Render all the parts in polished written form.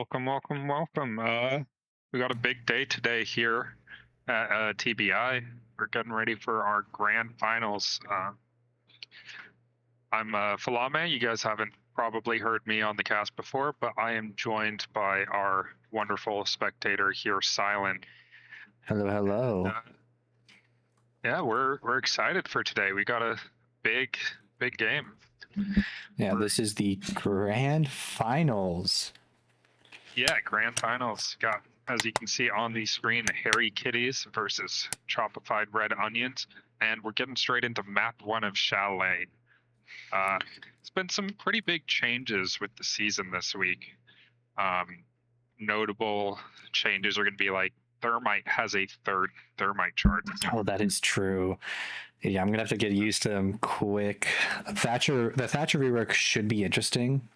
Welcome, welcome, welcome. We got a big day today here at TBI. We're getting ready for our grand finals. I'm Falame. You guys haven't probably heard me on the cast before, but I am joined by our wonderful spectator here, Silent. Hello, hello. Yeah, we're excited for today. We got a big game. Yeah, this is the grand finals. Yeah, grand finals. Got, as you can see on the screen, Harry Kitties versus Chopified RedOnions, and we're getting straight into map 1 of Chalet. It's been some pretty big changes with the season this week. Notable changes are going to be like Thermite has a third Thermite chart. Oh, that is true. Yeah, I'm gonna have to get used to them quick. The Thatcher rework should be interesting.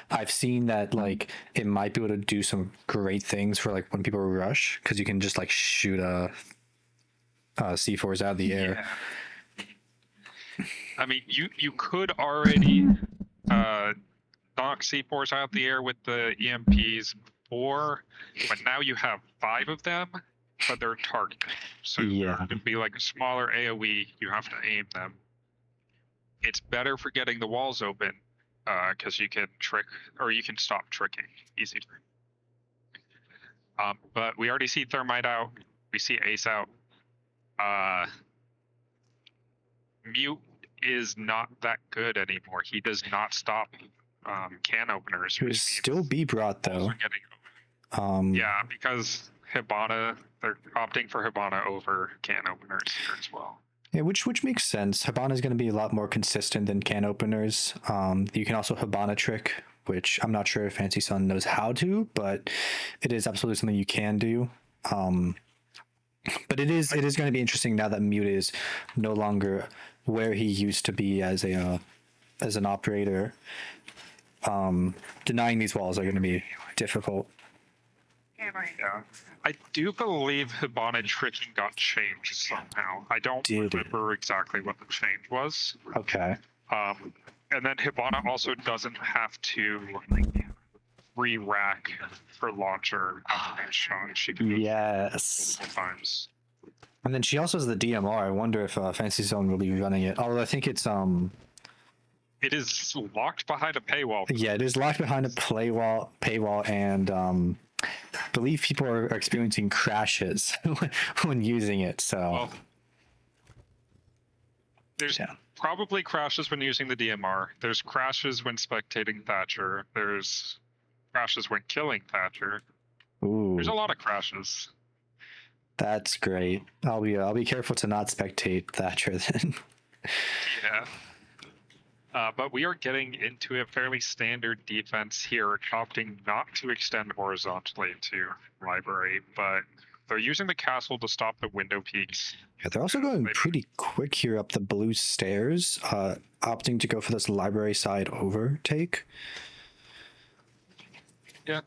I've seen that like it might be able to do some great things for like when people rush, because you can just like shoot C4s out of the air. Yeah. I mean, you could already knock C4s out of the air with the EMPs before, but now you have 5 of them, but they're targeted. So Yeah. it could be like a smaller AoE, you have to aim them. It's better for getting the walls open, because you can trick, or you can stop tricking easy. But we already see Thermite out, we see Ace out. Mute is not that good anymore. He does not stop can openers. It would still be brought though. Yeah, because Hibana, they're opting for Hibana over can openers here as well. Yeah, which makes sense. Hibana is going to be a lot more consistent than can openers. You can also Hibana trick, which I'm not sure if Fancy Sun knows how to, but it is absolutely something you can do. But it is going to be interesting now that Mute is no longer where he used to be as an operator. Denying these walls are going to be difficult. Yeah, I do believe Hibana tricking got changed somehow. I don't remember exactly what the change was. Okay. And then Hibana also doesn't have to re-rack for launcher shot. She can yes. multiple times. And then she also has the DMR. I wonder if Fancy Zone will be running it. Although I think it's It is locked behind a paywall. Yeah, it is locked behind a paywall, and I believe people are experiencing crashes when using it. So well, there's probably crashes when using the DMR. There's crashes when spectating Thatcher. There's crashes when killing Thatcher. Ooh. There's a lot of crashes. That's great. I'll be careful to not spectate Thatcher then. Yeah. But we are getting into a fairly standard defense here, opting not to extend horizontally to library, but they're using the castle to stop the window peaks. Yeah, they're also going pretty quick here up the blue stairs, opting to go for this library side overtake. Yeah,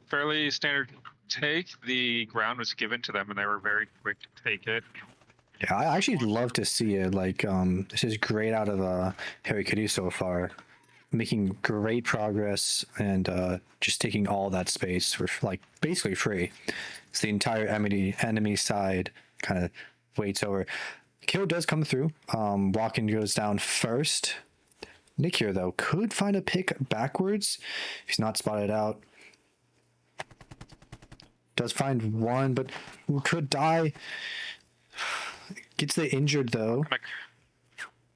fairly standard take. The ground was given to them, and they were very quick to take it. Yeah, I actually love to see it. Like, this is great out of Harry Kitty so far, making great progress and just taking all that space for like basically free. It's the entire enemy side kind of waits over. Kill does come through. Walken goes down first. Nick here though could find a pick backwards if he's not spotted out. Does find one, but could die. Gets the injured though.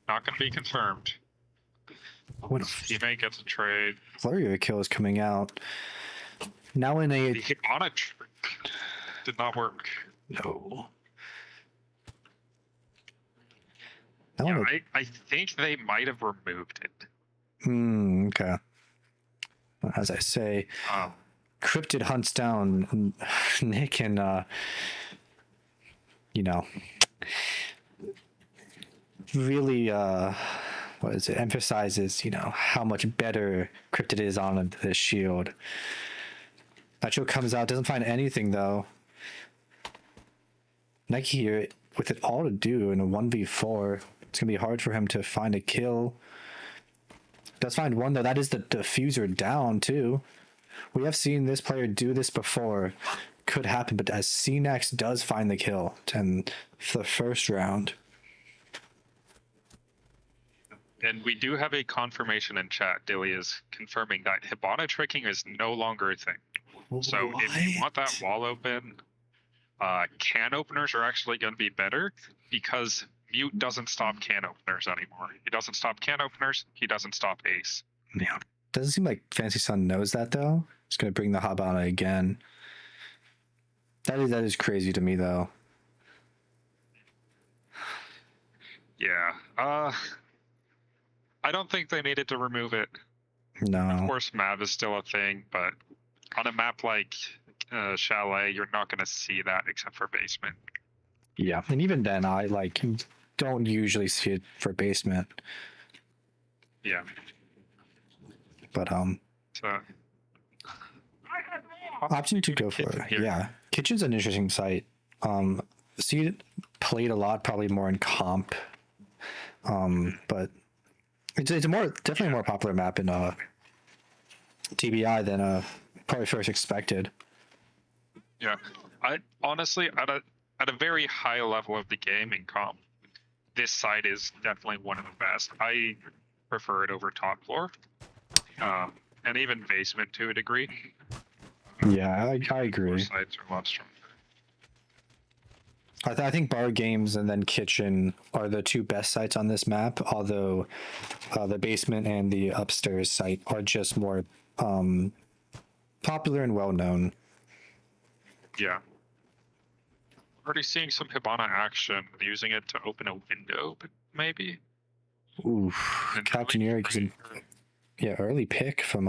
Not gonna be confirmed. What teammate gets a trade. Flurry of a kill is coming out. Now in a the Hibana did not work. No. Yeah, I think they might have removed it. Okay. As I say, Cryptid hunts down Nick and really emphasizes how much better Cryptid is on the shield. Nacho comes out, doesn't find anything though. Nike here with it all to do in a 1v4, it's gonna be hard for him to find a kill. Does find one though. That is the diffuser down too. We have seen this player do this before. Could happen, but as CNEX does find the kill and for the first round. And we do have a confirmation in chat. Dilly is confirming that Hibana tricking is no longer a thing. So if you want that wall open, can openers are actually going to be better because mute doesn't stop can openers anymore. He doesn't stop can openers. He doesn't stop ace. Yeah. Doesn't seem like Fancy Sun knows that though. He's gonna bring the Hibana again. That is crazy to me though. Yeah. I don't think they needed to remove it. No. Of course, Mav is still a thing, but on a map like Chalet, you're not going to see that except for basement. Yeah, and even then, I like don't usually see it for basement. Yeah. But So option to go for it. Yeah, Kitchen's an interesting site. See it played a lot, probably more in comp. But it's a definitely more popular map in TBI than probably first expected. Yeah, I honestly at a very high level of the game in comp, this side is definitely one of the best. I prefer it over top floor, and even basement to a degree. Yeah, I agree. Sides are a lot stronger. I think Bar Games and then Kitchen are the two best sites on this map, although the basement and the upstairs site are just more popular and well known. Yeah. Already seeing some Hibana action, using it to open a window, but maybe. Ooh, Captain Eric, yeah, early pick from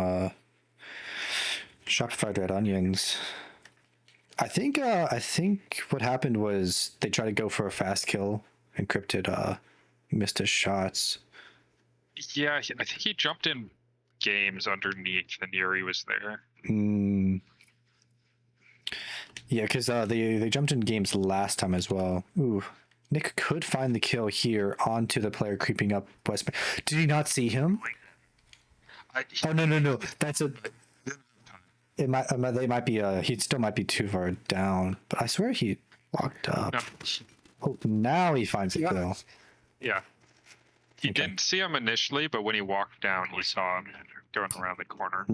Chopified RedOnions. I think what happened was they tried to go for a fast kill. Encrypted missed his shots. Yeah, I think he jumped in games underneath and Yuri was there. Yeah, because they jumped in games last time as well. Ooh, Nick could find the kill here onto the player creeping up West. Did he not see him? Oh no! That's a. They might be. He still might be too far down, but I swear he walked up. No. Oh, now he finds the kill. Yeah. He didn't see him initially, but when he walked down, he saw him going around the corner.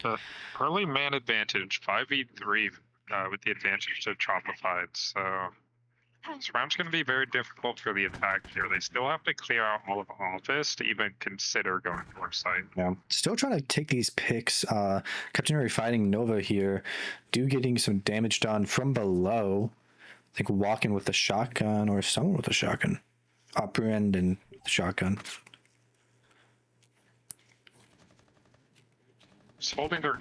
The early man advantage, 5v3 with the advantage to Chopified. So this round's going to be very difficult for the attack here. They still have to clear out all of office to even consider going for site. Yeah. Still trying to take these picks. Captain Ray fighting Nova here. Getting some damage done from below. I think walking with the shotgun or someone with a shotgun. Upper end and shotgun. Just holding their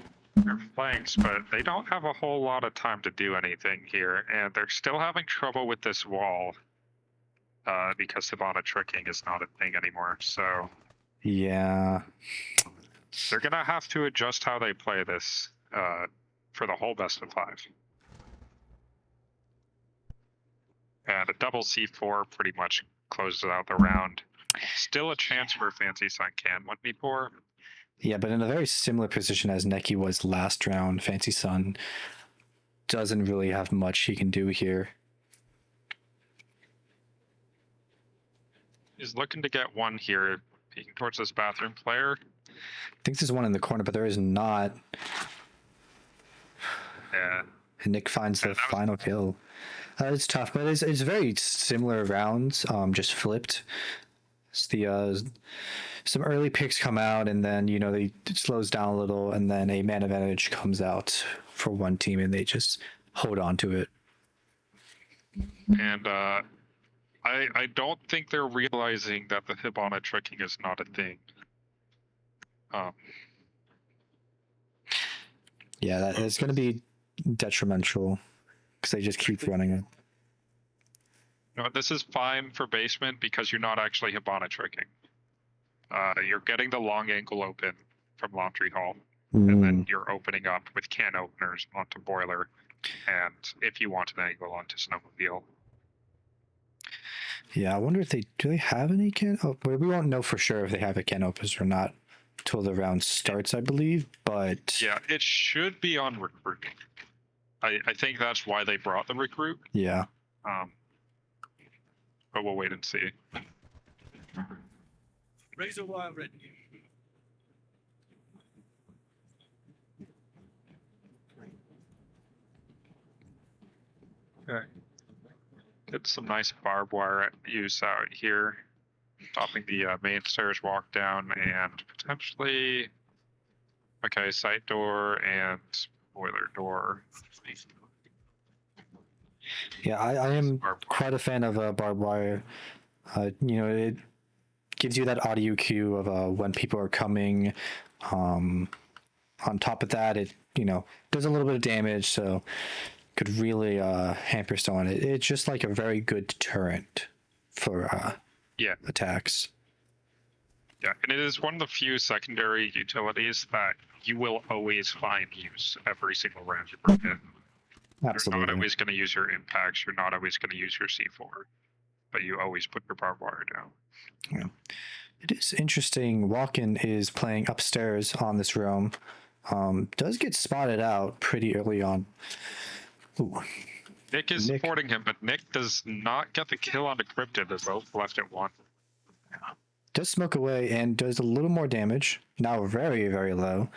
flanks, but they don't have a whole lot of time to do anything here, and they're still having trouble with this wall because Hibana tricking is not a thing anymore. So yeah, they're gonna have to adjust how they play this for the whole best of 5. And a double C4 pretty much closes out the round. Still a chance for Fancy Sun can 1v4. Yeah, but in a very similar position as Neki was last round, Fancy Sun doesn't really have much he can do here. He's looking to get one here, peeking towards this bathroom player. I think there's one in the corner, but there is not. Yeah. And Nick finds the final kill. It's tough, but it's very similar rounds, just flipped. It's the some early picks come out, and then it slows down a little, and then a man advantage comes out for one team, and they just hold on to it. And I don't think they're realizing that the Hibana tricking is not a thing. Yeah, that is going to be detrimental because they just keep running it. No, this is fine for basement because you're not actually Hibana tricking. You're getting the long angle open from Laundry Hall, and then you're opening up with can openers onto Boiler, and if you want an angle onto Snowmobile. Yeah, I wonder if do they have any can? Oh, we won't know for sure if they have a can openers or not till the round starts, I believe. But Yeah, it should be on recruit. I think that's why they brought the recruit. yeah. But we'll wait and see. Razor wire ready. Okay. Get some nice barbed wire use out here. Stopping the main stairs walk down and potentially. Okay, side door and boiler door. Yeah, I am quite a fan of barbed wire. It gives you that audio cue of when people are coming. On top of that, it does a little bit of damage, so could really hamper someone. It's just like a very good deterrent for attacks. Yeah, and it is one of the few secondary utilities that you will always find use every single round you bring in. Absolutely. You're not always going to use your impacts. You're not always going to use your C4, but you always put your barbed wire down. Yeah. It is interesting. Walken is playing upstairs on this room. Does get spotted out pretty early on. Ooh. Nick is supporting him, but Nick does not get the kill on the cryptid. They're both left at 1. Does smoke away and does a little more damage. Now very, very low.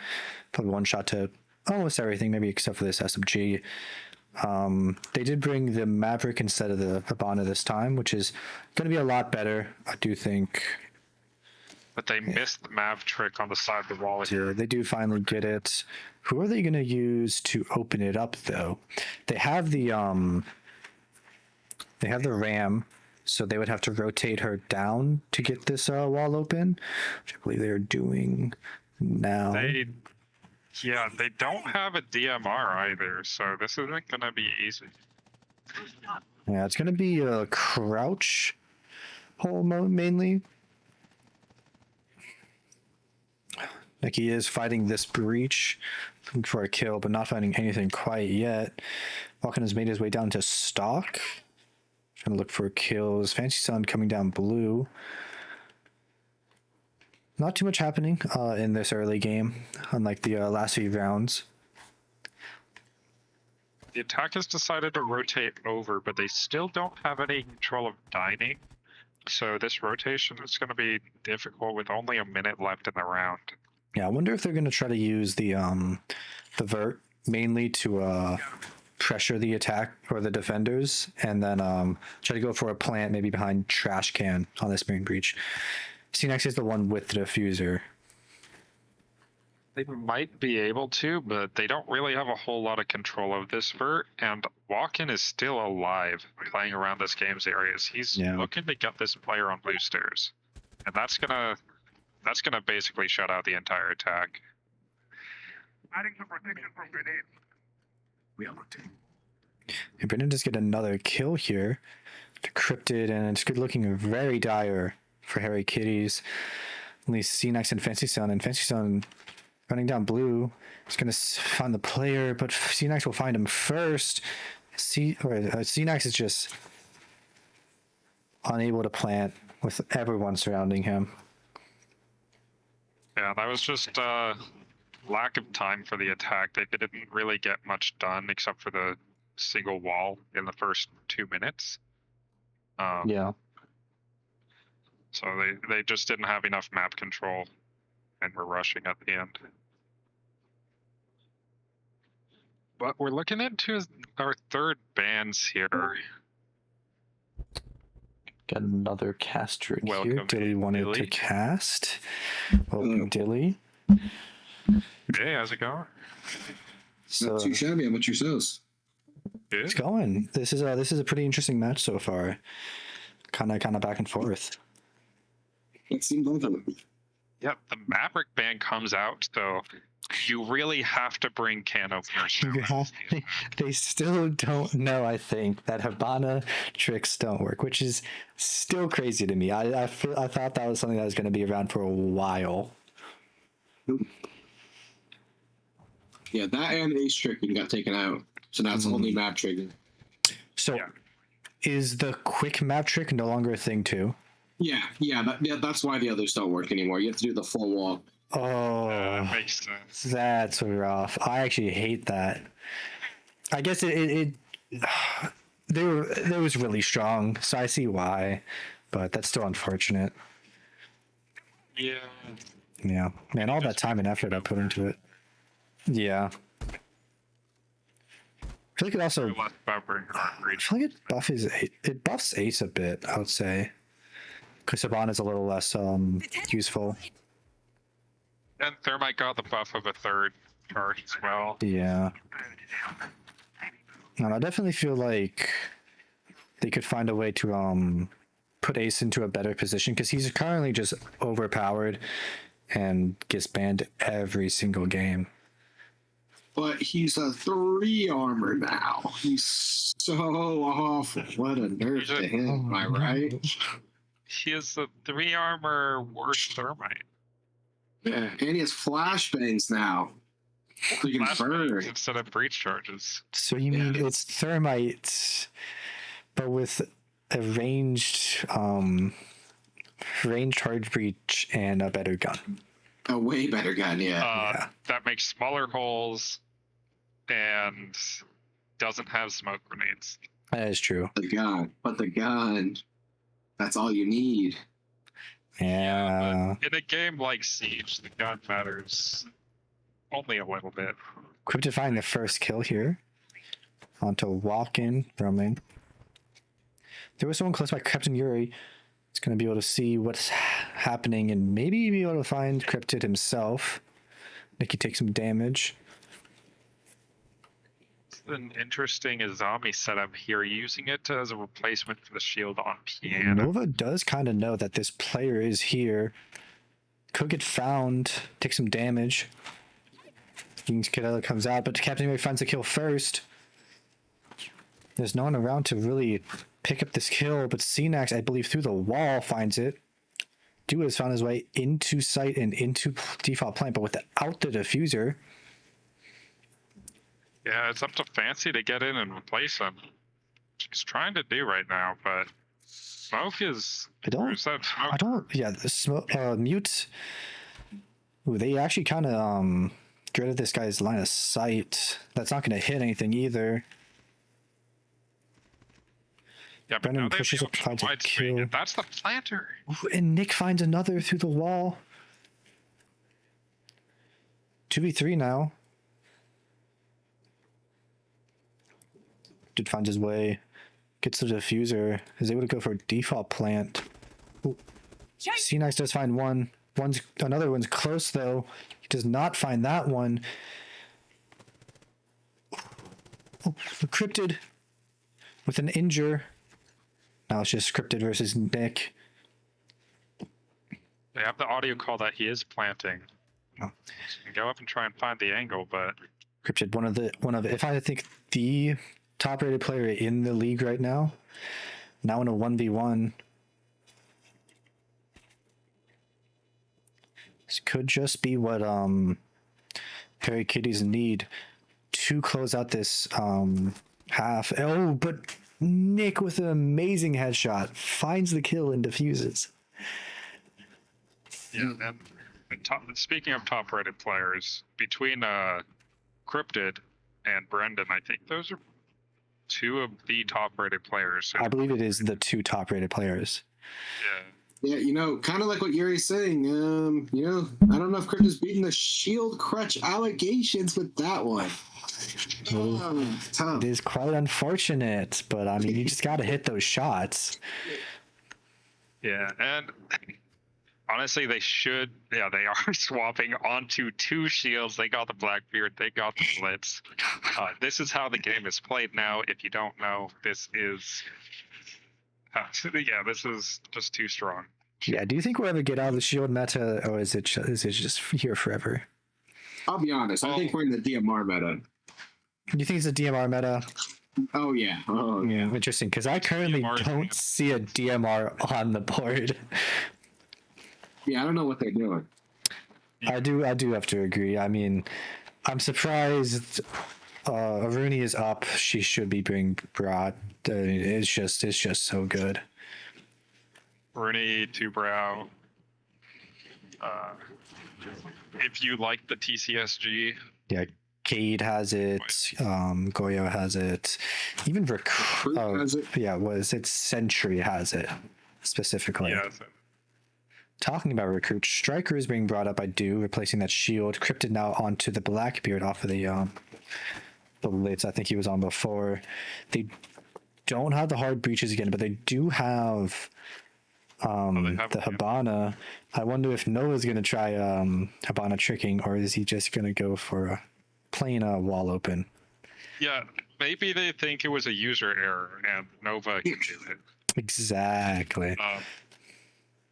Probably one shot to almost everything, maybe except for this SMG. They did bring the Maverick instead of the Habana this time, which is going to be a lot better, I do think. But they missed the Mav trick on the side of the wall here. Yeah, they do finally get it. Who are they going to use to open it up, though? They have the ram, so they would have to rotate her down to get this wall open, which I believe they are doing now. They don't have a DMR either, so this isn't going to be easy. Yeah, it's going to be a crouch hole mainly. Nicky is fighting this breach, looking for a kill, but not finding anything quite yet. Walken has made his way down to stock. Trying to look for kills. Fancy Sun coming down blue. Not too much happening in this early game, unlike the last few rounds. The attack has decided to rotate over, but they still don't have any control of dining. So this rotation is going to be difficult with only a minute left in the round. Yeah, I wonder if they're going to try to use the vert mainly to pressure the attack or the defenders, and then try to go for a plant maybe behind trash can on this main breach. CNX is the one with the diffuser. They might be able to, but they don't really have a whole lot of control of this vert, and Walken is still alive playing around this game's areas. He's looking to get this player on blue stairs, and that's gonna basically shut out the entire attack. Adding some protection from grenades. We are looking. And Brendan does get another kill here. Decrypted, and it's good looking very dire for Harry Kitties. At least CNX and Fancy Sun running down blue. He's going to find the player, but CNX will find him first. CNX is just unable to plant with everyone surrounding him. Yeah, that was just lack of time for the attack. They didn't really get much done except for the single wall in the first 2 minutes. Yeah. So they just didn't have enough map control and were rushing at the end. But we're looking into our third bans here. Got another caster in here. Welcome, Dilly wanted Dilly. to cast. Welcome, Dilly. Hey, how's it going? So Not too shabby. How about yourselves? Good. it's going. This is a pretty interesting match so far. Kind of back and forth. Let's see both of them. Yep, the Maverick ban comes out, so you really have to bring can openers. You have, they still don't know, I think, that Habana tricks don't work, which is still crazy to me. I thought that was something that was going to be around for a while. Yeah, that and ace tricking got taken out. So now it's only map tricking. So, Yeah. is the quick map trick no longer a thing too? Yeah, that's why the others don't work anymore. You have to do the full wall. Oh, makes sense. that's rough. I actually hate that. I guess they was really strong, so I see why, but that's still unfortunate. Yeah. Yeah, man, all that time and effort I put into it. Yeah. I feel like it also. Less buffering or I reach. feel like it buffs Ace a bit. I would say, because Saban is a little less useful. And Thermite got the buff of a third charge as well. Yeah. And I definitely feel like they could find a way to put Ace into a better position because he's currently just overpowered and gets banned every single game. But he's a 3 armor now. He's so awful. What a nerf to him, am I right? He is a 3 armor worse Thermite. Yeah, and he has flashbangs now. So you can Flashbangs burn. instead of breach charges. So you mean Yeah. it's Thermite, but with a ranged hard breach and a better gun. A way better gun, yeah. That makes smaller holes and doesn't have smoke grenades. That is true. The gun. But the gun, that's all you need. Yeah. In a game like Siege, the gun matters only a little bit. Quick to find the first kill here. Onto walk-in, roaming. There was someone close by Captain Yuri. It's going to be able to see what's happening and maybe be able to find Cryptid himself. Nikki takes some damage. It's an interesting zombie setup here, using it as a replacement for the shield on piano. Nova does kind of know that this player is here. Could get found, take some damage. King's Kiddo comes out, but Captain Yuri finds the kill first. There's no one around to really pick up this kill, but Cenax, I believe, through the wall finds it. Dua has found his way into sight and into default plant, but without the diffuser. Yeah, it's up to Fancy to get in and replace him. She's trying to do right now, but Smoke is. Where's that smoke? Yeah, the smoke, mute. Ooh, they actually kind of get rid of this guy's line of sight. That's not going to hit anything either. Yeah, but Brennan now they have pushes the up, finds a wide swing, kill. and that's the planter. Ooh, and Nick finds another through the wall. 2v3 now. Dude finds his way. Gets the diffuser. Is able to go for a default plant. C-Nice does find one. Another one's close though. He does not find that one. Oh, Cryptid with an injure. Now it's just Cryptid versus Nick. They have the audio call that he is planting. Oh. So you can go up and try and find the angle, but Cryptid, one of if I think the top rated player in the league right now in a 1v1. This could just be what Harry Kitties need to close out this half. Oh, but Nick with an amazing headshot finds the kill and diffuses. yeah. And speaking of top-rated players, between Cryptid and Brendan, I think those are two of the top-rated players. I believe it is the two top rated players. Yeah. Yeah, kind of like what Yuri's saying. I don't know if Crypt is beating the shield crutch allegations with that one. Tough. It is quite unfortunate, but I mean, you just got to hit those shots. Yeah, and honestly, they should. Yeah, they are swapping onto two shields. They got the Blackbeard. They got the Blitz. This is how the game is played now. If you don't know, this is. This is just too strong. Yeah, do you think we'll ever get out of the shield meta, or is it just here forever? I'll be honest. I think we're in the DMR meta. You think it's a DMR meta? Oh, yeah. Interesting, because I currently DMR don't see a DMR on the board. Yeah, I don't know what they're doing. I do have to agree. I mean, I'm surprised Aruni is up. She should be being brought. It's just so good. Rooney, Two Brow. if you like the TCSG, Yeah, Cade has it. Goyo has it. Even Recruit has it. yeah, was it Sentry has it specifically. yeah, so Talking about recruits, Striker is being brought up by Do, replacing that shield. Cryptid now onto the Blackbeard off of the lids I think he was on before. They don't have the hard breaches again, but they do have they have the Habana. I wonder if Noah's going to try Habana tricking, or is he just going to go for plain wall open? yeah, maybe they think it was a user error and Nova can do it. Exactly.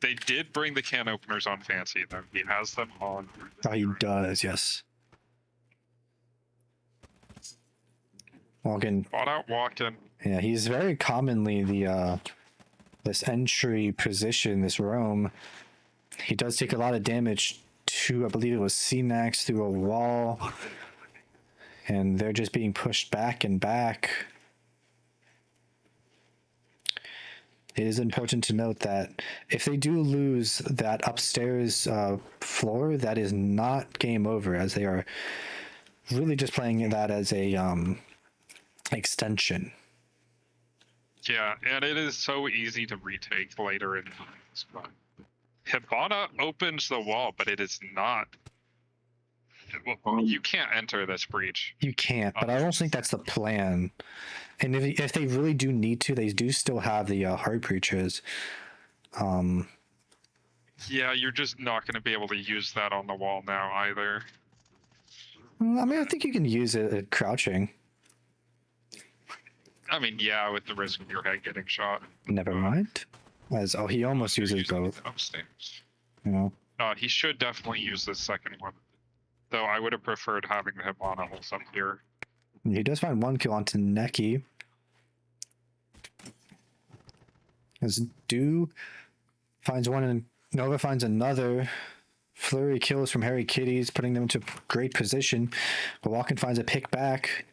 They did bring the can openers on Fancy, though. He has them on. Oh, he does, yes. Walking. Bought out Walken. Yeah, he's very commonly the this entry position, this roam. He does take a lot of damage to, I believe it was C-Nax through a wall. And they're just being pushed back and back. It is important to note that if they do lose that upstairs floor, that is not game over, as they are really just playing that as a extension. Yeah, and it is so easy to retake later in this one. Hibana opens the wall, but it is not. Well, you can't enter this breach. You can't, but I don't think that's the plan. And if they really do need to, they do still have the hard breaches. Yeah, you're just not going to be able to use that on the wall now either. I mean, I think you can use it at crouching. I mean, yeah, with the risk of your head getting shot. Never mind. He almost uses Using both. it upstairs. You know. He should definitely use this second one. Though I would have preferred having the Hibana holes up here. He does find one kill onto Neki. As Do finds one and Nova finds another. Flurry kills from Harry Kitties, putting them into great position. But Walken finds a pick back.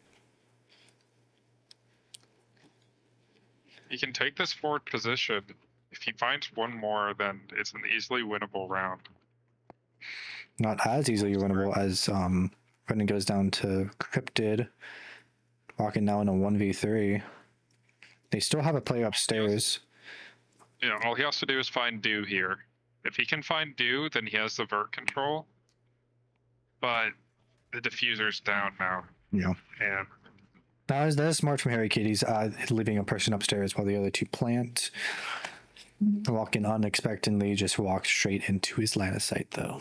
He can take this forward position. If he finds one more, then it's an easily winnable round. Not as easily winnable as Brendan goes down to Cryptid. Walken now in a 1v3. They still have a player upstairs. Yeah, all he has to do is find Dew here. If he can find Dew, then he has the vert control. But the diffuser's down now. Yeah. And That is smart from Harry Kitties, leaving a person upstairs while the other two plant. Walken unexpectedly just walks straight into his line of sight, though.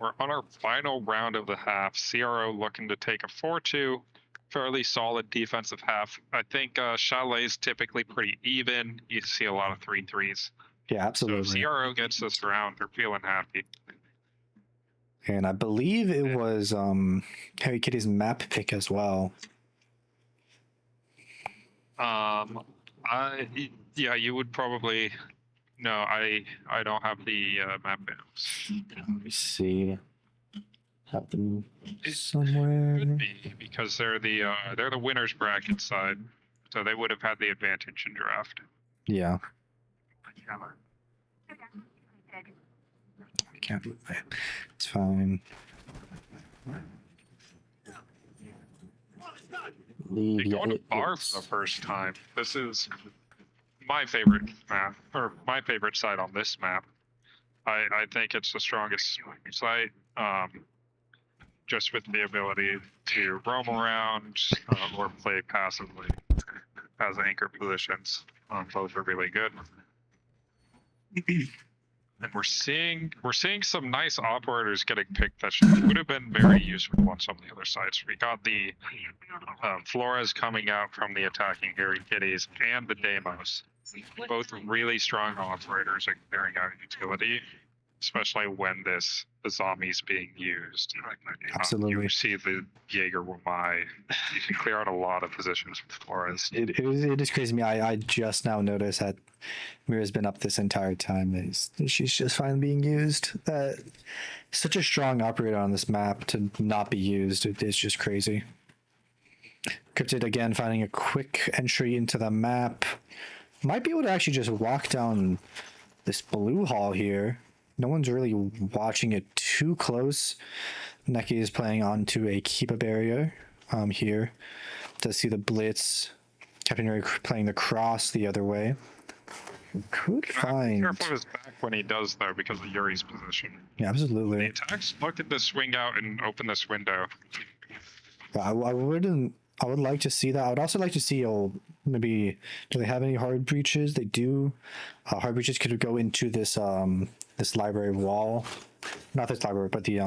we're on our final round of the half. CRO looking to take a 4-2. Fairly solid defensive half. I think Chalet's typically pretty even. You see a lot of 3-3s. Yeah, absolutely. So if CRO gets this round, they're feeling happy. And I believe it was Harry Kitty's map pick as well. Yeah, you would probably. No, I don't have the map maps. Let me see. Have them somewhere. Could be because they're the winners bracket side, so they would have had the advantage in draft. Yeah. I can't move it. It's fine. They go to bar for the first time. This is my favorite map, or my favorite site on this map. I think it's the strongest site, just with the ability to roam around or play passively as anchor positions. Both are really good. And we're seeing some nice operators getting picked that would have been very useful on some of the other sides. We got the Flores coming out from the attacking Harry Kitties and the Deimos. Both really strong operators at clearing out utility, especially when the zombie's being used. Absolutely. You see the Jaeger Wamai. You can clear out a lot of positions with Flores. It is crazy to me. I just now noticed that Mira's been up this entire time. She's just finally being used. Such a strong operator on this map to not be used. It's just crazy. Cryptid again finding a quick entry into the map. Might be able to actually just walk down this blue hall here. No one's really watching it too close. Neki is playing onto a keep-up area here. Does see the blitz. Captain Yuri playing the cross the other way. Could Be find... careful of his back when he does, though, because of Yuri's position. Yeah, The absolutely. attacks looking to swing out and open this window. I would like to see that. I would also like to see, maybe, do they have any hard breaches? They do. Hard breaches could go into this this library wall. Not this library, but the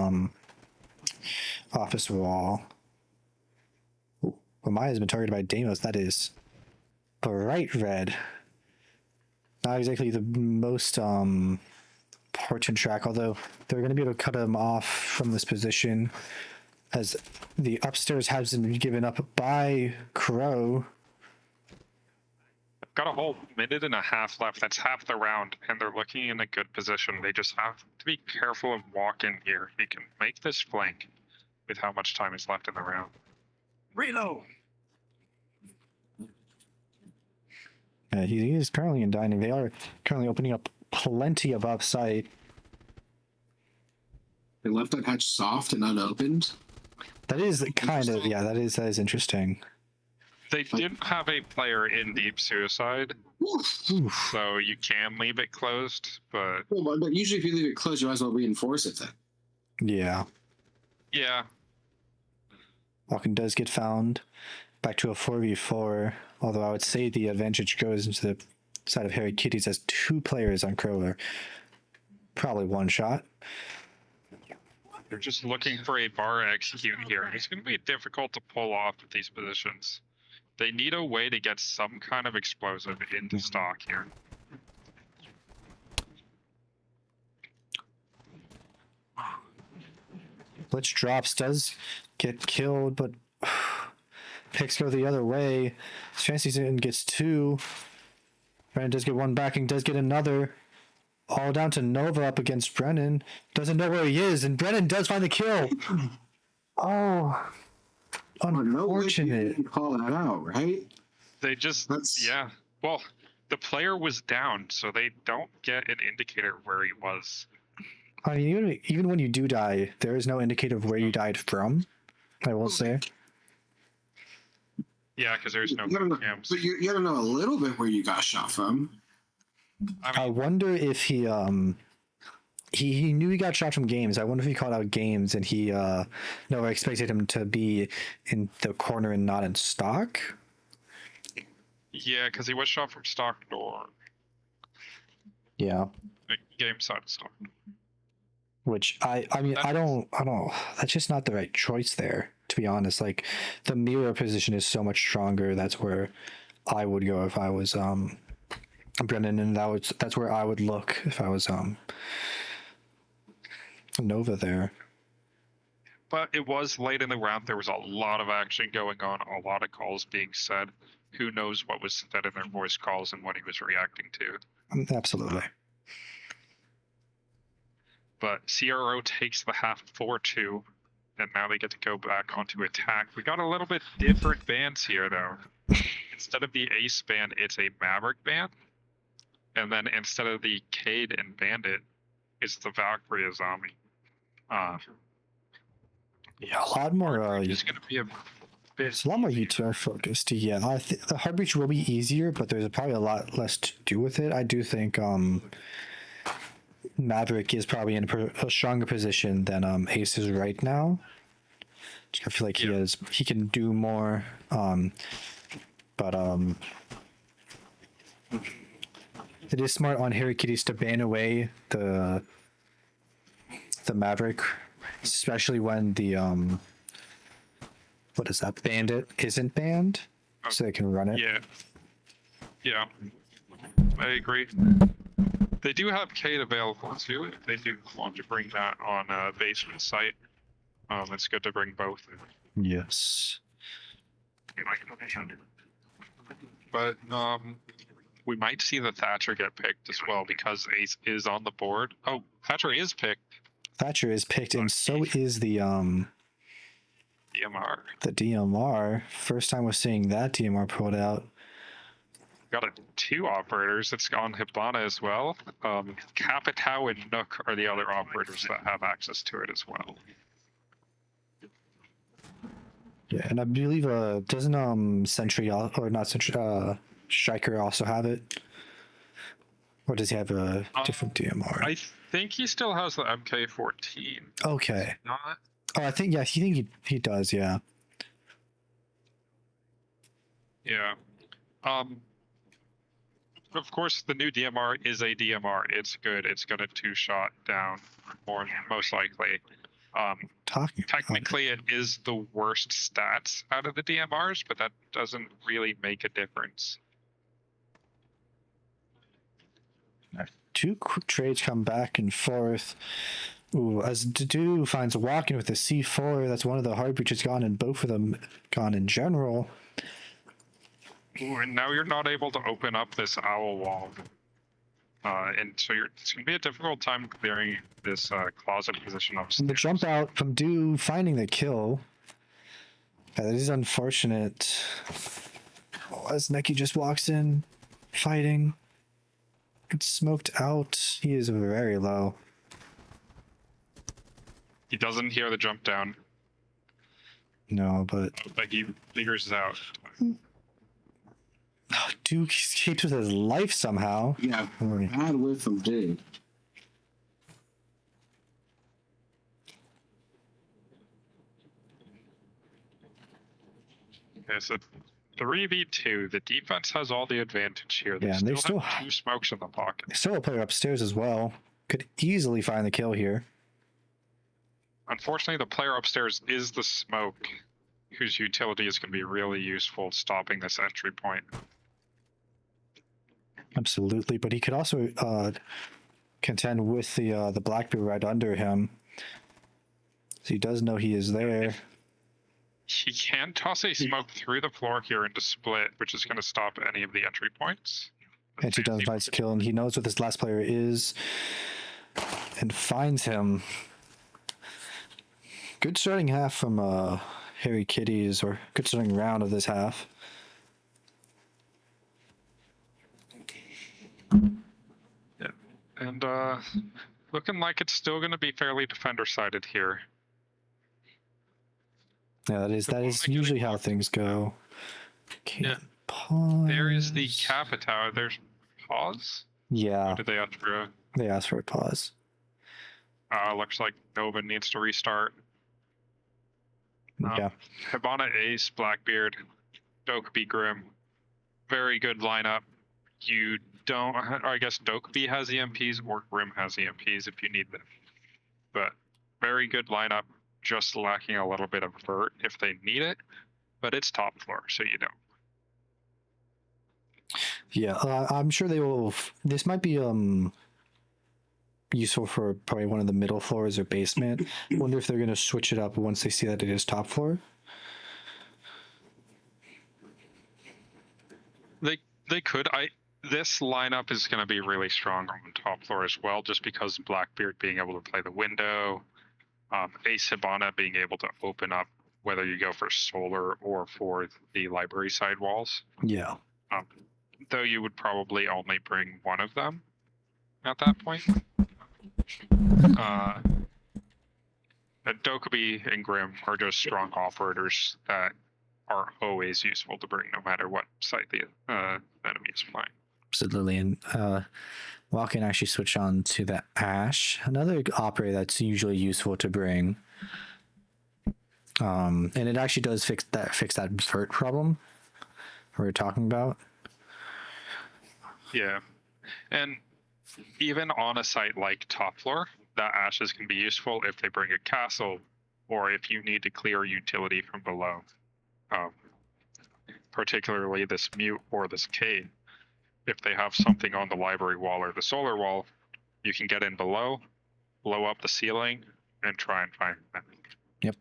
office wall. Ooh, well, Maya has been targeted by Deimos. That is bright red. Not exactly the most important track, although they're going to be able to cut him off from this position, as the upstairs has been given up by Crow. Got a whole minute and a half left. That's half the round, and they're looking in a good position. They just have to be careful of walking here. He can make this flank with how much time is left in the round. Reload. He is currently in dining. They are currently opening up plenty above site. They left that hatch soft and unopened. That is kind of, yeah, that is interesting. They didn't have a player in deep suicide, Oof. so you can leave it closed, but Well, but usually if you leave it closed, you might as well reinforce it then. Yeah. yeah. Walken does get found. Back to a 4v4, although I would say the advantage goes into the side of Harry Kitties as two players on Crowler. Probably one shot. They're just looking for a bar execute here. It's going to be difficult to pull off at these positions. They need a way to get some kind of explosive into stock here. Blitz drops, does get killed, but picks go the other way. Fancy's in, gets two. Brennan does get one back and does get another. All down to Nova up against Brennan. Doesn't know where he is, and Brennan does find the kill. Oh, unfortunate. You can call that out, right? They just, That's- yeah. Well, the player was down, so they don't get an indicator where he was. I mean, even when you do die, there is no indicator of where you died from. I will say. Yeah, because there's no You gotta know, cams. but you gotta know a little bit where you got shot from. I I mean, wonder if he knew he got shot from games. I wonder if he called out games and he Nova expected him to be in the corner and not in stock. yeah, because he was shot from stock door. Yeah. Like, game side of stock. Which I mean I don't that's just not the right choice there, to be honest. Like the mirror position is so much stronger. That's where I would go if I was Brennan, and that's where I would look if I was Nova there. But it was late in the round. There was a lot of action going on, a lot of calls being said. Who knows what was said in their voice calls and what he was reacting to. Absolutely. But CRO takes the half 4-2, and now they get to go back onto attack. We got a little bit different bands here, though. Instead of the Ace band, it's a Maverick band. And then instead of the Cade and Bandit, it's the Valkyria zombie. Yeah, a lot more. It's going to be a bit. It's a lot more UTR focused. Yeah, I think the hard breach will be easier, but there's probably a lot less to do with it. I do think Maverick is probably in a stronger position than Ace is right now. I feel like he can do more. But it is smart on Harry Kitties to ban away the Maverick, especially when the what is that, Bandit isn't banned, so they can run it. Yeah, I agree. They do have Cade available too. If they do want to bring that on a basement site, it's good to bring both in. Yes. But we might see the Thatcher get picked as well because Ace is on the board. Oh, Thatcher is picked. Thatcher is picked, and so is the DMR. DMR. First time we're seeing that DMR pulled out. got two operators. It's on Hibana as well. Capitao and Nook are the other operators that have access to it as well. Yeah, and I believe doesn't Sentry or not Sentry Striker also have it? Or does he have a different DMR? I think he still has the MK14. Okay. Not. Oh, I think he does. Yeah. Yeah. Of course, the new DMR is a DMR. It's good. It's gonna two-shot down, or most likely. Technically, it is the worst stats out of the DMRs, but that doesn't really make a difference. Two trades come back and forth. Ooh, as Dudu finds walking with the C4, that's one of the hard breaches gone, and both of them gone in general. Ooh, and now you're not able to open up this owl wall. And so it's going to be a difficult time clearing this closet position upstairs. The jump out from Du finding the kill. That is unfortunate. Oh, as Neki just walks in, fighting. Gets smoked out. He is very low. He doesn't hear the jump down. No, but he figures it out. Duke keeps with his life somehow. Yeah, bad with him, dude. Okay, so 3v2. The defense has all the advantage here. Yeah, and they still have two smokes in the pocket. Still a player upstairs as well. Could easily find the kill here. Unfortunately, the player upstairs is the smoke, whose utility is going to be really useful stopping this entry point. Absolutely, but he could also contend with the Blackbeard right under him. So he does know he is there. He can toss a smoke through the floor here into split, which is going to stop any of the entry points. And he does find the kill, and he knows what this last player is, and finds him. Good starting half from Harry Kitties, or good starting round of this half. Yeah, and looking like it's still going to be fairly defender-sided here. Yeah, that is usually how things go. Can't pause. There is the Capitao. There's pause? Yeah. Or did they ask for a... They asked for a pause. Looks like Nova needs to restart. Yeah. Hibana Ace, Blackbeard, Dokkaebi Grim. Very good lineup. You don't... I guess Dokkaebi has EMPs or Grim has EMPs if you need them. But very good lineup. Just lacking a little bit of vert if they need it. But it's top floor, so you don't. Yeah, I'm sure they will. This might be useful for probably one of the middle floors or basement. I wonder if they're going to switch it up once they see that it is top floor. They could. This lineup is going to be really strong on the top floor as well, just because Blackbeard being able to play the window, Ace Hibana being able to open up whether you go for solar or for the library side walls. Yeah. Though you would probably only bring one of them at that point. Dokkaebi and Grim are just strong operators that are always useful to bring no matter what side the enemy is playing. Absolutely. And Wal can actually switch on to the Ash, another operator that's usually useful to bring. And it actually does fix that vert problem we were talking about. Yeah. And even on a site like top floor, that ashes can be useful if they bring a castle or if you need to clear utility from below. Particularly this mute or this cave. If they have something on the library wall or the solar wall, you can get in below, blow up the ceiling, and try and find them. Yep.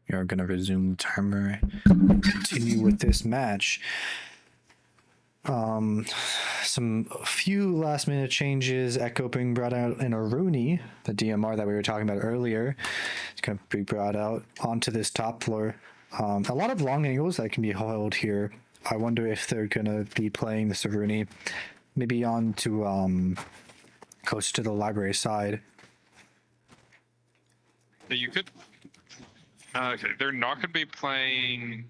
You're going to resume the timer. Continue with this match. A few last minute changes. Echo being brought out in a Rooney, the DMR that we were talking about earlier. It's going to be brought out onto this top floor. A lot of long angles that can be held here. I wonder if they're gonna be playing the Saruni, maybe on to close to the library side. You could. Okay, they're not going to be playing.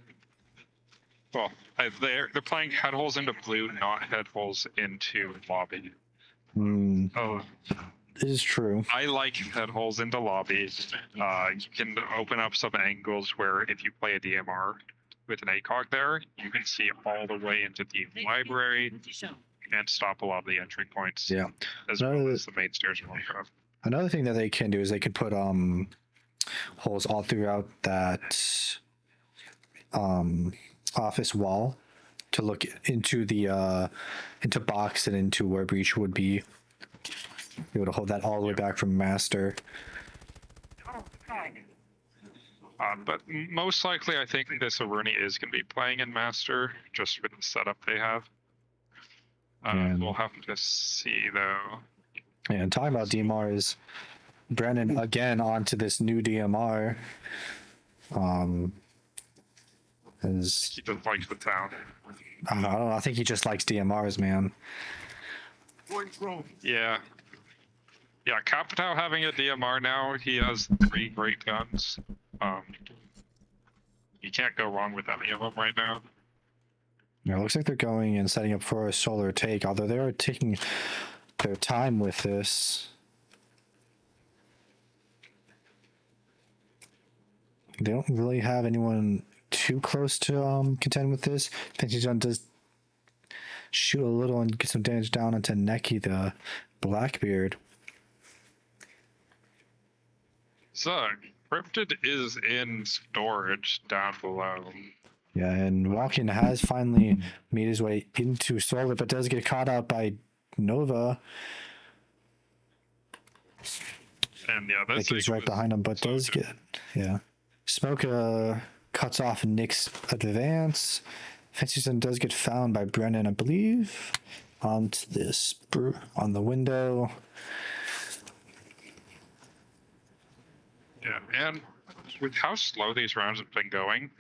Well, they're playing head holes into blue, not head holes into lobby. Oh, This is true. I like head holes into lobbies. You can open up some angles where if you play a DMR with an ACOG there, you can see all the way into the library and stop a lot of the entry points. Yeah. As well as the main stairs of Warcraft. Another thing that they can do is they can put holes all throughout that office wall to look into the into box and into where breach would be. Be able to hold that all the way back from master. But most likely, I think this Aruni is going to be playing in master, just with the setup they have. We'll have to see though. And talking about DMR is Brennan again onto this new DMR. Is He just likes the town. I don't know. I think he just likes DMRs, man. Yeah. Yeah, Capitao having a DMR now, he has 3 great guns. You can't go wrong with any of them right now. Yeah, it looks like they're going and setting up for a solar take, although they are taking their time with this. They don't really have anyone too close to contend with this. Fancy John does shoot a little and get some damage down onto Neki, the Blackbeard. So, Cryptid is in storage down below. Yeah, and Walking has finally made his way into Solar, but does get caught up by Nova. And yeah, this Neki's right behind him, but so does good. yeah. Smoke cuts off Nick's advance. Fancyson does get found by Brennan, I believe. Onto this on the window. Yeah, and with how slow these rounds have been going,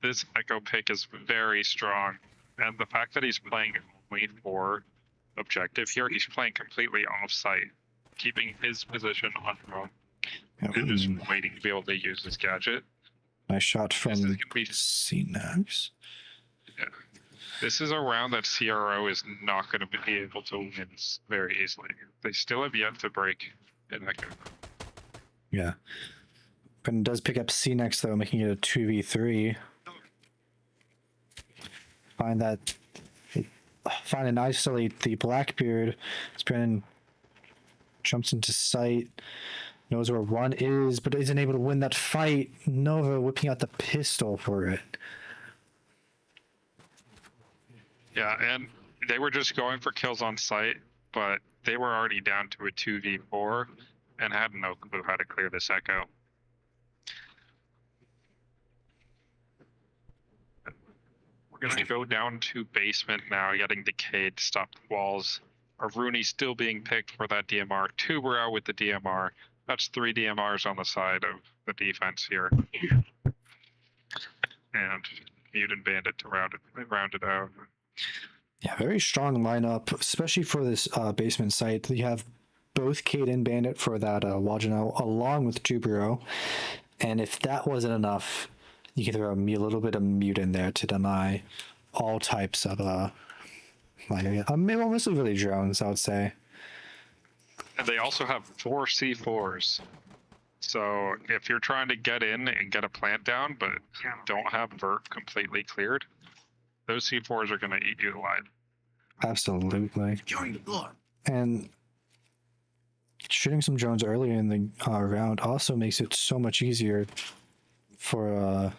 this Echo pick is very strong. And the fact that he's playing only for objective here, he's playing completely off-site, keeping his position on drone, and just waiting to be able to use his gadget. Nice shot from This is gonna be- CNAX. Yeah. This is a round that CRO is not going to be able to win very easily. They still have yet to break in Echo. Yeah. Brennan does pick up CNAX though, making it a 2v3. Find and isolate the Blackbeard as Brennan jumps into sight. Knows where one is, but isn't able to win that fight. Nova whipping out the pistol for it. Yeah, and they were just going for kills on site, but they were already down to a 2v4 and had no clue how to clear this Echo. We're going to go down to basement now, getting decayed to stop the walls. Aruni still being picked for that DMR. Tubero with the DMR. That's 3 DMRs on the side of the defense here. And Mutant Bandit to round it out. Yeah, very strong lineup, especially for this basement site. You have both Cade and Bandit for that Wajano, along with Jubero. And if that wasn't enough, you can throw a little bit of mute in there to deny all types of mostly really drones, I would say. And they also have 4 C4s. So if you're trying to get in and get a plant down, but don't have vert completely cleared, those C4s are going to eat you alive. Absolutely. And shooting some drones earlier in the round also makes it so much easier for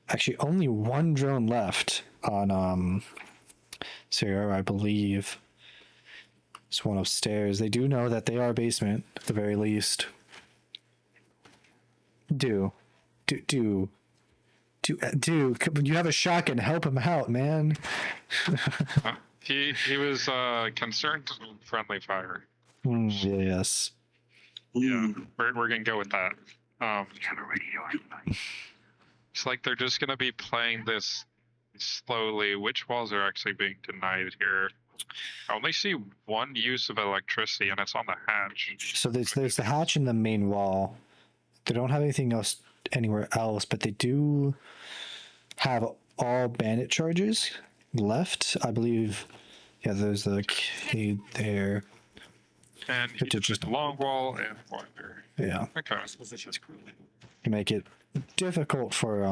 actually only 1 drone left on Sierra, I believe. It's one upstairs. They do know that they are basement at the very least. Do you have a shotgun? Help him out, man. He was concerned with friendly fire. Yes. Yeah, we're gonna go with that. It's like they're just gonna be playing this slowly. Which walls are actually being denied here? I only see one use of electricity, and it's on the hatch. So there's the hatch and the main wall. They don't have anything else anywhere else, but they do have all bandit charges left. I believe. Yeah, there's the key there. And It's just a long wall and wonder. Yeah. Okay. To make it difficult for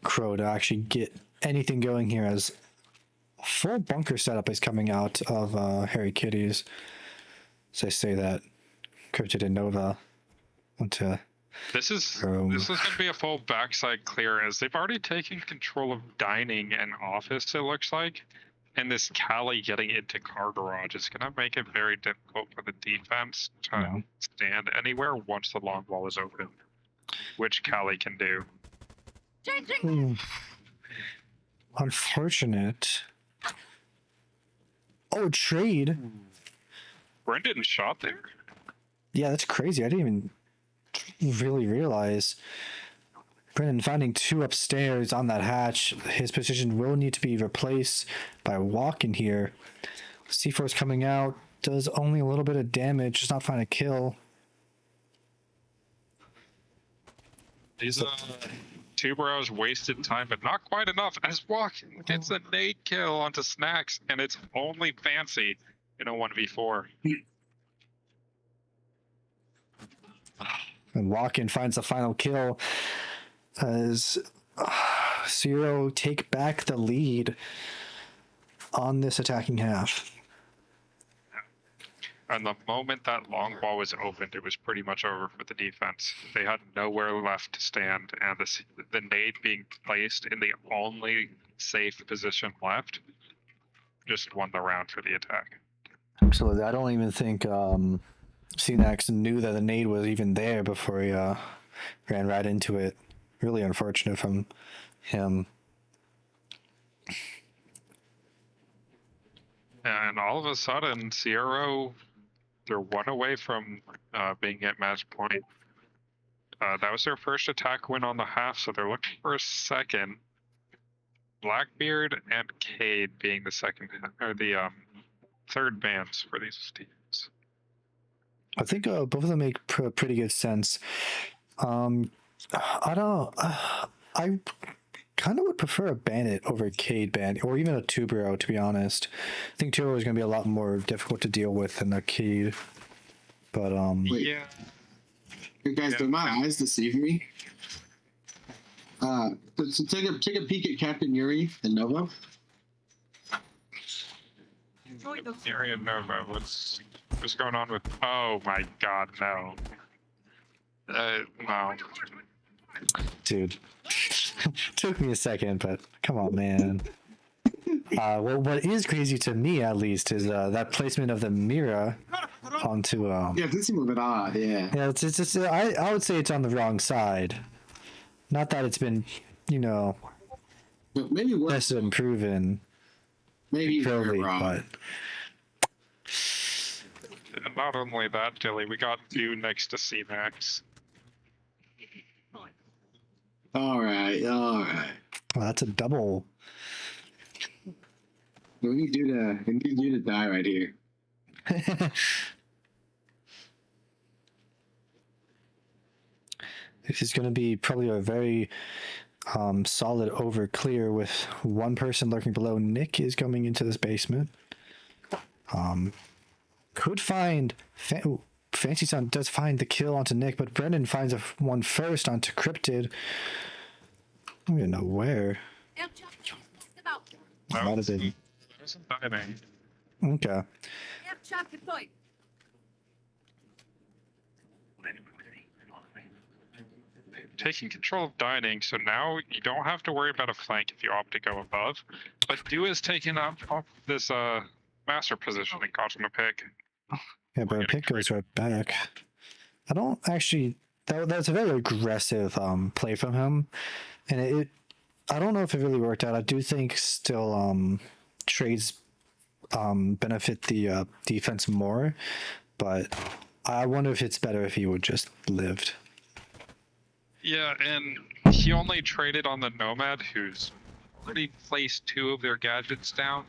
Crow to actually get anything going here, as full bunker setup is coming out of Harry Kitties. So I say that Cryptid and Nova onto This is Chrome. this is gonna be a full backside clear, as they've already taken control of dining and office, it looks like. And this Cali getting into car garage is gonna make it very difficult for the defense to Yeah. stand anywhere once the long wall is open. Which Cali can do. Unfortunate. Oh, trade. Brendan shot there? Yeah, that's crazy. I didn't even really realize. Brennan finding two upstairs on that hatch. His position will need to be replaced by walking here. C4 is coming out. Does only a little bit of damage. Does not find a kill. These two bros wasted time, but not quite enough, as Walking gets a nade kill onto Snacks, and it's only Fancy in a 1v4. And Walken finds the final kill as Zero take back the lead on this attacking half. And the moment that long wall was opened, it was pretty much over for the defense. They had nowhere left to stand, and the nade being placed in the only safe position left just won the round for the attack. Absolutely. I don't even think Cenax knew that the nade was even there before he ran right into it. Really unfortunate from him. And all of a sudden, Zero, they're one away from being at match point. That was their first attack win on the half, so they're looking for a second. Blackbeard and Cade being the second, or the third bans for these teams. I think both of them make pretty good sense. I don't. I kind of would prefer a bandit over a Cade band, or even a Tubero, to be honest. I think Tubero is going to be a lot more difficult to deal with than a Cade. But Wait. Yeah. You guys, did my eyes deceive me? So take a peek at Captain Yuri and Nova. Area Nova, what's going on with? Oh my God, no. No. dude, took me a second, but come on, man. Well, what is crazy to me, at least, is that placement of the Mira onto. Yeah, this seems a bit odd. Yeah. Yeah, it's I would say it's on the wrong side. Not that it's been, But maybe worse. tested and proven Maybe purely, very wrong. but And not only that, Dilly, we got you next to C-Max. All right. well, that's a double. We need you to die right here. This is going to be probably a very solid over clear with one person lurking below. Nick is coming into this basement. Could find Fancy Son does find the kill onto Nick, but Brendan finds one first onto Cryptid. I don't even know where. Might have been. Isn't diving. Okay. Taking control of dining, so now you don't have to worry about a flank if you opt to go above. But Du is taking up this master position and causing a pick. Yeah, but a pick goes right back. I don't actually. That's a very aggressive play from him, and I don't know if it really worked out. I do think still trades benefit the defense more, but I wonder if it's better if he would just lived. Yeah, and he only traded on the Nomad, who's already placed 2 of their gadgets down.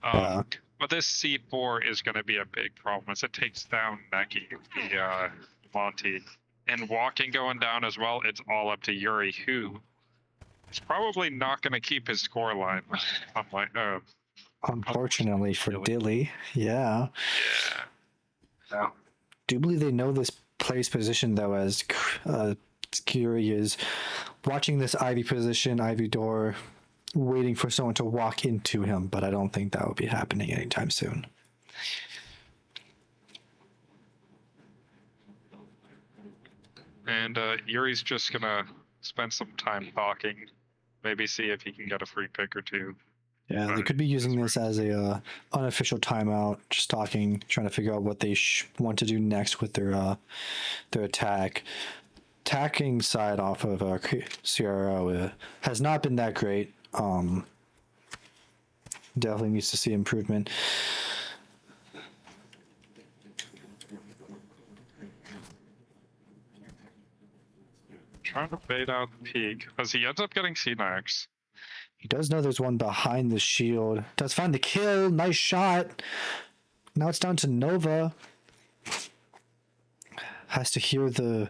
But this C4 is going to be a big problem as it takes down Neki, the Monty. And walking going down as well, it's all up to Yuri, who is probably not going to keep his score line. Unfortunately for Dilly, yeah. Yeah. Do you believe they know this player's position though, as Kiri is watching this Ivy position, Ivy door, waiting for someone to walk into him, but I don't think that will be happening anytime soon. And Yuri's just gonna spend some time talking, maybe see if he can get a free pick or 2. Yeah, they could be using this as a unofficial timeout, just talking, trying to figure out what they want to do next with their attack. Attacking side off of CRO has not been that great. Definitely needs to see improvement. Trying to bait out the peak, as he ends up getting C-Max. He does know there's one behind the shield. Does find the kill. Nice shot. Now it's down to Nova. Has to hear the...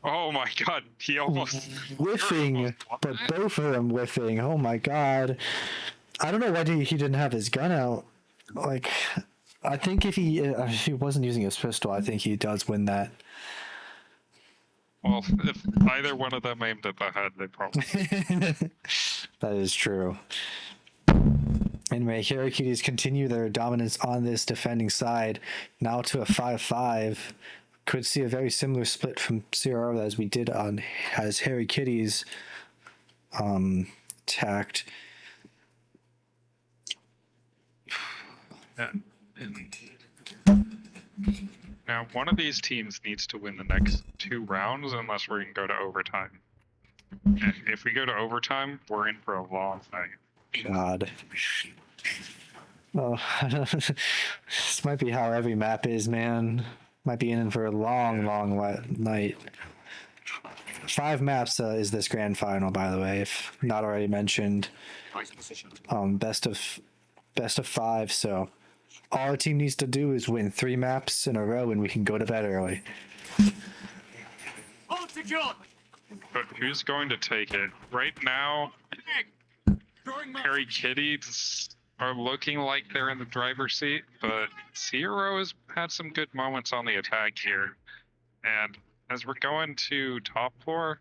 Oh my god, he almost... whiffing, but both of them whiffing. Oh my god. I don't know why he didn't have his gun out. Like, I think if he wasn't using his pistol, I think he does win that. Well, if either one of them aimed at the head, they probably... That is true. Anyway, here Kitties continue their dominance on this defending side. Now to a 5-5. Could see a very similar split from CRO as we did on as Harry Kitties attacked. Now, one of these teams needs to win the next 2 rounds unless we're going to go to overtime. And if we go to overtime, we're in for a long night. God. Oh, this might be how every map is, man. Might be in for a long night. 5 maps is this grand final, by the way, if not already mentioned. Best of 5. So all a team needs to do is win 3 maps in a row, and we can go to bed early. But who's going to take it? Right now, Harry Kitties are looking like they're in the driver's seat, but CRO has had some good moments on the attack here. And as we're going to top 4,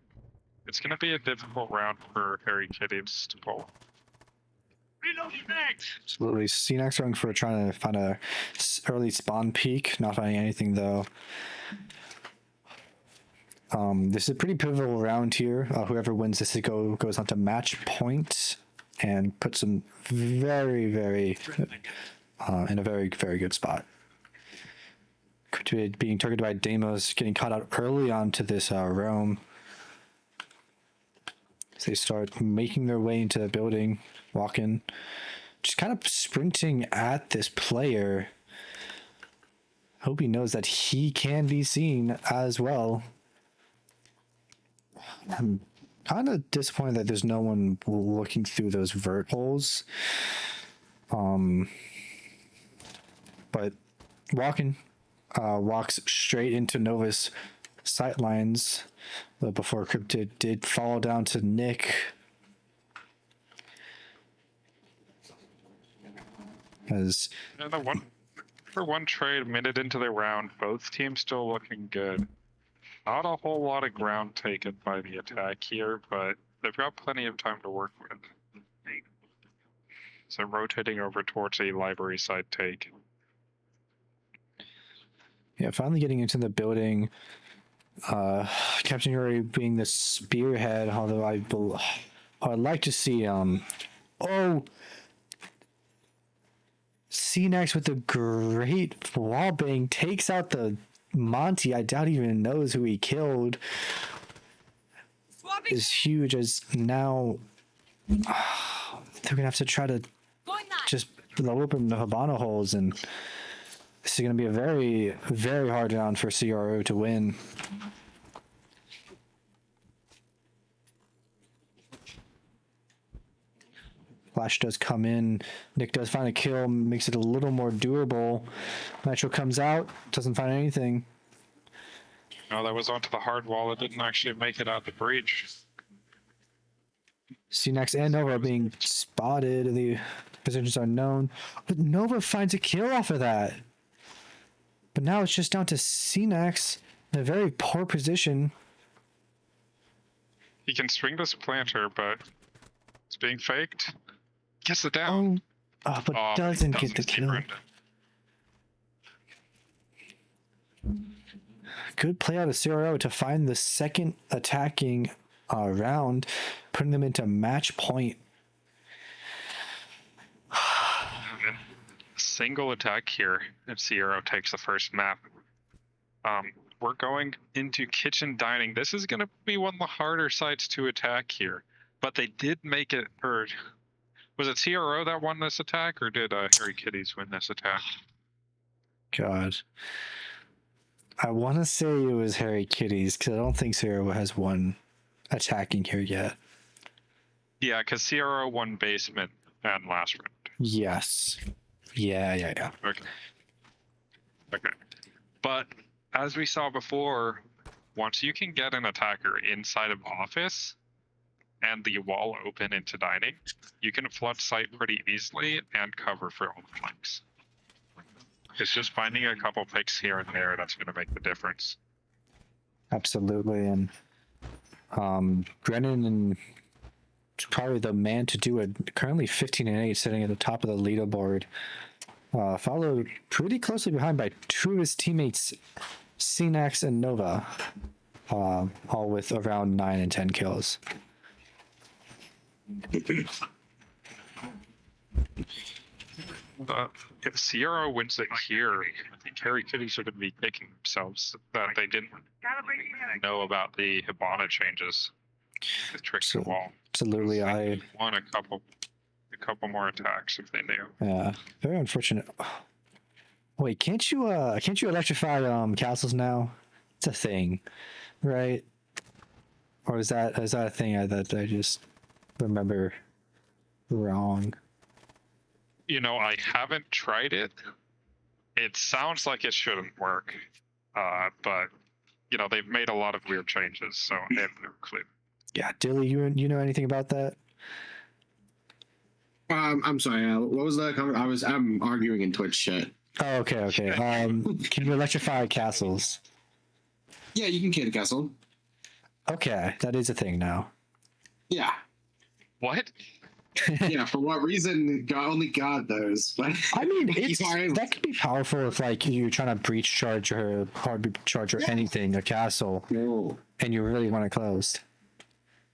it's going to be a difficult round for Harry Kitties to pull. Absolutely. CNX going for trying to find a early spawn peak, not finding anything though. This is a pretty pivotal round here. Whoever wins this goes on to match point and puts them very in a very good spot. Being targeted by Deimos, getting caught out early onto this roam. So they start making their way into the building, walking, just kind of sprinting at this player. Hope he knows that he can be seen as well. I'm kind of disappointed that there's no one looking through those vert holes. But walks straight into Nova's sightlines before Cryptid did fall down to Nick. As And one trade, minute into the round, both teams still looking good. Not a whole lot of ground taken by the attack here, but they've got plenty of time to work with. So rotating over towards a library side take. yeah, finally getting into the building. Captain Yuri being the spearhead, although I'd like to see C-Nex with a great wall bang takes out the Monty. I doubt he even knows who he killed. Is huge as now they're gonna have to try to just blow open the Habana holes, and This is going to be a very, very hard round for CRO to win. Flash does come in. Nick does find a kill, makes it a little more doable. Nitro comes out, doesn't find anything. No, that was onto the hard wall. It didn't actually make it out the breach. CNEX and Nova are being spotted. The positions are known. But Nova finds a kill off of that. But now it's just down to CNEX in a very poor position. He can swing this planter, but it's being faked. Gets it down. But doesn't get the kill. Good play out of CRO to find the second attacking round, putting them into match point. Single attack here if CRO takes the first map. We're going into kitchen dining. This is going to be one of the harder sites to attack here, but they did make it. Or was it CRO that won this attack, or did Harry Kitties win this attack? God, I want to say it was Harry Kitties because I don't think CRO has won attacking here yet. Yeah, because CRO won basement and last round. Yes. Yeah. Okay. But as we saw before, once you can get an attacker inside of office and the wall open into dining, you can flood site pretty easily and cover for all the flanks. It's just finding a couple picks here and there that's going to make the difference. Absolutely, and Brennan and probably the man to do it. Currently 15-8, sitting at the top of the leaderboard. Followed pretty closely behind by two of his teammates, CNEX and Nova, all with around 9 and 10 kills. If Sierra wins it here, I think Harry Kitties are going to be kicking themselves that they didn't know about the Hibana changes. The tricks the wall. Absolutely, I won a couple more attacks if they knew. Yeah, very unfortunate. Wait, can't you electrify castles now? It's a thing, right? Or is that a thing that I just remember wrong? You know, I haven't tried it. It sounds like it shouldn't work, but you know they've made a lot of weird changes, so I have no clue. Yeah, Dilly, you know anything about that? I'm sorry. What was that? I'm arguing in Twitch chat. Oh, okay. Can you electrify castles? Yeah, you can kid a castle. Okay, that is a thing now. Yeah. What? Yeah. For what reason? Only God knows. But I mean, that could be powerful if like you're trying to breach charge or hard charge or anything a castle, and you really want it closed.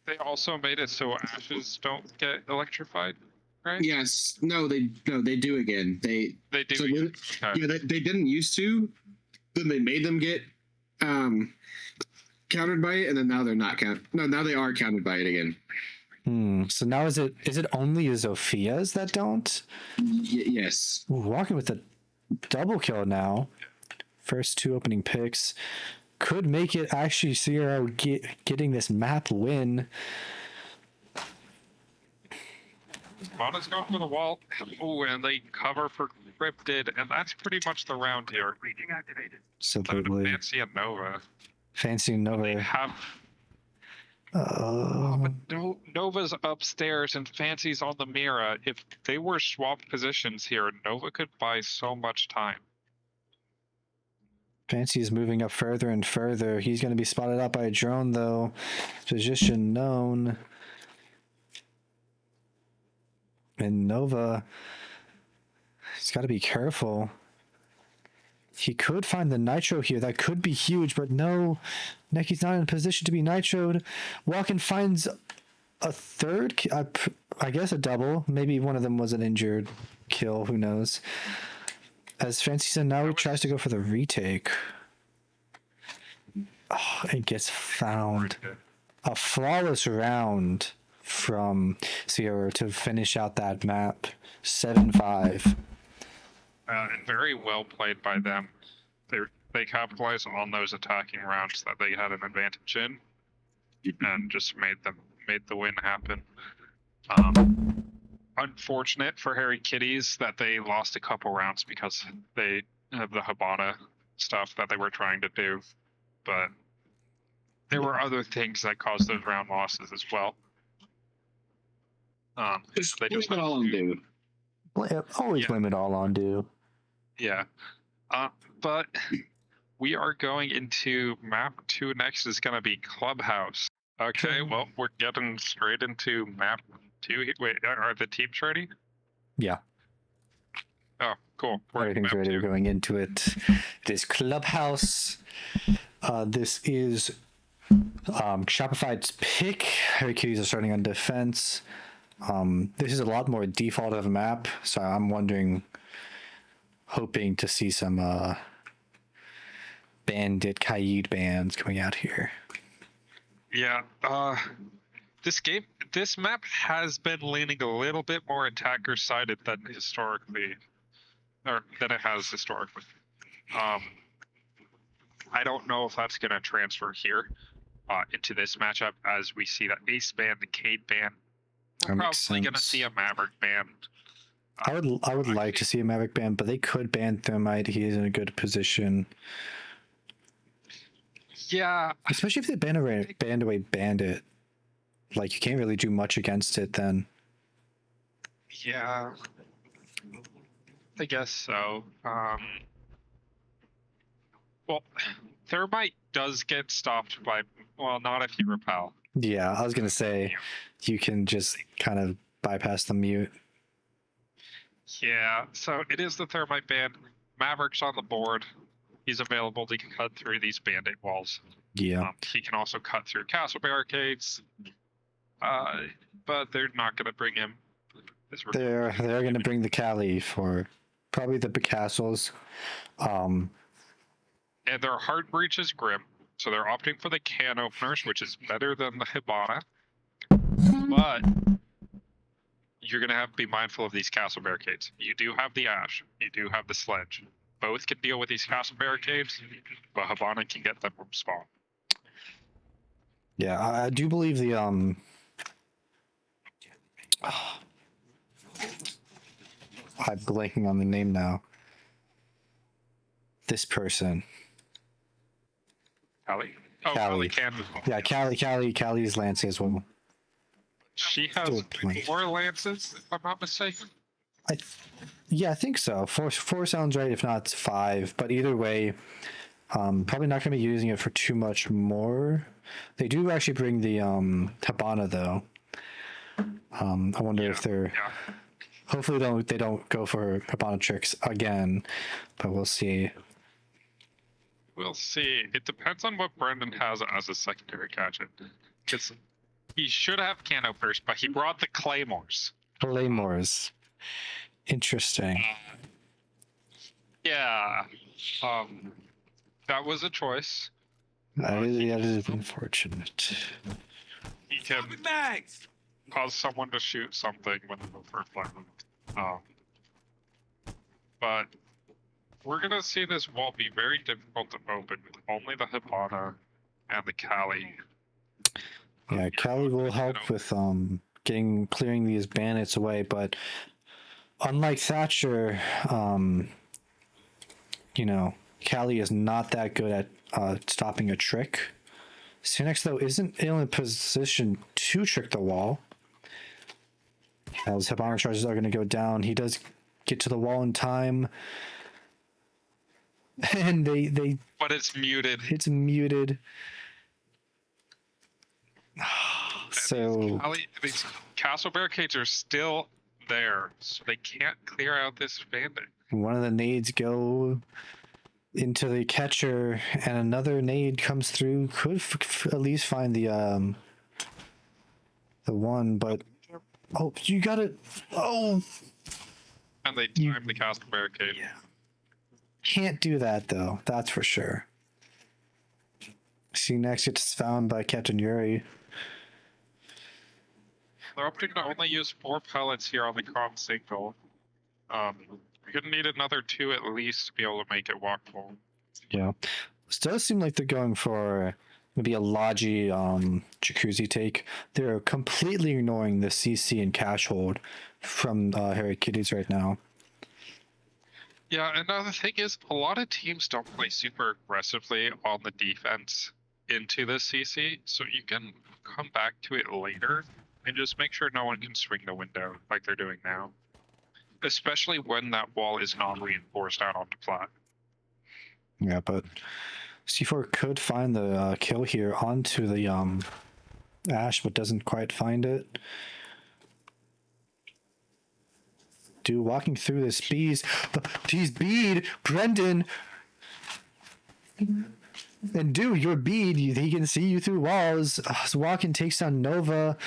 They also made it so ashes don't get electrified, right? Yes. No, they do again. They do. So Okay. yeah, they didn't used to. Then they made them get countered by it, and then now they're not now they are countered by it again. So now is it only Zophia's that don't? Yes. Ooh, walking with a double kill now. First two opening picks. Could make it actually Zero getting this map win. Mona's going for the wall. Oh, and they cover for Cryptid, and that's pretty much the round here. Absolutely. Fancy and Nova. Fancy and Nova. They have. But Nova's upstairs and Fancy's on the Mira. If they were swapped positions here, Nova could buy so much time. Fancy is moving up further and further. He's going to be spotted out by a drone, though. Position known. And Nova, he's got to be careful. He could find the nitro here. That could be huge, but no. Necky's not in a position to be nitroed. Walken finds a third, I guess a double. Maybe one of them was an injured kill. Who knows? As Fancy said, now he tries to go for the retake. Oh, it gets found. A flawless round from Sierra to finish out that map. 7-5. and very well played by them. They capitalized on those attacking rounds that they had an advantage in, and just made the win happen. Unfortunate for Harry Kitties that they lost a couple rounds because they have the Habana stuff that they were trying to do, but there were other things that caused those round losses as well. Just they just blame it all on dude. Always Yeah. blame it all on do. Yeah. But we are going into map 2 next is going to be Clubhouse. Okay, well, we're getting straight into map 2. Wait, are the teams ready? Yeah. Oh, cool. We're in Everything's map ready. 2. We're going into it. It is Clubhouse. This is Chopified's pick. Harry Kitties are starting on defense. This is a lot more default of a map, so I'm hoping to see some bandit Kaid bands coming out here. Yeah, this map has been leaning a little bit more attacker-sided than it has historically. I don't know if that's going to transfer here into this matchup, as we see that Ace ban, the Cade ban. We're probably going to see a Maverick ban. I would like to see a Maverick ban, but they could ban Thermite. He is in a good position. Yeah. Especially if they band away Bandit. Like, you can't really do much against it then. Yeah. I guess so. Well, Thermite does get stopped by, well, not if you repel. Yeah, I was going to say, you can just kind of bypass the mute. Yeah, so it is the Thermite ban. Maverick's on the board. He's available to cut through these bandit walls. Yeah. He can also cut through castle barricades. But they're not going to bring him. They're going to bring the Cali for probably the castles. And their Heart Breach is Grim, so they're opting for the can openers, which is better than the Hibana. But you're going to have to be mindful of these castle barricades. You do have the Ash. You do have the Sledge. Both can deal with these castle barricades, but Hibana can get them from spawn. Yeah, I do believe the I'm blanking on the name now. This person. Callie? Oh, Callie. Callie can as well. Yeah, Callie's lance as well. She has 4 lances, if I'm not mistaken. I think so. Four sounds right. If not, it's 5. But either way, probably not going to be using it for too much more. They do actually bring the Hibana though. I wonder if they're. Yeah. Hopefully, they don't go for Hibana tricks again, but we'll see. We'll see. It depends on what Brendan has as a secondary gadget. Because he should have Cano first, but he brought the Claymores. Claymores. Interesting. Yeah. That was a choice. That is unfortunate. He can cause someone to shoot something when they go for a flame. But we're going to see this wall be very difficult to open with only the Hibana and the Kali. Yeah, Callie will help with clearing these bandits away, but unlike Thatcher, Callie is not that good at stopping a trick. Synex, though, isn't in a position to trick the wall. As Hibana charges are going to go down, he does get to the wall in time. And they But it's muted. It's muted. So These castle barricades are still there, so they can't clear out this bandit. one of the nades go into the catcher, and another nade comes through. Could at least find the one, but you got it. Oh, And they time the castle barricade. Yeah. Can't do that though. That's for sure. See, next gets found by Captain Yuri. They're opting to only use 4 pellets here on the Crom single. You're gonna need another 2 at least to be able to make it walkable. Yeah. This does seem like they're going for maybe a Logi jacuzzi take. They're completely ignoring the CC and cash hold from Harry Kitties right now. Yeah, and the thing is, a lot of teams don't play super aggressively on the defense into the CC, so you can come back to it later and just make sure no one can swing the window like they're doing now. Especially when that wall is not reinforced out onto plat. Yeah, but C4 could find the kill here onto the Ash, but doesn't quite find it. Dude, walking through this bees. He's bead, Brendan. And dude, your bead, he can see you through walls. Walking takes down Nova.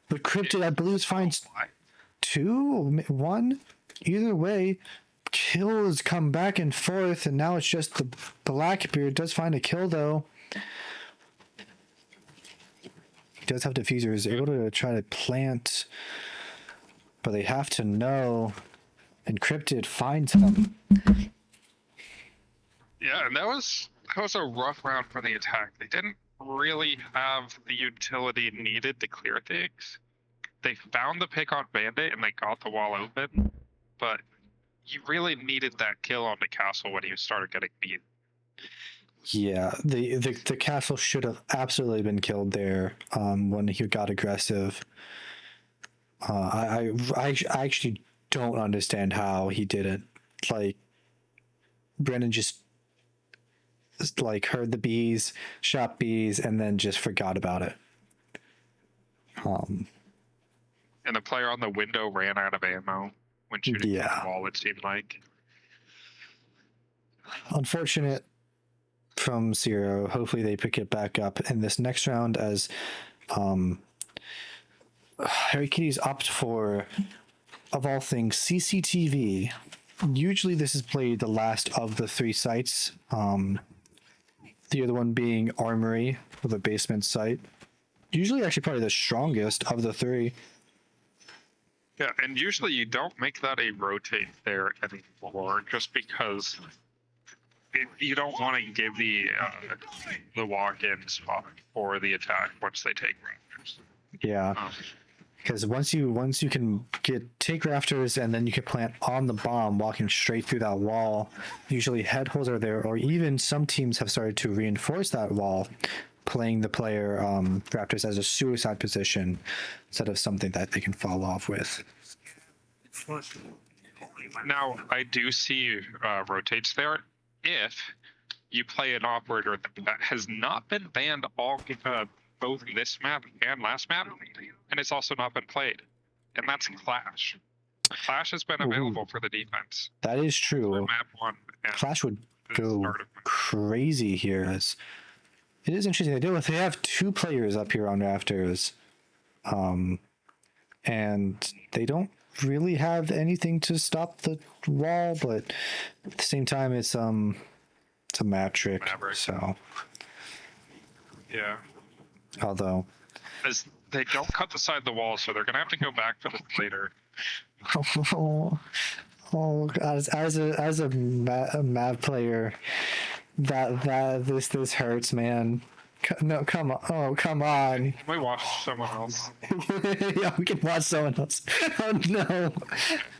But Cryptid, I believe, finds 2, 1. Either way, kills come back and forth, and now it's just the Blackbeard does find a kill though. He does have diffusers, able to try to plant, but they have to know. Encrypted finds him. Yeah, and that was a rough round for the attack. They didn't really have the utility needed to clear things. They found the pick on Bandit and they got the wall open, but you really needed that kill on the castle when you started getting beat. Yeah, the castle should have absolutely been killed there when he got aggressive. I actually don't understand how he didn't. Like, Brennan just like heard the bees, shot bees, and then just forgot about it. And the player on the window ran out of ammo when shooting the wall, it seemed like. Unfortunate from Zero. Hopefully they pick it back up in this next round as Harry Kitties opt for, of all things, CCTV. Usually this is played the last of the 3 sites. The other one being Armory, or the basement site. Usually actually probably the strongest of the 3. Yeah, and usually you don't make that a rotate there anymore, just because you don't want to give the walk-in spot for the attack once they take rafters. Yeah, because once you can take rafters and then you can plant on the bomb, walking straight through that wall. Usually head holes are there, or even some teams have started to reinforce that wall, playing the player rafters as a suicide position instead of something that they can fall off with. Now, I do see rotates there if you play an operator that has not been banned both this map and last map, and it's also not been played, and that's Clash. Clash has been available for the defense. That is true. Map 1 Clash would go crazy here. As it is interesting. They have 2 players up here on rafters, and they don't really have anything to stop the wall. But at the same time, it's a map trick. Maverick. So yeah. Although As they don't cut the side of the wall, so they're gonna have to go back for this later. oh God, as a Mav player, this hurts, man. No, come on. Oh, come on. Can we watch someone else? Yeah, we can watch someone else. Oh no.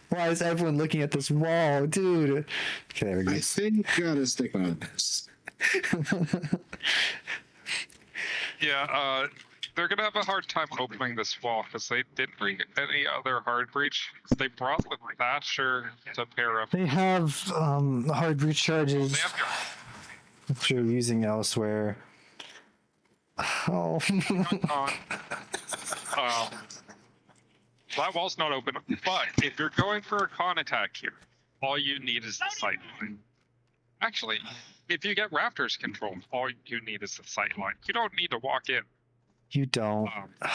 Why is everyone looking at this wall, dude? Okay, there we go. I think you gotta stick on this. Yeah, they're gonna have a hard time opening this wall because they didn't bring any other hard breach. They brought the Thatcher to pair up. They have hard breach charges They have that you're using elsewhere. Oh. That wall's not open, but if you're going for a con attack here, all you need is the sight line. Actually, if you get Raptors controlled, all you need is the sight line. You don't need to walk in. You don't.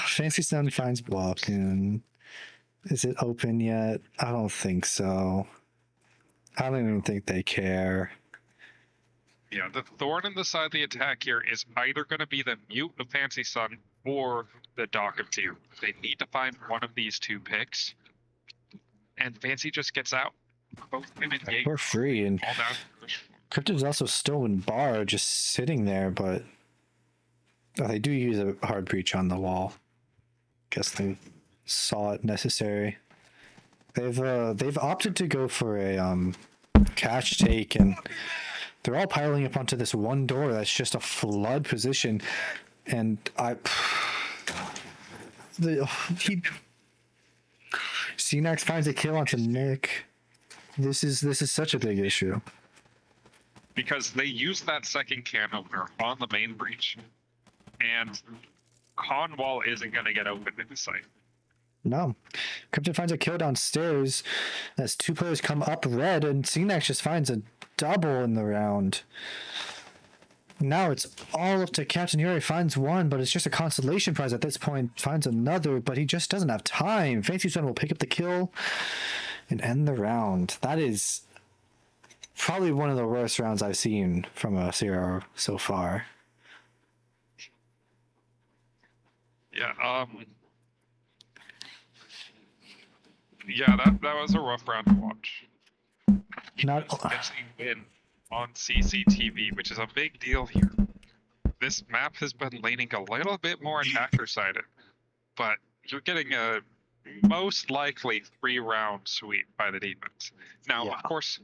Fancy Sun finds walk-in. Is it open yet? I don't think so. I don't even think they care. Yeah, the thorn in the side of the attack here is either going to be the mute of Fancy Sun or the Dock of Two. They need to find one of these 2 picks, and Fancy just gets out. Both him and Jaeger We're free, and all down. Cryptid's also stolen bar just sitting there, but they do use a hard breach on the wall. Guess they saw it necessary. They've opted to go for a cash take, and they're all piling up onto this one door that's just a flood position, and CNAX finds a kill onto Nick. This is such a big issue. Because they use that second can opener on the main breach, and con wall isn't going to get open in the site. No. Cryptid finds a kill downstairs as two players come up red, and CNAX just finds a double in the round. Now it's all up to Captain Yuri. Finds one, but it's just a consolation prize at this point. Finds another, but he just doesn't have time. Fancy Sun will pick up the kill and end the round. That is probably one of the worst rounds I've seen from a CRO so far. Yeah, yeah, that was a rough round to watch. Not Especially win on CCTV, which is a big deal here. This map has been leaning a little bit more attacker-sided, but you're getting a most likely 3-round sweep by the demons. Now, Yeah. of course,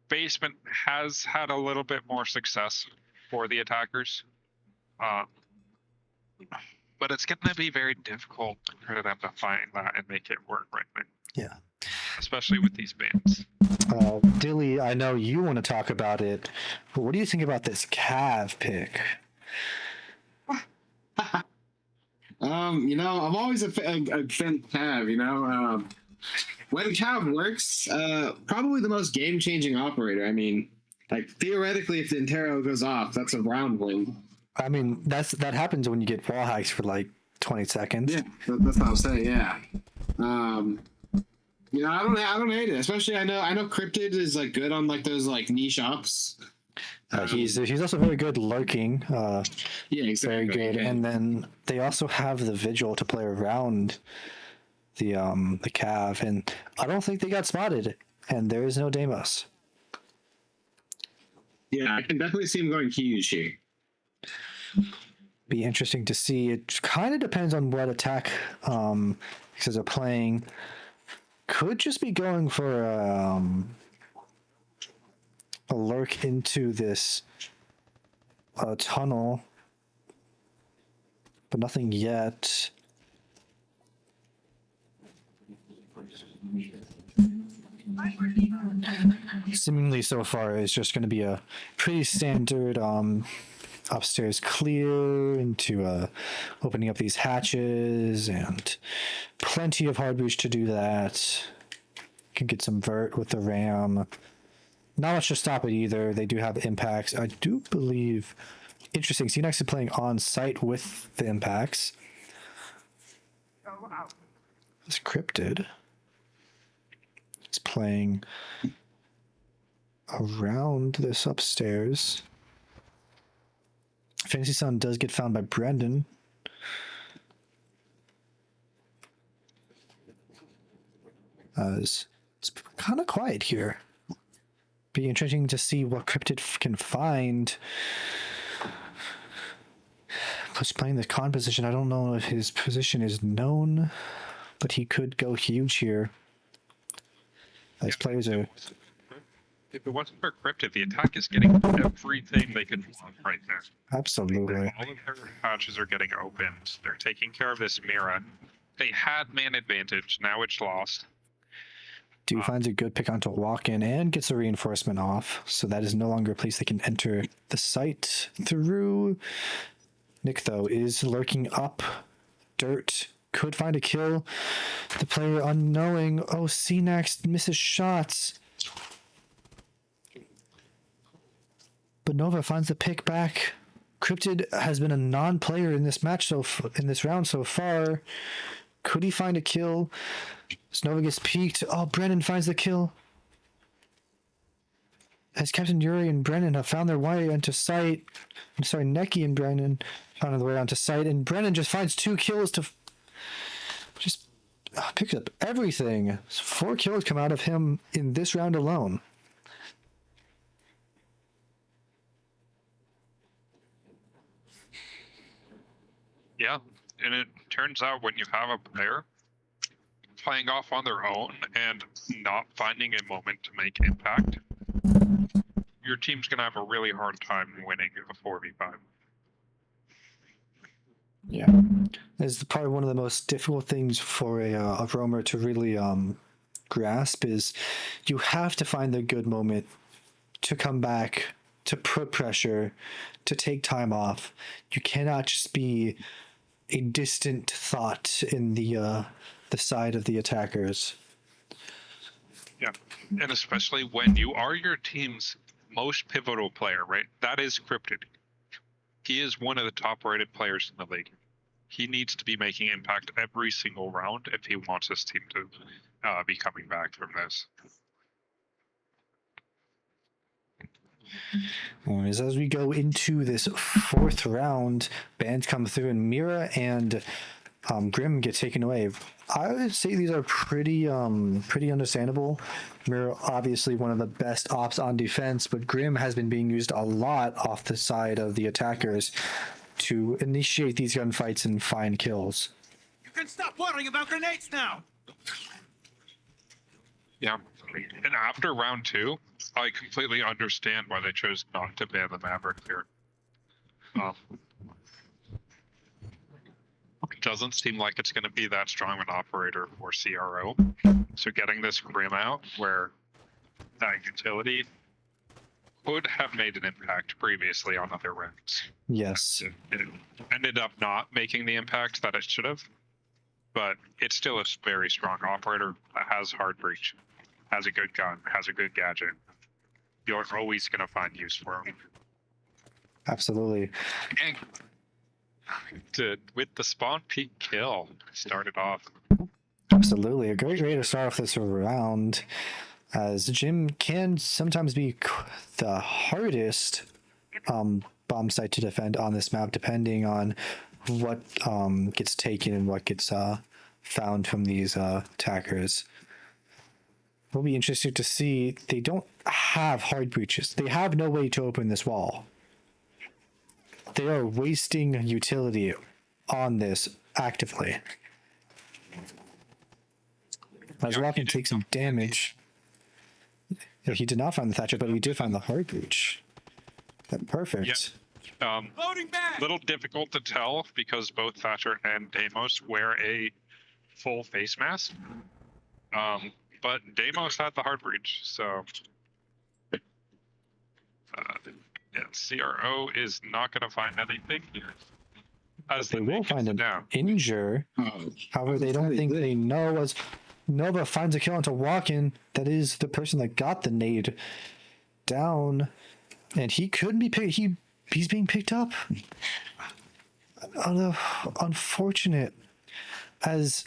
basement has had a little bit more success for the attackers, but it's going to be very difficult for them to find that and make it work right now. Yeah. Especially with these bands. Dilly, I know you want to talk about it, but what do you think about this Cav pick? I'm always a fan of Cav, when Cav works, probably the most game-changing operator. I mean, like, theoretically, if the Intero goes off, that's a round win. I mean, that happens when you get wall hacks for like 20 seconds. Yeah, that's what I'm saying, yeah. I don't hate it. Especially, I know Cryptid is, like, good on, like, those, like, niche ops. He's also very good lurking. Yeah, exactly. Very good. Yeah. And then they also have the Vigil to play around the Cav, and I don't think they got spotted. And there is no Deimos. Yeah, I can definitely see him going huge here. Be interesting to see. It kind of depends on what attack because they're playing. Could just be going for a lurk into this tunnel, but nothing yet. Seemingly so far is just going to be a pretty standard upstairs clear into opening up these hatches, and plenty of hard breach to do that. Can get some vert with the ram. Not much to stop it either. They do have impacts. I do believe, interesting, CNX is playing on site with the impacts. It's Cryptid. It's playing around this upstairs. Fantasy Sun does get found by Brendan. It's kind of quiet here. Be interesting to see what Cryptid can find. Plus, playing this con position, I don't know if his position is known, but he could go huge here. These players are. If it wasn't for Cryptid, the attack is getting everything they could want right now. Absolutely. All of their hatches are getting opened. They're taking care of this Mira. They had man advantage. Now it's lost. Dude finds a good pick onto walk-in and gets a reinforcement off, so that is no longer a place they can enter the site through. Nick, though, is lurking up dirt. Could find a kill. The player unknowing. Oh, CNAX misses shots. But Nova finds the pick back. Cryptid has been a non-player in this match in this round so far. Could he find a kill? Nova gets peeked. Oh, Brennan finds the kill. As Captain Yuri and Brennan have found their way onto site. I'm sorry, Neki and Brennan found their way onto site, and Brennan just finds 2 kills to just picks up everything. 4 kills come out of him in this round alone. Yeah, and it turns out when you have a player playing off on their own and not finding a moment to make impact, your team's gonna have a really hard time winning a 4v5. Yeah, it's probably one of the most difficult things for a roamer to really grasp is you have to find the good moment to come back, to put pressure, to take time off. You cannot just be a distant thought in the side of the attackers. Yeah, and especially when you are your team's most pivotal player, right? That is Cryptid. He is one of the top-rated players in the league. He needs to be making impact every single round if he wants his team to be coming back from this. As we go into this 4th round, bans come through and Mira and Grim get taken away. I would say these are pretty understandable. Mira obviously one of the best ops on defense, but Grim has been being used a lot off the side of the attackers to initiate these gunfights and find kills. You can stop worrying about grenades now! Yeah, and after round 2, I completely understand why they chose not to ban the Maverick here. It doesn't seem like it's going to be that strong of an operator for CRO. So getting this Grim out, where that utility could have made an impact previously on other rounds. Yes. It ended up not making the impact that it should have, but it's still a very strong operator that has hard breach, has a good gun, has a good gadget. You're always going to find use for him. Absolutely. And with the spawn peak kill, started off. Absolutely. A great way to start off this round, as Jim can sometimes be the hardest bomb site to defend on this map, depending on what gets taken and what gets found from these attackers. It'll be interesting to see. They don't have hard breaches. They have no way to open this wall. They are wasting utility on this actively. As Walken takes some damage. Yeah, he did not find the Thatcher, but we did find the hard breach. Perfect. Yeah. Loading back! Little difficult to tell because both Thatcher and Deimos wear a full face mask. But Deimos had the hard breach, so yeah, CRO is not going to find anything here. As They will find an down. injure. Oh, However, they don't think they know as Nova finds a kill onto Walken. That is the person that got the nade down, and he couldn't be picked. He's being picked up. Unfortunate, as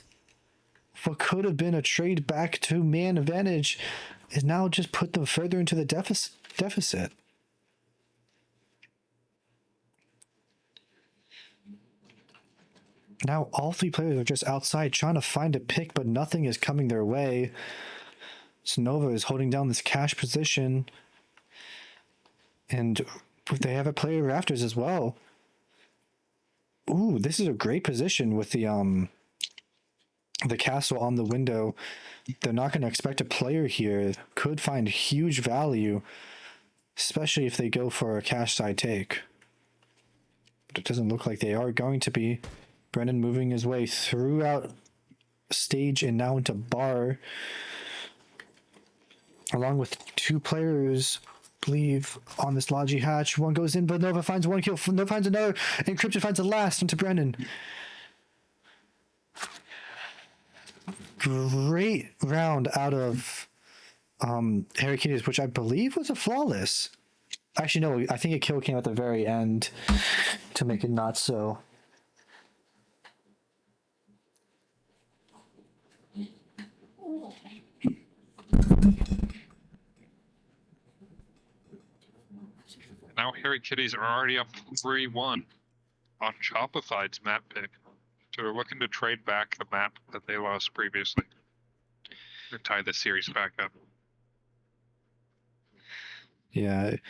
what could have been a trade back to man advantage is now just put them further into the deficit. Now all 3 players are just outside trying to find a pick, but nothing is coming their way. So Nova is holding down this cash position, and they have a player rafters as well. Ooh, this is a great position with the castle on the window. They're not going to expect a player here. Could find huge value, especially if they go for a cash side take. But it doesn't look like they are going to be. Brennan moving his way throughout stage and now into bar, along with 2 players, I believe, on this Logi hatch. One goes in, but Nova finds 1 kill. Nova finds another, and Cryptid finds the last into Brennan. Great round out of Harry Kitties, which I believe was a flawless. Actually, no, I think a kill came at the very end to make it not so. Now Harry Kitties are already up 3-1 on Chopified's map pick. So they're looking to trade back the map that they lost previously. To tie the series back up. Yeah, it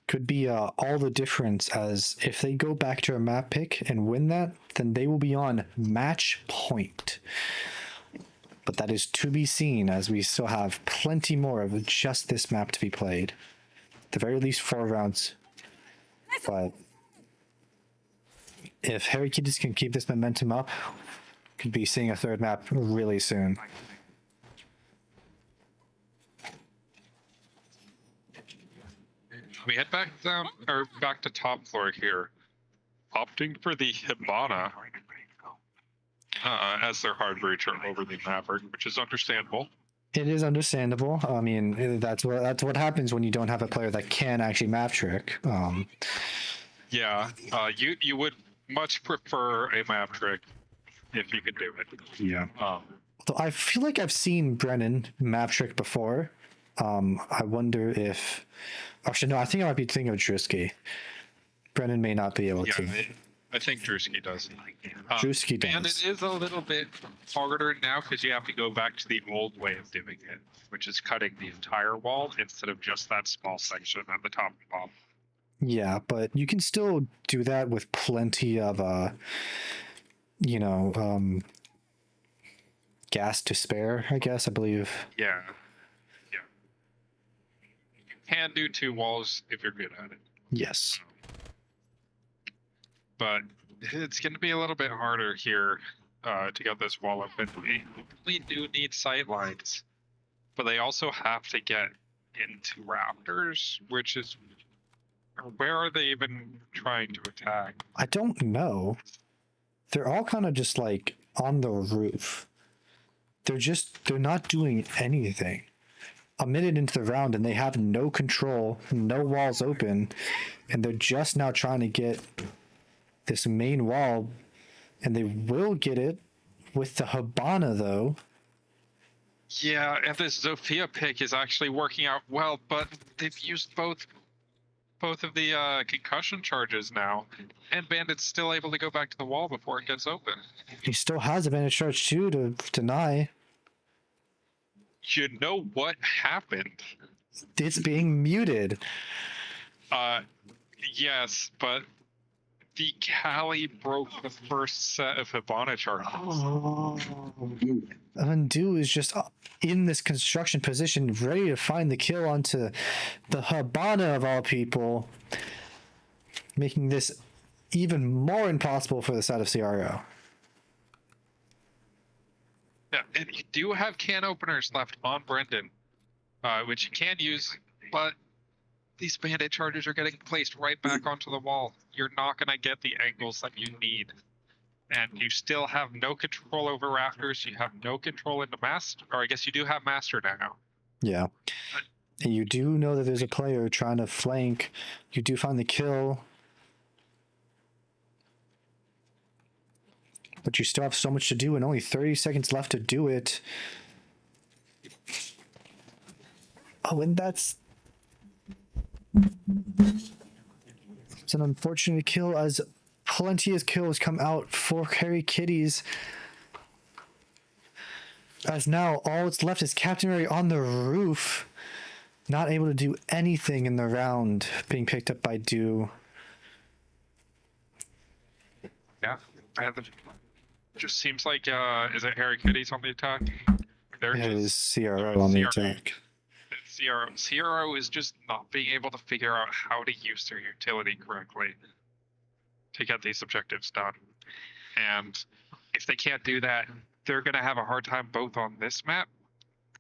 could be all the difference, as if they go back to a map pick and win that, then they will be on match point. But that is to be seen, as we still have plenty more of just this map to be played. At the very least 4 rounds. But if Harry Kitties can keep this momentum up, could be seeing a 3rd map really soon. We head back down, or back to top floor here, opting for the Hibana as their hard breacher over the Maverick, which is understandable. It is understandable. I mean, that's what happens when you don't have a player that can actually map trick. Yeah, you would much prefer a map trick if you could do it. Yeah. So I feel like I've seen Brennan map trick before. I wonder if... Actually, no, I think I might be thinking of Drewski. Brennan may not be able to. I think Drewski does. Drewski does. And it is a little bit harder now because you have to go back to the old way of doing it, which is cutting the entire wall instead of just that small section at the top and bottom. Yeah, but you can still do that with plenty of, gas to spare, I guess, I believe. Yeah. You can do 2 walls if you're good at it. Yes. But it's going to be a little bit harder here to get this wall open. We do need sight lines, but they also have to get into rafters, which is... Where are they even trying to attack? I don't know. They're all kind of just like on the roof. They're not doing anything. A minute into the round and they have no control, no walls open, and they're just now trying to get this main wall, and they will get it with the Hibana though. Yeah, and this Zofia pick is actually working out well, but they've used both of the concussion charges now, and Bandit's still able to go back to the wall before it gets open. He still has a bandage charge too to deny. You know what happened? It's being muted. Yes, but the Cali broke the first set of Hibana charges. Oh. Undo is just in this construction position, ready to find the kill onto the Hibana of all people, making this even more impossible for the side of CRO. Yeah, and you do have can openers left on Brendan, which you can use, but these bandit charges are getting placed right back onto the wall. You're not going to get the angles that you need. And you still have no control over rafters. You have no control into master, or I guess you do have master now. Yeah. And you do know that there's a player trying to flank. You do find the kill. But you still have so much to do and only 30 seconds left to do it. Oh, and that's... It's an unfortunate kill, as plenty of kills come out for Harry Kitties. As now all that's left is Captain Ray on the roof, not able to do anything in the round, being picked up by Dew. Yeah, just seems like is it Harry Kitties on the attack? They're It just, is CRO on the CRO. attack. CRO is just not being able to figure out how to use their utility correctly to get these objectives done. And if they can't do that, they're going to have a hard time both on this map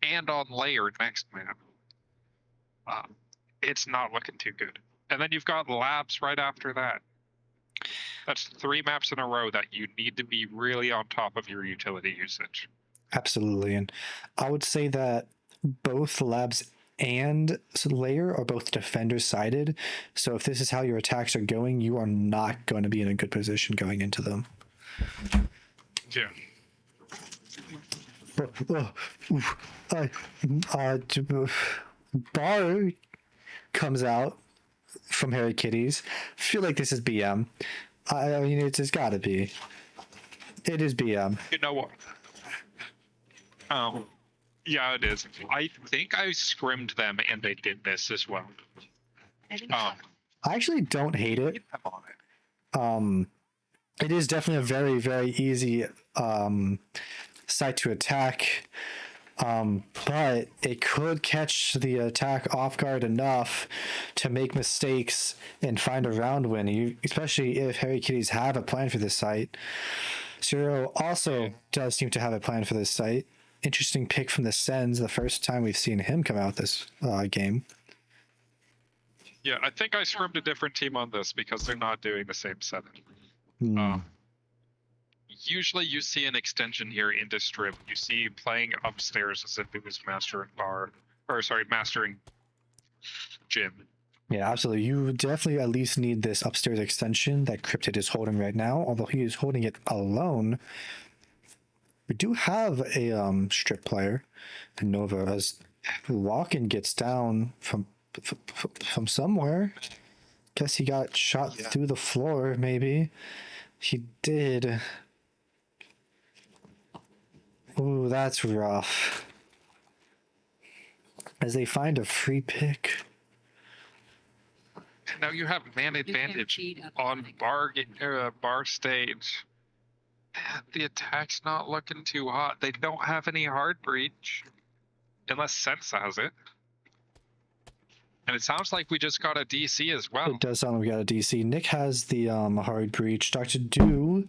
and on Layer next map. It's not looking too good. And then you've got Labs right after that. That's 3 maps in a row that you need to be really on top of your utility usage. Absolutely. And I would say that both Labs and Layer are both defender sided. So if this is how your attacks are going, you are not going to be in a good position going into them. Yeah. Bar comes out from Harry Kitties. Feel like this is BM. I mean, it's got to be. It is BM. You know what? Oh, yeah, it is. I think I scrimmed them and they did this as well. I actually don't hate it. Get them on it. It is definitely a very, very easy site to attack. But it could catch the attack off guard enough to make mistakes and find a round win, especially if Harry Kitties have a plan for this site. Zero also does seem to have a plan for this site. Interesting pick from the Sens, the first time we've seen him come out this game. Yeah, I think I scrimmed a different team on this because they're not doing the same setup. Hmm. Usually you see an extension here into strip. You see playing upstairs as if it was mastering mastering gym. Yeah, absolutely. You definitely at least need this upstairs extension that Cryptid is holding right now, although he is holding it alone. We do have a strip player, and Nova, as Walken gets down from somewhere. Guess he got shot through the floor, maybe. He did. Ooh, that's rough. As they find a free pick. Now you have man advantage on bar stage. The attack's not looking too hot. They don't have any hard breach. Unless Sense has it. And it sounds like we just got a DC as well. It does sound like we got a DC. Nick has the hard breach. Dr. Do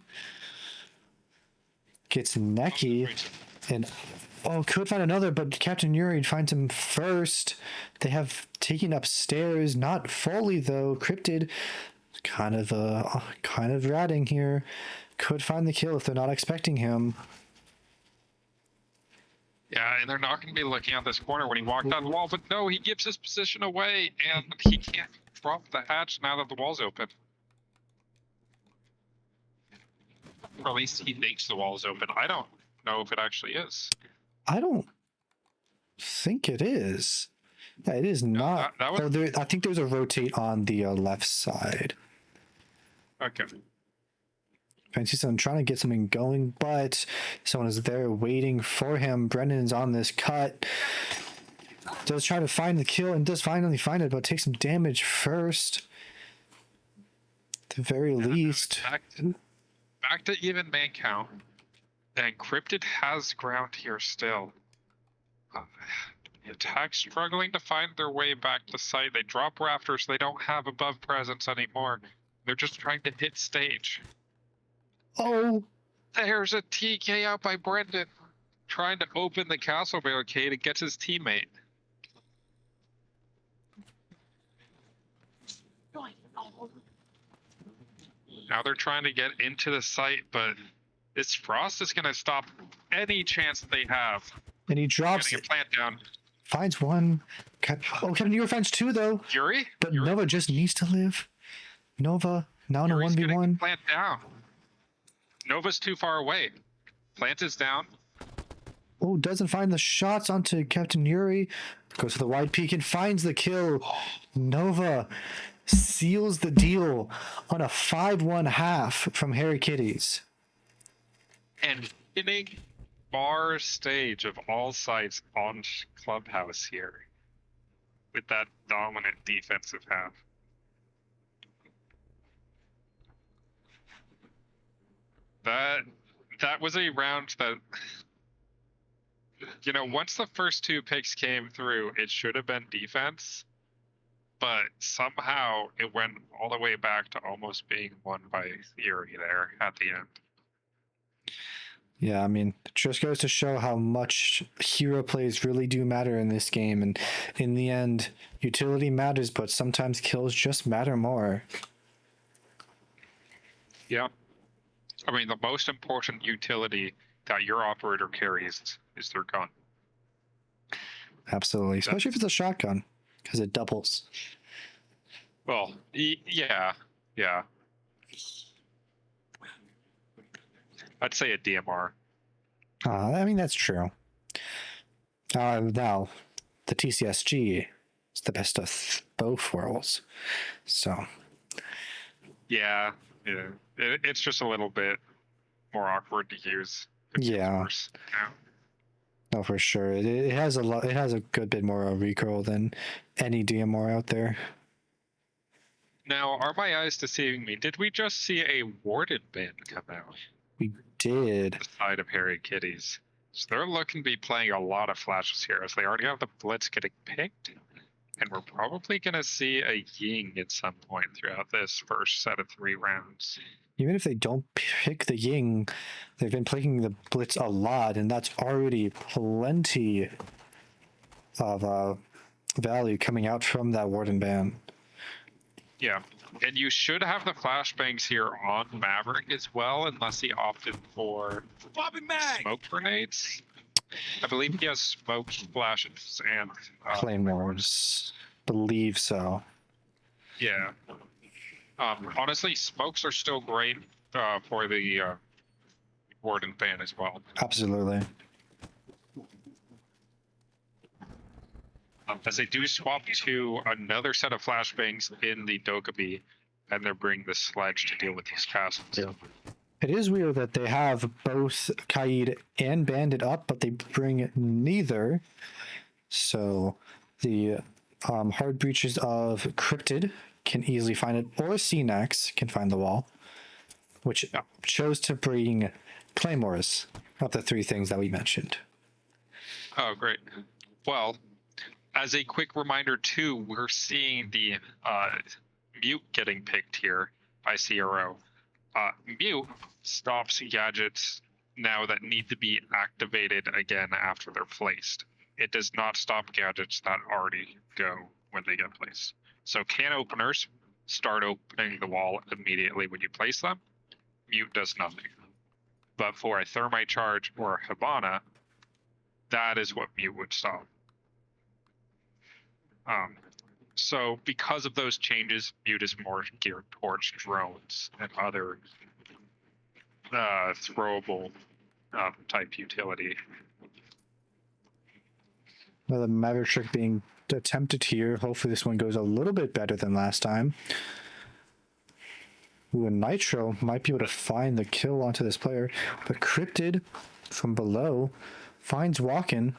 gets Necky and could find another, but Captain Yuri finds him first. They have taken upstairs, not fully though. Cryptid kind of ratting here. Could find the kill if they're not expecting him. Yeah, and they're not going to be looking at this corner when he walked out the wall, but no, he gives his position away, and he can't drop the hatch now that the wall's open. Or at least he thinks the wall's open. I don't know if it actually is. I don't think it is. Yeah, it is not. that was- I think there's a rotate on the left side. Okay. Fancy someone trying to get something going, but someone is there waiting for him. Brendan's on this cut. Does try to find the kill and does finally find it, but takes some damage first. At the very least. Back to even man count. And Cryptid has ground here still. The attack's struggling to find their way back to site. They drop rafters. They don't have above presence anymore. They're just trying to hit stage. Oh, There's a TK out by Brendan. Trying to open the castle barricade and gets his teammate. Now they're trying to get into the site, but this frost is going to stop any chance that they have. and he drops Getting a it. plant down. Finds one. Captain Yuri finds two though. Yuri? But Yuri? Nova just needs to live. Nova now in a Yuri's getting 1v1. Plant down. Nova's too far away. Plant is down. Oh, doesn't find the shots onto Captain Yuri. Goes to the wide peak and finds the kill. Nova seals the deal on a 5-1 half from Harry Kitties. And winning bar stage of all sites on Clubhouse here. With that dominant defensive half. That was a round that, you know, once the first two picks came through, it should have been defense, but somehow it went all the way back to almost being won by Theory there at the end. Yeah, I mean, it just goes to show how much hero plays really do matter in this game. And in the end, utility matters, but sometimes kills just matter more. Yeah. I mean, the most important utility that your operator carries is their gun. Absolutely. Especially if it's a shotgun, because it doubles. Well, yeah. I'd say a DMR. I mean, that's true. Now, the TCSG is the best of both worlds. So, Yeah. It's just a little bit more awkward to use. It feels Yeah. worse now. No, for sure. It has a lot. It has a good bit more recoil than any DMR out there. Now, are my eyes deceiving me? Did we just see a warded band come out? We did. The side of Harry Kitties. So they're looking to be playing a lot of flashes here, as they already have the blitz getting picked. And we're probably going to see a Ying at some point throughout this first set of 3 rounds. Even if they don't pick the Ying, they've been picking the Blitz a lot, and that's already plenty of value coming out from that Warden ban. Yeah, and you should have the flashbangs here on Maverick as well, unless he opted for Bobbing mag! smoke grenades. I believe he has smoke flashes and Claymores. Believe so. Yeah. Honestly, smokes are still great for the Warden ban as well. Absolutely. As they do swap to another set of flashbangs in the Dokkaebi, and they're bringing the sledge to deal with these castles. Yeah. It is weird that they have both Kaid and Bandit up, but they bring neither. So the hard breaches of Cryptid can easily find it, or CNAX can find the wall, which chose to bring Claymores of the 3 things that we mentioned. Oh, great. Well, as a quick reminder too, we're seeing the Mute getting picked here by CRO. Mute stops gadgets now that need to be activated again after they're placed. It does not stop gadgets that already go when they get placed. So can openers start opening the wall immediately when you place them. Mute does nothing. But for a thermite charge or a Hibana, that is what Mute would stop. So because of those changes, Mute is more geared towards drones and other throwable type utility. Well, the Maverick trick being attempted here. Hopefully this one goes a little bit better than last time. Ooh, and Nitro might be able to find the kill onto this player, but Cryptid from below finds Walken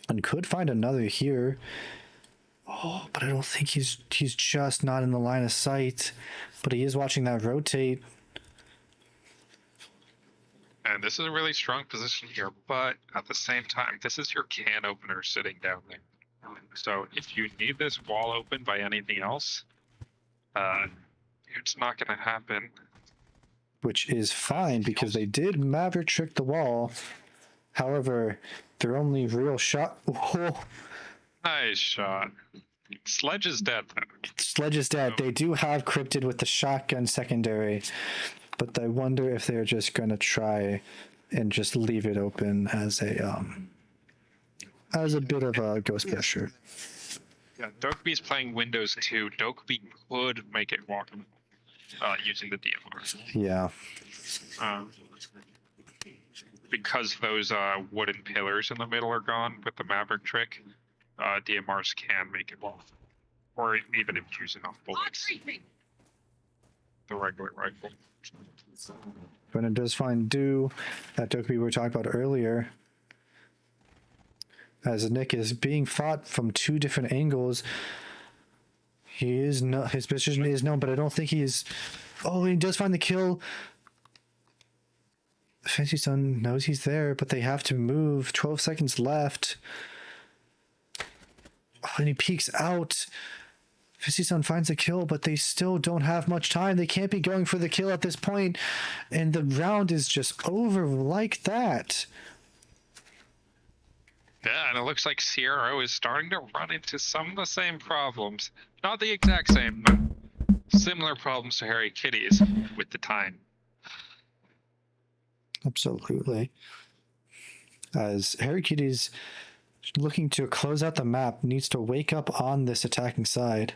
and could find another here. Oh, but I don't think he's just not in the line of sight, but he is watching that rotate. And this is a really strong position here, but at the same time, this is your can opener sitting down there. So if you need this wall open by anything else, it's not going to happen. Which is fine because they did Maverick trick the wall. However, their only real shot. Oh, Nice shot. Sledge is dead, though. Sledge is dead. They do have Cryptid with the shotgun secondary, but I wonder if they're just going to try and just leave it open as a bit of a ghost pressure. Yeah, Dokkaebi's playing Windows 2. Dokkaebi could make it walkable using the DMR. Yeah. Because those wooden pillars in the middle are gone with the Maverick trick, DMRs can make it walk. Or even if using off bullets. The regular rifle. When it does find Do, that Dokkaebi we were talking about earlier, as Nick is being fought from 2 different angles. He is not, his position is known, but I don't think he is. Oh, he does find the kill. Fancy Sun knows he's there, but they have to move. 12 seconds left. Oh, and he peeks out. Fancy Sun finds the kill, but they still don't have much time. They can't be going for the kill at this point, and the round is just over like that. Yeah, and it looks like CRO is starting to run into some of the same problems. Not the exact same, but similar problems to Harry Kitties with the time. Absolutely. As Harry Kitties looking to close out the map needs to wake up on this attacking side.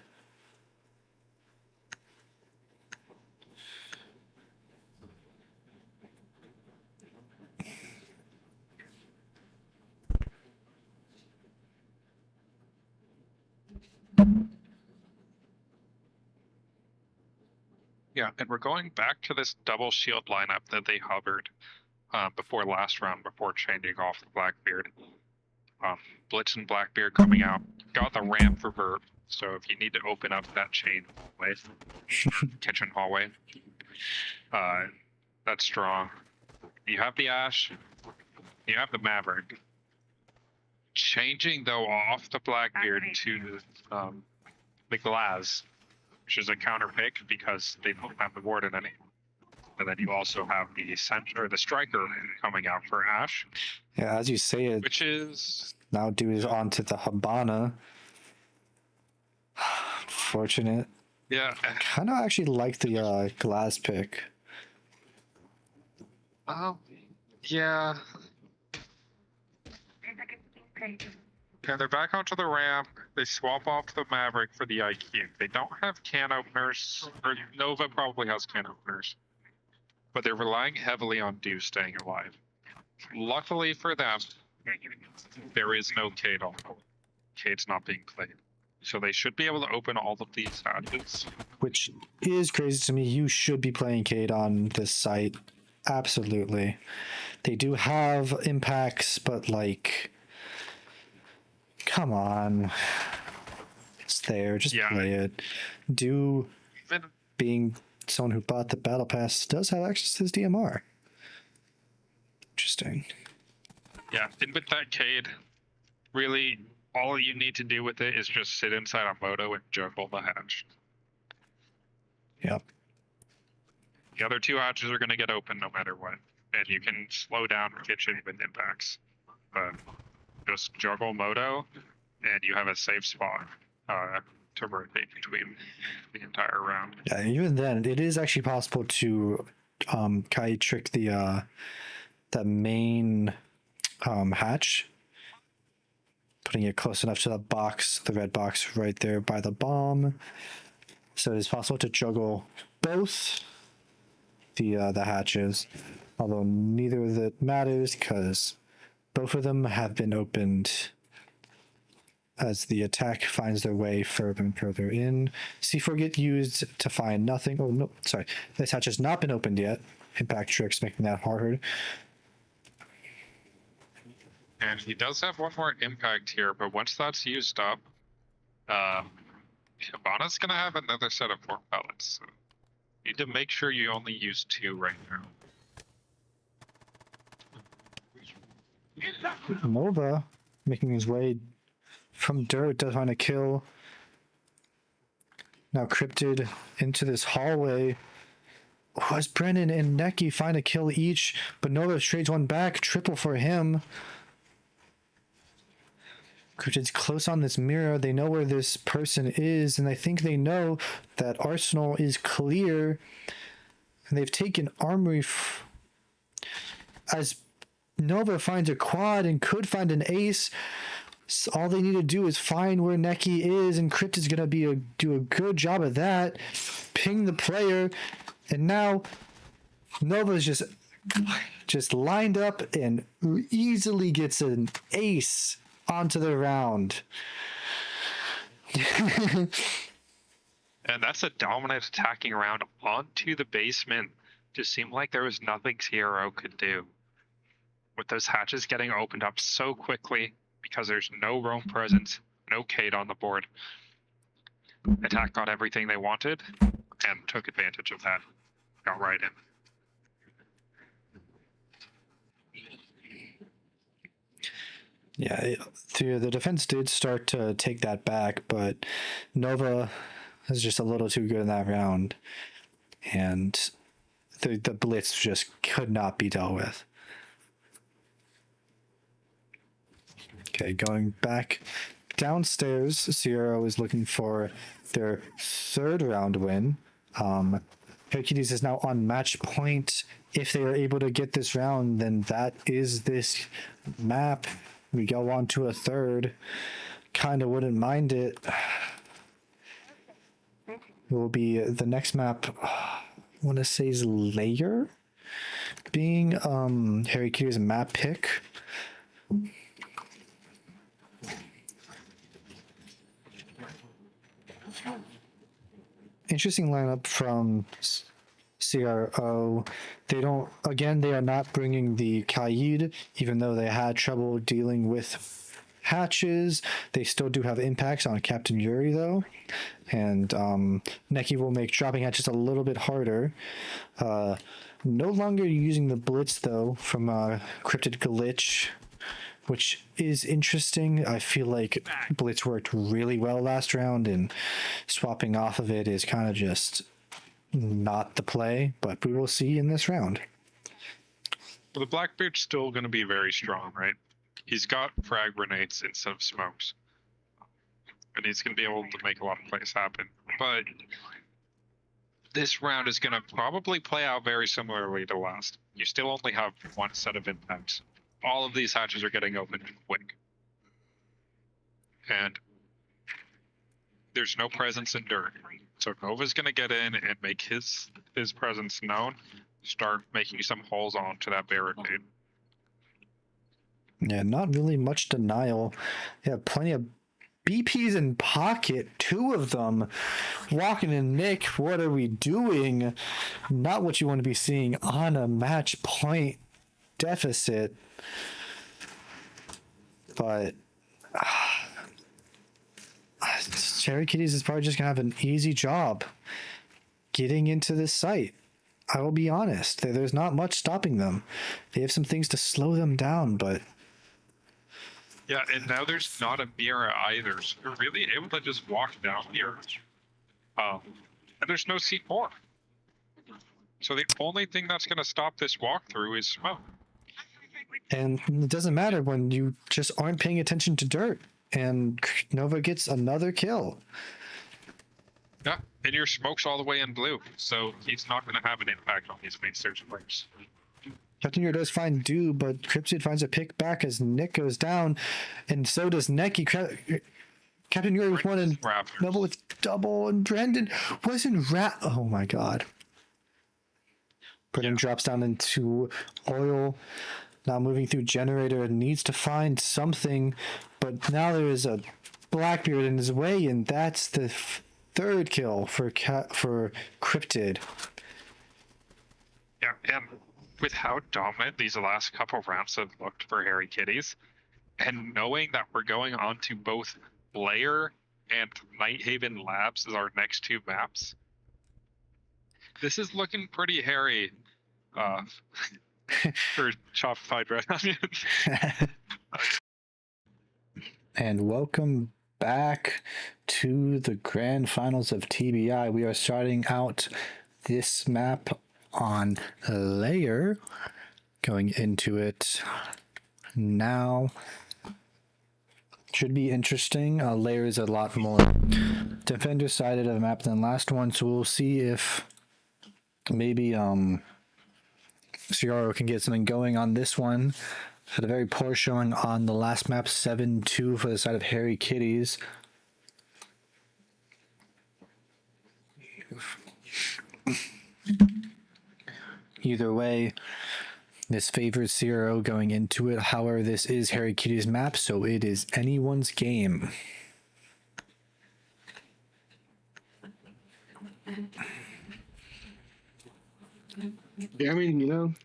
Yeah, and we're going back to this double shield lineup that they hovered before last round, before changing off the Blackbeard. Blitz and Blackbeard coming out. Got the ramp for Vert, so if you need to open up that chain hallway, kitchen hallway, that's strong. You have the Ash, you have the Maverick. Changing, though, off the Blackbeard to the Glaz, which is a counter pick because they don't have the Warden anymore. And then you also have the the Striker coming out for Ash. Yeah, as you say it, Which is... now dude on to the Habana. Fortunate. Yeah. Kind of actually like the glass pick. Yeah. Okay, they're back onto the ramp. They swap off the Maverick for the IQ. They don't have can openers, or Nova probably has can openers. But they're relying heavily on Dew staying alive. Luckily for them, there is no Cade on board. Cade's not being played. So they should be able to open all of these hatches. Which is crazy to me. You should be playing Cade on this site. Absolutely. They do have impacts, but like, come on. It's there. Just play it. Do being someone who bought the battle pass does have access to this DMR. Interesting. Yeah, and with that Cade, really all you need to do with it is just sit inside a moto and juggle the hatch. Yep. The other two hatches are going to get open no matter what, and you can slow down kitchen with impacts. But just juggle moto, and you have a safe spot to rotate between the entire round. Yeah, even then, it is actually possible to kind of trick the main hatch, putting it close enough to the box, the red box right there by the bomb. So it is possible to juggle both the hatches, although neither of it matters because both of them have been opened as the attack finds their way further and further in. C4 get used to find nothing. Oh, no, sorry. This hatch has not been opened yet. Impact tricks making that harder. And he does have one more impact here, but once that's used up, Hibana's going to have another set of 4 pellets. So you need to make sure you only use 2 right now. Nova making his way from dirt to find a kill. Now cryptid into this hallway. Oh, as Brennan and Neki find a kill each, but Nova trades one back. Triple for him. Cryptid's close on this mirror. They know where this person is, and I think they know that Arsenal is clear. And they've taken Armory as Nova finds a quad and could find an ace. So all they need to do is find where Neki is, and Cryptid's gonna do a good job of that. Ping the player, and now Nova's just lined up and easily gets an ace onto the round. And that's a dominant attacking round onto the basement. Just seemed like there was nothing CRO could do. With those hatches getting opened up so quickly, because there's no roam presence, no Cade on the board. Attack got everything they wanted and took advantage of that. Got right in. Yeah, the defense did start to take that back, but Nova is just a little too good in that round. And the blitz just could not be dealt with. Okay, going back downstairs, Sierra is looking for their 3rd round win. Kitties is now on match point. If they are able to get this round, then that is this map. We go on to a 3rd. Kind of wouldn't mind it. It will be the next map. I want to say is Layer, being Harry Kitties' map pick. Interesting lineup from CRO. They don't, again, they are not bringing the Kaid, even though they had trouble dealing with hatches. They still do have impacts on Captain Yuri, though. And Neki will make dropping hatches a little bit harder. No longer using the Blitz, though, from Cryptid Glitch, which is interesting. I feel like Blitz worked really well last round, and swapping off of it is kind of just not the play, but we will see in this round. Well, the Blackbeard's still going to be very strong, right? He's got frag grenades instead of smokes. And he's going to be able to make a lot of plays happen. But this round is going to probably play out very similarly to last. You still only have one set of impacts. All of these hatches are getting opened quick. And there's no presence in dirt. So Nova's going to get in and make his presence known, start making some holes onto that barricade. Yeah, not really much denial. Yeah, plenty of BPs in pocket, 2 of them. Walking in Nick, what are we doing? Not what you want to be seeing on a match point deficit. But Cherry Kitties is probably just going to have an easy job getting into this site. I will be honest. There's not much stopping them. They have some things to slow them down, but... Yeah, and now there's not a Mira either, so you're really able to just walk down here. And there's no C4. So the only thing that's going to stop this walkthrough is smoke. And it doesn't matter when you just aren't paying attention to dirt. And Nova gets another kill. Yeah, and your smoke's all the way in blue, so he's not going to have an impact on these main search players. Captain Yuri does find Do, but Cryptid finds a pick back as Nick goes down, and so does Neki. Captain Yuri with one and Nova with double, and Brandon wasn't oh my god. Brandon drops down into oil. Now moving through generator, needs to find something, but now there is a Blackbeard in his way, and that's the third kill for Cryptid. Yeah, and with how dominant these last couple rounds have looked for Harry Kitties, and knowing that we're going on to both Blair and Nighthaven Labs as our next 2 maps, this is looking pretty hairy for Chopified RedOnions. And welcome back to the grand finals of TBI. We are starting out this map on Layer, going into it now. Should be interesting. Layer is a lot more defender sided of a map than last one, so we'll see if maybe Ciaro can get something going on this one. Had a very poor showing on the last map, 7-2 for the side of Harry Kitties. Either way, this favors Ciaro going into it. However, this is Harry Kitties' map, so it is anyone's game. Yeah, I mean,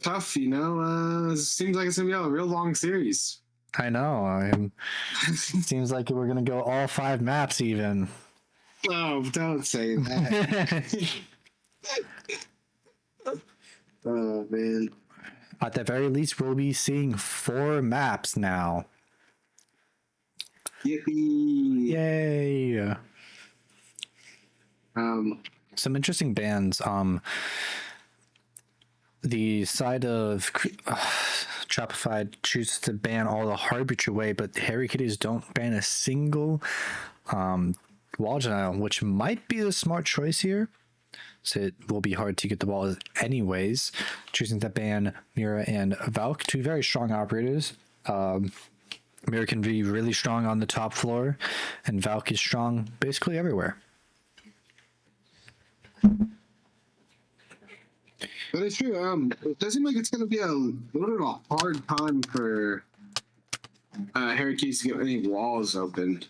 tough, seems like it's gonna be a real long series. I know. Seems like we're gonna go all 5 maps even. Oh, don't say that. Oh man. At the very least, we'll be seeing 4 maps now. Yippee! Yay! Some interesting bans. The side of Chopified chooses to ban all the Harbinger away, but Harry Kitties don't ban a single wall denial, which might be the smart choice here. So it will be hard to get the ball anyways. Choosing to ban Mira and Valk, 2 very strong operators. Mira can be really strong on the top floor, and Valk is strong basically everywhere. But it's true. It does seem like it's going to be a little bit of a hard time for Harry Keys to get any walls open.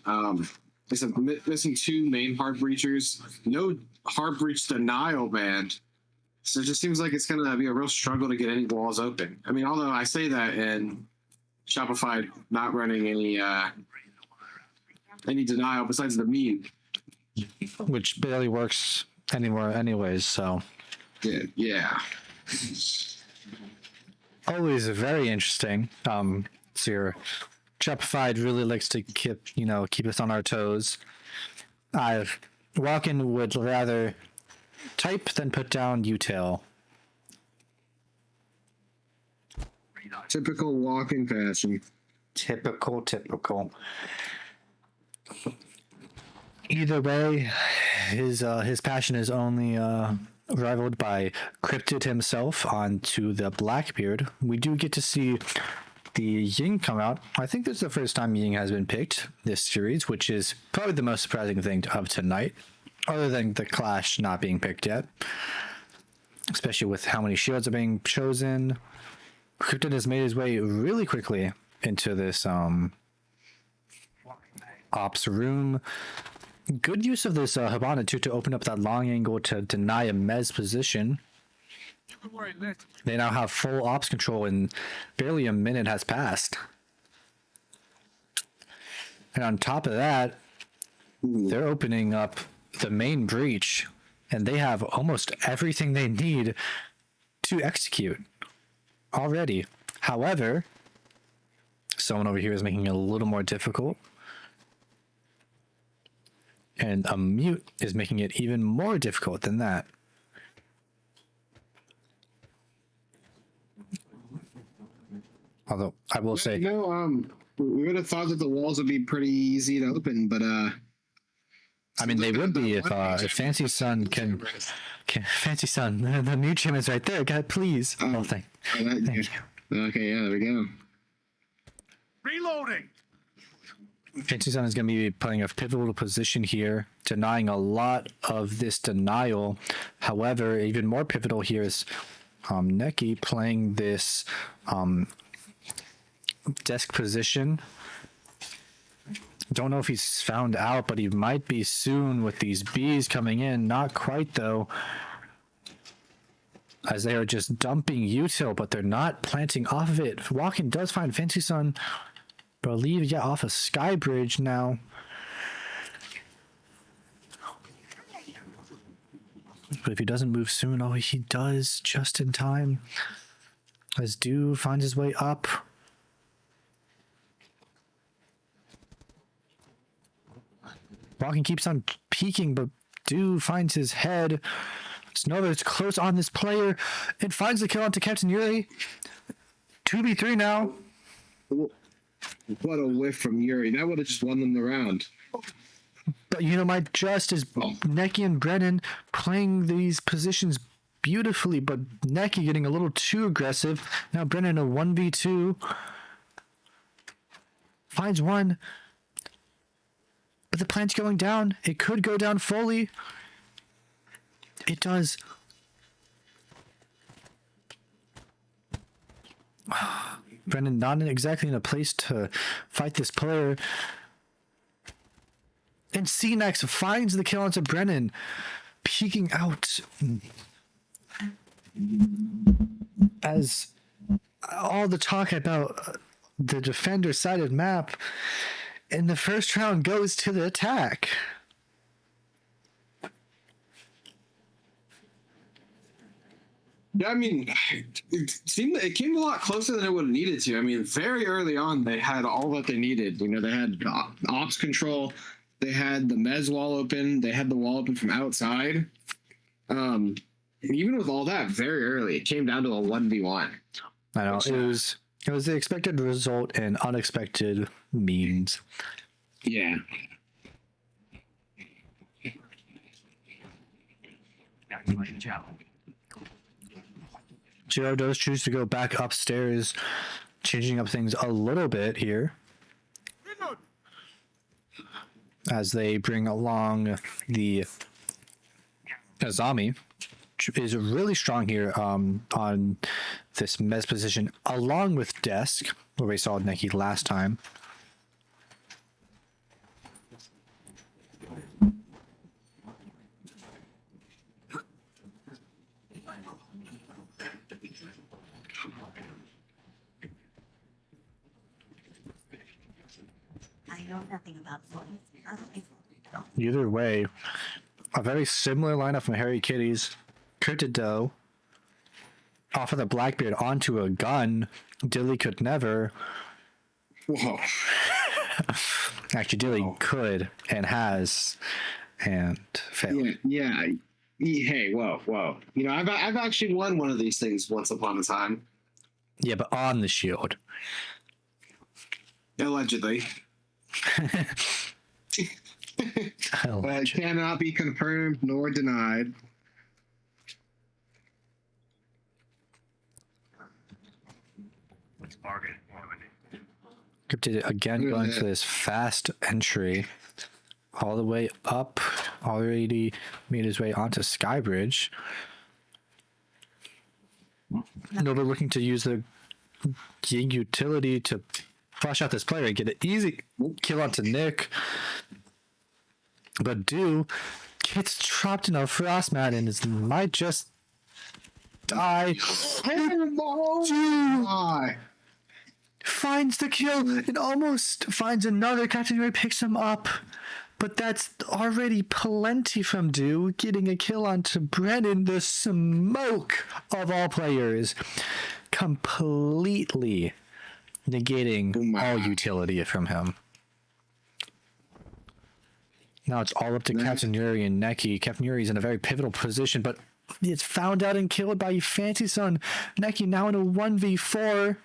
It's missing 2 main hard breachers. No hard breach denial band. So it just seems like it's going to be a real struggle to get any walls open. I mean, although I say that in Shopify not running any denial besides the meme. which barely works anymore anyways, so Yeah. always very interesting. So your Chopified really likes to keep us on our toes. Walken would rather type than put down util. Typical walking fashion. Typical. Either way, his passion is only rivaled by Cryptid himself onto the Blackbeard. We do get to see the Ying come out. I think this is the first time Ying has been picked this series, which is probably the most surprising thing of tonight, other than the Clash not being picked yet. Especially with how many shields are being chosen. Cryptid has made his way really quickly into this ops room. Good use of this Habana too to open up that long angle to deny a Mez position. They now have full ops control and barely a minute has passed. And on top of that, they're opening up the main breach and they have almost everything they need to execute already. However, someone over here is making it a little more difficult. And a mute is making it even more difficult than that. Although I will say, we would have thought that the walls would be pretty easy to open, but I mean, they would be if Fancy Sun can Fancy Sun, the mute gym is right there. God, please. Oh, thank you. Okay, yeah, there we go. Reloading. Fancy Sun is going to be playing a pivotal position here, denying a lot of this denial. However, even more pivotal here is Neki playing this desk position. Don't know if he's found out, but he might be soon with these bees coming in. Not quite, though, as they are just dumping util, but they're not planting off of it. Walken does find Fancy Sun, believe, off a sky bridge now. But if he doesn't move soon, he does just in time. As Dew finds his way up. Walken keeps on peeking, but Dew finds his head. Snow's close on this player and finds the kill onto Captain Yuri. 2v3 now. What a whiff from Yuri. That would have just won them the round. But my just is Neki and Brennan playing these positions beautifully, but Neki getting a little too aggressive. Now Brennan a 1v2. Finds one. But the plant's going down. It could go down fully. It does. Brennan not exactly in a place to fight this player. And CNEX finds the kill onto Brennan, peeking out. As all the talk about the defender-sided map in the first round goes to the attack. Yeah, I mean, it came a lot closer than it would have needed to. I mean, very early on, they had all that they needed. They had ops control, they had the Mez wall open, they had the wall open from outside. And even with all that, very early, it came down to a 1v1. I know it was the expected result and unexpected means. Yeah. Jiro does choose to go back upstairs, changing up things a little bit here. As they bring along the Azami, which is really strong here on this Mez position, along with Desk, where we saw Neki last time. know nothing about voice. Either way, a very similar lineup from Harry Kitties. Cryptid Doe off of the Blackbeard onto a gun. Dilly could never. Whoa. Actually, Dilly could and has and failed. Yeah. Hey, whoa. You know, I've actually won one of these things once upon a time. Yeah, but on the shield. Allegedly. But it cannot be confirmed nor denied. Bargain. Cryptid again going for this fast entry. All the way up. Already made his way onto Skybridge. Nova looking to use the Ying utility to flush out this player and get an easy kill onto Nick. But Do gets trapped in a frost mat and might just die. Do finds the kill and almost finds another. Captain Ray picks him up. But that's already plenty from Do, getting a kill onto Brennan. The smoke of all players, completely negating all utility from him. Now it's all up to Captain Yuri and Neki. Captain Yuri's in a very pivotal position, but it's found out and killed by Fancy Son. Neki now in a 1v4.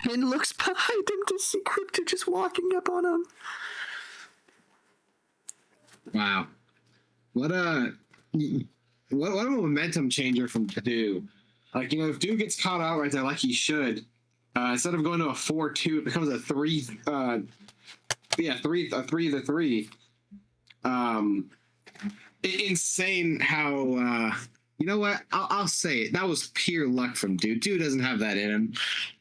And looks behind him to see Crypto just walking up on him. Wow. What a momentum changer from Do. Like, you know, if Do gets caught out right there like he should, instead of going to a 4-2, it becomes a 3 to 3. Insane how you know what? I'll say it. That was pure luck from Do. Do doesn't have that in him.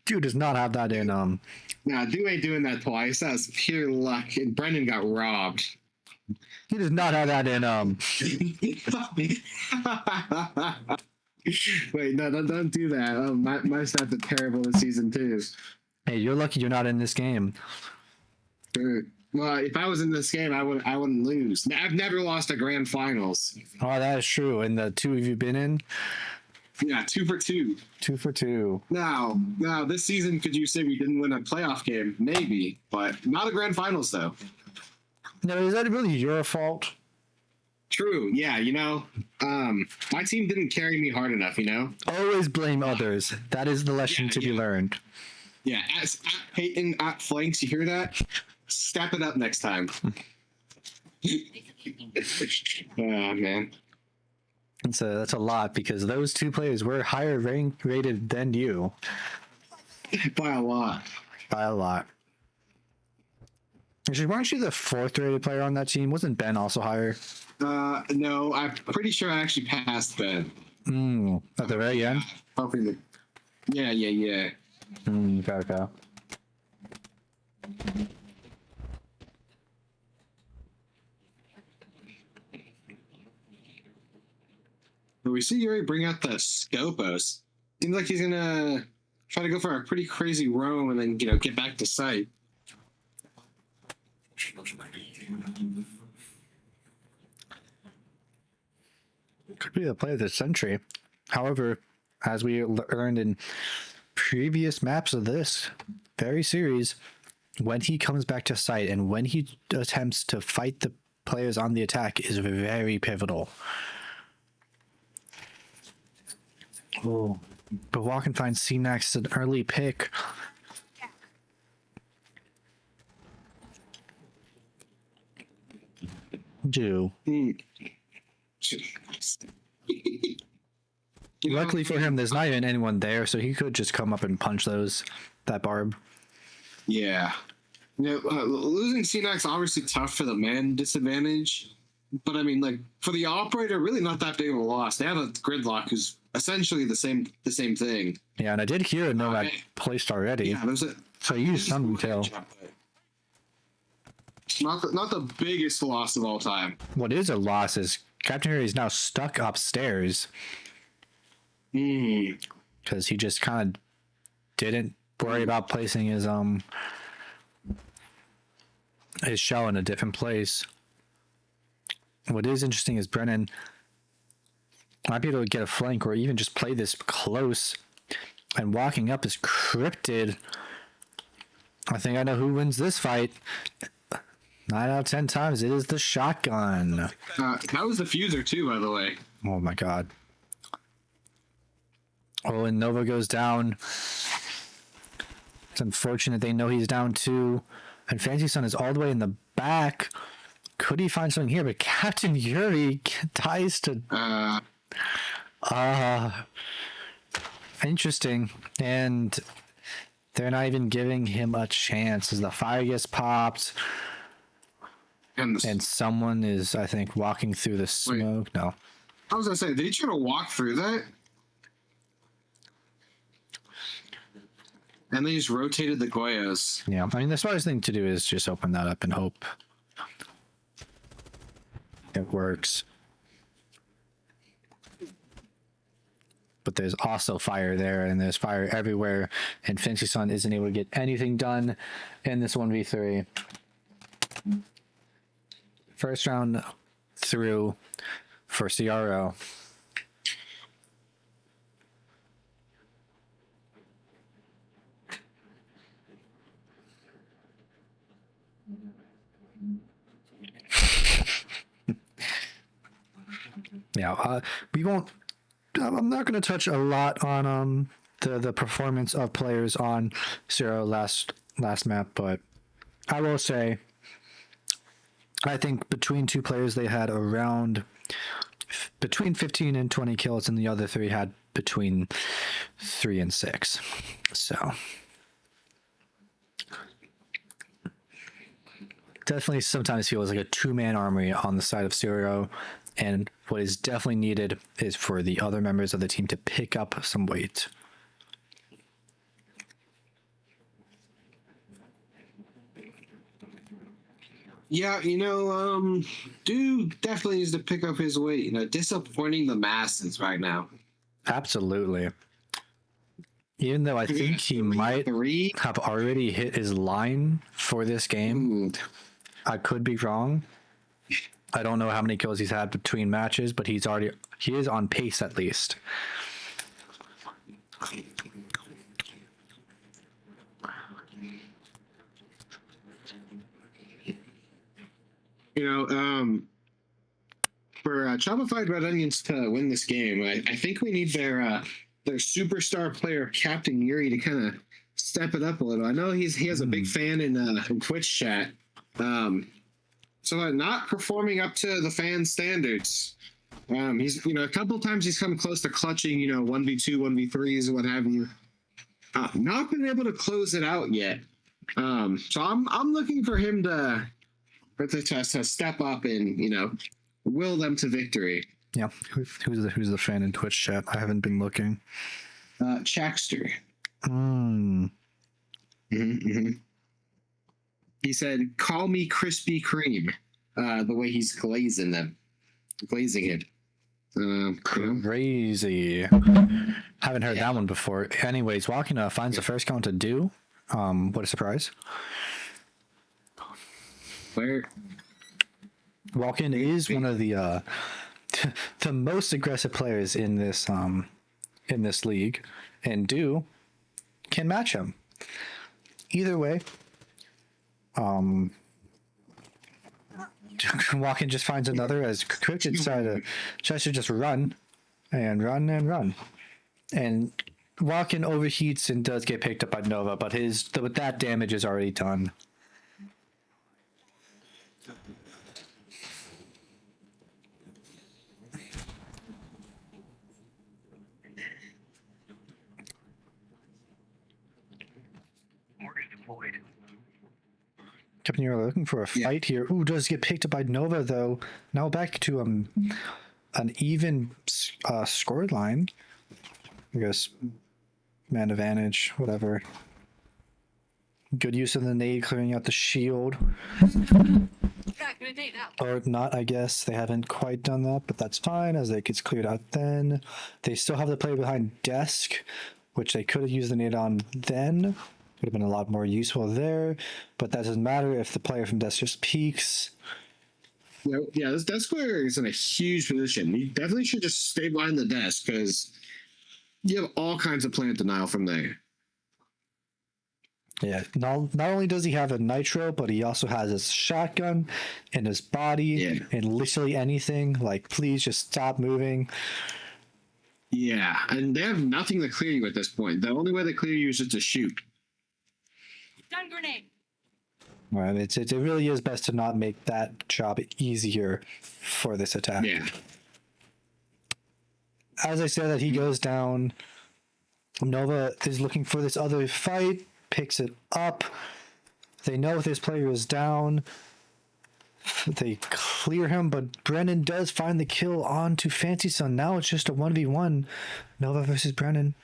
Do does not have that in him. Nah, Do ain't doing that twice. That's pure luck. And Brendan got robbed. He does not have that in him. Wait, no, don't do that. Oh, my stats are terrible this season too. Hey, you're lucky you're not in this game. Dude. Well, if I was in this game, I wouldn't lose. I've never lost a grand finals. Oh, that is true. And the two of you been in? Yeah, 2 for 2. 2 for 2. Now, this season, could you say we didn't win a playoff game? Maybe, but not a grand finals though. No, is that really your fault? True. Yeah, you know, my team didn't carry me hard enough. You know. Always blame others. That is the lesson to be learned. Yeah, at Peyton at flanks, you hear that? Step it up next time. Oh man. That's a lot because those two players were higher rated than you. By a lot. By a lot. Actually, weren't you the 4th rated player on that team? Wasn't Ben also higher? No, I'm pretty sure I actually passed Ben. At the very end? Hoping that. Yeah. Okay. But we see Yuri bring out the Scopos. Seems like he's gonna try to go for a pretty crazy roam and then, you know, get back to sight. Could be the play of the century. However, as we learned in previous maps of this very series, when he comes back to sight and when he attempts to fight the players on the attack is very pivotal. Oh, but walk and find CNAX an early pick. Do. Luckily for him, there's not even anyone there, so he could just come up and punch that barb. Yeah. You know, losing CNAX obviously tough for the man disadvantage, but I mean, like for the operator, really not that big of a loss. They have a gridlock who's essentially the same thing. Yeah, and I did hear a Novak placed already. Yeah, there's a so use some detail. Not the biggest loss of all time. What is a loss is Captain Harry is now stuck upstairs. because he just kind of didn't worry about placing his shell in a different place. What is interesting is Brennan might be able to get a flank or even just play this close, and walking up is cryptid. I think I know who wins this fight. 9 out of 10 times, it is the shotgun. That was the fuser too, by the way. Oh my god. Oh, and Nova goes down. It's unfortunate they know he's down too. And Fancy Sun is all the way in the back. Could he find something here? But Captain Yuri dies to... Interesting. And they're not even giving him a chance as the fire gets popped. And someone is, I think, walking through the smoke. No. I was gonna say, did he try to walk through that? And they just rotated the Goyos. Yeah, I mean, the smartest thing to do is just open that up and hope it works. But there's also fire there, and there's fire everywhere, and Fancy Sun isn't able to get anything done in this 1v3. First round through for CRO. Yeah, we won't. I'm not going to touch a lot on the performance of players on Zero last map, but I will say I think between two players they had around between 15 and 20 kills, and the other three had between 3 and 6. So definitely sometimes feels like a two-man army on the side of Zero. And what is definitely needed is for the other members of the team to pick up some weight. Yeah, dude definitely needs to pick up his weight. Disappointing the masses right now. Absolutely. Even though I think he might have already hit his line for this game. I could be wrong. I don't know how many kills he's had between matches, but he is on pace at least. For Chopified RedOnions to win this game, I think we need their superstar player, Captain Yuri, to kind of step it up a little. I know he has a big fan in Twitch chat. So not performing up to the fan standards. He's a couple times he's come close to clutching 1v2, 1v3s, what have you. Not been able to close it out yet. So I'm looking for him to step up and will them to victory. Yeah, who's the fan in Twitch chat? I haven't been looking. Chaxter. He said, "Call me Krispy Kreme." The way he's glazing it. Crazy. Haven't heard that one before. Anyways, Walking finds the first count to do. What a surprise. Where? Walken is one of the the most aggressive players in this league, and Do can match him. Either way, Walken just finds another as Quick decided to just run and run and run, and Walken overheats and does get picked up by Nova, but that damage is already done. Captain, you're looking for a fight here. Ooh, does get picked up by Nova though. Now back to an even score line. I guess man advantage, whatever. Good use of the nade, clearing out the shield. Or not, I guess. They haven't quite done that, but that's fine as it gets cleared out then. They still have the player behind desk, which they could have used the nade on then. Would have been a lot more useful there, but that doesn't matter if the player from desk just peeks. Yeah, this desk player is in a huge position. You definitely should just stay behind the desk because you have all kinds of plant denial from there. Yeah, not only does he have a nitro, but he also has his shotgun and his body and literally anything. Like, please just stop moving. Yeah, and they have nothing to clear you at this point. The only way they clear you is just to shoot. Stun grenade. Right, it really is best to not make that job easier for this attack. Yeah. As I said, that he goes down. Nova is looking for this other fight, picks it up. They know this player is down. They clear him, but Brennan does find the kill onto Fancy Sun. Now it's just a 1v1. Nova versus Brennan.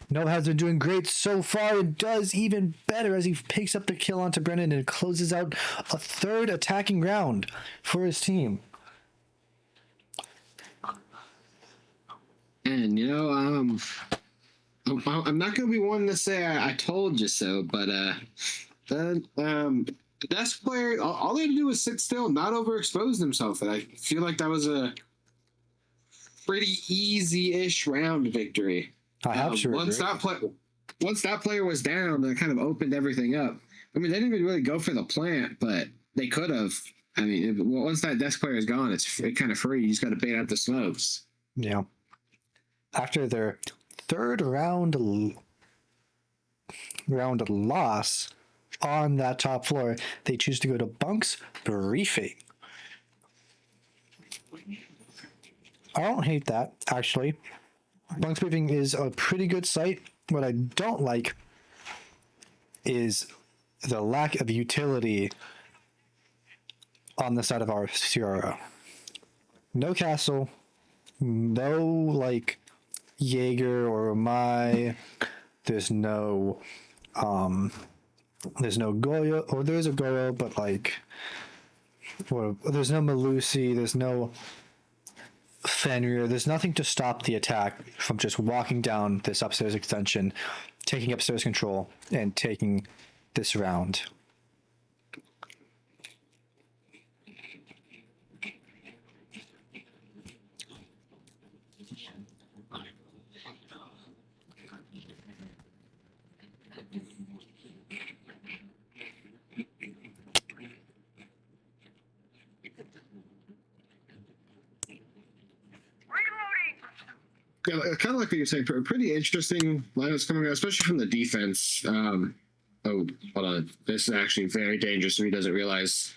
Nova has been doing great so far and does even better as he picks up the kill onto Brennan and closes out a third attacking round for his team. And, you know, I'm not going to be one to say I told you so, but the desk player, all they had to do was sit still, not overexpose themselves. And I feel like that was a pretty easy-ish round victory. I have to once that player was down, that kind of opened everything up. I mean, they didn't even really go for the plant, but they could have. I mean, once that desk player is gone, it's kind of free. You just got to bait out the smokes. Yeah. After their third round loss on that top floor, they choose to go to Bunk's briefing. I don't hate that, actually. Bunk's briefing is a pretty good site. What I don't like is the lack of utility on the side of our CRO. No castle, no like Jaeger or Mai. There's no Goyo, or there's a Goyo, but like, there's no Malusi, there's no Fenrir. There's nothing to stop the attack from just walking down this upstairs extension, taking upstairs control, and taking this round. Yeah, kind of like what you're saying, pretty interesting lineups coming out, especially from the defense. Oh, hold on. This is actually very dangerous if he doesn't realize.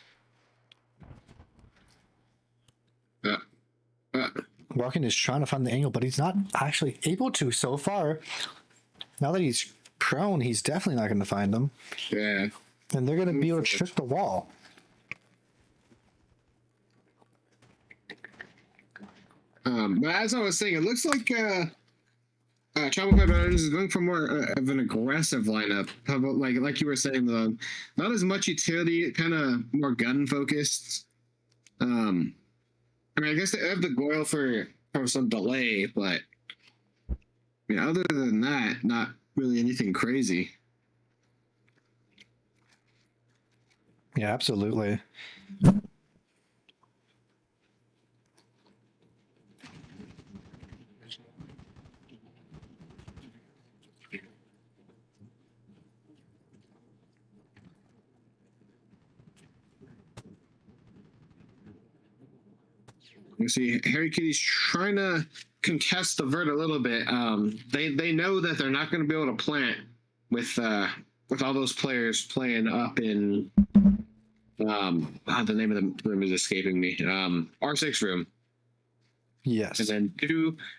Walken is trying to find the angle, but he's not actually able to so far. Now that he's prone, he's definitely not going to find them. Yeah. And they're going to be able to trick the wall. But as I was saying, it looks like Chopified RedOnions is going for more of an aggressive lineup. How about, like you were saying, though, not as much utility, kind of more gun focused. I mean, I guess they have the Goyle for some delay, but I mean, other than that, not really anything crazy. Yeah, absolutely. You see, Harry Kitties trying to contest the vert a little bit. They know that they're not going to be able to plant with all those players playing up in the name of the room is escaping me. R6 room. Yes. And then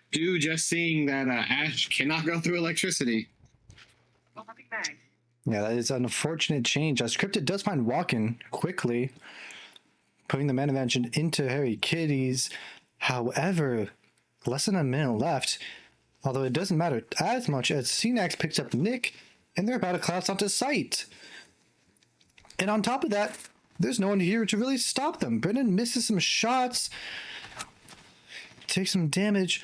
do just seeing that Ash cannot go through electricity. Yeah, that is an unfortunate change. As Cryptid does find Walken quickly, putting the man advantage into Harry Kitties. However, less than a minute left, although it doesn't matter as much as CNAX picks up Nick, and they're about to collapse onto site. And on top of that, there's no one here to really stop them. Brennan misses some shots, takes some damage.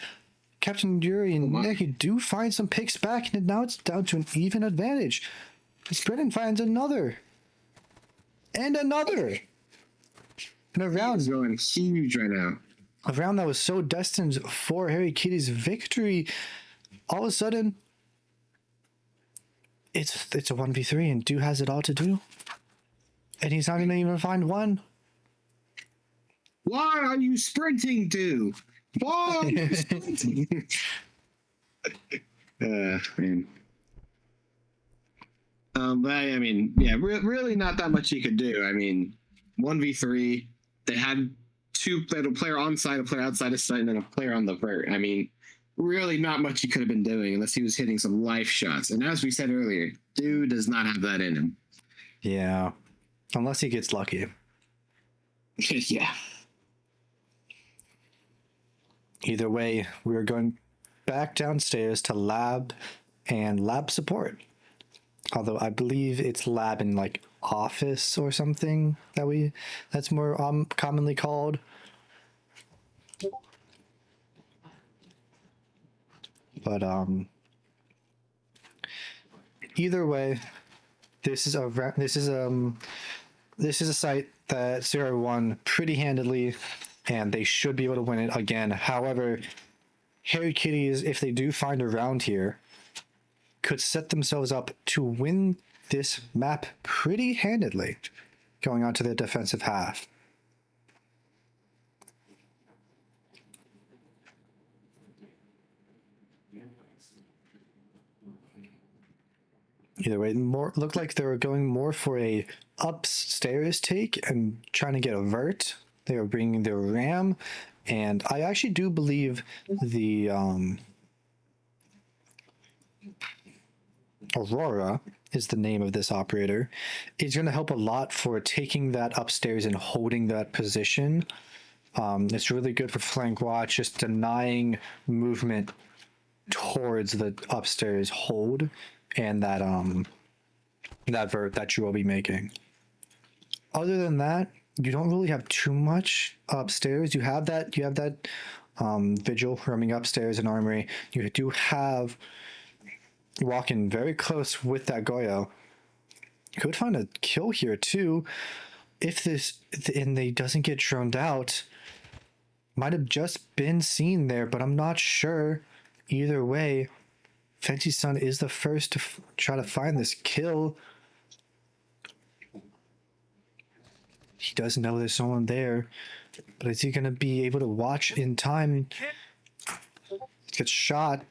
Captain Yuri and Nick do find some picks back, and now it's down to an even advantage. As Brennan finds another. And another. In a round. He's going huge right now. A round that was so destined for Harry Kitties' victory. All of a sudden, it's a 1v3, and Do has it all to do. And he's not going to even find one. Why are you sprinting, Do? Why are you sprinting? Man. But I mean, yeah, really not that much you could do. I mean, 1v3, they had a player on site, a player outside of site, and then a player on the vert. I mean, really not much he could have been doing unless he was hitting some life shots. And as we said earlier, dude does not have that in him. Yeah. Unless he gets lucky. Yeah. Either way, we're going back downstairs to lab and lab support. Although I believe it's lab in like office or something that's more commonly called. But either way, this is a site that Sierra won pretty handedly, and they should be able to win it again. However, Harry Kitties, if they do find a round here, could set themselves up to win this map pretty handedly, going on to the defensive half. Either way, looked like they were going more for a upstairs take and trying to get a vert. They were bringing their ram, and I actually do believe the Aurora is the name of this operator. Is going to help a lot for taking that upstairs and holding that position. It's really good for flank watch, just denying movement towards the upstairs hold and that vert that you will be making. Other than that, you don't really have too much upstairs. You have that vigil roaming upstairs in armory. You do have walking very close with that Goyo. Could find a kill here too. If this and they doesn't get droned out, might have just been seen there, but I'm not sure. Either way, Fancy Sun is the first to try to find this kill. He does know there's someone there, but is he going to be able to watch in time? Gets shot.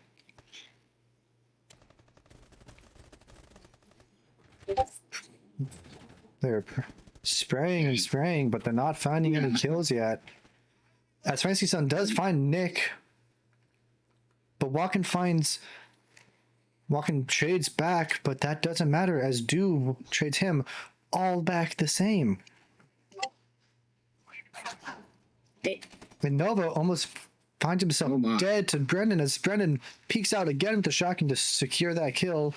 They're spraying and spraying, but they're not finding any kills yet. As Fancy Sun does find Nick, but Walken trades back, but that doesn't matter as Do trades him all back the same. And Nova almost finds himself dead to Brendan as Brendan peeks out again with the shotgun to secure that kill.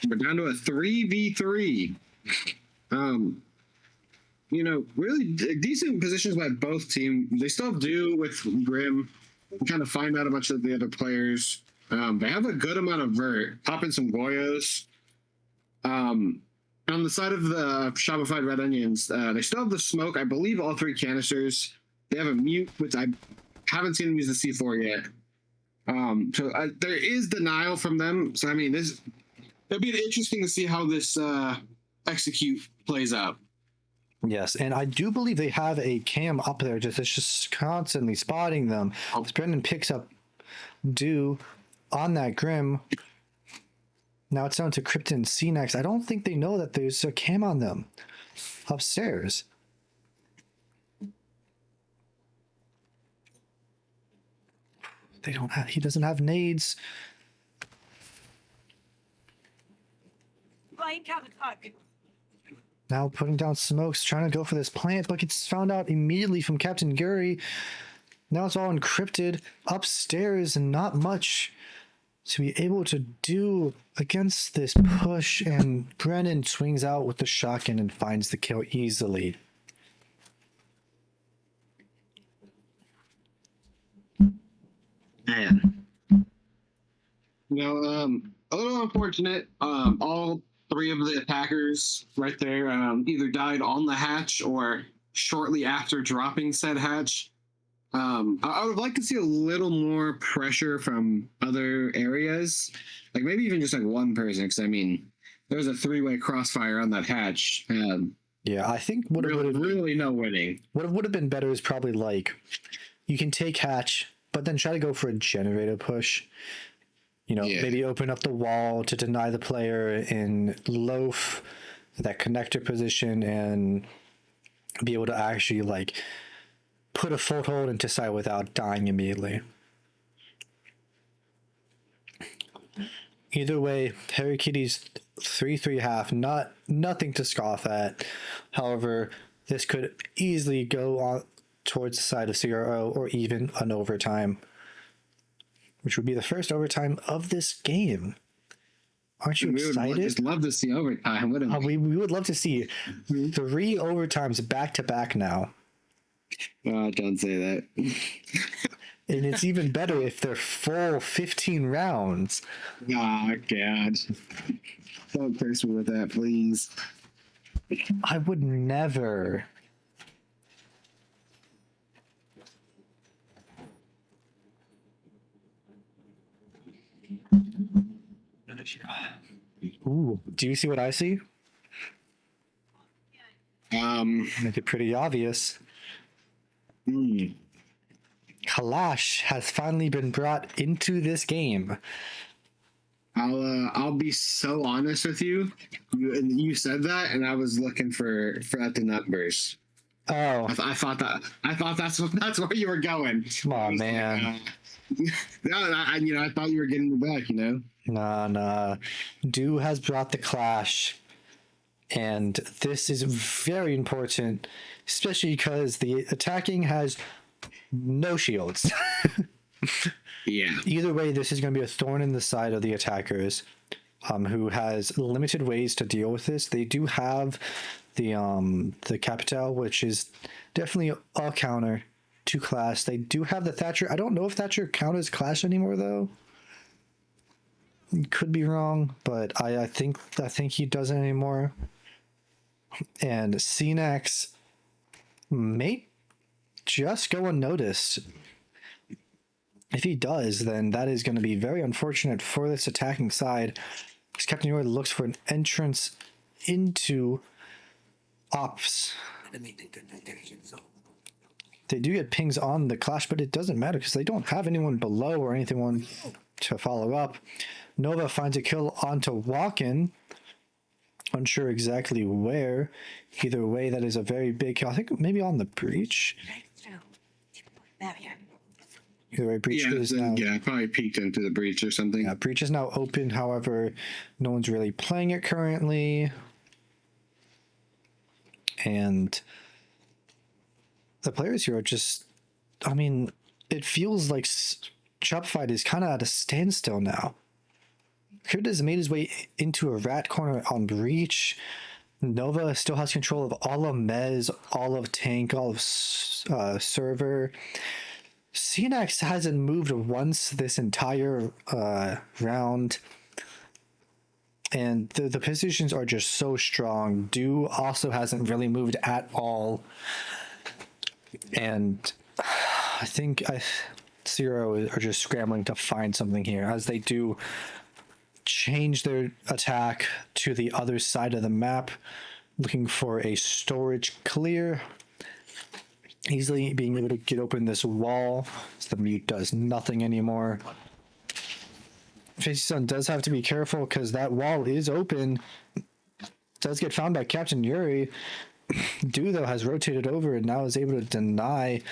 We're down to a 3v3. Really decent positions by both teams. They still do with Grim. Kind of find out a bunch of the other players. They have a good amount of vert. Popping some Goyos. On the side of the Chopified RedOnions, they still have the smoke. I believe all 3 canisters. They have a mute, which I haven't seen them use the C4 yet. So there is denial from them. So I mean, it'll be interesting to see how this execute plays out. Yes, and I do believe they have a cam up there it's just constantly spotting them. As Brendan picks up Do on that Grim. Now it's down to Krypton and C next. I don't think they know that there's a cam on them upstairs. He doesn't have nades. Now putting down smokes, trying to go for this plant, but gets found out immediately from Captain Guri. Now it's all encrypted upstairs and not much to be able to do against this push, and Brennan swings out with the shotgun and finds the kill easily. Man. A little unfortunate. All three of the attackers right there either died on the hatch or shortly after dropping said hatch. I would like to see a little more pressure from other areas, like maybe even just like one person, because I mean, there was a three-way crossfire on that hatch. Yeah, I think what it would have Really no winning. what would have been better is probably like you can take hatch, but then try to go for a generator push. You know, Yeah. maybe open up the wall to deny the player in loaf that connector position and be able to actually like put a foothold into site without dying immediately. Either way, Harry Kitties 3-3.5, nothing to scoff at. However, this could easily go on towards the side of CRO or even an overtime, which would be the first overtime of this game. Aren't you We would excited? just love to see overtime, wouldn't we? We would love to see 3 overtimes back to back now. Oh, don't say that. And it's even better if they're full 15 rounds. Oh, God. Don't curse me with that, please. I would never. Ooh, do you see what I see? Make it pretty obvious. Kalash has finally been brought into this game. I'll be so honest with you. You said that, and I was looking for at the numbers. Oh, I thought that's where you were going. come on, man. No, I thought you were getting it back. Nah. Do has brought the clash. And this is very important, especially because the attacking has no shields. Yeah. Either way, this is going to be a thorn in the side of the attackers, who has limited ways to deal with this. They do have the Capital, which is definitely a counter to Clash. They do have the Thatcher. I don't know if Thatcher count as Clash anymore though. Could be wrong, but I think he doesn't anymore. And CNX may just go unnoticed. If he does, then that is going to be very unfortunate for this attacking side, because Captain York looks for an entrance into ops. They do get pings on the clash, but it doesn't matter because they don't have anyone below or anyone to follow up. Nova finds a kill onto Walken. Unsure exactly where. Either way, that is a very big kill. I think maybe on the breach. Either way, breach is now. Yeah, probably peeked into the breach or something. Yeah, breach is now open. However, no one's really playing it currently. And the players here are just, I mean, it feels like Chopified is kind of at a standstill now. Kurt has made his way into a rat corner on breach. Nova still has control of all of Mez, all of tank, all of server. CNX hasn't moved once this entire round. And the positions are just so strong. Do also hasn't really moved at all. And I think Zero are just scrambling to find something here as they do change their attack to the other side of the map, looking for a storage clear. Easily being able to get open this wall, so the mute does nothing anymore. Facey Sun does have to be careful because that wall is open. Does get found by Captain Yuri. Du though has rotated over and now is able to deny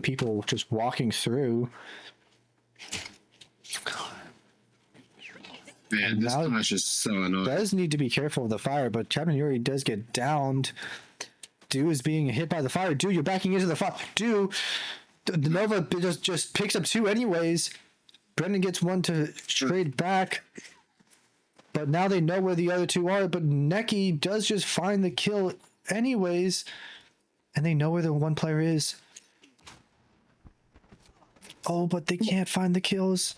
people just walking through. Man, this clash is so annoying. Does need to be careful of the fire, but Captain Yuri does get downed. Du is being hit by the fire. Du, you're backing into the fire. Du, the Nova just picks up 2 anyways. Brennan gets one to trade back, but now they know where the other two are. But Neki does just find the kill anyways, and they know where the one player is. Oh, but they can't find the kills.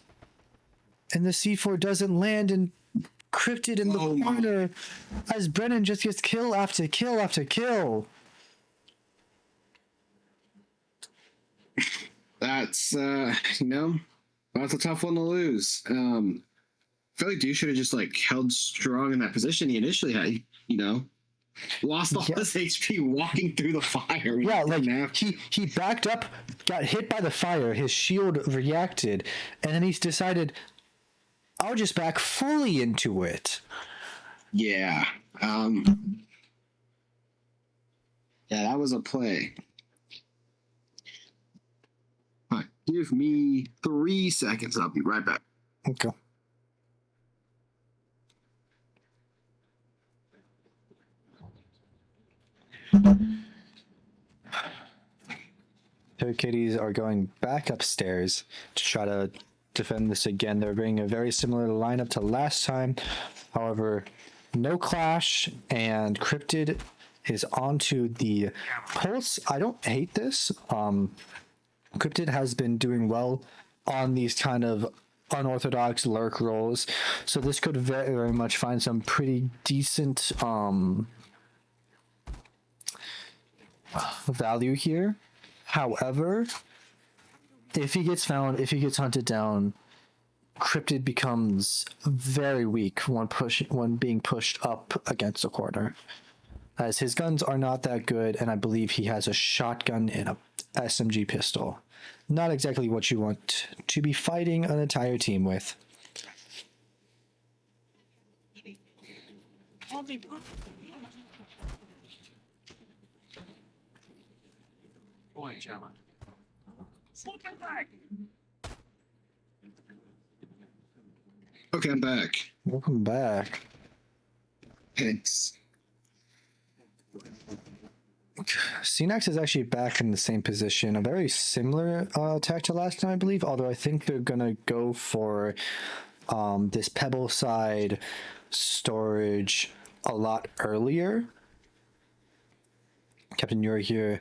And the C4 doesn't land, and Cryptid in the corner as Brennan just gets kill after kill after kill. That's that's a tough one to lose. I feel like Dude should have just like held strong in that position he initially had. Lost all his HP walking through the fire. Yeah, like he backed up, got hit by the fire, his shield reacted, and then he's decided, I'll just back fully into it. Yeah. Yeah, that was a play. All right, give me 3 seconds. I'll be right back. Okay. So Kitties are going back upstairs to try to defend this again. They're bringing a very similar lineup to last time. However, no clash, and Cryptid is onto the pulse. I don't hate this. Cryptid has been doing well on these kind of unorthodox lurk rolls, so this could very, very much find some pretty decent value here. However, if he gets found, if he gets hunted down, Cryptid becomes very weak when being pushed up against a corner, as his guns are not that good, and I believe he has a shotgun and a SMG pistol. Not exactly what you want to be fighting an entire team with. Boy, Gemma. Okay, I'm back. Welcome back. Thanks. CNAX is actually back in the same position, a very similar attack to last time, I believe, although I think they're going to go for this pebble side storage a lot earlier. Captain, you're here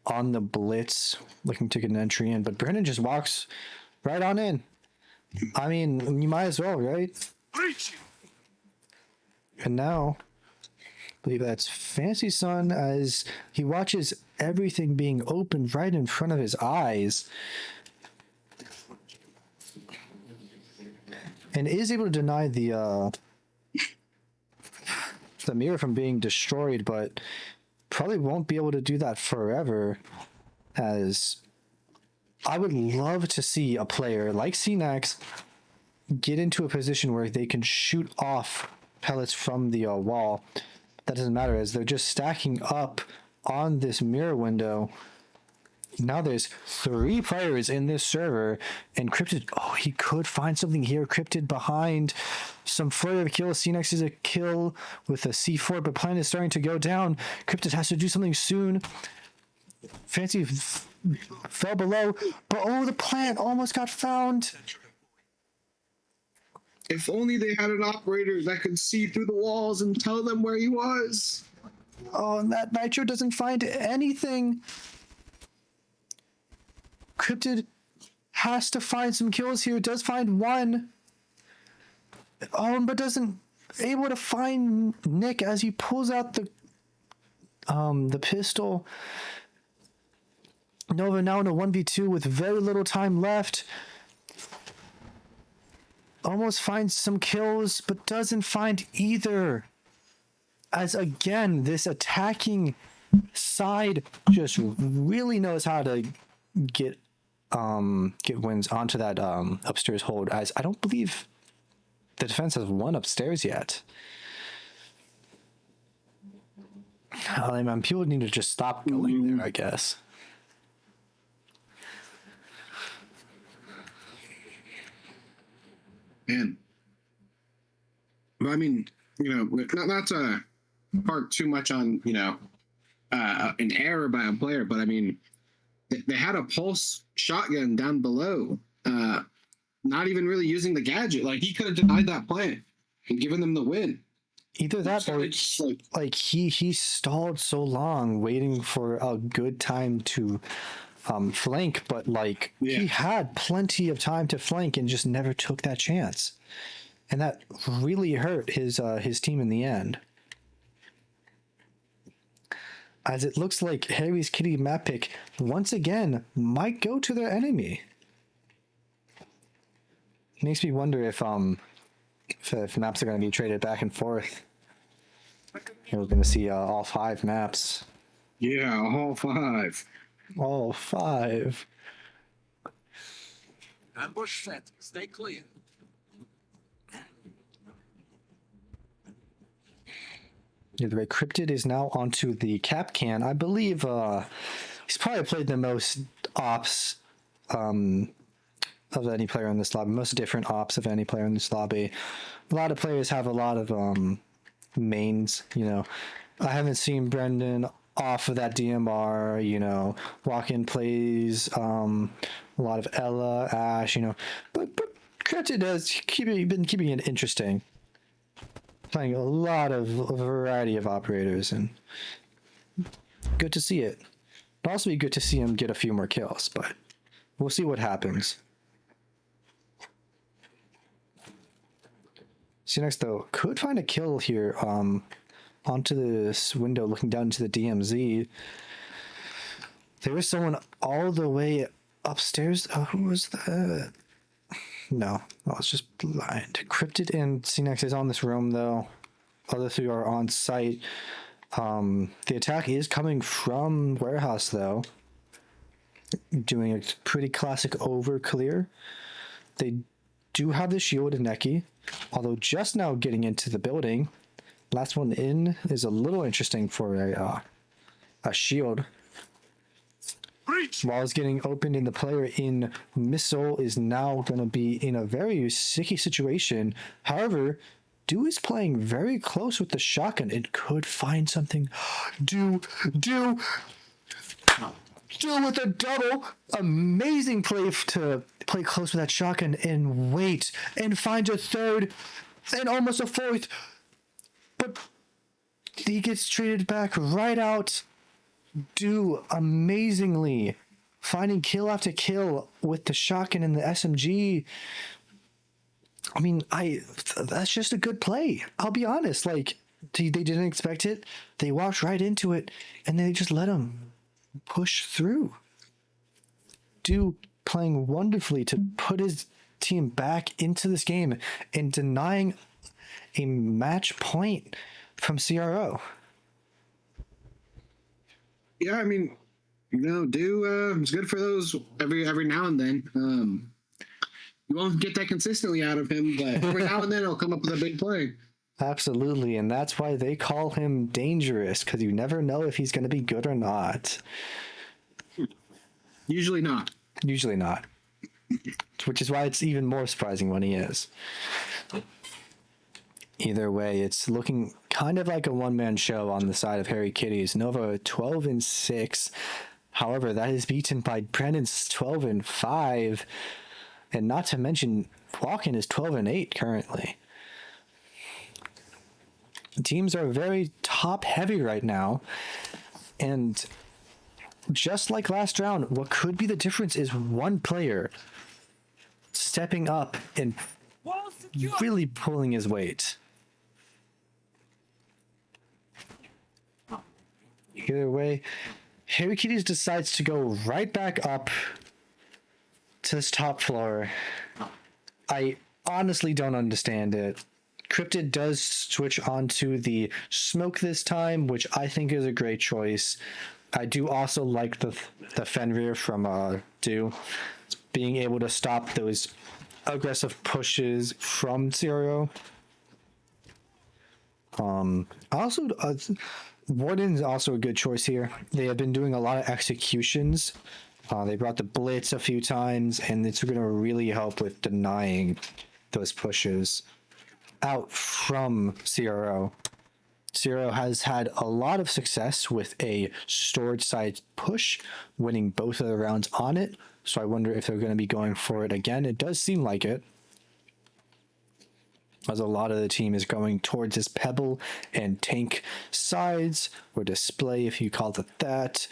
on the blitz, looking to get an entry in, but Brennan just walks right on in. I mean, you might as well, right? And now, I believe that's Fancy Son, as he watches everything being opened right in front of his eyes, and is able to deny the mirror from being destroyed, but probably won't be able to do that forever, as I would love to see a player like CNAX get into a position where they can shoot off pellets from the wall. That doesn't matter, as they're just stacking up on this mirror window. Now there's 3 players in this server, and Cryptid, he could find something here. Cryptid behind some flurry of kills. CNX is a kill with a C4, but plan is starting to go down. Cryptid has to do something soon. Fancy fell below, but the plant almost got found. If only they had an operator that could see through the walls and tell them where he was. Oh, and that Nitro doesn't find anything. Cryptid has to find some kills here. Does find one. But doesn't able to find Nick as he pulls out the pistol. Nova now in a 1v2 with very little time left. Almost finds some kills, but doesn't find either. As again, this attacking side just really knows how to get wins onto that upstairs hold, as I don't believe the defense has won upstairs yet. People need to just stop going there, I guess. Man. But I mean, not to park too much on, an error by a player, but I mean, they had a pulse shotgun down below. not even really using the gadget. Like he could have denied that plant and given them the win. Either that So or it's like he stalled so long waiting for a good time to flank, but like Yeah. he had plenty of time to flank and just never took that chance, and that really hurt his team in the end. As it looks like Harry's Kitty map pick once again might go to their enemy. Makes me wonder if maps are going to be traded back and forth. And we're going to see all 5 maps. yeah, all 5. All 5. Ambush set. Stay clear. Yeah, the way Cryptid is now onto the cap can. I believe he's probably played the most ops of any player in this lobby, most different ops of any player in this lobby. A lot of players have a lot of mains, you know. I haven't seen Brendan off of that DMR, you know, walk-in plays, a lot of Ella, Ash, you know. But Cryptid has been keeping it interesting. Playing a lot of a variety of operators, and good to see it. It'd also be good to see him get a few more kills, but we'll see what happens. See next though, could find a kill here onto this window looking down into the DMZ. There was someone all the way upstairs. Oh, who was that? No, it's just blind. Cryptid and CNEX is on this room though. Other 3 are on site. The attack is coming from warehouse though. Doing a pretty classic over clear. They do have the shield and Neki, although just now getting into the building. Last one in is a little interesting for a shield. While it's getting opened and the player in missile is now going to be in a very sticky situation. However, Do is playing very close with the shotgun. It could find something. Do with a double. Amazing play to play close with that shotgun and wait and find a third and almost a fourth. But he gets traded back right out. Do amazingly finding kill after kill with the shotgun and the SMG. I mean, that's just a good play. I'll be honest. Like, they didn't expect it. They walked right into it, and they just let him push through. Do playing wonderfully to put his team back into this game and denying a match point from CRO. Yeah, I mean, it's good for those every now and then. You won't get that consistently out of him, but every now and then he'll come up with a big play. Absolutely, and that's why they call him dangerous, because you never know if he's going to be good or not. Usually not. Usually not. Which is why it's even more surprising when he is. Either way, it's looking kind of like a one-man show on the side of Harry Kitties. Nova 12-6. However, that is beaten by Brandon's 12-5. And not to mention, Walken is 12-8 currently. Teams are very top-heavy right now. And just like last round, what could be the difference is one player stepping up and really pulling his weight. Either way, Harry Kitties decides to go right back up to this top floor. I honestly don't understand it. Cryptid does switch onto the smoke this time, which I think is a great choice. I do also like the Fenrir from Do. Being able to stop those aggressive pushes from CRO. Also, Warden's also a good choice here. They have been doing a lot of executions. They brought the Blitz a few times, and it's going to really help with denying those pushes out from CRO. CRO has had a lot of success with a storage side push, winning both of the rounds on it. So I wonder if they're going to be going for it again. It does seem like it, as a lot of the team is going towards this pebble and tank sides, or display if you call it that.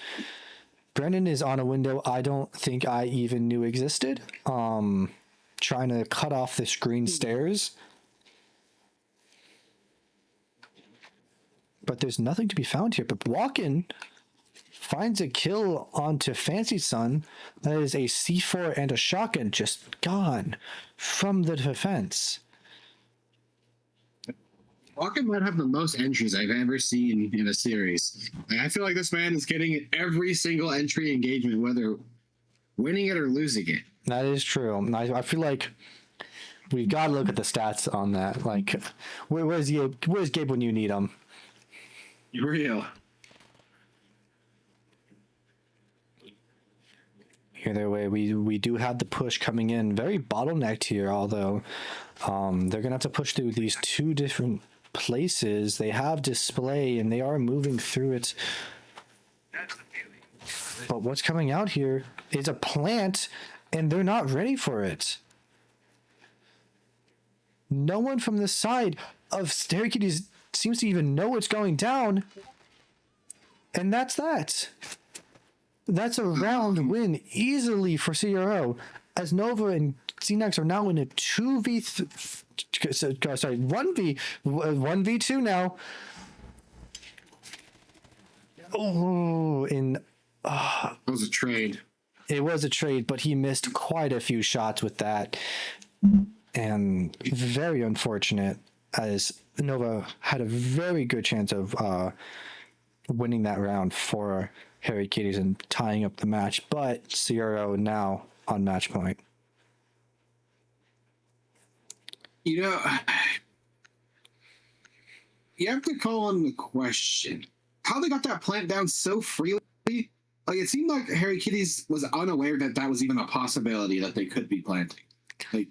Brennan is on a window I don't think I even knew existed. Trying to cut off the screen stairs. But there's nothing to be found here. But Walken finds a kill onto Fancy Sun. That is a C4 and a shotgun just gone from the defense. Walken might have the most entries I've ever seen in a series. Like, I feel like this man is getting every single entry engagement, whether winning it or losing it. That is true. I feel like we've got to look at the stats on that. Like, where's Gabe? Where's Gabe when you need him? Real. Either way, we do have the push coming in. Very bottlenecked here, although they're gonna have to push through these two different places. They have display and they are moving through it. But what's coming out here is a plant, and they're not ready for it. No one from the side of Stary Kitties seems to even know what's going down. And that's that. That's a round win easily for CRO, as Nova and Xenax are now in a 1v2 now. Oh, That was a trade. it was a trade, but he missed quite a few shots with that. And very unfortunate, as Nova had a very good chance of winning that round for Harry Kitties and tying up the match, but CRO now on match point. You know, you have to call on the question. How they got that plant down so freely? Like, it seemed like Harry Kitties was unaware that that was even a possibility that they could be planting. Like,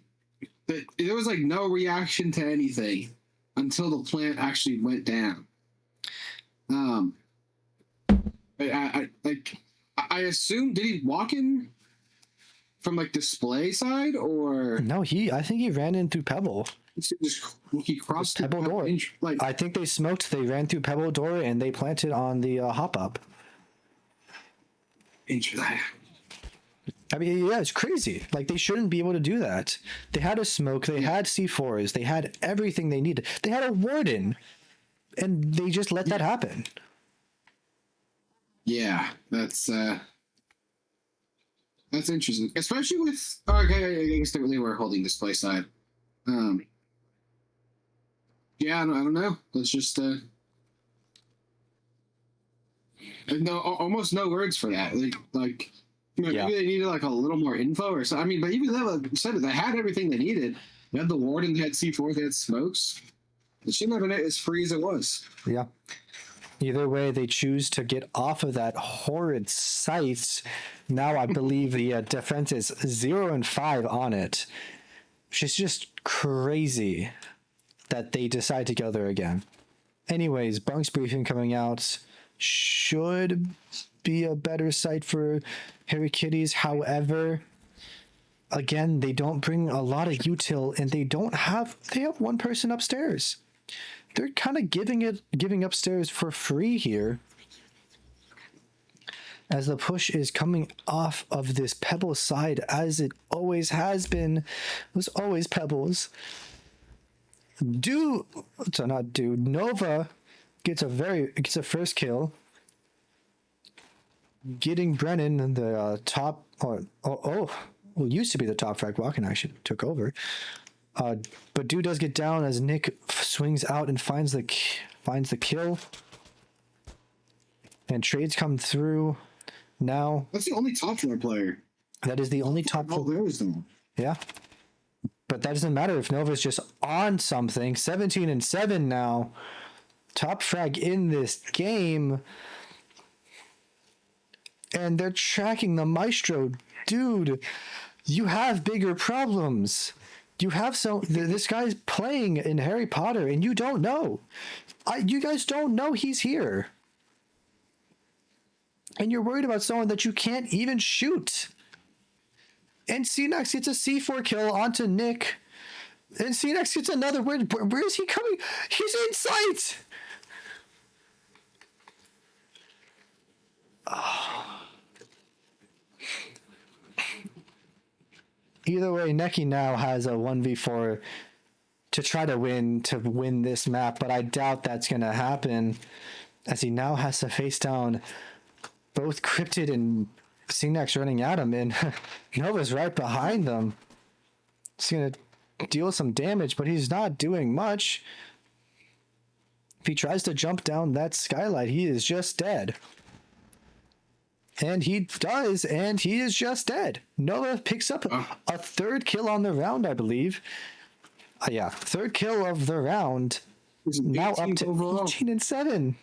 there was like no reaction to anything until the plant actually went down. I assume, did he walk in from like display side, or No, I think he ran in through Pebble. he crossed the Pebble door. Like, I think they smoked, they ran through Pebble door, and they planted on the hop up. interesting. I mean, yeah, it's crazy. Like, they shouldn't be able to do that. They had a smoke, they had C4s, they had everything they needed. They had a warden, and they just let that happen. Yeah, that's interesting, especially with. Okay, I guess they were holding display side. Yeah, I don't know. Let's just no, almost no words for that. Like you know, Yeah. maybe they needed like a little more info or something. I mean, but even though, like you said, they had everything they needed. They had the warden, they had C4, they had smokes. It shouldn't have been as free as it was. Yeah. Either way, they choose to get off of that horrid site. Now I believe the defense is 0-5 on it. Which is just crazy that they decide to go there again. Anyways, Bunk's briefing coming out. Should be a better site for Harry Kitties. However, again, they don't bring a lot of util, and they have one person upstairs. They're kind of giving upstairs for free here, as the push is coming off of this Pebble side, as it always has been. It was always Pebbles. Nova gets a first kill, getting Brennan the top, used to be the top frag. Walken actually took over. But Dude does get down as Nick swings out and finds the kill. And trades come through now. That's the only top floor player. That is the only top. Oh, there is them. Yeah. But that doesn't matter if Nova's just on something. 17-7 now. Top frag in this game. And they're tracking the Maestro. Dude, you have bigger problems. You have this guy's playing in Harry Potter and you don't know. You guys don't know he's here. And you're worried about someone that you can't even shoot. And CNX gets a C4 kill onto Nick. And CNX gets another. Where is he coming? He's in sight! Either way, Neki now has a 1v4 to try to win this map, but I doubt that's going to happen, as he now has to face down both Cryptid and CNX running at him, and Nova's right behind them. He's going to deal some damage, but he's not doing much. If he tries to jump down that skylight, he is just dead. And he does, and he is just dead. Nova picks up a third kill on the round, I believe. Yeah, third kill of the round. Now up to overall. 18 and 7.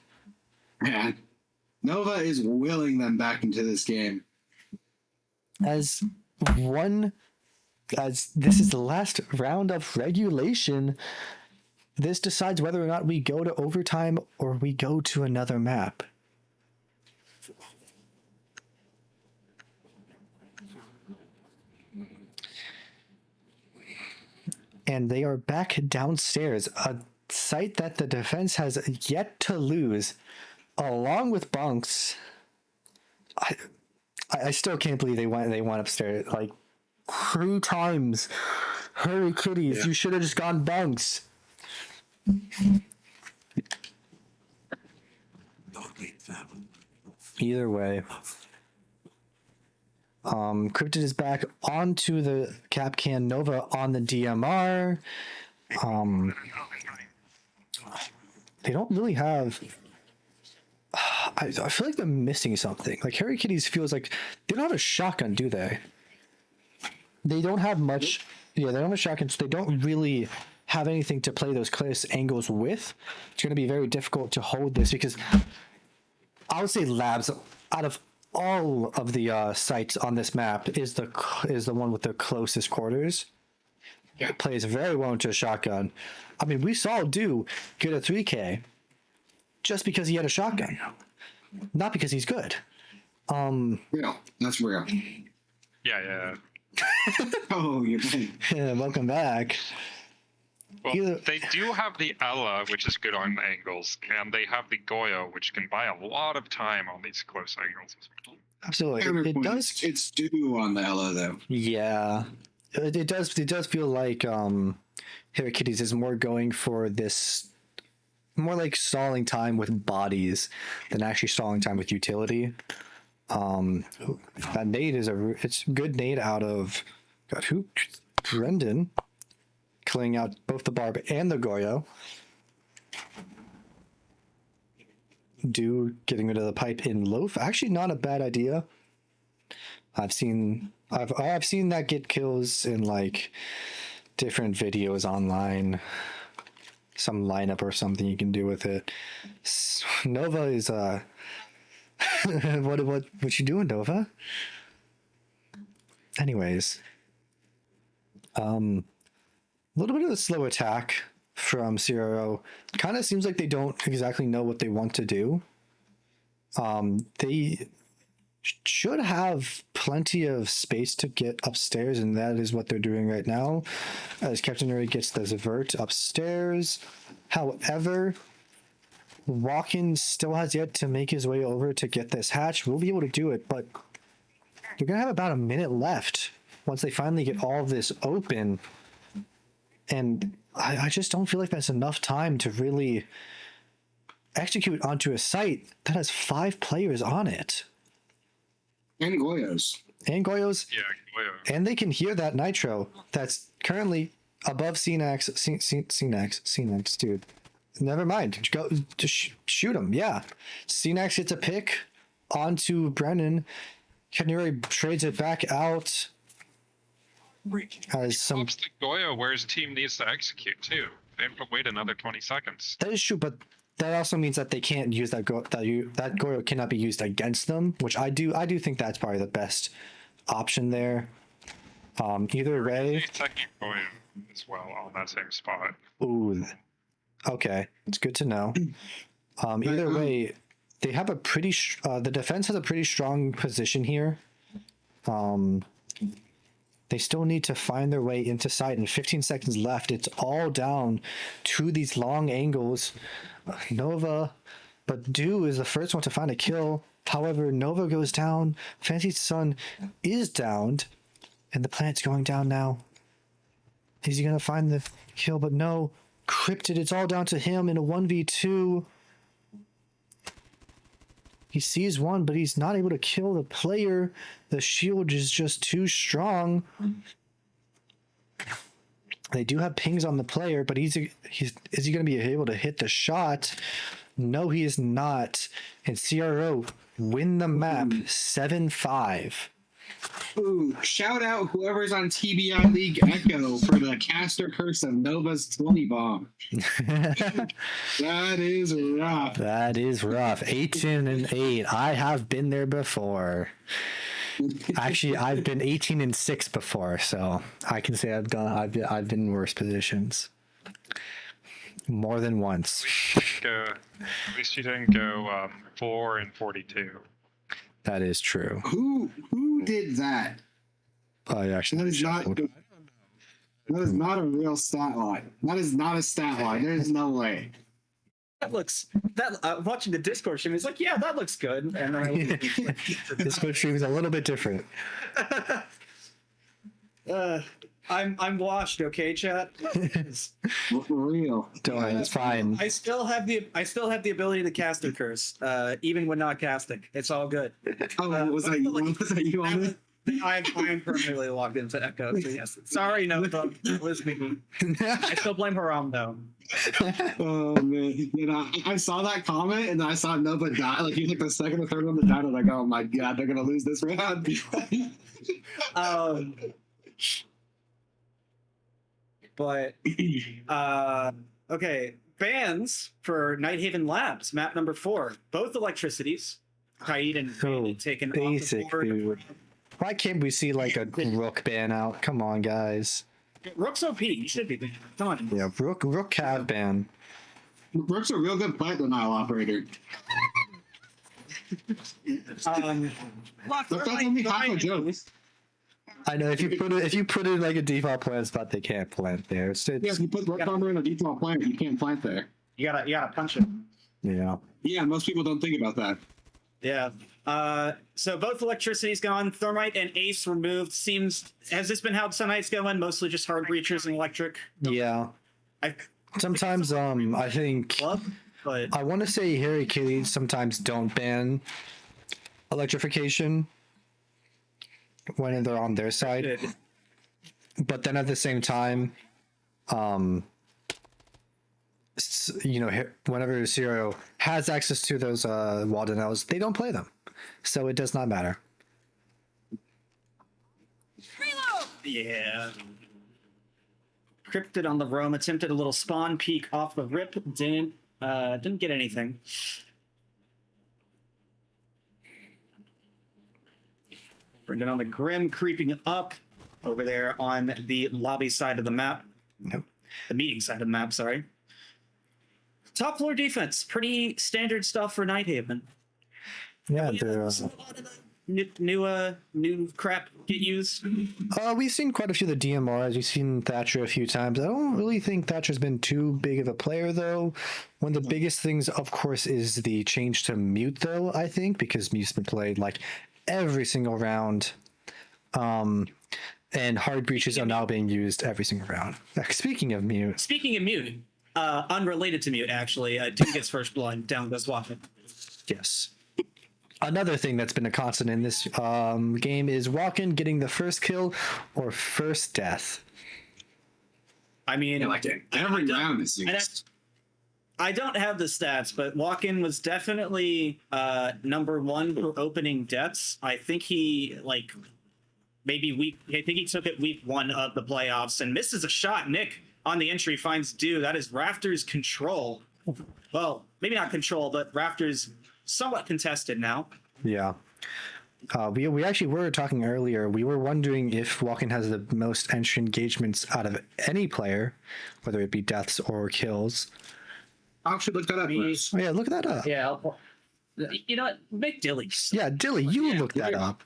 Man, Nova is willing them back into this game. As this is the last round of regulation, this decides whether or not we go to overtime or we go to another map. And they are back downstairs, a site that the defense has yet to lose, along with bunks. I still can't believe they went upstairs like 3 times. Hurry, Kitties! Yeah. You should have just gone bunks. Either way. Cryptid is back onto the cap can. Nova on the DMR. They don't really have. I feel like they're missing something. Like Harry Kitties feels like they don't have a shotgun, do they? They don't have much. Yeah, they don't have a shotgun, so they don't really have anything to play those close angles with. It's going to be very difficult to hold this because I would say Labs, out of all of the sites on this map, is the one with the closest quarters. Yeah. It plays very well into a shotgun. I mean, we saw Do get a 3K just because he had a shotgun, not because he's good. Real, that's real. Yeah. Oh, you're right. Yeah, welcome back. Well, they do have the Ella, which is good on angles, and they have the Goyo, which can buy a lot of time on these close angles. Absolutely, it does. It's due on the Ella though. Yeah, it does. It does feel like Harry Kitties is more going for this, more like stalling time with bodies than actually stalling time with utility. That nade is it's good nade out of Brendan. Killing out both the Barb and the Goyo. Do getting rid of the pipe in Loaf. Actually, not a bad idea. I've seen that get kills in like different videos online. Some lineup or something you can do with it. Nova is what you doing, Nova? Anyways, a little bit of a slow attack from CRO. Kind of seems like they don't exactly know what they want to do. They should have plenty of space to get upstairs, and that is what they're doing right now, as Captain Ray gets the Zavert upstairs. However, Walken still has yet to make his way over to get this hatch. We'll be able to do it, but they're going to have about a minute left once they finally get all of this open. And I just don't feel like that's enough time to really execute onto a site that has 5 players on it. And Goyos. Yeah, Goyo. And they can hear that nitro that's currently above CNX. CNX, dude. Never mind. Go just shoot him. Yeah. CNX gets a pick onto Brennan. Canary trades it back out. As some the Goyo where his team needs to execute too. They have to wait another 20 seconds. That is true, but that also means that they can't use that Goyo cannot be used against them, which I do think that's probably the best option there. Either way, Taking Goyo as well on that same spot. Ooh, okay, it's good to know. Either way, they have a pretty the defense has a pretty strong position here. They still need to find their way into sight, and 15 seconds left. It's all down to these long angles. Nova, but Dew is the first one to find a kill. However, Nova goes down. Fancy Sun is downed, and the planet's going down now. Is he going to find the kill? But no. Cryptid, it's all down to him in a 1v2. He sees one, but he's not able to kill the player. The shield is just too strong. They do have pings on the player, but is he going to be able to hit the shot? No, he is not. And CRO win the map 7-5. Ooh, shout out whoever's on TBI League Echo for the caster curse of Nova's 20 bomb. That is rough. That is rough. 18-8. I have been there before. Actually, I've been 18-6 before, so I can say I've been in worse positions. More than once. At least you didn't go 4-42. That is true. Who did that? Actually, That is not a real stat line. That is not a stat line. There is no way. Watching the Discord stream, it's like, yeah, that looks good. And then this stream is a little bit different. I'm washed, okay, chat. For real. Don't worry, it's fine. I still have the ability to cast a curse, even when not casting. It's all good. Oh, was that you on it? I am permanently logged into Echo. So yes. Sorry, no, it was me. I still blame Haram though. Oh man, I saw that comment and I saw Nova die. Like he's like the second or third one to die. I was like, oh my god, they're gonna lose this round. But okay, bans for Nighthaven Labs, map number 4. Both electricities, Kaid and So taken basic, off the board. dude. Why can't we see like a Rook ban out? Come on, guys. Rook's OP. You should be banned. Come on. Yeah, Rook Cav ban. Rook's a real good plant denial operator. That's only half a joke. I know if you put it in like a default plant spot, they can't plant there. Yeah, if you put Rook Armor in a default plant, you can't plant there. You gotta punch it. Yeah. Yeah, most people don't think about that. Yeah. So both electricity's gone. Thermite and Ace removed. Has this been how tonight's going? Mostly just hard breachers and electric. Yeah. Sometimes I think Club, but I want to say Harry Kitties sometimes don't ban electrification when they're on their side, but then at the same time, whenever Zero has access to those wall denials, they don't play them, so it does not matter. Reload! yeah. Cryptid on the roam, attempted a little spawn peek off the rip, didn't get anything. Bring it on the Grim, creeping up over there on the lobby side of the map. Nope. The meeting side of the map, sorry. Top floor defense, pretty standard stuff for Nighthaven. Yeah, they're. New crap get used. We've seen quite a few of the DMRs. We've seen Thatcher a few times. I don't really think Thatcher's been too big of a player, though. One of the biggest things, of course, is the change to mute, though, I think, because mute's been played like every single round. And hard breaches are now being used every single round. Speaking of mute, Unrelated to mute, actually, Dude gets first blood, down goes Walken. yes. Another thing that's been a constant in this game is Walken getting the first kill or first death. I mean, Every round is used. I don't have the stats, but Walken was definitely number 1 for opening deaths. I think he he took it week 1 of the playoffs and misses a shot. Nick on the entry finds Dew. That is Rafters control. Well, maybe not control, but Rafters somewhat contested now. Yeah. We actually were talking earlier. We were wondering if Walken has the most entry engagements out of any player, whether it be deaths or kills. I should look that up. Oh, yeah, look that up. Yeah. You know what? Make Dilly. Yeah, Dilly, you look that up.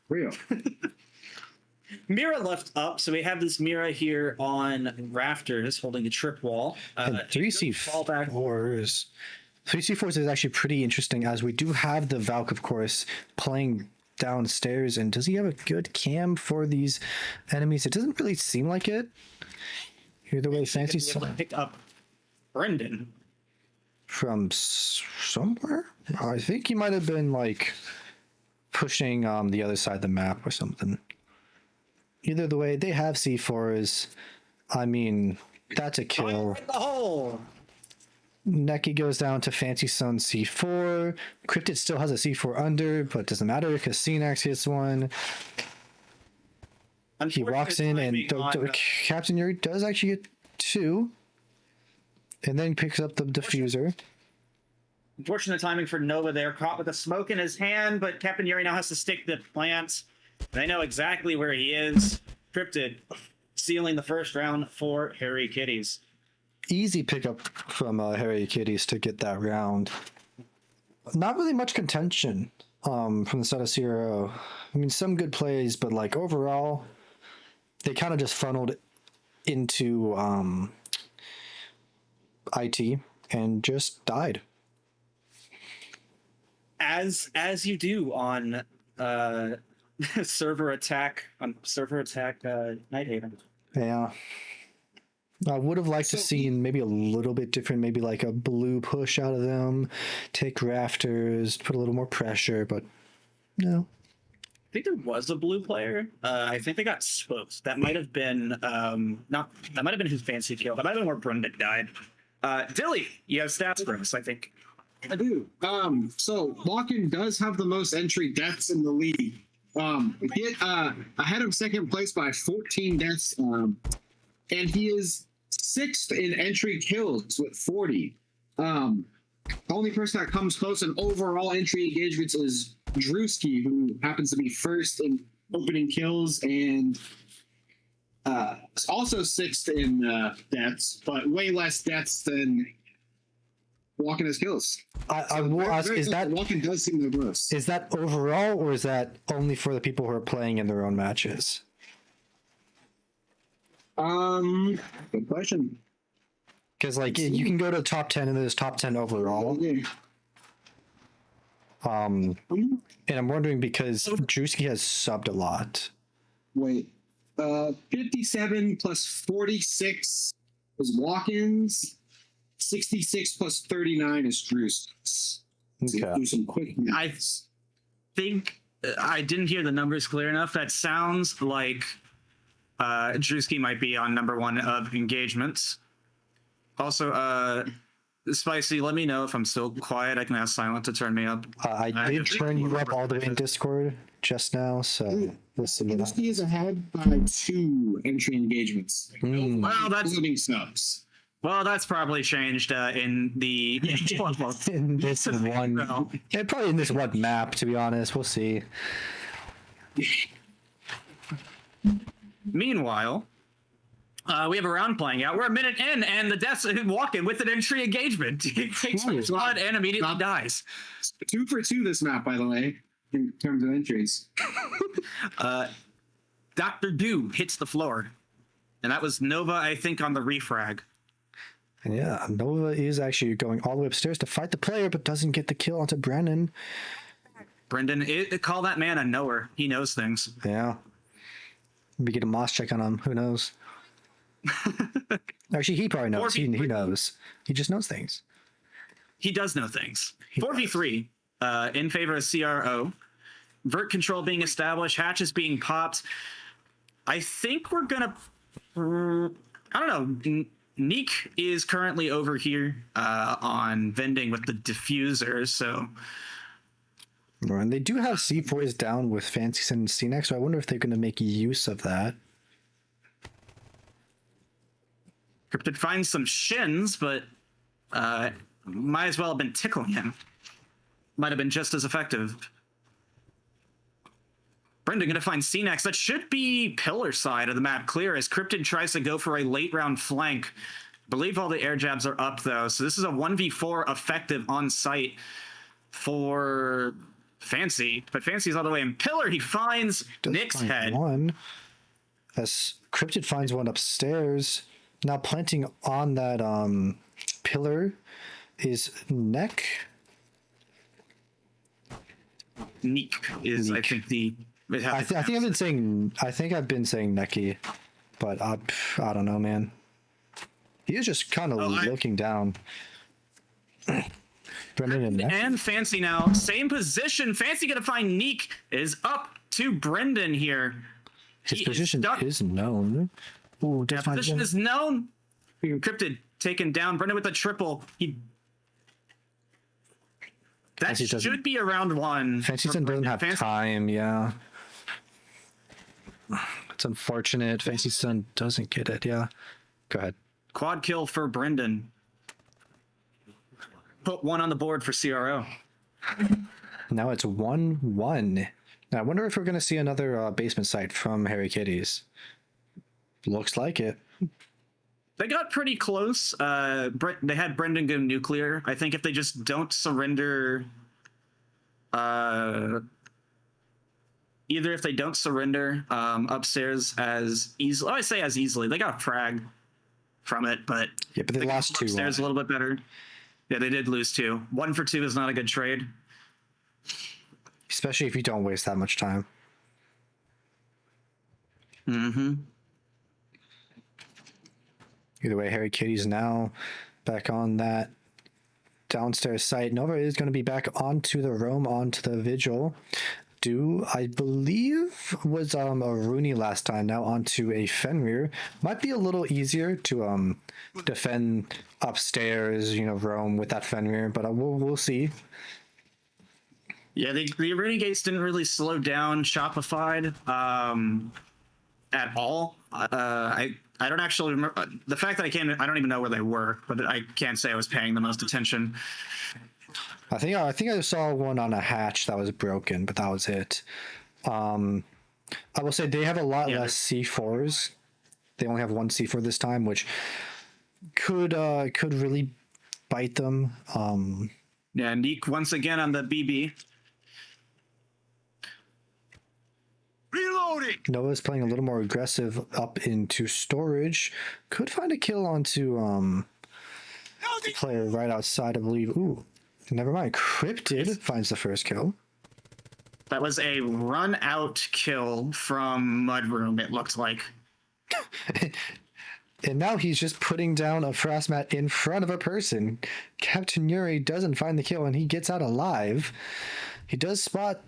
Real. Mira left up, so we have this Mira here on rafters holding the trip wall. And three C4s. Three C4s is actually pretty interesting, as we do have the Valk, of course, playing downstairs. And does he have a good cam for these enemies? It doesn't really seem like it. Either way, Fancy Pick up Brendan from somewhere. I think he might have been like pushing the other side of the map or something. Either the way, they have C4s. I mean, that's a kill. in the hole. Neki goes down to Fancy Sun C4. Cryptid still has a C4 under, but it doesn't matter because Cnax hits one. He walks in, and Captain Yuri does actually get 2. And then picks up the diffuser. Unfortunate timing for Nova there, caught with a smoke in his hand, but Captain Yuri now has to stick the plants. They know exactly where he is. Cryptid sealing the first round for Harry Kitties. Easy pickup from Harry Kitties to get that round. Not really much contention from the side of CRO. I mean, some good plays, but like overall, they kind of just funneled into IT and just died. As you do on server attack Nighthaven. Yeah. I would have liked to see maybe a little bit different, maybe like a blue push out of them, take rafters, put a little more pressure, but no. I think there was a blue player. I think they got smoked. That might have been that might have been his fancy kill. That might have been where Brendan died. Dilly, you have stats for us, I think. I do. So Walken does have the most entry deaths in the league. Hit ahead of second place by 14 deaths. And he is 6th in entry kills with 40. The only person that comes close in overall entry engagements is Drewski, who happens to be 1st in opening kills and also 6th in deaths, but way less deaths than Walken has kills. I will ask, is that Walken does seem the worst? Is that overall, or is that only for the people who are playing in their own matches? Good question. Because like you can go to the top 10 and there's top 10 overall. Yeah. And I'm wondering because Drewski has subbed a lot. Wait. 57 plus 46 is Walken's. 66 plus 39 is Drewski's. Okay. Do some quick maths. I think I didn't hear the numbers clear enough. That sounds like Drewski might be on number 1 of engagements. Also, Spicy, let me know if I'm still quiet. I can ask Silent to turn me up. I did turn you up all the way in Discord just now, so listen to that. Drewski is ahead by 2 entry engagements. Well, that's Including subs. Well, that's probably changed in the In this one, yeah, probably in this one map. To be honest, we'll see. Meanwhile, we have a round playing out. We're a minute in, and the deaths walking with an entry engagement. He takes blood and immediately dies. 2 for 2 this map, by the way, in terms of entries. Dr. Do hits the floor, and that was Nova, I think, on the refrag. And yeah, Nova is actually going all the way upstairs to fight the player, but doesn't get the kill onto Brennan. Brendan, call that man a knower. He knows things. Yeah. Maybe get a moss check on him. Who knows? Actually, he probably knows. He knows. He just knows things. He does know things. 4v3 in favor of CRO. Vert control being established. Hatches being popped. I think we're going to... I don't know. Neek is currently over here on vending with the diffuser, so... And they do have C4s down with Fancy and CNX, so I wonder if they're going to make use of that. Cryptid finds some shins, but might as well have been tickling him. Might have been just as effective. Brendan gonna find CNX. That should be pillar side of the map clear as Cryptid tries to go for a late round flank. I believe all the air jabs are up though, so this is a 1v4 effective on site for Fancy. But Fancy's all the way in pillar. He finds Nick's head. One. as Cryptid finds one upstairs. Now planting on that pillar is Neck. Neek is, I Neek. think, the. I think I've been saying Necky, but I don't know, man. He is just kind of looking down. Brendan and Neck. And Fancy now, same position. Fancy gonna find Neek is up to Brendan here. His He position stuck. is known. Ooh, Yeah, position is known. Cryptid taken down. Brendan with a triple. That Fancy doesn't- should be around one. Fancy for doesn't Brendan. have Fancy- time, yeah. It's unfortunate. Fancy Son doesn't get it, yeah. Go ahead. Quad kill for Brendan. Put one on the board for CRO. Now it's 1-1. Now I wonder if we're going to see another basement site from Harry Kitties. Looks like it. They got pretty close. They had Brendan go nuclear. I think if they just don't surrender, either if they don't surrender upstairs as easily, I say as easily, they got a frag from it, but Yeah, but they got lost 2. upstairs a little bit better. Yeah, they did lose 2. 1 for 2 is not a good trade. Especially if you don't waste that much time. Mm-hmm. Either way, Harry Kitties now back on that downstairs site. Nova is going to be back onto the roam, onto the vigil. I believe was a Rooney last time, now onto a Fenrir. Might be a little easier to defend upstairs, roam with that Fenrir, but we'll see. Yeah, the Renegades didn't really slow down Chopified at all. I don't actually remember the fact that I don't even know where they were, but I can't say I was paying the most attention. I think I saw one on a hatch that was broken, but that was it. I will say they have a lot less C4s. They only have 1 C4 this time, which could really bite them. Yeah, Neek once again on the BB. Reloading! Nova's playing a little more aggressive up into storage. Could find a kill onto the player right outside, I believe. Ooh, never mind. Cryptid finds the first kill. That was a run out kill from Mudroom, it looked like. And now he's just putting down a frost mat in front of a person. Captain Yuri doesn't find the kill and he gets out alive. He does spot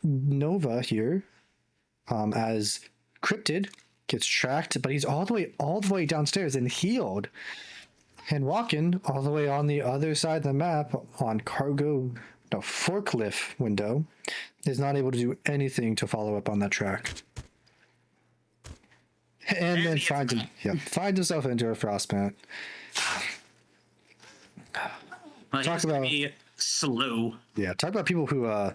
Nova here. As Cryptid gets tracked, but he's all the way downstairs and healed. And Walken all the way on the other side of the map on forklift window is not able to do anything to follow up on that track. And then finds himself into a frost mat. Talk about slow. Yeah, talk about people who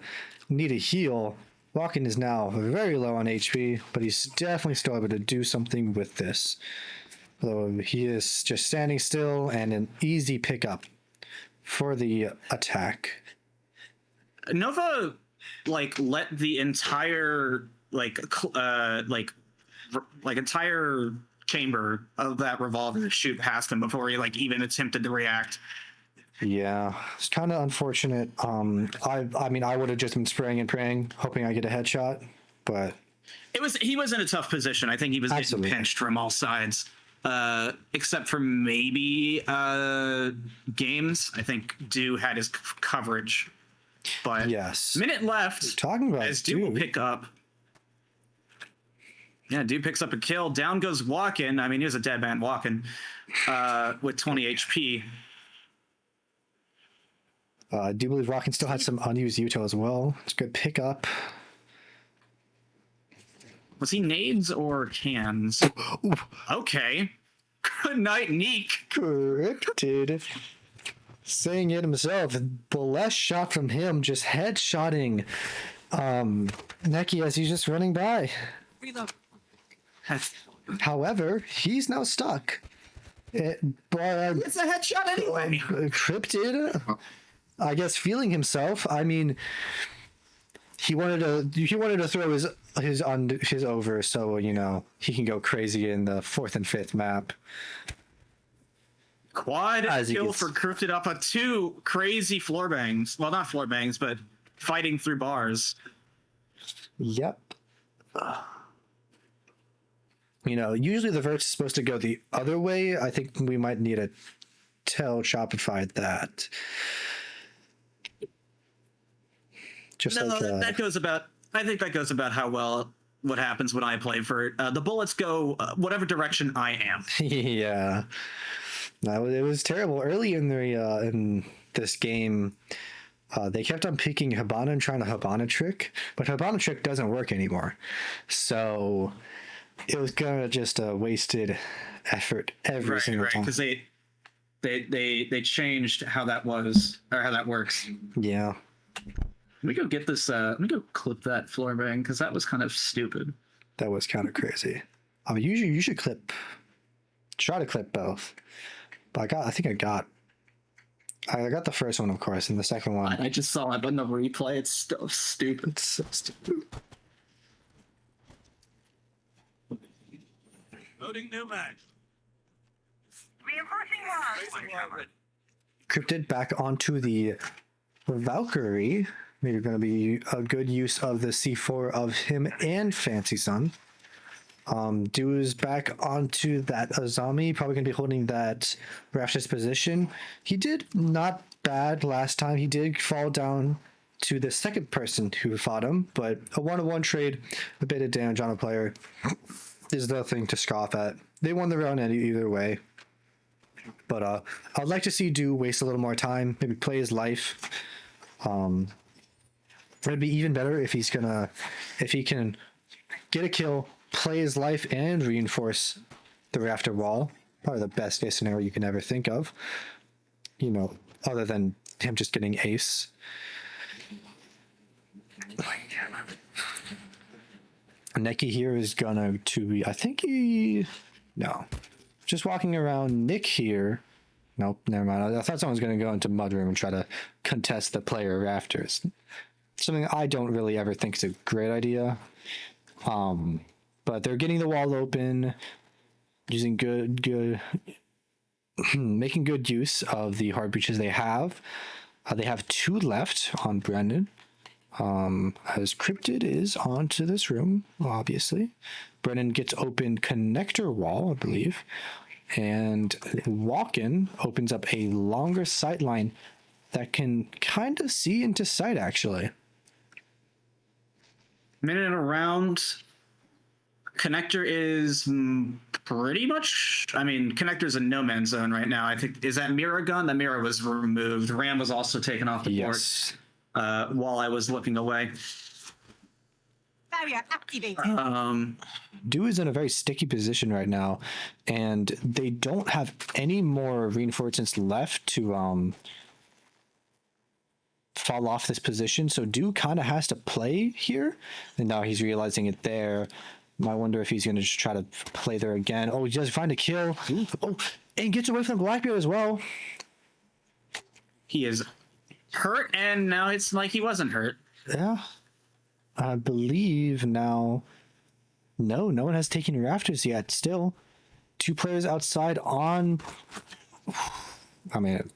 need a heal. Walken is now very low on HP, but he's definitely still able to do something with this. Though he is just standing still and an easy pickup for the attack. Nova let the entire entire chamber of that revolver shoot past him before he even attempted to react. Yeah, it's kind of unfortunate. I mean, I would have just been spraying and praying, hoping I get a headshot, but he was in a tough position. I think he was getting pinched from all sides, except for maybe Games. I think Dew had his coverage, but yes, minute left. Talking about as Dew will pick up. Yeah, Dew picks up a kill. Down goes Walken. I mean, he was a dead man walking with 20 HP. I do believe Walken still had some unused Uto as well. It's a good pickup. Was he nades or cans? Okay. Good night, Neek. Cryptid. Saying it himself. The last shot from him just headshotting Neki as he's just running by. However, he's now stuck. But It's a headshot anyway. Cryptid, I guess, feeling himself. I mean, he wanted to throw his over, so he can go crazy in the 4th and 5th map. Quad As you kill can for Cryptid up on 2 crazy floor bangs. Well, not floor bangs, but fighting through bars. Yep. Usually the verse is supposed to go the other way. I think we might need to tell Chopified that. Just that goes about. I think that goes about how well what happens when I play Vert. The bullets go whatever direction I am. Yeah. It was terrible early in this game. They kept on picking Hibana and trying to Hibana trick, but Hibana trick doesn't work anymore. So it was kind of just a wasted effort every single time. Because they changed how that was or how that works. Yeah. Let me go get this. Let me go clip that floor bang because that was kind of stupid. That was kind of crazy. I mean, you should try to clip both. But I think I got the first one, of course, and the second one. I just saw it, but in the replay, it's so stupid. It's so stupid. Loading new mag. Reinforcing one. Cryptid back onto the Valkyrie. Maybe going to be a good use of the C4 of him and Fancy Sun. Du's back onto that Azami, probably going to be holding that Rash's position. He did not bad last time. He did fall down to the second person who fought him, but a 1-on-1 trade, a bit of damage on a player is nothing to scoff at. They won the round either way. But I'd like to see Du waste a little more time, maybe play his life. It'd be even better if he can get a kill, play his life, and reinforce the rafter wall. Probably the best case scenario you can ever think of. Other than him just getting ace. Neki here is gonna be, I think just walking around. Nick here. Nope, never mind. I thought someone was gonna go into mudroom and try to contest the player rafters. Something I don't really ever think is a great idea. But they're getting the wall open, using good making good use of the hard breaches they have. They have 2 left on Brendan. As Cryptid is onto this room, obviously. Brennan gets open connector wall, I believe. And Walk-in opens up a longer sight line that can kind of see into sight, actually. Minute around. Connector is pretty much. I mean, Connector's a no man's zone right now. I think is that mirror gun. The mirror was removed. Ram was also taken off the board while I was looking away. Barrier activated. Du is in a very sticky position right now, and they don't have any more reinforcements left to fall off this position. So Du kind of has to play here, and now he's realizing it there. I wonder if he's going to just try to play there again. Oh, he does find a kill. Oh, and gets away from Blackbeard as well. He is hurt, and now it's like he wasn't hurt. Yeah. I believe now. No one has taken rafters yet. Still, 2 players outside on. I mean,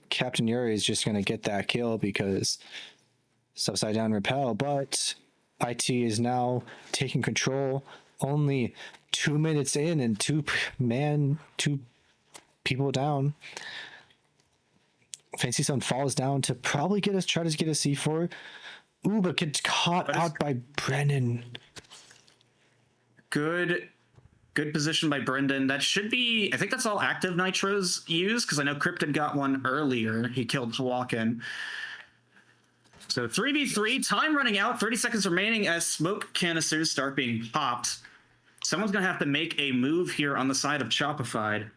Captain Yuri is just going to get that kill because it's upside down repel, but IT is now taking control. Only 2 minutes in and 2 people down. Fancy Sun falls down to probably try to get a C4. Ooh, but gets caught out by Brennan. Good position by Brendan. That should be. I think that's all active nitros used because I know Cryptid got one earlier. He killed Walk-in. So 3v3, time running out, 30 seconds remaining as smoke canisters start being popped. Someone's going to have to make a move here on the side of Chopified.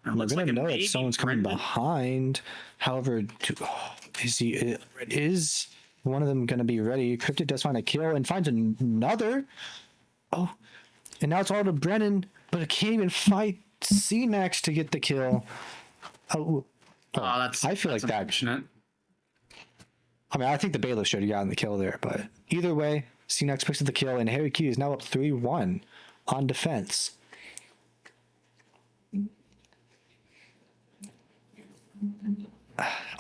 We're going to know that someone's coming behind. However, is one of them going to be ready? Cryptid does find a kill and finds another. Oh, and now it's all to Brennan, but it can't even fight C-Max to get the kill. I feel like that. I mean, I think the bailiff should have gotten the kill there, but either way, CNX picks up the kill, and Harry Key is now up 3-1 on defense.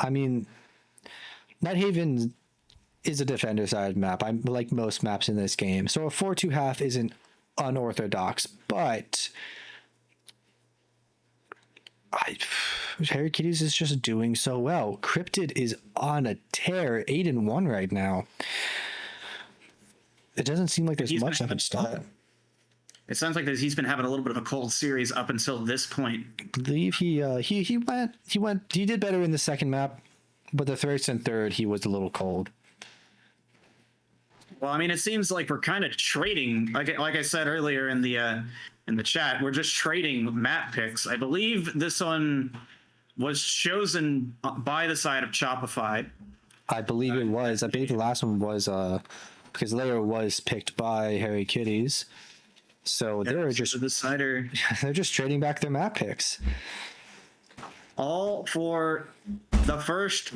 I mean, Nighthaven is a defender side map. I'm like most maps in this game, so a 4-2 isn't unorthodox, but Harry Kitties is just doing so well. Cryptid is on a tear, 8-1 right now. It doesn't seem like there's much that can stop. It sounds like he's been having a little bit of a cold series up until this point. I believe he did better in the second map, but the first and third he was a little cold. Well, I mean, it seems like we're kind of trading. Like I said earlier in the chat, we're just trading map picks. I believe this one was chosen by the side of Chopified. I believe it was. I believe the last one was because Layer was picked by Harry Kitties. So they're just the cider. They're just trading back their map picks. All for the first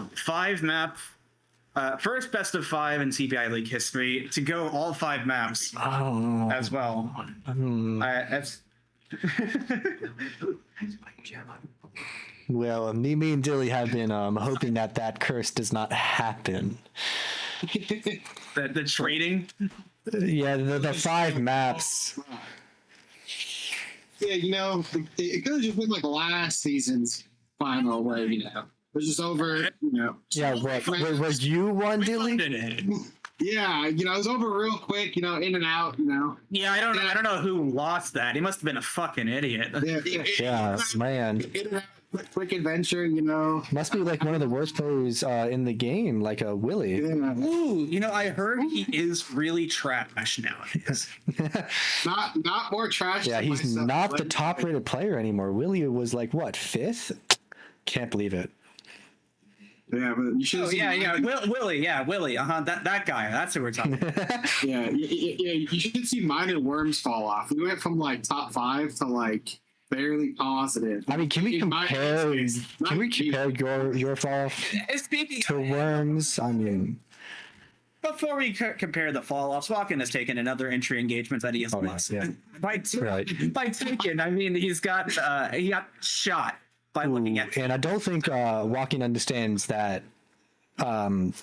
first best of 5 in CPI League history to go all 5 maps as well. That's Well, me and Dilly have been hoping that curse does not happen. the trading. Yeah, the 5 maps. Yeah, it could have just been like last season's final where, it was just over, Yeah, was you one, Dilly? Yeah, it was over real quick, in and out, Yeah, I don't know who lost that. He must have been a fucking idiot. Yeah, man. Quick adventure, Must be like one of the worst players in the game, like a Willie. Yeah. Ooh, I heard he is really trash nowadays. Not more trash. Yeah, than he's myself, not the but- top-rated player anymore. Willie was like, what, 5th? Can't believe it. Yeah, but you should. Oh yeah. Willie, that guy. That's who we're talking about. Yeah, you should see mine and Worms fall off. We went from like top 5 to like barely positive. I mean, can we compare your fall Speaking to Worms? I mean, before we compare the fall offs, Walken has taken another entry engagement that he has lost. yeah. By taken, I mean he got shot by looking at. And I don't think Walking understands that that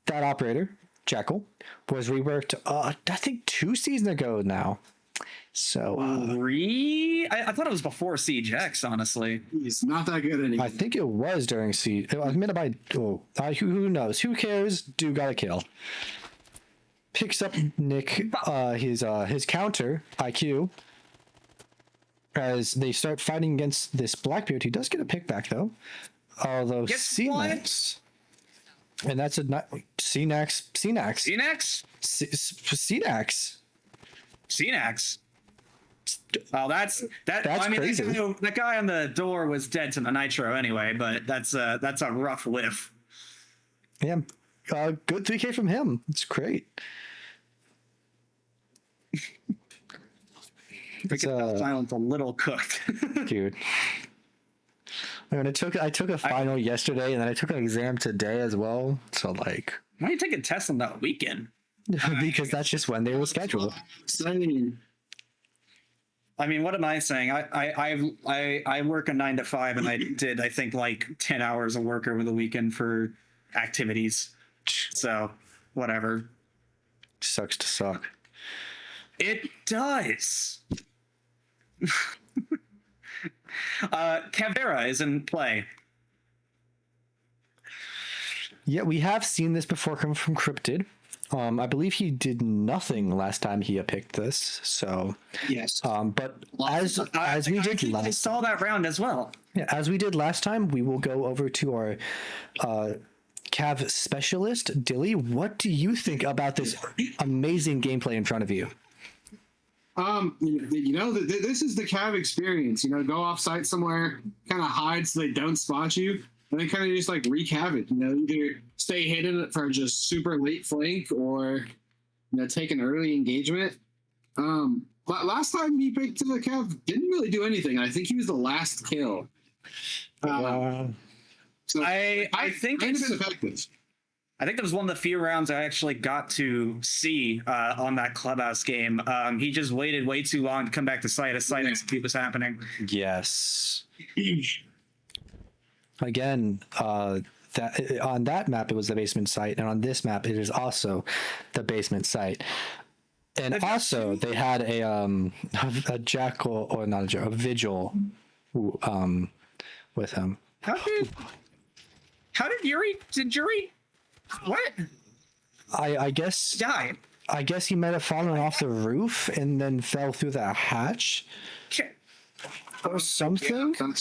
operator, Jekyll, was reworked, I think 2 seasons ago now. So I thought it was before Siege X, honestly. He's not that good anymore. I think it was during Siege. I mean, who knows? Who cares? Dude got a kill. Picks up Nick his counter IQ as they start fighting against this Blackbeard. He does get a pick back though. Although CNX, and that's a CNX. Well, that's I mean, crazy. that guy on the door was dead to the nitro anyway, but that's a rough whiff. Yeah, good 3K from him. It's great. It's Silence a little cooked. dude. I mean, I took a final yesterday, and then I took an exam today as well. So like, Why are you taking tests on that weekend? because that's just when they were scheduled. I mean, what am I saying? I work a 9 to 5, and I did, I think, like 10 hours of work over the weekend for activities. So, whatever. Sucks to suck. It does. Caveira is in play. Yeah, we have seen this before come from Cryptid. I believe he did nothing last time he picked this. So Yes. but as we did I last, saw that round as well. yeah, as we did last time, we will go over to our Cav specialist, Dilly. What do you think about this amazing gameplay in front of you? This is the Cav experience. Go off site somewhere, kind of hide so they don't spot you, and then kind of just like wreak havoc. Either stay hidden for just super late flank or take an early engagement. But last time he picked the Cav didn't really do anything. I think he was the last kill. So I think it's it's effective. I think that was one of the few rounds I actually got to see on that clubhouse game. He just waited way too long to come back to site as site execute was happening. Yes. Again, that on that map it was the basement site, and on this map it is also the basement site. And also they had a jackal, or not a jackal, a vigil with him. How did Yuri what? I guess Die. I guess he might have fallen off the roof and then fell through the hatch or something. Yeah,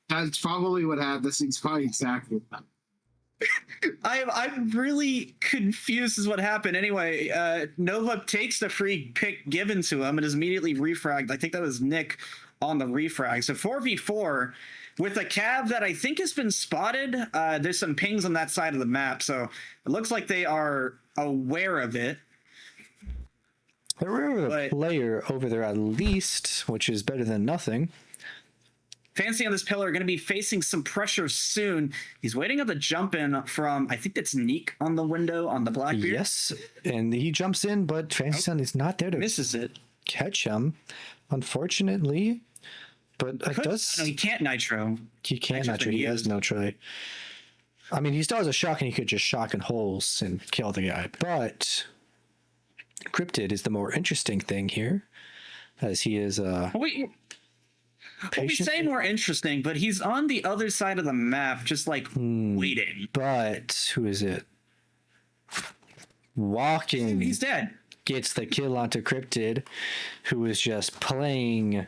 that's probably what happened. That's probably exactly what happened. I'm really confused as what happened. Anyway, Nova takes the free pick given to him and is immediately refragged. I think that was Nick on the refrag. So 4v4 with a cab that I think has been spotted. There's some pings on that side of the map, so it looks like they are aware of it. There were a player over there at least, which is better than nothing. Fancy on this pillar, going to be facing some pressure soon. He's waiting on the jump in from, I think that's Neek on the window on the Blackbeard. Yes, and he jumps in, but Fancy Sun is not there to Misses it. catch him, unfortunately. But it does. No, he can't nitro. He can't nitro. He has no try. I mean, he still has a shock, and he could just shock in holes and kill the guy. But Cryptid is the more interesting thing here, as he is We patient. say more interesting, but he's on the other side of the map, just like waiting. But who is it? Walking. He's dead. Gets the kill onto Cryptid, who is just playing.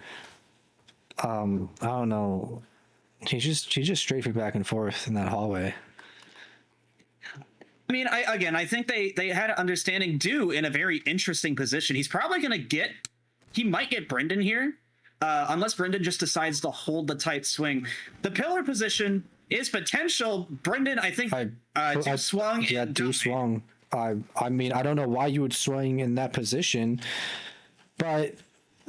I don't know. He just strafing back and forth in that hallway. I mean, I think they had an understanding. Do in a very interesting position. He's probably going to get. He might get Brendan here, unless Brendan just decides to hold the tight swing. The pillar position is potential. Brendan, I think, swung. Yeah, do swung. I mean, I don't know why you would swing in that position, but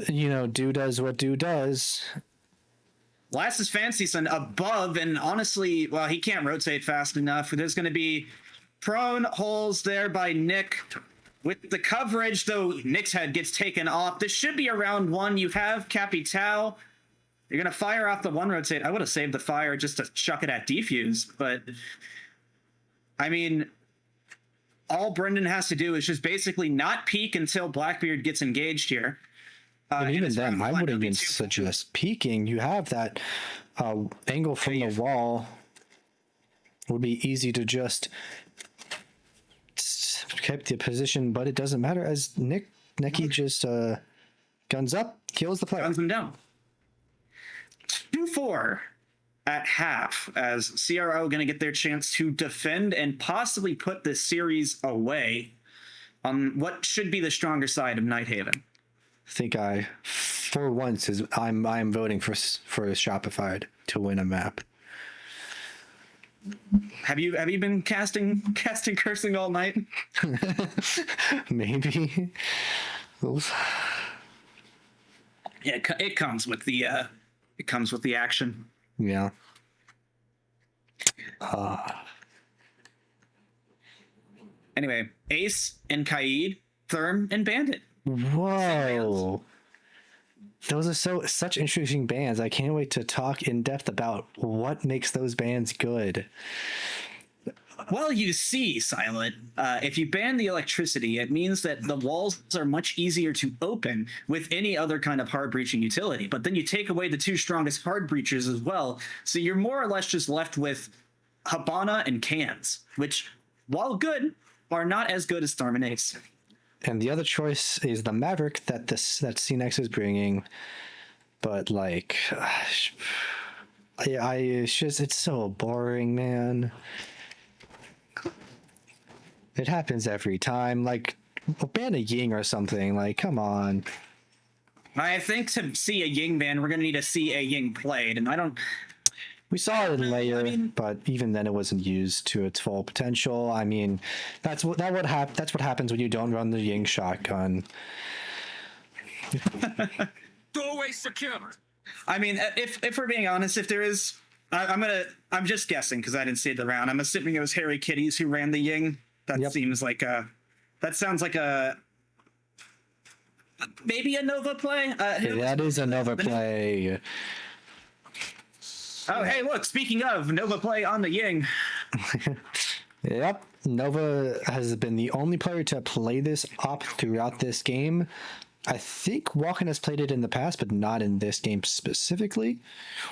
do does what do does. Last is Fancy Sun above, and honestly, well, he can't rotate fast enough. There's going to be prone holes there by Nick. With the coverage, though, Nick's head gets taken off. This should be a round one. You have Capital. You're going to fire off the one rotate. I would have saved the fire just to chuck it at defuse, but I mean, all Brendan has to do is just basically not peek until Blackbeard gets engaged here. And even then, I wouldn't even suggest peeking. You have that angle from the wall. It would be easy to just keep the position, but it doesn't matter as Nicky just guns up, kills the player. Guns him down. 2-4 at half as CRO going to get their chance to defend and possibly put this series away on what should be the stronger side of Nighthaven. I think for once, I'm voting for Chopified to win a map. Have you been casting cursing all night? Maybe. Oof. Yeah, it comes with the action. Yeah. Anyway, Ace and Kaid, Therm and Bandit. Whoa. Those are such interesting bands. I can't wait to talk in depth about what makes those bands good. Well, you see, Silent, if you ban the electricity, it means that the walls are much easier to open with any other kind of hard breaching utility. But then you take away the two strongest hard breachers as well. So you're more or less just left with Habana and Cans, which, while good, are not as good as Storm and Ace. And the other choice is the Maverick that CNX is bringing. But it's so boring, man. It happens every time. Ban a Ying or something. Come on. I think to see a Ying ban, we're going to need to see a Ying played, and I don't. We saw it in Layer, but even then it wasn't used to its full potential. I mean, that's what happens when you don't run the Ying shotgun. Doorway secure. I mean, if we're being honest, if there is I'm just guessing because I didn't see the round. I'm assuming it was Harry Kitties who ran the Ying. That Yep. seems like that sounds like maybe a Nova play. That is another play. Oh, hey, look, speaking of Nova play on the Ying. Yep. Nova has been the only player to play this up throughout this game. I think Walken has played it in the past, but not in this game specifically,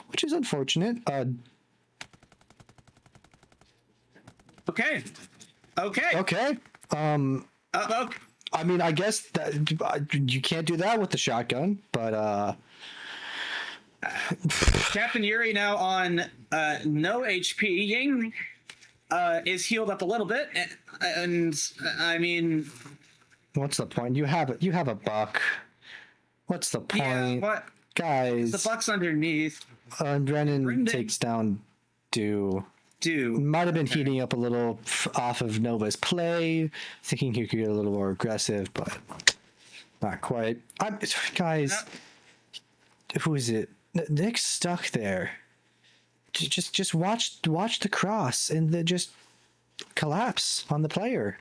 which is unfortunate. Okay. Okay. Okay. I mean, I guess that you can't do that with the shotgun, but Captain Yuri now on no HP. Ying is healed up a little bit, and I mean, what's the point? You have a buck. What's the point, yeah, what? guys? The buck's underneath. Brennan takes down Do. Might have been heating up a little off of Nova's play, thinking he could get a little more aggressive, but not quite. Guys, who is it? Nick's stuck there. Just watch the cross and then just collapse on the player.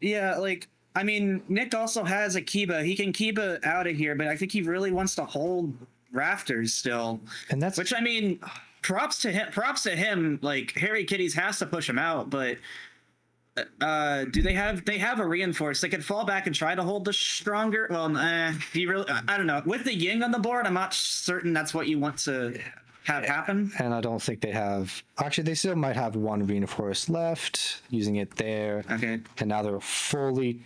Yeah, like, I mean, Nick also has a Kiba. He can Kiba out of here, but I think he really wants to hold Rafters still. And that's Which, I mean, props to him. Like, Harry Kitties has to push him out, but do they have a reinforce? They could fall back and try to hold the stronger. Well, he really, I don't know. With the Ying on the board, I'm not certain that's what you want to have happen. And I don't think they have. Actually, they still might have one reinforce left, using it there. Okay. And now they're fully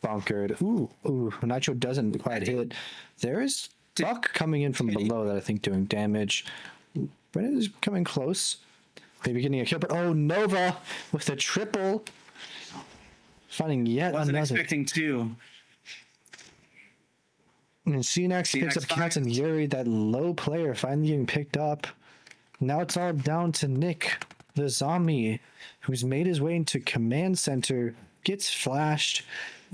bunkered. Ooh. Nitro doesn't quite hit. There is Buck coming in from below that I think doing damage. Brennan is coming close. Maybe getting a kill, but Nova with the triple. Finding yet Wasn't another. expecting two. And CNX picks up Captain Yuri, that low player, finally getting picked up. Now it's all down to Nick, the zombie, who's made his way into command center, gets flashed,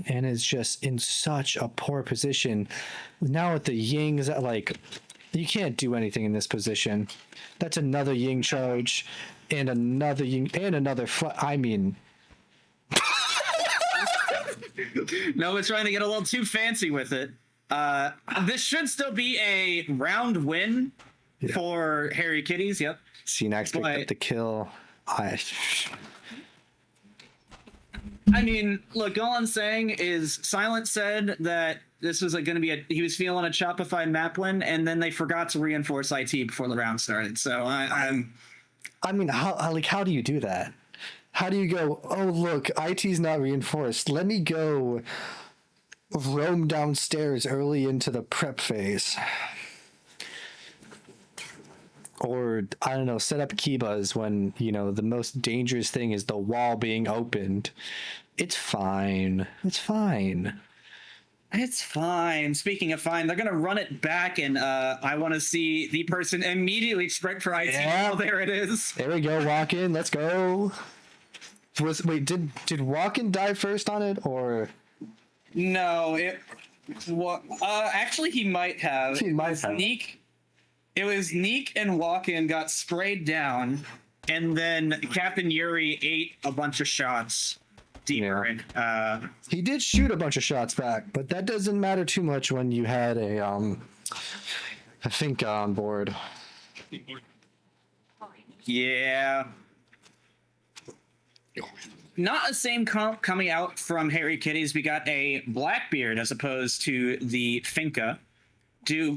and is just in such a poor position. Now with the Yings, like, you can't do anything in this position. That's another Ying charge, and another Ying, and another I mean... Nova's trying to get a little too fancy with it. This should still be a round win for Harry Kitties. Yep. CNX picked up the kill. I mean, look, all I'm saying is Silent said that this was going to be he was feeling a Chopified map win, and then they forgot to reinforce IT before the round started. So I mean, how do you do that? How do you go, oh, look, IT's not reinforced. Let me go roam downstairs early into the prep phase. Or, I don't know, set up Kibas when, the most dangerous thing is the wall being opened. It's fine. It's fine. It's fine. Speaking of fine, they're going to run it back, and I want to see the person immediately sprint for IT. Yeah. Oh, there it is. There we go, walk in. Let's go. Wait, did Walken die first on it, or? No, actually he might have. He might have. It was Neek and Walken got sprayed down, and then Captain Yuri ate a bunch of shots deeper. Yeah. He did shoot a bunch of shots back, but that doesn't matter too much when you had a Finka on board. Yeah. Not the same comp coming out from Harry Kitties. We got a Blackbeard as opposed to the Finka,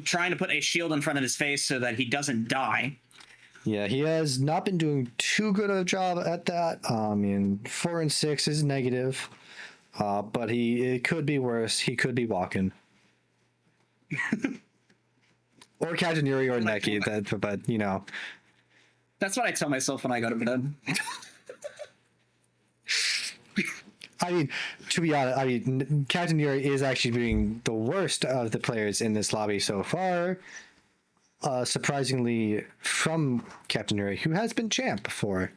trying to put a shield in front of his face so that he doesn't die. Yeah, he has not been doing too good of a job at that. 4 and 6 is negative, but it could be worse. He could be walking. Or Captain Yuri or Neki, but That's what I tell myself when I go to bed. I mean, to be honest, Captain Yuri is actually being the worst of the players in this lobby so far. Surprisingly, from Captain Yuri, who has been champ before,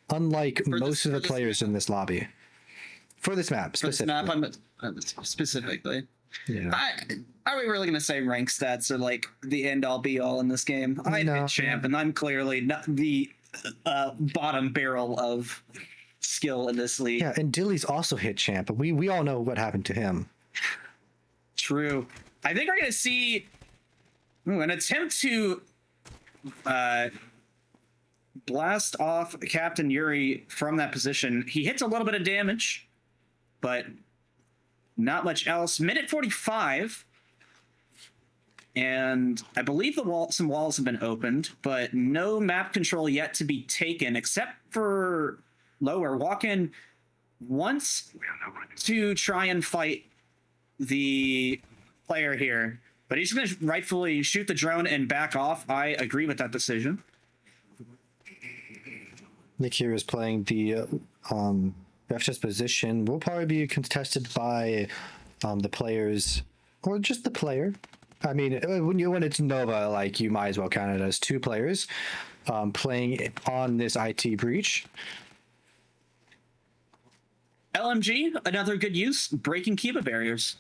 unlike most of the players in this lobby. For this map, specifically. Specifically. Yeah. Are we really going to say rank stats are like the end all be all in this game? I'm No. a champ, and I'm clearly not the bottom barrel of skill in this league. Yeah, and Dilly's also hit champ, but we all know what happened to him. True. I think we're going to see an attempt to blast off Captain Yuri from that position. He hits a little bit of damage, but not much else. Minute 45. And I believe some walls have been opened, but no map control yet to be taken, except for Lower. Walk in once to try and fight the player here, but he's going to rightfully shoot the drone and back off. I agree with that decision. Nick here is playing the ref chess position. Will probably be contested by the players, or just the player. I mean, when it's Nova, like, you might as well count it as two players playing on this IT breach. LMG, another good use, breaking Kiba barriers.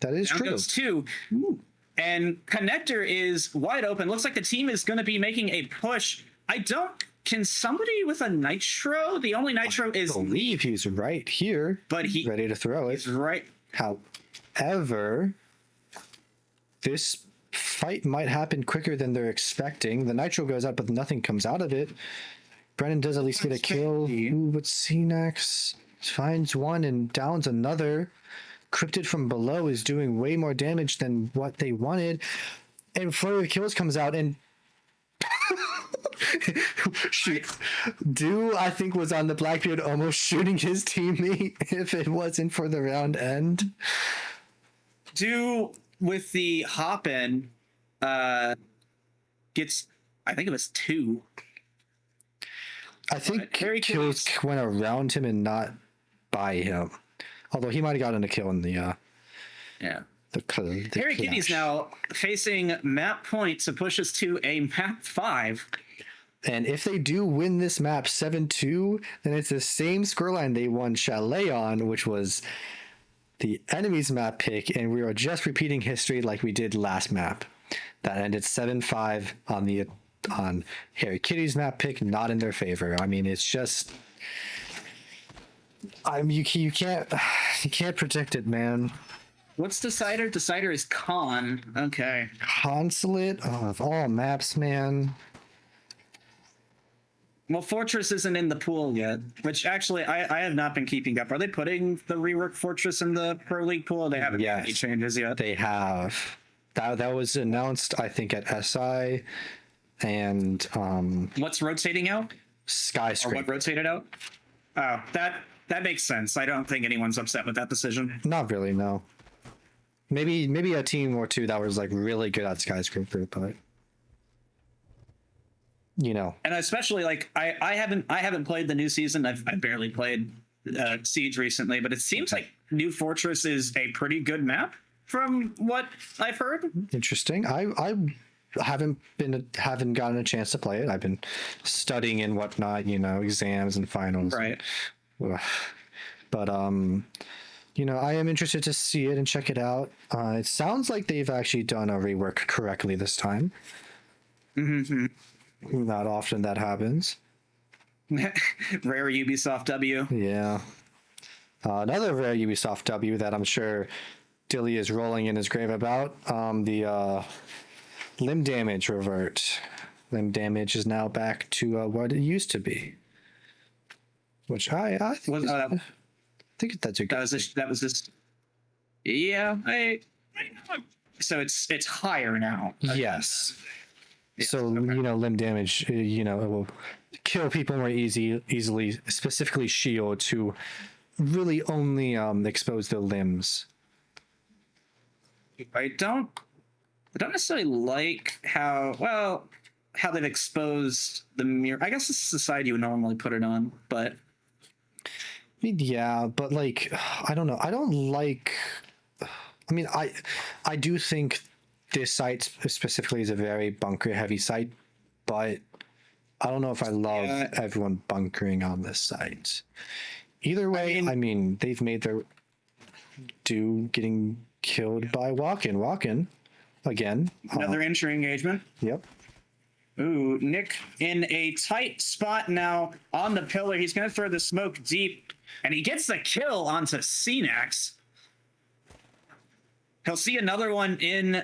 That is Down true. goes two. And Connector is wide open. Looks like the team is going to be making a push. Can somebody with a Nitro? The only Nitro is I believe he's right here, but ready to throw it. he's right. However, this fight might happen quicker than they're expecting. The Nitro goes up, but nothing comes out of it. Brennan does at least get a kill. Ooh, but Cnax finds one and downs another. Cryptid from below is doing way more damage than what they wanted. And Flurry of Kills comes out and shoot. I think was on the Blackbeard almost shooting his teammate if it wasn't for the round end. With the hop in, gets, I think it was 2. I think Harry kills Kitties. went around him and not by him. Although he might have gotten a kill in the Yeah. the Harry clash. Kitties now facing map point to push us to a map 5. And if they do win this map 7-2, then it's the same scoreline they won Chalet on, which was the enemy's map pick, and we are just repeating history like we did last map. That ended 7-5 on Harry Kitties' map pick, not in their favor. I mean, it's just, you can't predict it, man. What's Decider? Decider is Con. Okay. Consulate of all maps, man. Well, Fortress isn't in the pool yet, which actually I have not been keeping up. Are they putting the rework Fortress in the Pro League pool? They haven't made any changes yet. They have. That was announced, I think, at SI, and What's rotating out? Or Skyscraper. what rotated out? Oh, that makes sense. I don't think anyone's upset with that decision. Not really, no. Maybe a team or two that was like really good at Skyscraper, but you know. And especially like I haven't played the new season. I've barely played Siege recently, but it seems like New Fortress is a pretty good map from what I've heard. Interesting. I haven't gotten a chance to play it. I've been studying and whatnot, exams and finals. Right. But I am interested to see it and check it out. It sounds like they've actually done a rework correctly this time. Mm-hmm. Not often that happens. Rare Ubisoft W. Yeah. Another rare Ubisoft W that I'm sure Dilly is rolling in his grave about. The limb damage revert. Limb damage is now back to what it used to be. Which I think that's a good. That was this. Yeah, so it's higher now. Yes. Yes, So okay. limb damage, it will kill people more easily, specifically Shield, to really only expose their limbs. I don't necessarily like how they've exposed the mirror. I guess this is the side you would normally put it on, but Yeah, but like, I don't know. I don't like. I mean, I do think this site specifically is a very bunker heavy site, but I don't know if I love everyone bunkering on this site. Either way, I mean they've made their due getting killed by Walken. Walken, again. Another entry engagement. Yep. Ooh, Nick in a tight spot now on the pillar. He's going to throw the smoke deep, and he gets the kill onto Cenax. He'll see another one in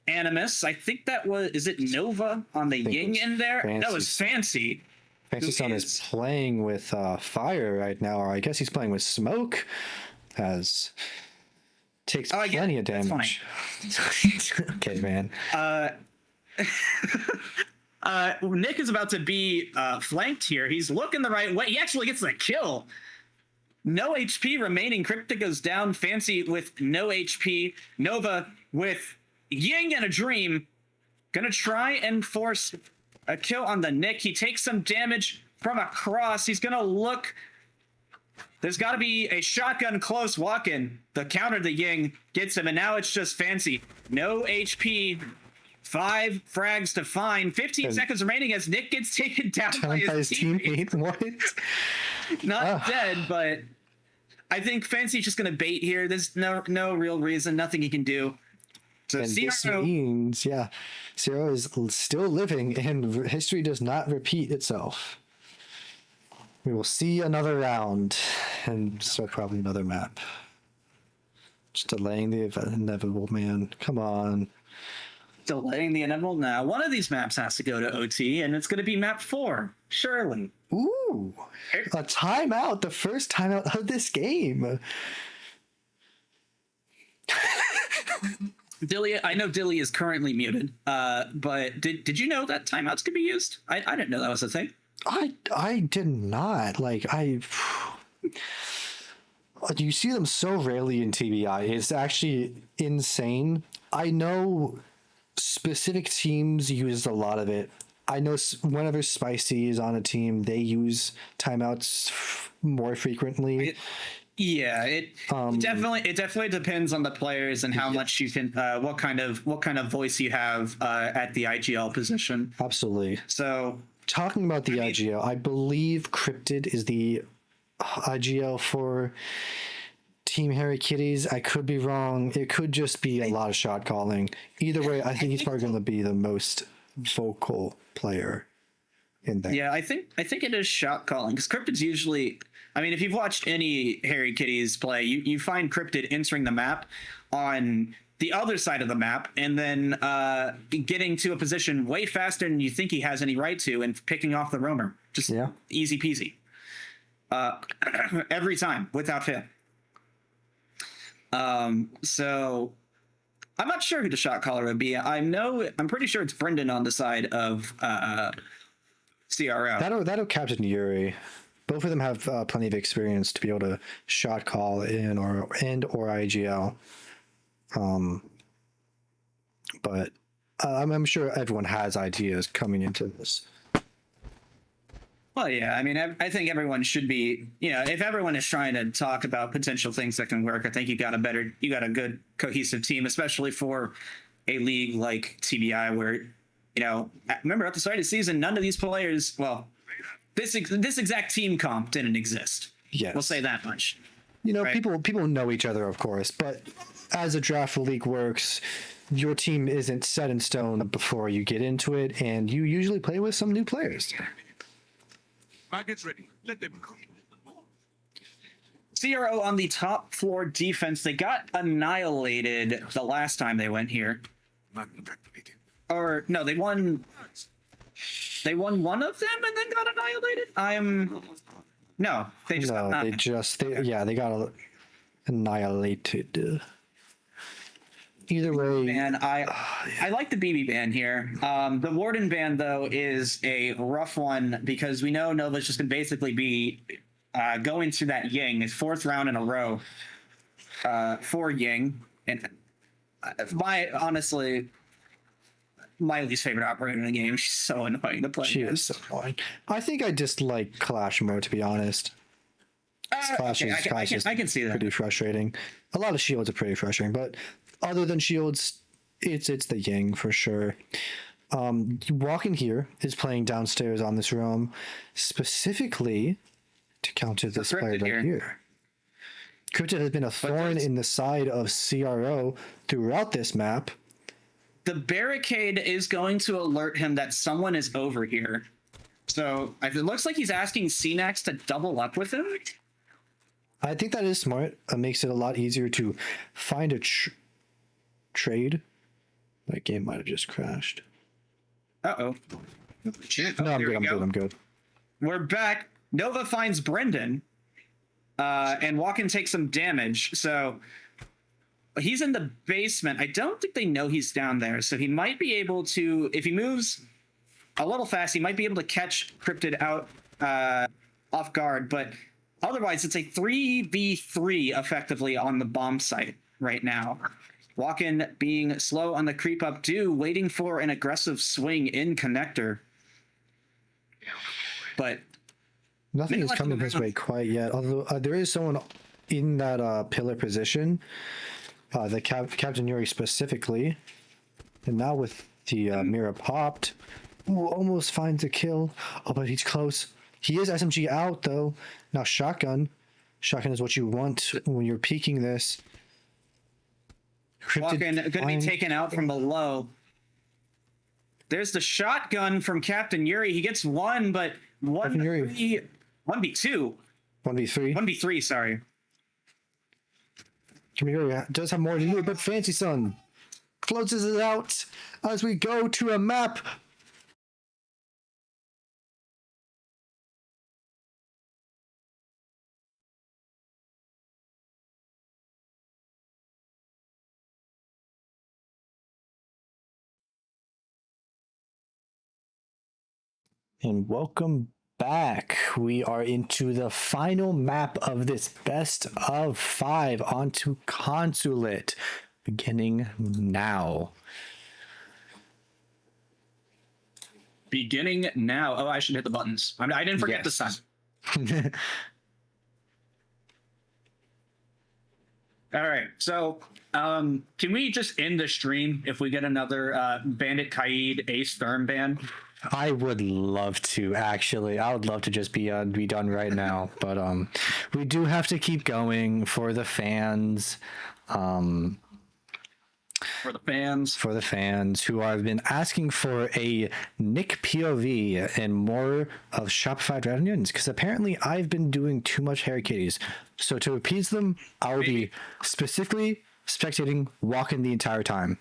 Animus. I think that was, is it Nova on the Ying in there? That was Fancy. Fancy Son is playing with fire right now, or I guess he's playing with smoke, as takes plenty of damage. Okay, man. Nick is about to be flanked here. He's looking the right way. He actually gets the kill. No HP remaining. Cryptic goes down. Fancy with no HP. Nova with Ying and a Dream. Gonna try and force a kill on the Nick. He takes some damage from across. He's gonna look. There's got to be a shotgun close walk-in. The counter to Ying gets him, and now it's just Fancy. No HP. 5 frags to find. 15 seconds remaining as Nick gets taken down by his teammate. What? Not dead, but I think Fancy's just going to bait here. There's no real reason, nothing he can do. So And this means, Zero is still living, and history does not repeat itself. We will see another round, and so probably another map. Just delaying the inevitable, man. Come on. Delaying the inevitable now. One of these maps has to go to OT, and it's going to be map 4. Surely. Ooh, a timeout. The first timeout of this game. Dilly, I know Dilly is currently muted, but did you know that timeouts could be used? I didn't know that was a thing. I did not. You see them so rarely in TBI. It's actually insane. I know specific teams use a lot of it. I know whenever Spicy is on a team, they use timeouts more frequently. It definitely depends on the players and how much you can, what kind of voice you have at the IGL position. Absolutely. So talking about the IGL, I believe Cryptid is the IGL for Team Harry Kitties. I could be wrong. It could just be a lot of shot calling. Either way, I think he's probably going to be the most vocal player in there. Yeah, I think it is shot calling because Cryptid's usually. I mean, if you've watched any Harry Kitties play, you find Cryptid entering the map on the other side of the map and then getting to a position way faster than you think he has any right to and picking off the roamer. Just easy peasy. Every time without fail. So I'm not sure who the shot caller would be. I'm pretty sure it's Brendan on the side of CRO. That'll Captain Yuri. Both of them have plenty of experience to be able to shot call in or IGL. But I'm sure everyone has ideas coming into this. Well, yeah. I mean, I think everyone should be. If everyone is trying to talk about potential things that can work, I think you got a good cohesive team, especially for a league like TBI, where remember at the start of the season, none of these players. Well, this exact team comp didn't exist. Yes, we'll say that much. Right? People know each other, of course, but as a draft league works, your team isn't set in stone before you get into it, and you usually play with some new players. Maggots ready. Let them go. CRO on the top floor defense. They got annihilated the last time they went here. Magnet activated. Or no, they won. They won one of them and then got annihilated. No, they just they got annihilated. Either way, man, I like the BB ban here. The Warden ban though is a rough one because we know Nova's just gonna basically be going through that Ying, his 4th round in a row for Ying, and my least favorite operator in the game. She's so annoying to play. She is so annoying. I think I just like Clash mode, to be honest. Clash is I can see that. Pretty frustrating. A lot of shields are pretty frustrating, but other than shields, it's the Ying for sure. Walking here is playing downstairs on this roam specifically to counter this player right here. Cryptid has been a thorn in the side of CRO throughout this map. The barricade is going to alert him that someone is over here. So it looks like he's asking CNAX to double up with him. I think that is smart. It makes it a lot easier to find a trade. My game might have just crashed. Uh-oh. Shit. No, I'm there good. we go. I'm good. We're back. Nova finds Brendan. And Walken takes some damage. So he's in the basement. I don't think they know he's down there. So he might be able to, if he moves a little fast, he might be able to catch Cryptid out off guard. But otherwise, it's a 3v3 effectively on the bomb site right now. Walken being slow on the creep up due, waiting for an aggressive swing in connector. But Nothing is coming his way quite yet. Although there is someone in that pillar position, the Captain Yuri specifically. And now with the mirror popped, ooh, almost finds a kill. Oh, but he's close. He is SMG out though. Now shotgun. Shotgun is what you want when you're peeking this. Walken going to be taken out from below. There's the shotgun from Captain Yuri. He gets one, but 1v2. 1v3. 1v3, sorry. Yuri does have more to do, but Fancy Son closes it out as we go to a map. And welcome back. We are into the final map of this best of 5 onto Consulate, beginning now. Beginning now. Oh, I should hit the buttons. I didn't forget this time. All right. So can we just end the stream if we get another Bandit Kaid Ace Therm ban? I would love to, actually. I would love to just be done right now, but we do have to keep going for the fans. For the fans who have been asking for a Nick POV and more of Chopified RedOnions, because apparently I've been doing too much Harry Kitties. So to appease them, I'll be specifically spectating Walken the entire time.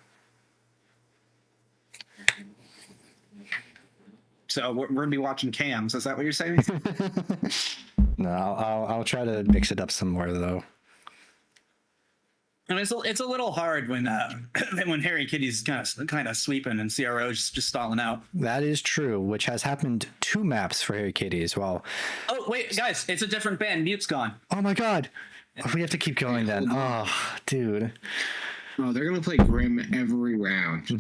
So we're gonna be watching cams. Is that what you're saying? No, I'll try to mix it up some more though. And it's a little hard when when Harry Kitty's kind of sweeping and CRO's just stalling out. That is true, which has happened 2 maps for Harry Kitty as well. Oh wait, guys, it's a different band. Mute's gone. Oh my god, we have to keep going then. Oh, dude. Oh, they're gonna play Grim every round.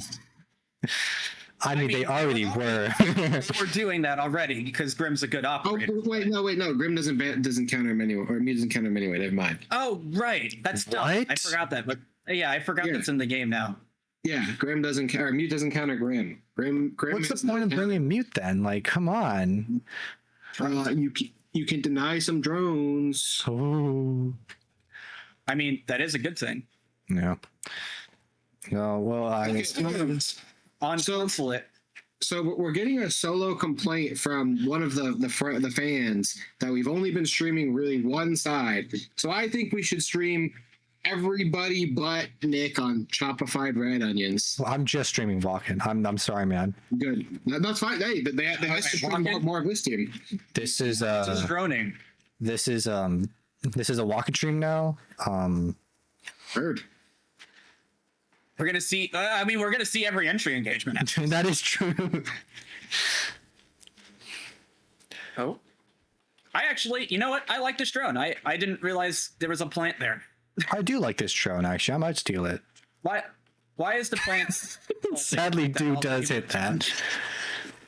I mean, they already were. We're doing that already because Grim's a good operator. Oh, wait, no. Grim doesn't counter him anyway, or Mute doesn't counter him anyway. Never mind. Oh, right. That's dumb. I forgot that, but yeah, I forgot that's in the game now. Yeah, Grim doesn't counter. Mute doesn't counter Grim. Grim. What's the point of bringing Mute then? Like, come on. You can deny some drones. Oh. I mean, that is a good thing. Yeah. No, well, On Consulate. So we're getting a solo complaint from one of the fans that we've only been streaming really one side. So I think we should stream everybody but Nick on Chopified RedOnions. Well, I'm just streaming Walken. I'm sorry, man. Good. That's fine. Hey, they have to stream more of this team. This is droning. This is a Walken stream now. Heard. We're gonna see. We're gonna see every entry engagement. That is true. Oh, I actually, you know what? I like this drone. I didn't realize there was a plant there. I do like this drone. Actually, I might steal it. Why is the plant? Sadly, dude does hit that.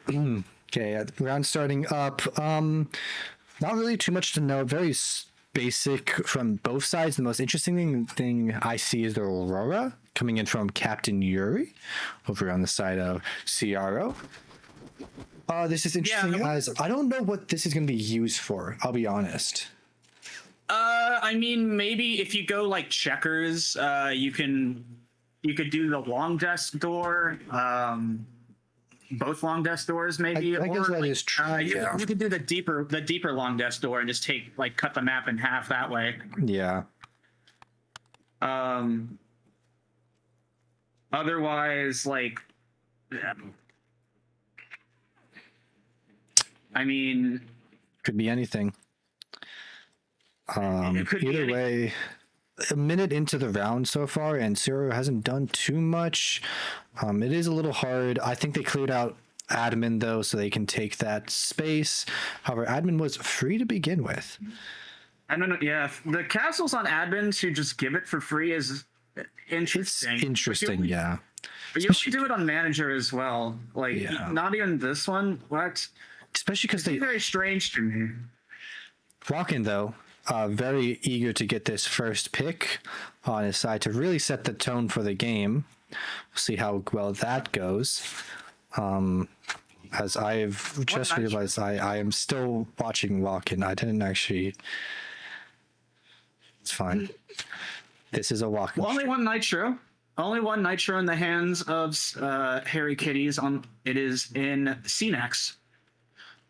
Okay, round starting up. Not really too much to know. Very basic from both sides. The most interesting thing I see is the Aurora coming in from Captain Yuri over on the side of CRO. This is interesting as I don't know what this is going to be used for. I'll be honest. I mean, maybe if you go like checkers, you could do the long desk door. Both long desk doors, maybe. I guess that is true. You could do the deeper long desk door and just cut the map in half that way. Yeah. Otherwise, I mean, Could be anything. It could be Either any- way, a minute into the round so far, and Zero hasn't done too much. It is a little hard. I think they cleared out admin though, so they can take that space. However, admin was free to begin with. I don't know. Yeah, the castles on admins who just give it for free is It's interesting. interesting, yeah. But you only do it on manager as well. Yeah. Not even this one. What? Especially because It's they very strange to me. Walken though, very eager to get this first pick on his side to really set the tone for the game. We'll see how well that goes. As I've just realized, I am still watching Walken. I didn't actually. It's fine. This is a Walken. Well, only one nitro. Only one nitro in the hands of Harry Kitties. It is in CNEX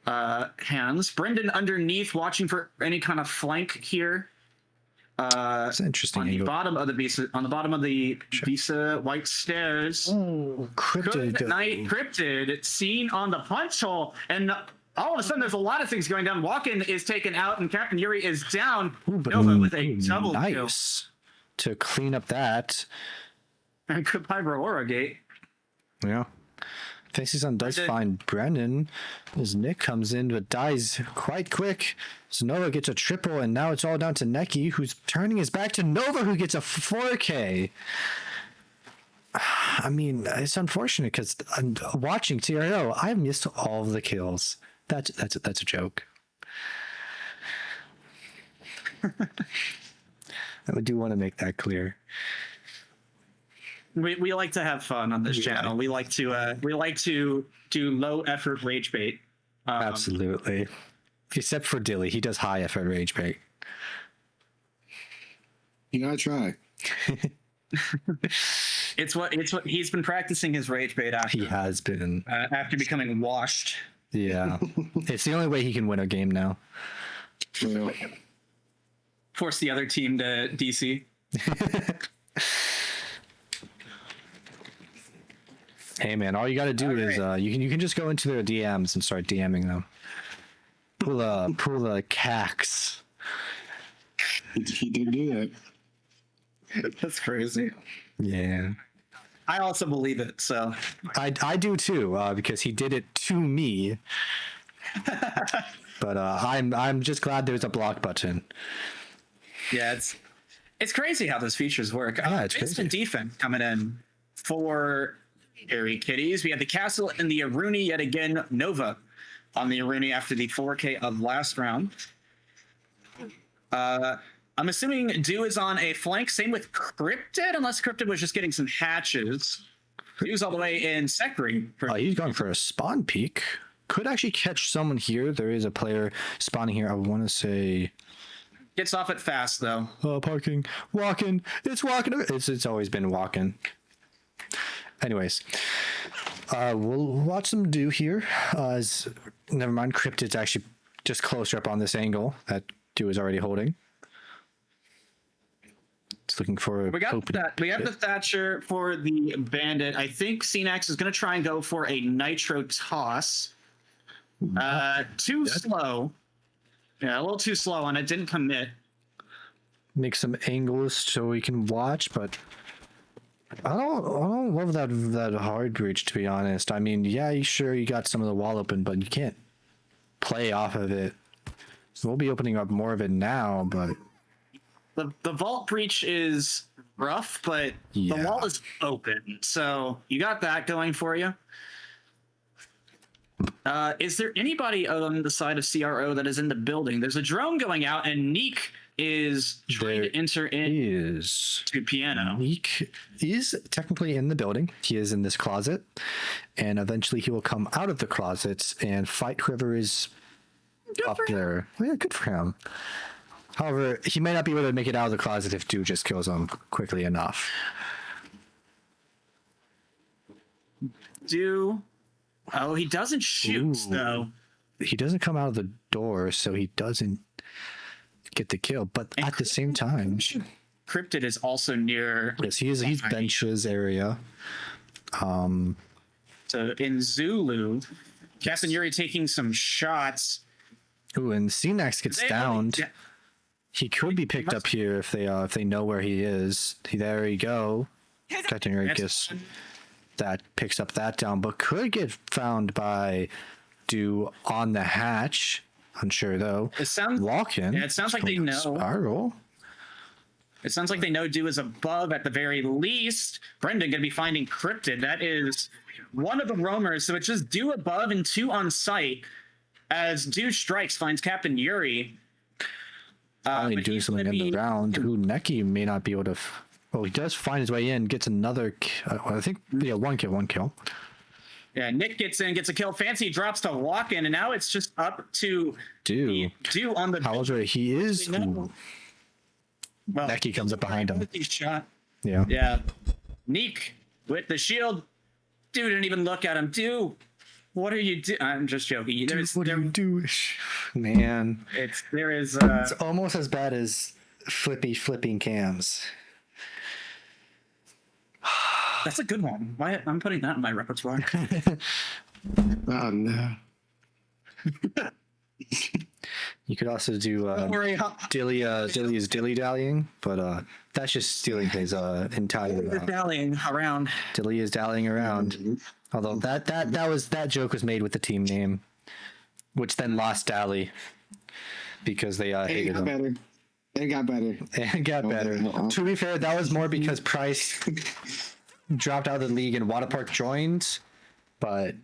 hands. Brendan underneath, watching for any kind of flank here. It's an interesting On the angle. bottom of the Visa white stairs. Oh, cryptid. Good night, cryptid seen on the punch hole, and all of a sudden there's a lot of things going down. Walken is taken out, and Captain Yuri is down. But Nova with a double kill. nice to clean up that. And goodbye, Aurora Gate. Yeah. Faceson does find Brennan as Nick comes in, but dies quite quick. So Nova gets a triple, and now it's all down to Neki, who's turning his back to Nova, who gets a 4K. I mean, it's unfortunate because I'm watching TRO. I missed all of the kills. That's a joke. I do want to make that clear. We like to have fun on this channel. We like to do low effort rage bait. Absolutely. Except for Dilly, he does high effort rage bait. You gotta try. It's what he's been practicing his rage bait after. He has been. After becoming washed. Yeah. It's the only way he can win a game now. Well, Force the other team to DC. Hey man, all you got to do is you can just go into their DMs and start DMing them. Pull a cax. he did do that. That's crazy. Yeah, I also believe it. So I do too because he did it to me. But I'm just glad there's a block button. yeah, it's crazy how those features work. Yeah, it's Instant crazy. defense coming in for Harry Kitties. We had the castle and the Aruni yet again. Nova on the Aruni after the 4K of last round. I'm assuming Dew is on a flank. Same with Cryptid, unless Cryptid was just getting some hatches. Dew's all the way in Secretary. He's going for a spawn peek. Could actually catch someone here. There is a player spawning here. I want to say. Gets off it fast though. Parking. Walking. It's walking. It's always been walking. Anyways, we'll watch them do here. Never mind, Cryptid's actually just closer up on this angle that Dew is already holding. It's looking for a We got opening. that. We have the Thatcher for the Bandit. I think CNX is going to try and go for a Nitro toss. Too slow. Yeah, a little too slow on it. Didn't commit. Make some angles so we can watch, but I don't love that hard breach, to be honest. I mean, yeah, sure you got some of the wall open, but you can't play off of it. So we'll be opening up more of it now, but The vault breach is rough, but Yeah. the wall is open. So you got that going for you. Is there anybody on the side of CRO that is in the building? There's a drone going out, and Neek is trying to enter in is to piano. Meek is technically in the building. He is in this closet, and eventually he will come out of the closet and fight whoever is Good up for him. there. Yeah, good for him. However, he may not be able to make it out of the closet if Do just kills him quickly enough. Do. Oh, he doesn't shoot, Ooh. though. He doesn't come out of the door, so he doesn't get the kill. But And at the same time, Cryptid is also near. yes, he's benches area. So in Zulu, Captain Yuri taking some shots. Ooh, and CNAX gets downed. Yeah, He could be picked up here if they know where he is. There you go. Captain Yuri gets that, picks up that down, but could get found by Do on the hatch. Unsure though. It sounds. Walk-in. Yeah, it sounds like they know. Spiral. It sounds like they know Do is above at the very least. Brendan gonna be finding Cryptid. That is one of the roamers. So it's just Do above and 2 on site. As Do strikes, finds Captain Yuri. Finally But doing he's something gonna in the be- round. Ooh, Neki may not be able to. Oh, he does find his way in. Gets another. I think one kill. Yeah, Nick gets in, gets a kill. Fancy drops to walk in, and now it's just up to Do. Do on the. How old are he is? No. Ooh, Well, Neki comes up behind him. He shot. Yeah. Yeah. Neek with the shield. Dude didn't even look at him. Dude, what are you doing? I'm just joking. There's, What do there, you do? Man. there is. It's almost as bad as flipping cams. That's a good one. Why I'm putting that in my repertoire. Oh no. You could also do Don't worry. dilly is dilly dallying, but that's just stealing his entire Dallying around. dilly is dallying around. Although that joke was made with the team name, which then lost Dally because they It hated got him. better. It got better. It got better. To be fair, that was more because Price dropped out of the league and Water Park joined, but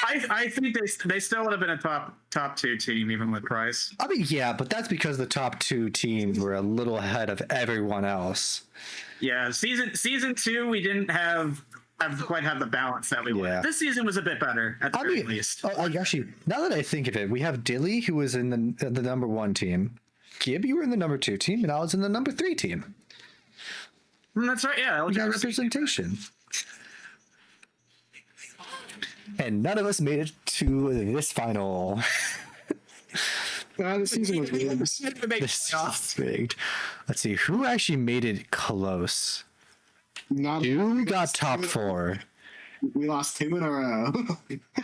I think they still would have been a top 2 team even with Price. I mean, yeah, but that's because the top 2 teams were a little ahead of everyone else. Yeah, season 2 we didn't quite have the balance that we Yeah. wanted. This season was a bit better at the I very mean, least. actually, now that I think of it, we have Dilly, who was in the number 1 team. Gib, you were in the number 2 team, and I was in the number 3 team. That's right. Yeah, We got representation. And none of us made it to this final. The season was good. This is rigged. Let's see, who actually made it close? Not Who got top 4? We lost 2 in a row.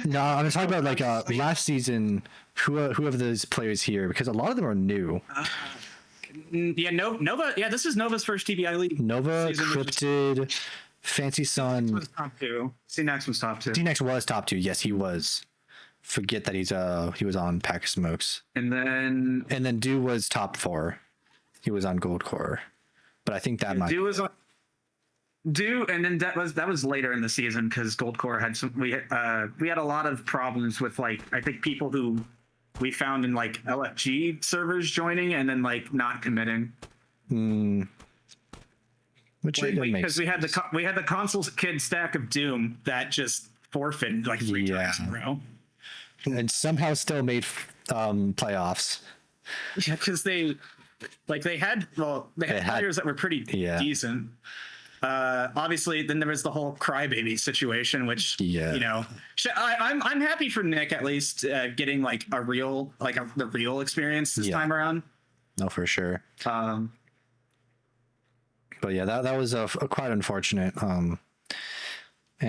No, I'm talking about like last season. Who of those players here? Because a lot of them are new. Yeah, Nova. Yeah, this is Nova's first TBI league. Nova, Season was Cryptid, Fancy Sun. Was top 2. CNAX was top 2. D-Nex was top 2. Yes, he was. Forget that he was on Pack of Smokes. And then Do was top 4. He was on Gold Core. But I think that might. Do was on. Do and then that was later in the season because Gold Core had we had a lot of problems with like I think people who we found in like LFG servers joining and then like not committing. Which it makes Because we had the console kid stack of Doom that just forfeited like 3 times in a row. and somehow still made playoffs. Yeah, because they had players that were pretty decent. Obviously, then there was the whole crybaby situation, which Yeah. you know, I'm happy for Nick at least getting like the real experience this time around. No, for sure. But yeah, that was quite unfortunate. And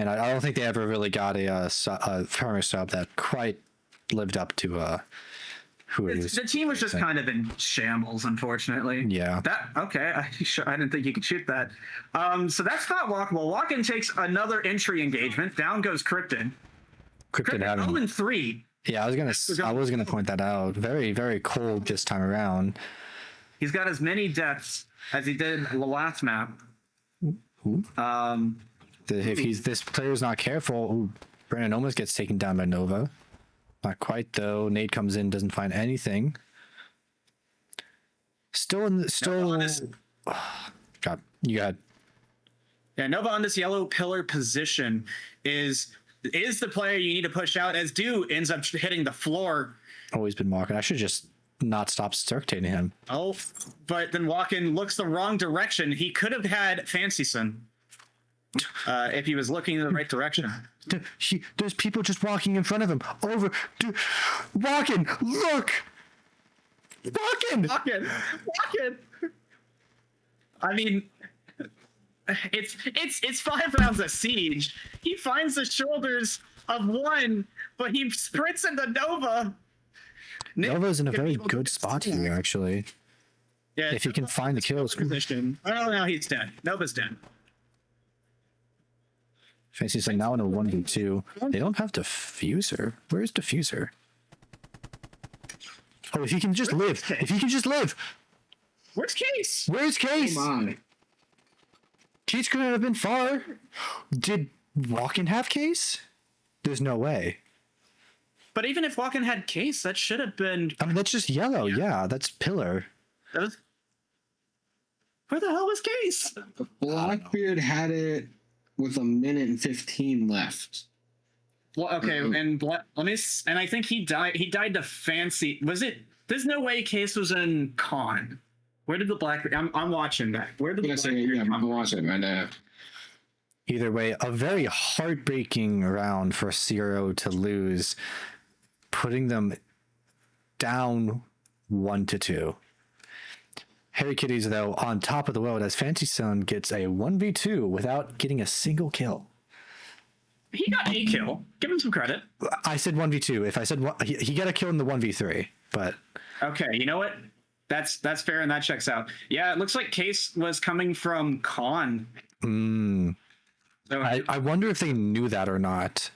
I don't think they ever really got a farmer sub that quite lived up to who it is. The team was just kind of in shambles, unfortunately. Yeah. I didn't think you could shoot that. So that's not walkable. Walk-in takes another entry engagement. Down goes Cryptid. Cryptid having 0-3. Yeah, I was gonna point that out. Very, very cold this time around. He's got as many deaths as he did the last map. If this player's not careful, Brandon almost gets taken down by Nova. Not quite though. Nate comes in, doesn't find anything. God, you got. Yeah, Nova on this yellow pillar position is the player you need to push out as Do ends up hitting the floor. Always been walking. I should just not stop circulating him. Oh, but then Walken looks the wrong direction. He could have had Fancy Son if he was looking in the right direction. There's people just walking in front of him. Over. Walking. Look. Walking. I mean, it's 5 rounds of siege. He finds the shoulders of one, but he sprints into Nova. Nova's in a very good spot here, actually. Yeah, if he can find the kills. Position. Oh, now he's dead. Nova's dead. Fancy Son now in a 1v2. They don't have Diffuser. Where's Diffuser? Oh, if he can just live. If he can just live. Where's Case? Where's Case? Come on. Case couldn't have been far. Did Walken have Case? There's no way. But even if Walken had Case, that should have been... I mean, that's just yellow. Yeah, that's Pillar. That was... Where the hell was Case? Blackbeard had it with 1:15 left. Well, okay, and I think he died. He died to Fancy. Was it? There's no way Case was in Con. Where did the Blackbeard? I'm watching that. Where did the Blackbeard I'm watching it right now. Either way, a very heartbreaking round for Zero to lose, putting them down 1-2. Harry Kitties, though, on top of the world as Fancy Son gets a 1v2 without getting a single kill. He got a kill. Give him some credit. I said 1v2. If I said he got a kill in the 1v3, but okay, you know what? That's fair and that checks out. Yeah, it looks like Case was coming from Con. So, I wonder if they knew that or not.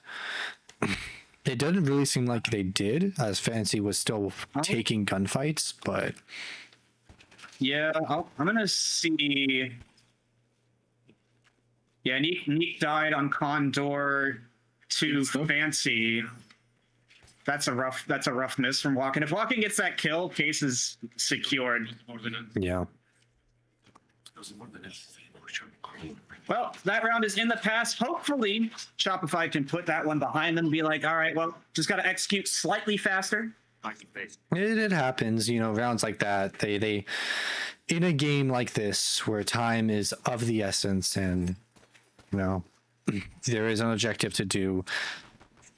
It doesn't really seem like they did, as Fancy was still taking gunfights, but yeah, I'm gonna see. Yeah, Neek died on Condor to Fancy. That's a rough miss from Walken. If Walken gets that kill, Case is secured. yeah. Well, that round is in the past. Hopefully, Shopify can put that one behind them and be like, all right, well, just got to execute slightly faster. It happens, rounds like that. They in a game like this where time is of the essence and there is an objective to do.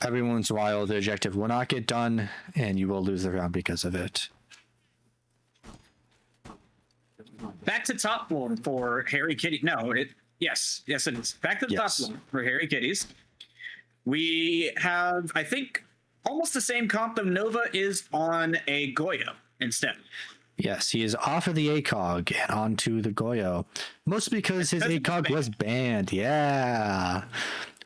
Every once in a while, the objective will not get done, and you will lose the round because of it. Back to top floor for Harry Kitty. No, yes, it is. Back to the top floor for Harry Kitties. We have, I think, almost the same comp, though Nova is on a Goyo instead. Yes, he is off of the ACOG and onto the Goyo. Mostly because his ACOG was banned. Yeah.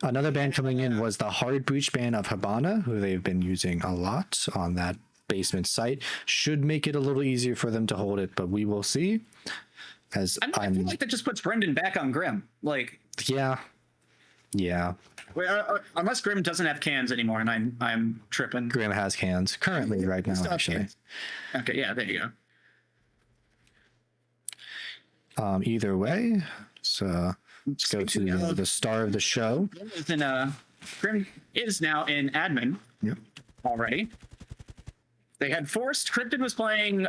Another ban coming in was the Hard Breach ban of Habana, who they've been using a lot on that basement site. Should make it a little easier for them to hold it, but we will see. I feel like that just puts Brendan back on Grim. Yeah. Well, unless Grim doesn't have cans anymore, and I'm tripping. Grim has cans currently right now, actually. Cans. Okay, yeah, there you go. Either way, so let's go to the star of the show. Grim is now in admin already. They had forced. Cryptid was playing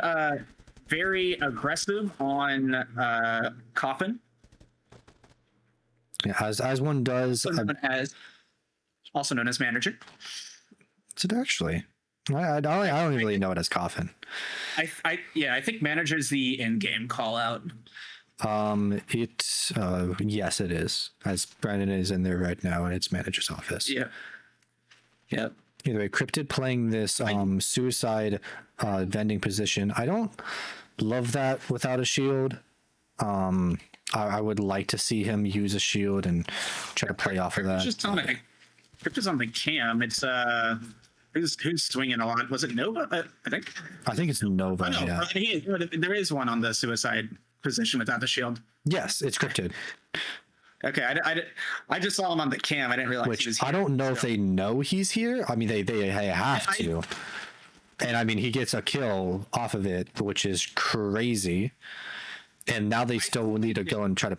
very aggressive on Coffin. Yeah, as one does. Also known as Manager. Is it actually? I don't really know it as Coffin. I think Manager is the in-game call out. Yes, it is. As Brandon is in there right now in its manager's office. Yeah. Yep. Either way, Cryptid playing this suicide vending position. I don't love that without a shield. I would like to see him use a shield and try to play off of that. Cryptid's on the cam. It's who's swinging a lot? Was it Nova? I think it's Nova. Oh, no, yeah. There is one on the suicide position without the shield. Yes, it's Cryptid. Okay, I just saw him on the cam. I didn't realize Which he was here. I don't know if they know he's here. I mean, they have to. And I mean, he gets a kill off of it, which is crazy. And now they still need to go and try to.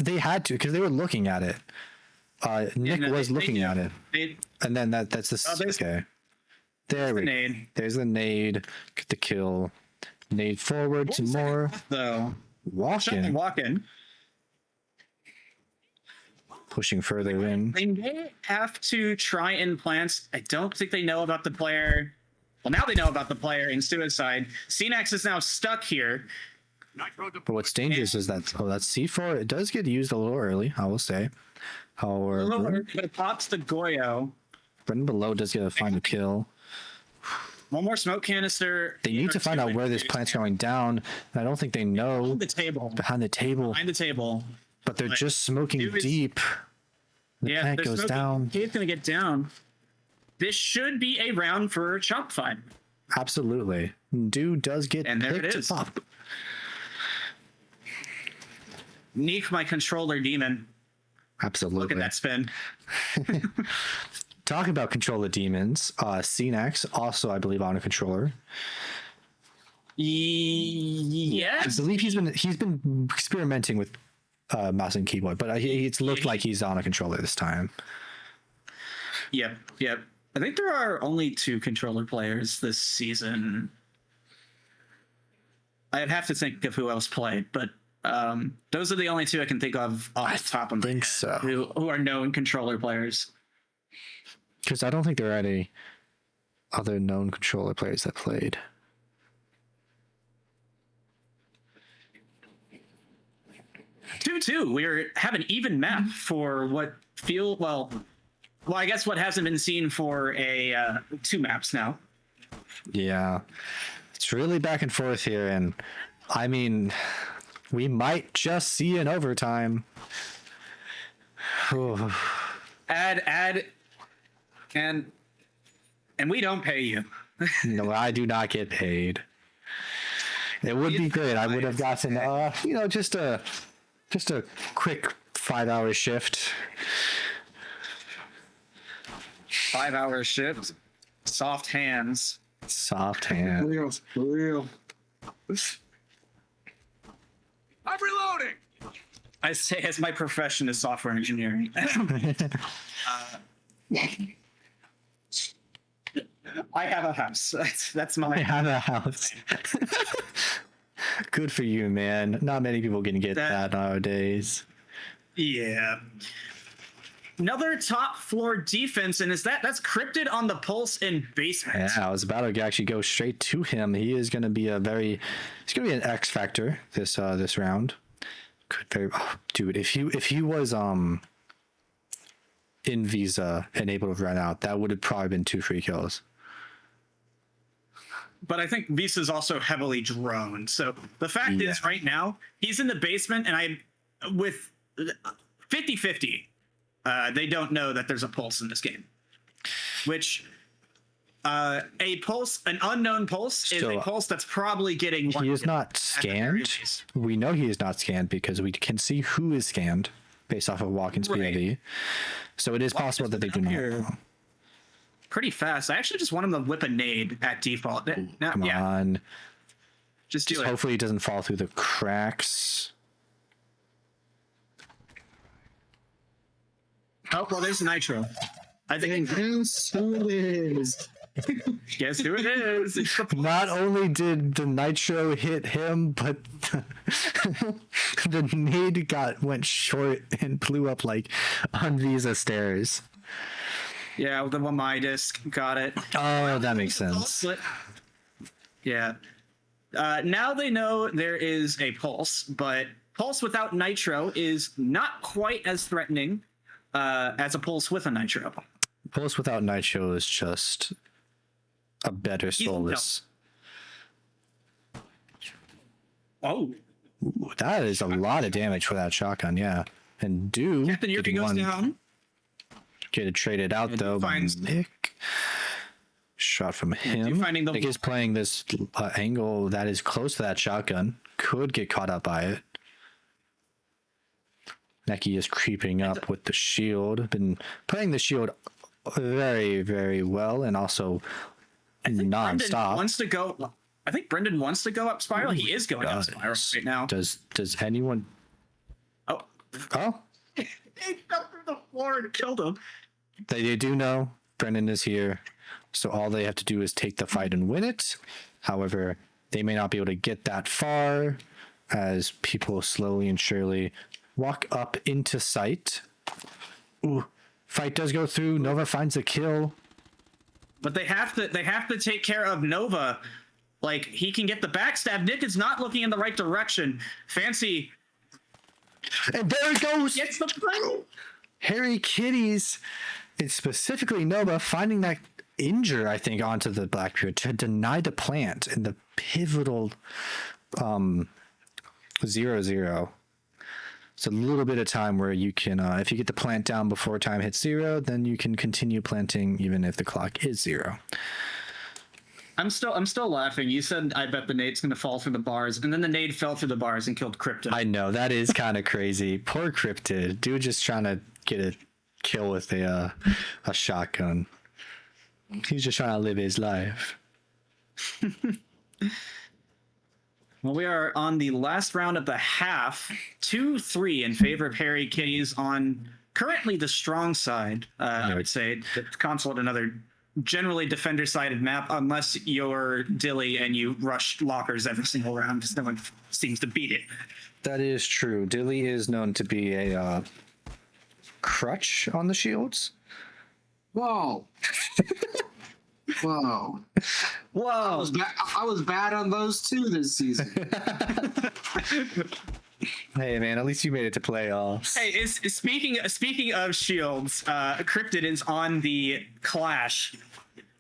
They had to because they were looking at it. Nick was looking at it, and then that's the okay. There we go. Nade. There's the nade. Get the kill. Nade forward some more. Though. Walking. Walking. Pushing further in. They may have to try and plant. I don't think they know about the player. Well, now they know about the player in suicide. CNAX is now stuck here. But what's dangerous is that that's C4. It does get used a little early, I will say. However, But it pops the Goyo. Brendan below does get a final kill. One more smoke canister. They need to find out where this plant's going down. And I don't think they know. Behind the table. Behind the table. Behind the table. But they're just smoking deep. The Yeah, plant they're goes smoking. down. Cade's gonna get down. This should be a round for Chopified. Absolutely. Dude does get And there it picked is. up. Neek, my controller demon. Absolutely. Look at that spin. Talking about controller demons, CNAX also, I believe, on a controller. I Yes. believe he's been experimenting with mouse and keyboard, but it's looked like he's on a controller this time. Yep. I think there are only 2 controller players this season. I'd have to think of who else played, but those are the only 2 I can think of off the top of my think head so. who are known controller players. Because I don't think there are any other known controller players that played. Two. We have an even map for what feel well. I guess what hasn't been seen for a 2 maps now. Yeah, it's really back and forth here, and I mean, we might just see an overtime. Add, and we don't pay you. No, I do not get paid. It would be great. I would have gotten, just a quick 5-hour shift. 5-hour shift, soft hands. Soft hand. Real. I'm reloading. I say as my profession is software engineering. I have a house. That's my. I have a house. Good for you, man. Not many people can get that nowadays. Yeah. Another top floor defense, and that's cryptid on the pulse in basement. Yeah, I was about to actually go straight to him. He is going to be he's going to be an X factor this round. Dude, if he was in Visa and able to run out, that would have probably been 2 free kills. But I think Visa's also heavily droned. So the fact is, right now, he's in the basement, and with 50-50, they don't know that there's a pulse in this game. Which, an unknown pulse is a pulse that's probably getting... He is not scanned. We know he is not scanned because we can see who is scanned based off of Watkins POV. So it is possible that they do not know. Pretty fast. I actually just want him to whip a nade at default. Come on. Just do it. Hopefully he doesn't fall through the cracks. Oh, well, there's Nitro. I think Guess who it is? Guess who it is? It's the Not only did the nitro hit him, but the nade went short and blew up like on Visa stairs. Yeah, the one disc got it. Oh, that makes sense. Yeah. Now they know there is a pulse, but pulse without nitro is not quite as threatening as a pulse with a nitro. Pulse without nitro is just a better Solus. Oh. Ooh, that is a lot of damage for that shotgun, yeah. And Captain Yurki goes down. Get it traded out And though by Nick. Shot from him. Nick is playing this angle that is close to that shotgun. Could get caught up by it. Neki is creeping up with the shield. Been playing the shield very, very well and also non-stop. Wants to go. I think Brendan wants to go up spiral. He is going up spiral right now. Does anyone? Oh. He fell through the floor and killed him. They do know Brendan is here. So all they have to do is take the fight and win it. However, they may not be able to get that far as people slowly and surely walk up into sight. Ooh, fight does go through. Nova finds the kill. But they have to take care of Nova. Like, he can get the backstab. Nick is not looking in the right direction. Fancy. And there it goes. Gets the play. Harry Kitties, and specifically Nova, finding that injure, I think, onto the Blackbeard to deny the plant in the pivotal 0-0. It's a little bit of time where you can, if you get the plant down before time hits 0, then you can continue planting even if the clock is 0. I'm still laughing. You said, I bet the nade's going to fall through the bars, and then the nade fell through the bars and killed Krypton. I know, that is kind of crazy. Poor Cryptid. Dude just trying to get a kill with a shotgun. He's just trying to live his life. Well, we are on the last round of the half. 2-3 in favor of Harry Kitties on currently the strong side. I would say the console at another generally defender-sided map, unless you're Dilly and you rush lockers every single round, because no one seems to beat it. That is true. Dilly is known to be a crutch on the shields. Whoa. Whoa. Whoa. I was bad on those too this season. Hey man, at least you made it to playoffs. Hey, speaking of shields, Cryptid is on the Clash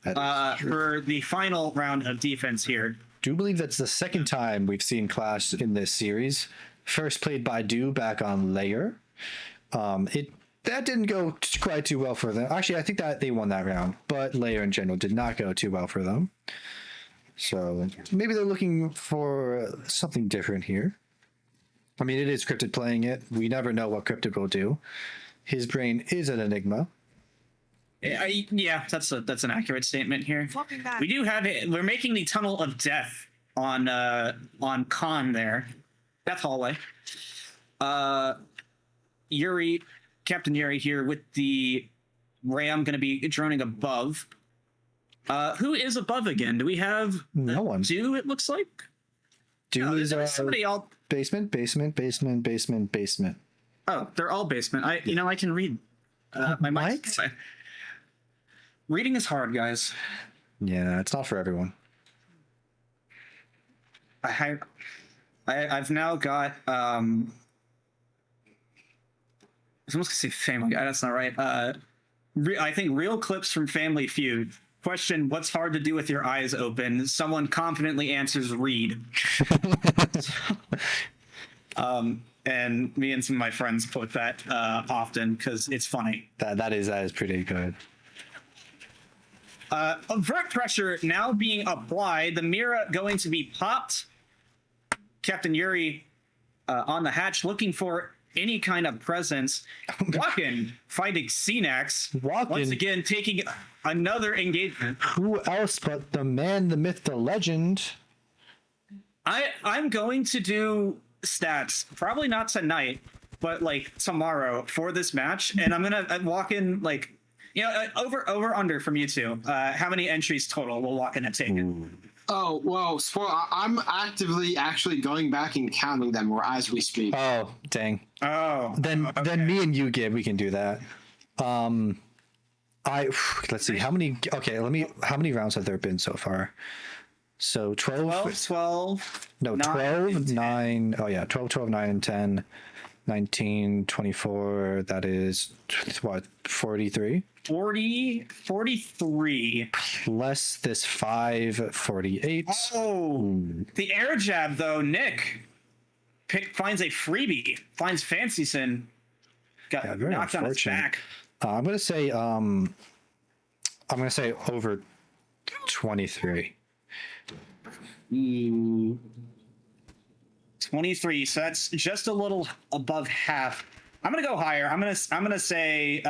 for the final round of defense here. Do believe that's the second time we've seen Clash in this series. First played by Do back on Layer. That didn't go quite too well for them. Actually, I think that they won that round, but Layer in general did not go too well for them. So maybe they're looking for something different here. I mean, it is Cryptid playing it. We never know what Cryptid will do. His brain is an enigma. Yeah, that's an accurate statement here. Flopping back. We do have it. We're making the Tunnel of Death on Khan there. Death Hallway. Captain Yuri here with the Ram going to be droning above. Who is above again? Do we have No one. Do it looks like? Do is somebody all basement. Oh, they're all basement. I can read. My mic. Reading is hard, guys. Yeah, it's not for everyone. I've now got I was almost gonna say Family Guy. That's not right. I think real clips from Family Feud. Question: what's hard to do with your eyes open? Someone confidently answers, read. And me and some of my friends quote that often because it's funny. That is pretty good. Avert pressure now being applied. The Mira going to be popped. Captain Yuri on the hatch looking for any kind of presence. Walken fighting Cenax. Walken. Once again taking another engagement. Who else but the man, the myth, the legend? I'm going to do stats, probably not tonight, but like tomorrow for this match, and I'm gonna walk in like, over under from you two. How many entries total will Walken have taken? Oh, well, I'm actively actually going back and counting them as we speak. Oh, dang. Oh, Then me and you, Gib, we can do that. Let's see how many. Okay, how many rounds have there been so far? So 12. No, 12, 9. Oh yeah, 12, 12, 9, and 10. 19, 24. That is what? 43. 43 plus this 5, 48. Oh, the air jab though. Nick finds a freebie. Finds Fancyson. Got knocked on his back. I'm gonna say over 23. 23. So that's just a little above half. I'm gonna go higher. I'm gonna say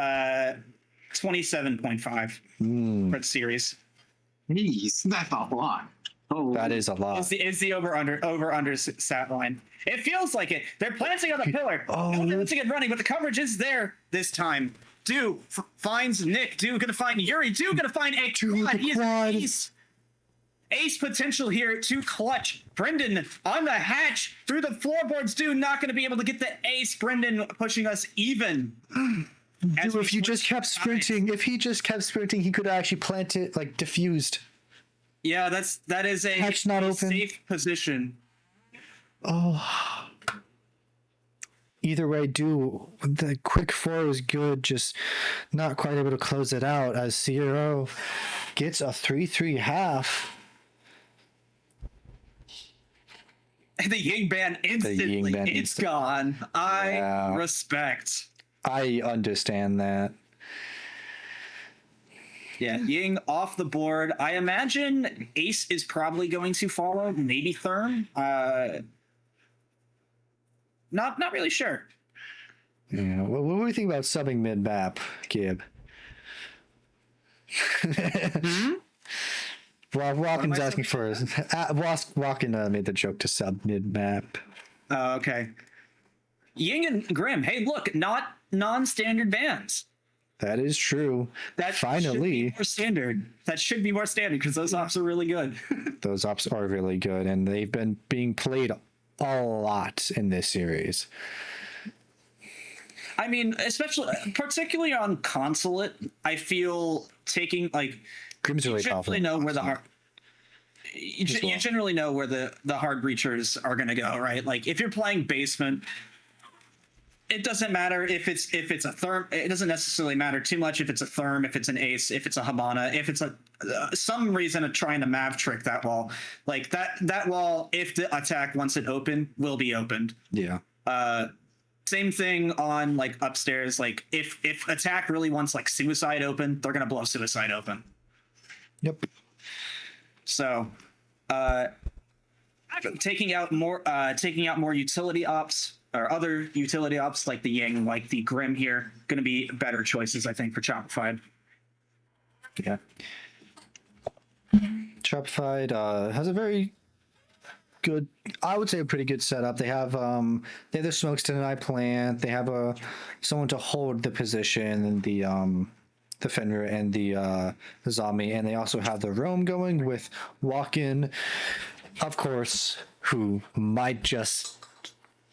27.5 for the series. Jeez, that's a lot. Oh, that is a lot. Is the over under stat line? It feels like it. They're planting on the pillar. Oh, No one's to get running, but the coverage is there this time. finds Nick. Do gonna find Yuri. Do gonna find a quad. He is quad. ace potential here to clutch. Brendan on the hatch through the floorboards. Do not going to be able to get the ace. Brendan pushing us even. Dude, if you just kept sprinting, he could have actually planted, like, diffused. Yeah, that is a Hatch not open. safe position. Oh. Either way, the quick 4 was good, just not quite able to close it out as CRO gets a 3-3 half. The Ying ban instantly. It's gone. I respect. I understand that. Yeah, Ying off the board. I imagine Ace is probably going to follow, maybe Therm. Not really sure. Yeah. What do we think about subbing mid map, Gib? Walken's asking for us. Walken made the joke to sub mid map. Okay. Ying and Grim. Hey, look, not non-standard bans. That is true. That finally should be more standard. That should be more standard because those ops are really good. Those ops are really good, and they've been being played a lot in this series. I mean, particularly on Consulate, I feel taking like Grim's really generally know where the hard. You generally know where the hard breachers are going to go, right? Like if you're playing basement, it doesn't matter if it's a therm. It doesn't necessarily matter too much if it's a therm, if it's an ace, if it's a Habana, if it's some reason of trying to mav trick that wall. Like that wall, if the attack wants it open, will be opened. Yeah. Same thing on like upstairs. Like if attack really wants like suicide open, they're gonna blow suicide open. Yep. So, taking out more utility ops or other utility ops like the Ying, like the Grim here, going to be better choices, I think, for Chopified. Yeah. Chopified has a very good, I would say a pretty good setup. They have the smokes to deny plant. They have someone to hold the position and the Fenrir and the zombie, and they also have the roam going with Walken, of course, who might just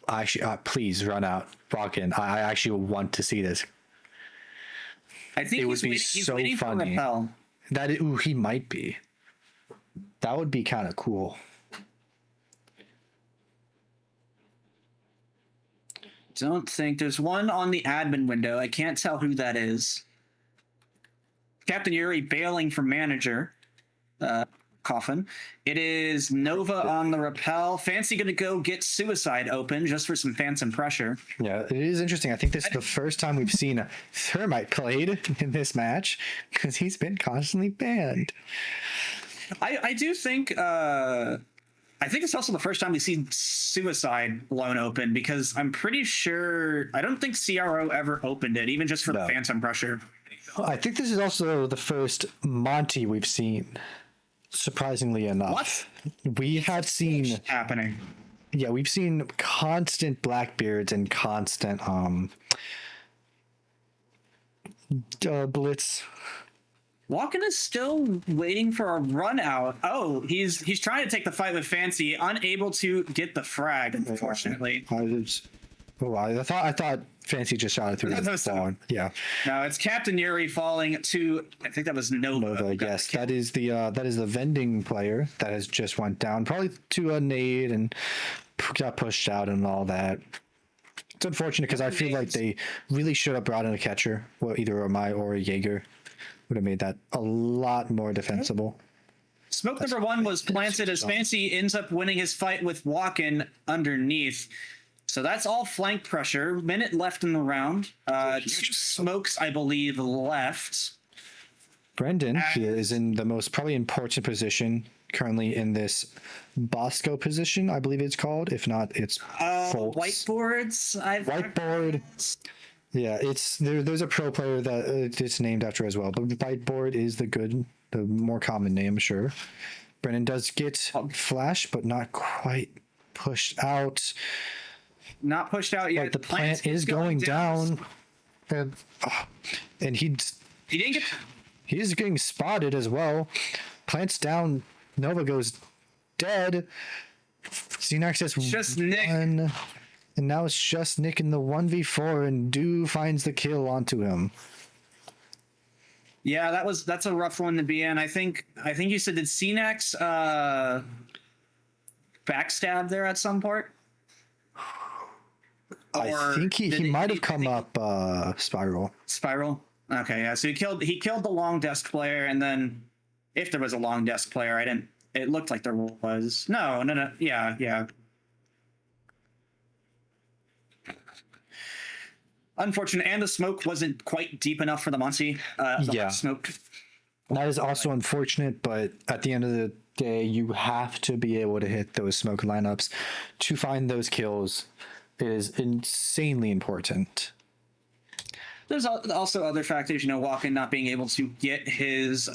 actually please run out Walken. I actually want to see this. I think it would be so funny. He might be. That would be kind of cool. Don't think there's one on the admin window. I can't tell who that is. Captain Yuri bailing for manager. Coffin. It is Nova on the rappel. Fancy gonna go get suicide open just for some phantom pressure. Yeah, it is interesting. I think this is the first time we've seen a Thermite played in this match because he's been constantly banned. I do think I think it's also the first time we've seen suicide blown open because I'm pretty sure I don't think CRO ever opened it, even just for the phantom pressure. I think this is also the first Monty we've seen. Surprisingly enough, we have seen happening. Yeah, we've seen constant Blackbeards and constant Blitz. Walken is still waiting for a run out. Oh, he's trying to take the fight with Fancy, unable to get the frag, unfortunately. I thought Fancy just shot it through the phone. Yeah. No, it's Captain Yuri falling to. I think that was Nova. Yes, that is the vending player that has just went down, probably to a nade and got pushed out and all that. It's unfortunate because I feel like they really should have brought in a catcher, well, either a Mai or a Jaeger. Would have made that a lot more defensible. Smoke number one was planted as Fancy ends up winning his fight with Walken underneath. So that's all flank pressure. Minute left in the round. 2 smokes, I believe, left. Brendan is in the most probably important position currently in this Bosco position, I believe it's called. If not, it's whiteboards. Whiteboard. Yeah, it's there's a pro player that it's named after as well. But Whiteboard is the more common name, sure. Brendan does get flash, but not quite pushed out. Not pushed out yet. But the plant is going down. and he's He didn't get. he's getting spotted as well. Plants down. Nova goes dead. Xenax has Just Nick. one, and now it's just Nick in the 1v4, and Do finds the kill onto him. Yeah, that's a rough one to be in. I think you said, did Cenax backstab there at some part? I think he might have come up Spiral. Spiral. Okay, yeah. So he killed the long desk player, and then if there was a long desk player, I didn't. It looked like there was. No. Yeah. Unfortunate, and the smoke wasn't quite deep enough for the Monty. Yeah. Smoke. That is also unfortunate, but at the end of the day, you have to be able to hit those smoke lineups to find those kills. It is insanely important. There's also other factors, Walken not being able to get his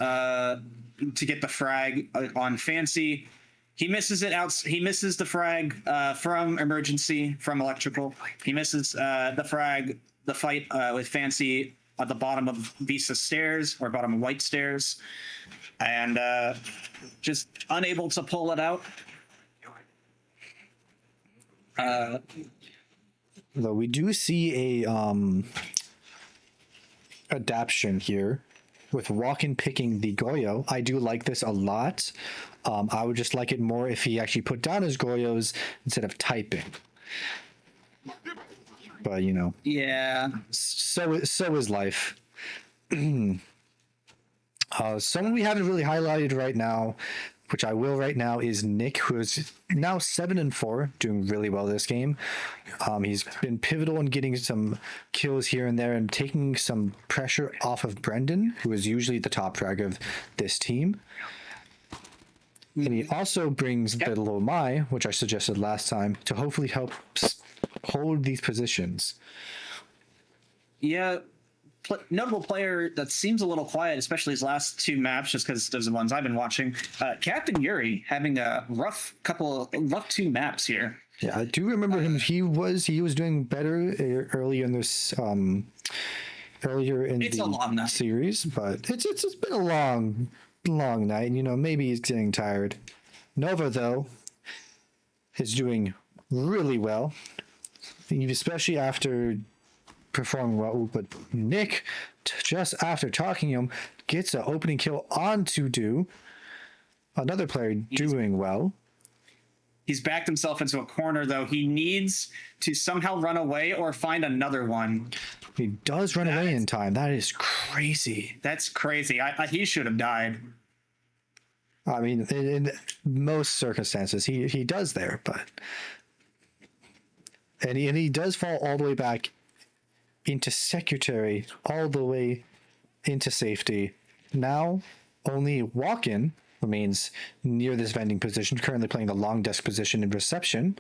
to get the frag on Fancy. He misses it out. He misses the frag from Emergency, from Electrical. He misses the fight with Fancy at the bottom of Visa stairs, or bottom of White stairs, and just unable to pull it out. Though we do see a adaption here with Walken picking the Goyo. I do like this a lot. I would just like it more if he actually put down his Goyos instead of typing. But Yeah. so is life. Someone we haven't really highlighted right now, which I will right now, is Nick, who is now 7-4, doing really well this game. He's been pivotal in getting some kills here and there and taking some pressure off of Brendan, who is usually the top frag of this team. And he also brings the Lo Mai, which I suggested last time, to hopefully help hold these positions. Yeah. Notable player that seems a little quiet, especially his last two maps, just because those are the ones I've been watching. Captain Yuri having a rough two maps here. Yeah, I do remember him. He was doing better earlier in this earlier in the series, but it's been a long night. Maybe he's getting tired. Nova though is doing really well, especially after performing well. But Nick, just after talking him, gets an opening kill onto Do. Another player doing well. He's backed himself into a corner, though. He needs to somehow run away or find another one. He does run away in time. That is crazy. That's crazy. He should have died. I mean, in most circumstances, he does there, but and he does fall all the way back into secretary, all the way into safety. Now, only Walken remains near this vending position, currently playing the long desk position in reception.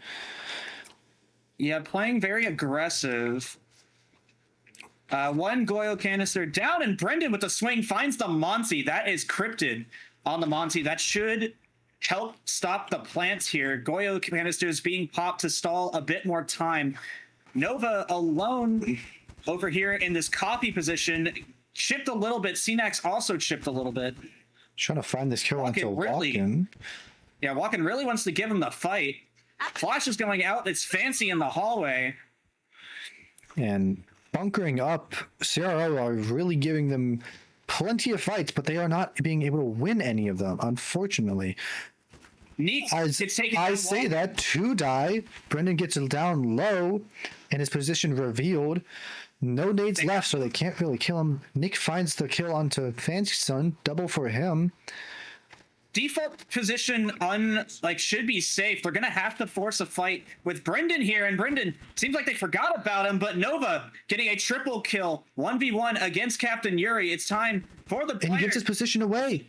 Yeah, playing very aggressive. One Goyo canister down, and Brendan with the swing finds the Monty. That is cryptid on the Monty. That should help stop the plants here. Goyo canisters being popped to stall a bit more time. Nova alone over here in this copy position, chipped a little bit. Cenax also chipped a little bit. Trying to find this kill onto really, Walken. Yeah, Walken really wants to give him the fight. Flash is going out. It's Fancy in the hallway. And bunkering up, CRO are really giving them plenty of fights, but they are not being able to win any of them, unfortunately. Neat. I say that to die. Brendan gets it down low, and his position revealed. No nades left, so they can't really kill him. Nick finds the kill onto Fancy Son. Double for him. Default position should be safe. They're gonna have to force a fight with Brendan here, and Brendan seems like they forgot about him, but Nova getting a triple kill 1v1 against Captain Yuri. It's time for the player. And he gives his position away.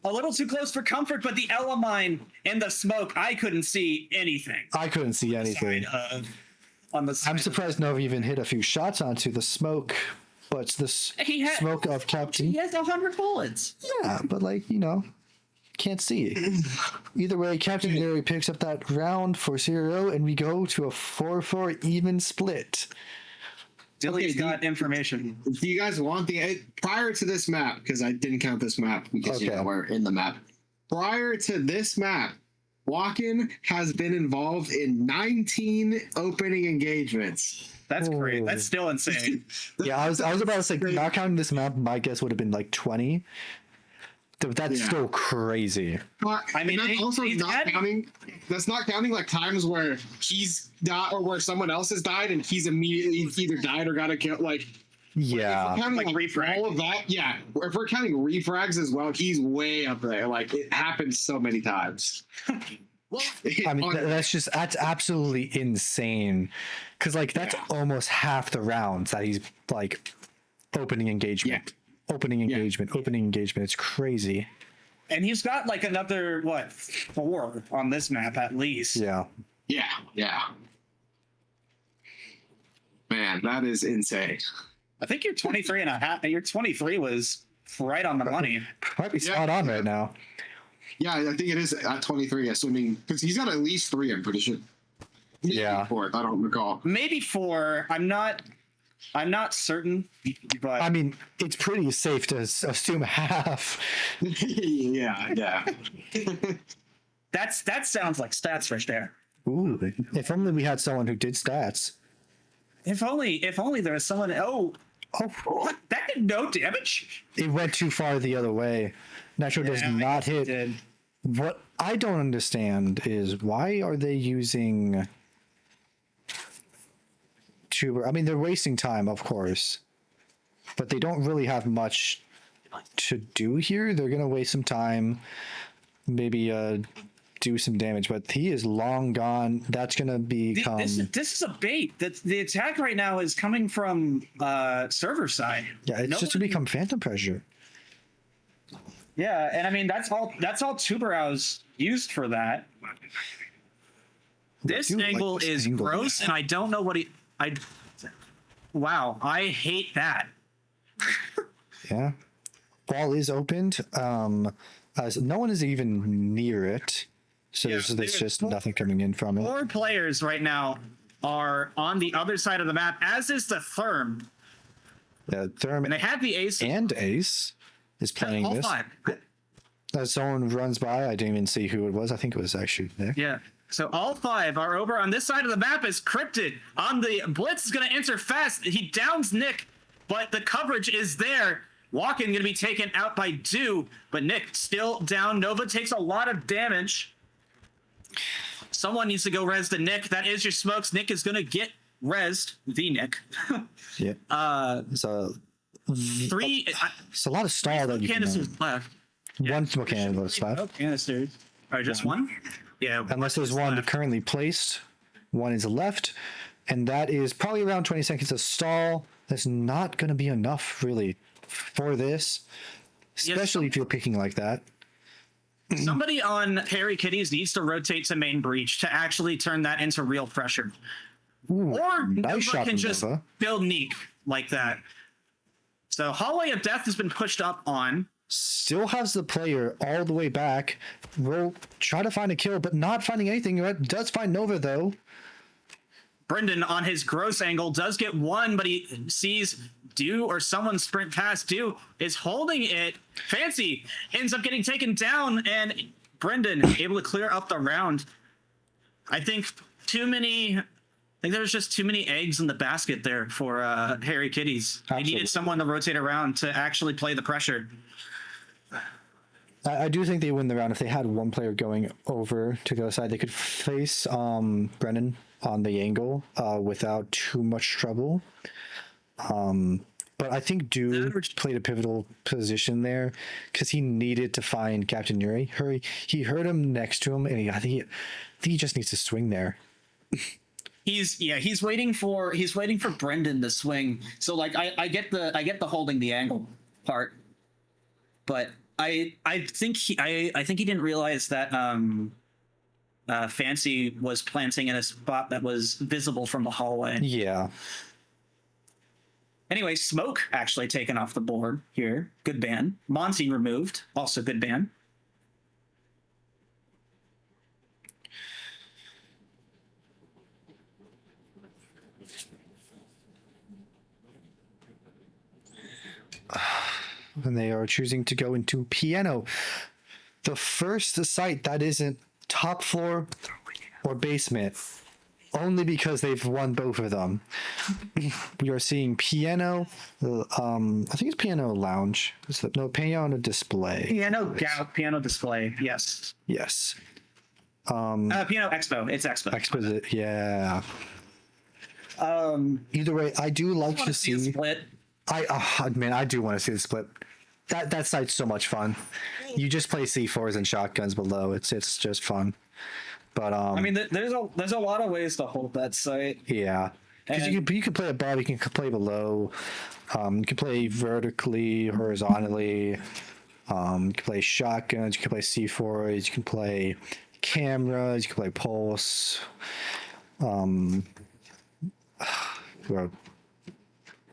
A little too close for comfort, but the Elamine in the smoke, I couldn't see anything. I couldn't see anything. I'm surprised Nova even hit a few shots onto the smoke, but the smoke of Captain. He has 100 bullets. Yeah, but can't see. Either way, Captain Gary picks up that round for 0, and we go to a 4-4 even split. Dilly's got information. Do you guys want prior to this map? Because I didn't count this map because we're in the map. Prior to this map, Walken has been involved in 19 opening engagements. That's great. That's still insane. Yeah, I was about to say, not counting this map, my guess would have been like 20. That's still crazy. But, I mean, that's also not counting. That's not counting like times where he's died or where someone else has died and he's immediately either died or got a kill. Like, yeah, if we're counting like refrag. all of that. Yeah, if we're counting refrags as well, he's way up there. Like, it happens so many times. Well, I mean, that's absolutely insane. Because like that's almost half the rounds that he's like opening engagement. Opening engagement. It's crazy. And he's got like another 4 on this map at least. Yeah. Man, that is insane. I think your 23 and a half. Your 23 was right on the money. Might be spot on right now. Yeah, I think it is at 23, assuming because he's got at least 3. I'm pretty sure. Maybe 4. I don't recall. Maybe 4. I'm not certain, but I mean, it's pretty safe to assume half. yeah. that sounds like stats right there. Ooh, if only we had someone who did stats. If only there was someone. Oh, what? That did no damage. It went too far the other way. Nitro does not hit. Did. What I don't understand is why are they using tuber? I mean, they're wasting time, of course, but they don't really have much to do here. They're gonna waste some time, maybe do some damage, but he is long gone. That's gonna become. This is a bait. The attack right now is coming from server side. Yeah, it's just to become phantom pressure. Yeah, and I mean that's all Tuberow's used for that. This angle is gross, and I don't know what wow, I hate that. Yeah. Wall is opened. As no one is even near it. So there's just nothing coming in from it. 4 players right now are on the other side of the map, as is the Therm. Yeah, Therm And they have the Ace. and Ace is playing all this. 5. As someone runs by, I didn't even see who it was. I think it was actually Nick. Yeah. So all 5 are over on this side of the map as Cryptid on the Blitz is going to enter fast. He downs Nick, but the coverage is there. Walken going to be taken out by Do, but Nick still down. Nova takes a lot of damage. Someone needs to go res the Nick. That is your smokes. Nick is going to get resed. The Nick. Yeah. So 3 it's a lot of stall that you can. canisters left. One smoke canister left. Smoke canisters. All right, just one? Yeah. Unless there's one left. currently placed, one is left, and that is probably around 20 seconds of stall. That's not going to be enough, really, for this, especially if you're picking like that. Somebody on Harry Kitties needs to rotate to main breach to actually turn that into real pressure. Ooh, Or nice Nova shot can from just Nova. build Neek like that. So Hallway of Death has been pushed up on. Still has the player all the way back. Will try to find a kill, but not finding anything. Does find Nova, though. Brendan on his gross angle does get one, but he sees Do or someone sprint past. Do is holding it. Fancy ends up getting taken down, and Brendan able to clear up the round. I think there was just too many eggs in the basket there for Harry Kitties. They Absolutely. needed someone to rotate around to actually play the pressure. I do think they win the round if they had one player going over to the other side. They could face Brennan on the angle without too much trouble. But I think Do played a pivotal position there because he needed to find Captain Yuri. He heard him next to him, and I think he just needs to swing there. He's waiting for Brendan to swing. So like I get the holding the angle part, but I think he didn't realize that Fancy was planting in a spot that was visible from the hallway. Yeah. Anyway, Smoke actually taken off the board here. Good ban. Monty removed. Also good ban. and they are choosing to go into piano. The first site that isn't top floor or basement, only because they've won both of them. We are seeing piano. I think it's piano lounge. No, piano display. Piano display. Yes. Yes. Piano expo. It's expo. Expo. Yeah. Either way, I do like to see. A split. I do want to see the split. That site's so much fun. You just play C4s and shotguns below. It's just fun. But I mean, there's a lot of ways to hold that site. Yeah, because you can play above, you can play below, you can play vertically, horizontally, you can play shotguns, you can play C4s, you can play cameras, you can play pulse, or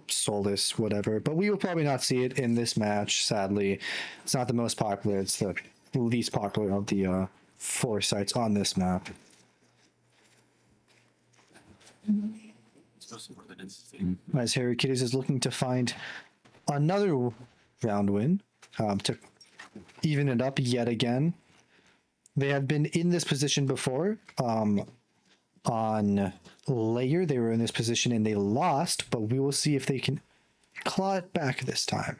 Solus, whatever. But we will probably not see it in this match. Sadly, it's not the most popular. It's the least popular of the 4 sites on this map. As Harry Kitties is looking to find another round win to even it up yet again. They have been in this position before. On Layer, they were in this position and they lost, but we will see if they can claw it back this time.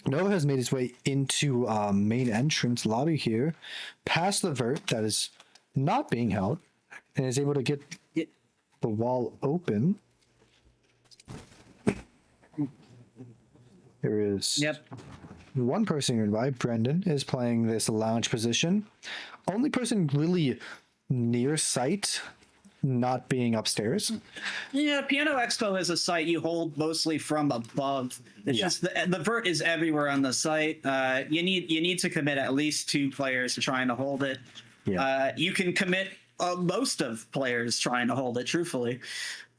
Nova has made his way into main entrance lobby here, past the vert that is not being held, and is able to get the wall open. There is one person nearby. Brendan is playing this lounge position. Only person really near site, not being upstairs. Yeah, Piano Expo is a site you hold mostly from above. It's just the vert is everywhere on the site. You need to commit at least 2 players to trying to hold it. Yeah. You can commit most of players trying to hold it, truthfully,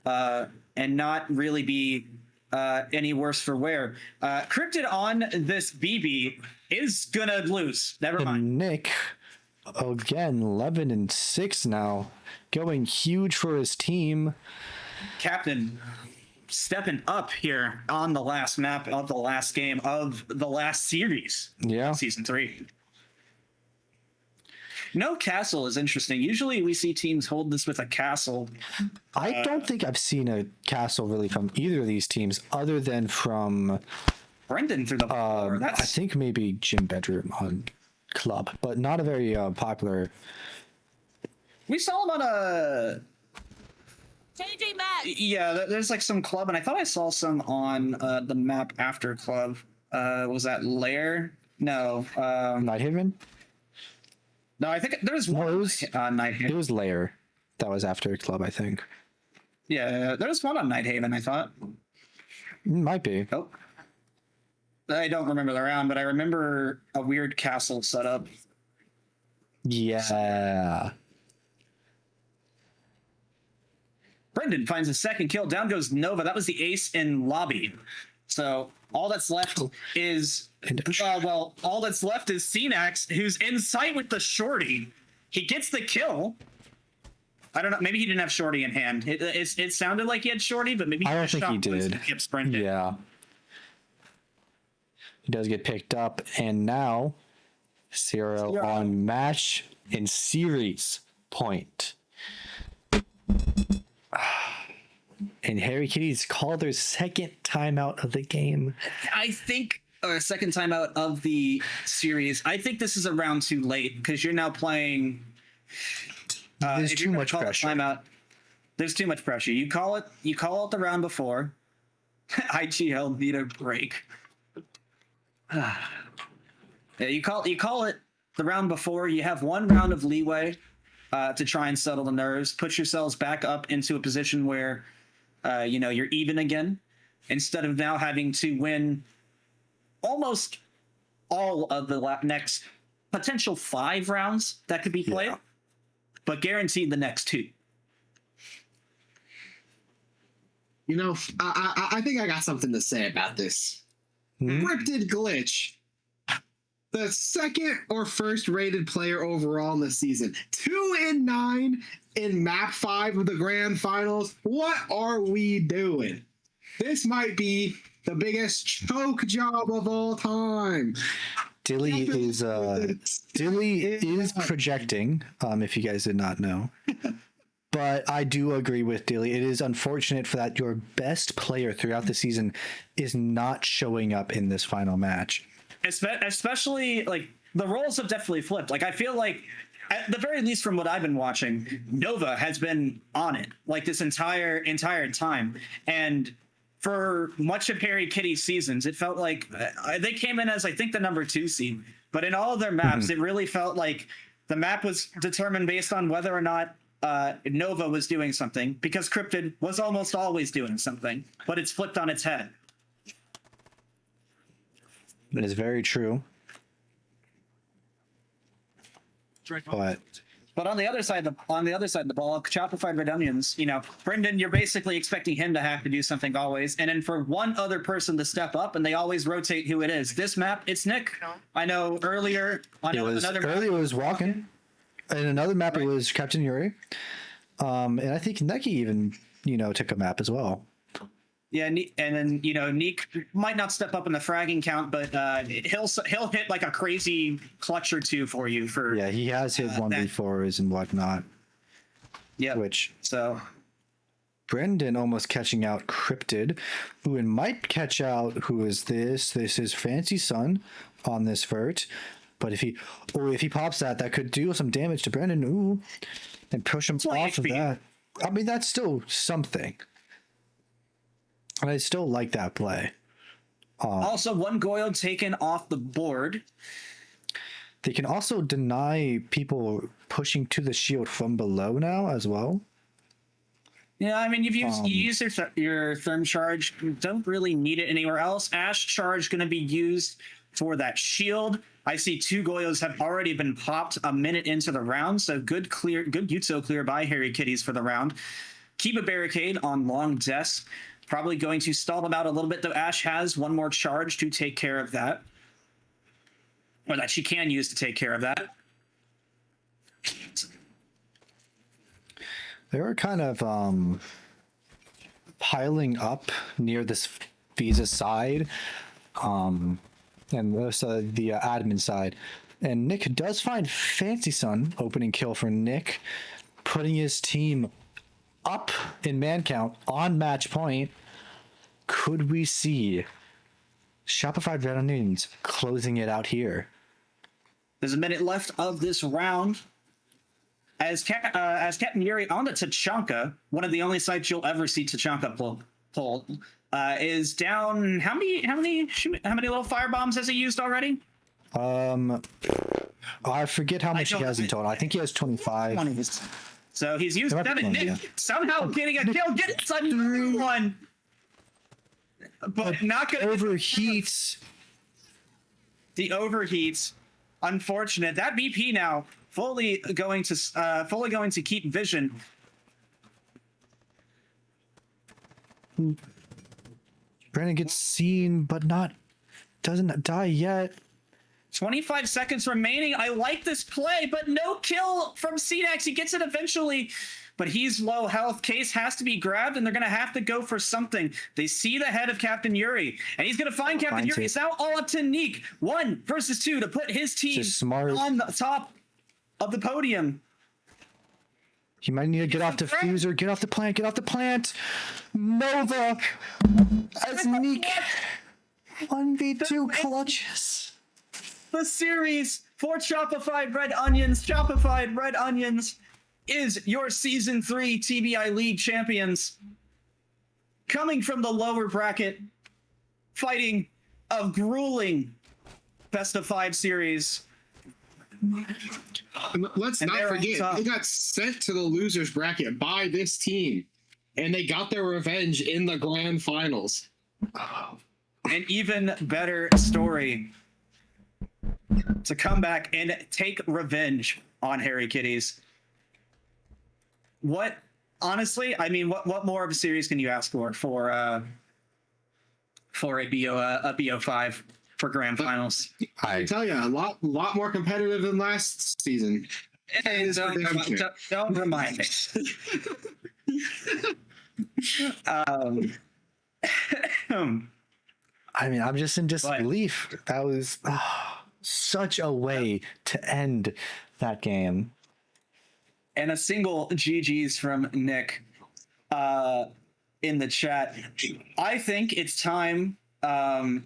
and not really be any worse for wear. Cryptid on this BB is gonna lose. Never mind. And Nick, again, 11-6 now, going huge for his team. Captain stepping up here on the last map of the last game of the last series. Yeah. Season 3. No castle is interesting. Usually we see teams hold this with a castle. I don't think I've seen a castle really from either of these teams other than from Brendan through the floor. I think maybe Gym Bedroom on Club, but not a very popular. We saw him on a... JJ Max. Yeah, there's like some club, and I thought I saw some on the map after club. Was that Lair? No. Nighthaven? No, I think there was one. No, it was Nighthaven. It was Lair. That was after Club, I think. Yeah, there was one on Nighthaven, I thought. Might be. Nope. I don't remember the round, but I remember a weird castle setup. Yeah. Brendan finds a second kill. Down goes Nova. That was the ace in lobby. So all that's left is all that's left is Cenax, who's in sight with the shorty. He gets the kill. I don't know. Maybe he didn't have shorty in hand. It sounded like he had shorty, but maybe I don't think he did. He kept sprinting. Yeah. He does get picked up, and now 0 on match in series point. And Harry Kitties called their second timeout of the game. I think, or second timeout of the series. I think this is a round too late because you're now playing. There's too much pressure. Timeout. There's too much pressure. You call it the round before. IGL need a break. Yeah, you call it the round before. You have one round of leeway to try and settle the nerves. Put yourselves back up into a position where you're even again, instead of now having to win almost all of the next potential 5 rounds that could be played, but guaranteed the next 2. You know, I think I got something to say about this. Cryptid Glitch, the second or first rated player overall in the season, 2-9 in map 5 of the grand finals. What are we doing? This might be the biggest choke job of all time. Dilly is projecting. If you guys did not know, but I do agree with Dilly. It is unfortunate for that your best player throughout the season is not showing up in this final match. Especially like the roles have definitely flipped. Like I feel like at the very least from what I've been watching, Nova has been on it like this entire time. And for much of Harry Kitty's seasons, it felt like they came in as I think the number 2 seed. But in all of their maps, it really felt like the map was determined based on whether or not Nova was doing something, because Cryptid was almost always doing something, but it's flipped on its head. That is very true. But on the other side of the ball, Chopified RedOnions, you know, Brendan, you're basically expecting him to have to do something always, and then for one other person to step up, and they always rotate who it is. This map, it's Nick. I know earlier on another map, it was Walken. In another map, it was Captain Yuri. And I think Neki even, took a map as well. Yeah, and then Neek might not step up in the fragging count, but he'll hit like a crazy clutch or two for you. He has hit 1v4s and whatnot. Yeah. So Brendan almost catching out Cryptid, who might catch out who is this? This is Fancy Sun on this vert. But if he pops that could do some damage to Brendan. Ooh, and push him off of that. I mean, that's still something. And I still like that play. Also, one Goyle taken off the board. They can also deny people pushing to the shield from below now as well. Yeah, I mean, you use your Therm Charge. You don't really need it anywhere else. Ash Charge going to be used for that shield. I see 2 Goyos have already been popped a minute into the round, so good Utso clear by Harry Kitties for the round. Keep a barricade on long desk. Probably going to stall them out a little bit, though Ash has one more charge to take care of that. Or that she can use to take care of that. They were kind of piling up near this Visa side. And also the admin side. And Nick does find Fancy Sun, opening kill for Nick, putting his team up in man count on match point. Could we see Chopified RedOnions closing it out here? There's a minute left of this round. As Captain Yuri on the Tachanka, one of the only sites you'll ever see Tachanka pull, is down. How many little firebombs has he used already? I forget how much he has in total. I think he has 25. 20. So he's used 7. Nick somehow getting a kill, gets another one, but not gonna overheats. The overheats, unfortunate. That BP now fully going to keep vision. Brandon gets seen, but doesn't die yet. 25 seconds remaining. I like this play, but no kill from CDAX. He gets it eventually, but he's low health. Case has to be grabbed, and they're going to have to go for something. They see the head of Captain Yuri, and he's going to find Captain Yuri. It's now all up to Neek. 1 versus 2 to put his team on the top of the podium. He might need to get off the diffuser, get off the plant. Nova as Neek 1v2 clutches. The series for Chopified RedOnions. Chopified RedOnions is your Season 3 TBI League champions. Coming from the lower bracket, fighting a grueling best-of-5 series. Let's not forget, they got sent to the losers bracket by this team, and they got their revenge in the grand finals. An even better story to come back and take revenge on Harry Kitties. What, honestly, I mean, what more of a series can you ask for a BO5 for grand finals? I tell you, a lot more competitive than last season. Hey, don't remind me. I mean, I'm just in disbelief. That was such a way to end that game. And a single GG's from Nick in the chat. I think it's time. Do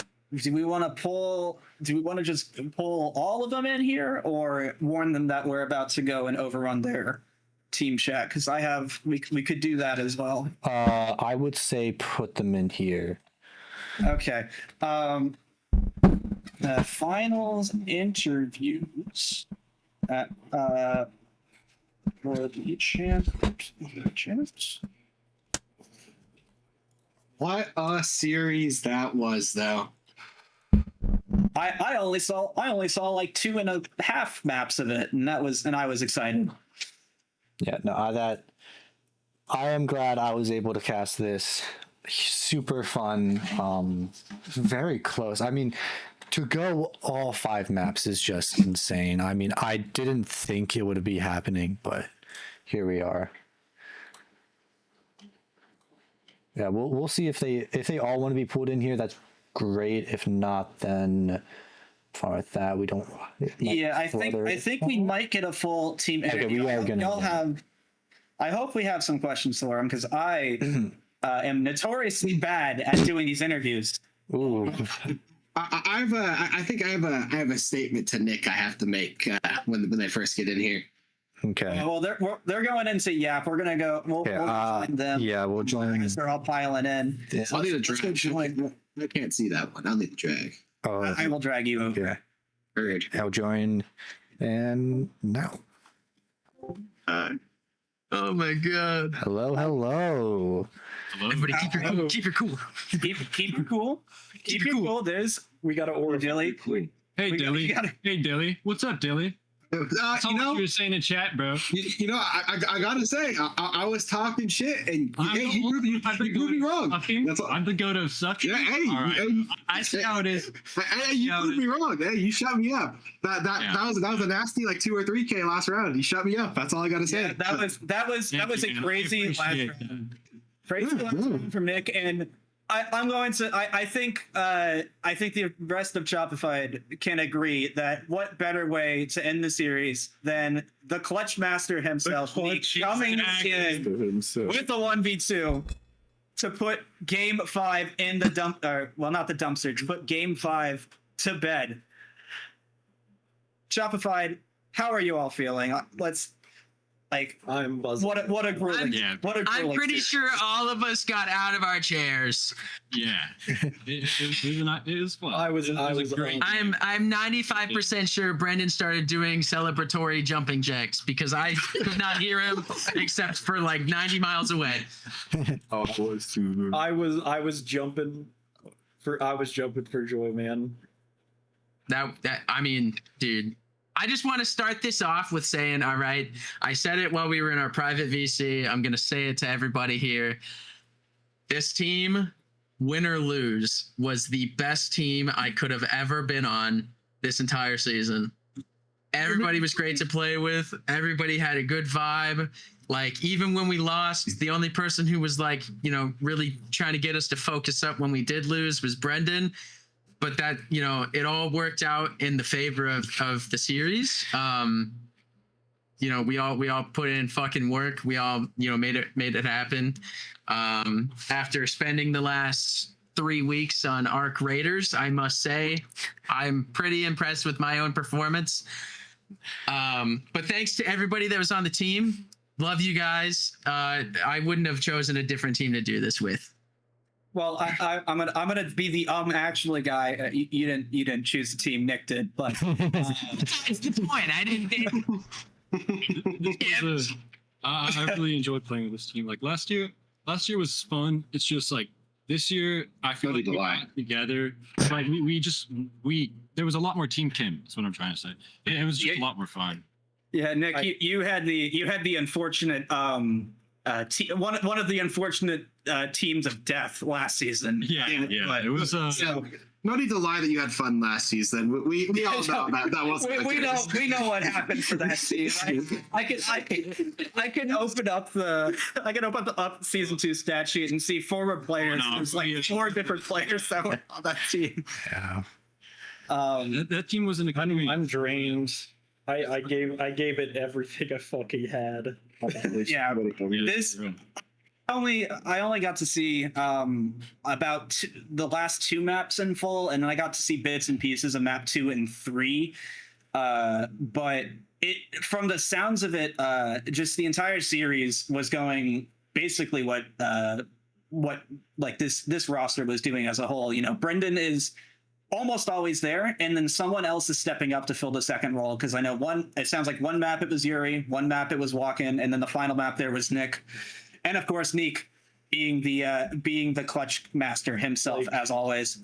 we want to just pull all of them in here, or warn them that we're about to go and overrun their team chat? Because we could do that as well. I would say put them in here. Okay. Finals interviews at for the champs. What a series that was, though. I only saw like 2.5 maps of it, and I was excited. Yeah, no, I am glad I was able to cast this. Super fun, very close. I mean, to go all 5 maps is just insane. I mean, I didn't think it would be happening, but here we are. Yeah, we'll see if they all want to be pulled in here. That's great. If not, then far with that, we don't. Yeah, I think we might get a full team. Okay, we are gonna. I hope we have some questions for him, because I am notoriously bad at doing these interviews. Ooh. I think I have a statement to Nick I have to make when they first get in here. Okay. Well, they're going into Yap. We're gonna go. We'll join them. Yeah, we'll join. Because they're all piling in. Yeah. I'll need a drag. I can't see that one. I'll need the drag. Oh, I will drag you over. yeah. Heard. I'll join. And now. Oh my god. Hello. Everybody keep your cool. Keep your cool. Keep it cool. Keep it cool. We got to order Dilly. Hey, Dilly. Hey, Dilly. What's up, Dilly? That's all you were saying in chat, bro. I gotta say, I was talking shit, and you proved me wrong. That's all. I'm the goat of sucking. Yeah, hey, right. I see how it is. Hey, you proved me wrong. Hey, you shut me up. That was a nasty 2 or 3K last round. You shut me up. That's all I gotta say. Yeah, that was a crazy last round. Crazy last round from Nick, and I'm going to. I think the rest of Chopified can agree that what better way to end the series than the Clutch Master himself coming in with the 1v2 to put Game 5 in the dump. Well, not the dumpster. To put Game 5 to bed. Chopified, how are you all feeling? I'm buzzing. What a grueling. I'm pretty sure all of us got out of our chairs. Yeah, it was fun. I was great. I'm 95% sure Brendan started doing celebratory jumping jacks because I could not hear him except for 90 miles away. Oh, I was too. I was jumping for joy, man. I mean, dude. I just want to start this off with saying, all right, I said it while we were in our private VC. I'm going to say it to everybody here. This team, win or lose, was the best team I could have ever been on this entire season. Everybody was great to play with. Everybody had a good vibe. Even when we lost, the only person who was really trying to get us to focus up when we did lose was Brendan. But that, it all worked out in the favor of the series. We all put in fucking work. We all, made it happen. After spending the last 3 weeks on Arc Raiders, I must say, I'm pretty impressed with my own performance. But thanks to everybody that was on the team. Love you guys. I wouldn't have chosen a different team to do this with. Well, I'm gonna be the actually guy. You didn't choose the team. Nick did, but that's the point. I didn't. I really enjoyed playing with this team. Last year was fun. It's just this year I feel like we got together. There was a lot more team Kim. That's what I'm trying to say. It was just a lot more fun. Yeah, Nick, you had the unfortunate one of the unfortunate teams of death last season. Yeah. It was No need to lie that you had fun last season. We all know that wasn't the case. we know what happened for that season. I can open up the season 2 stat sheet and see former players. There's like 4 different players that were on that team. Yeah. That team was in a I'm drained. I gave it everything I fucking had. Yeah, this I only got to see about the last 2 maps in full, and then I got to see bits and pieces of map 2 and 3. But it, from the sounds of it, just the entire series was going basically what like this roster was doing as a whole. You know, Brendan is almost always there, and then someone else is stepping up to fill the second role, because I know it sounds like one map it was Yuri, one map it was Walken, and then the final map there was Nick. And of course, Neek being the clutch master himself, as always.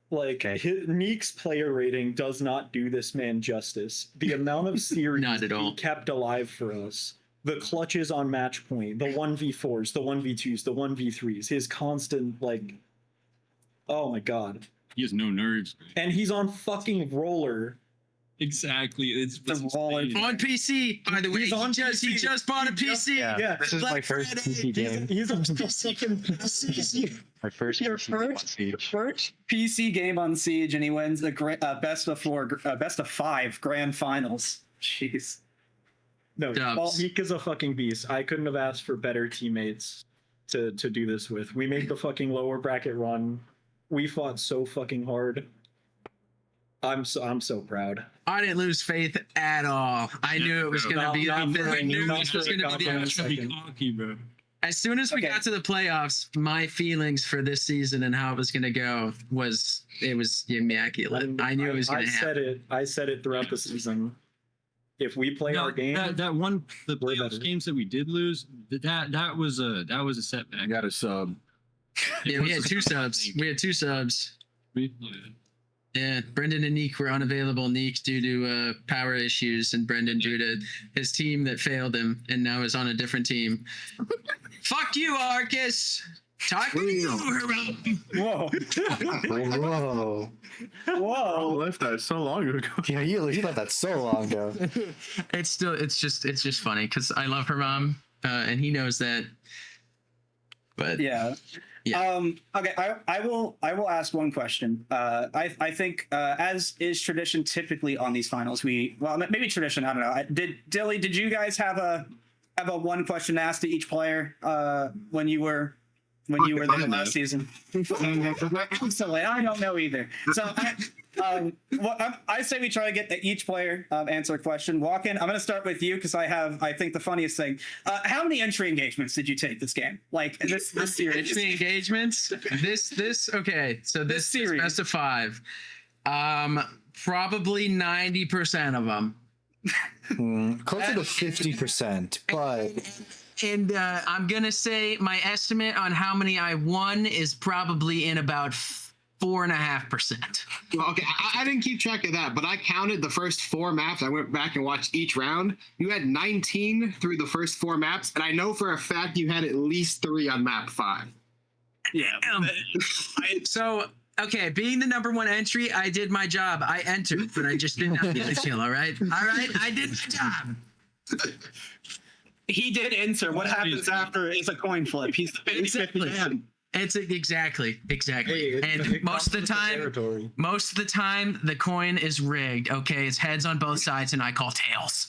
Like, Neek's player rating does not do this man justice. The amount of series Not at all. he kept alive for us, the clutches on match point, the 1v4s, the 1v2s, the 1v3s, his constant, like, oh my god. He has no nerves. And he's on fucking roller. Exactly. It's The roller. On PC, by the way. He's on He PC. just bought a PC. Yeah. This is my first PC game. He's on PC. My first Your PC on first Siege. PC game on Siege, and he wins a best of 5 grand finals. Jeez. No, Dubs. Neek is a fucking beast. I couldn't have asked for better teammates to do this with. We made the fucking lower bracket run. We fought so fucking hard. I'm so proud. I didn't lose faith at all. I knew it was going to be. I knew it was going to be the cocky, bro. As soon as we Okay. got to the playoffs, my feelings for this season and how it was going to go was immaculate. I knew it was going to happen. I said it throughout the season. If we play our game, the we're playoffs better. games that we did lose, that was a setback. Got a sub. Yeah, we had 2 subs. We had 2 subs. We- Yeah, Brendan and Neek were unavailable. Neek due to power issues, and Brendan due to his team that failed him, and now is on a different team. Fuck you, Arcus. Talking to you, Haram. Whoa. Whoa. Whoa. left that so long ago. Yeah, you left that so long ago. It's just funny because I love Haram, and he knows that. But Yeah. Yeah. Okay. I will ask one question. I think as is tradition typically on these finals, maybe tradition. I don't know. Did you guys have a one question asked to each player when you were there last season? Absolutely. I don't know either. So I say we try to get each player answer a question. Walken, I'm going to start with you because I think the funniest thing. How many entry engagements did you take this game? Like this series? entry engagements. Okay. So this series. best of 5. Probably 90% of them. Closer to 50%, but And I'm gonna say my estimate on how many I won is probably in about 4.5%. Well, okay, I didn't keep track of that, but I counted the first 4 maps. I went back and watched each round. You had 19 through the first 4 maps, and I know for a fact you had at least 3 on map 5. Yeah. So, okay, being the number 1 entry, I did my job. I entered, but I just did not get the kill, all right? All right, I did my job. He did enter. What happens after is a coin flip. He's the 50-50 man. It's exactly. Hey, And most of the time, the coin is rigged. Okay, it's heads on both sides, and I call tails.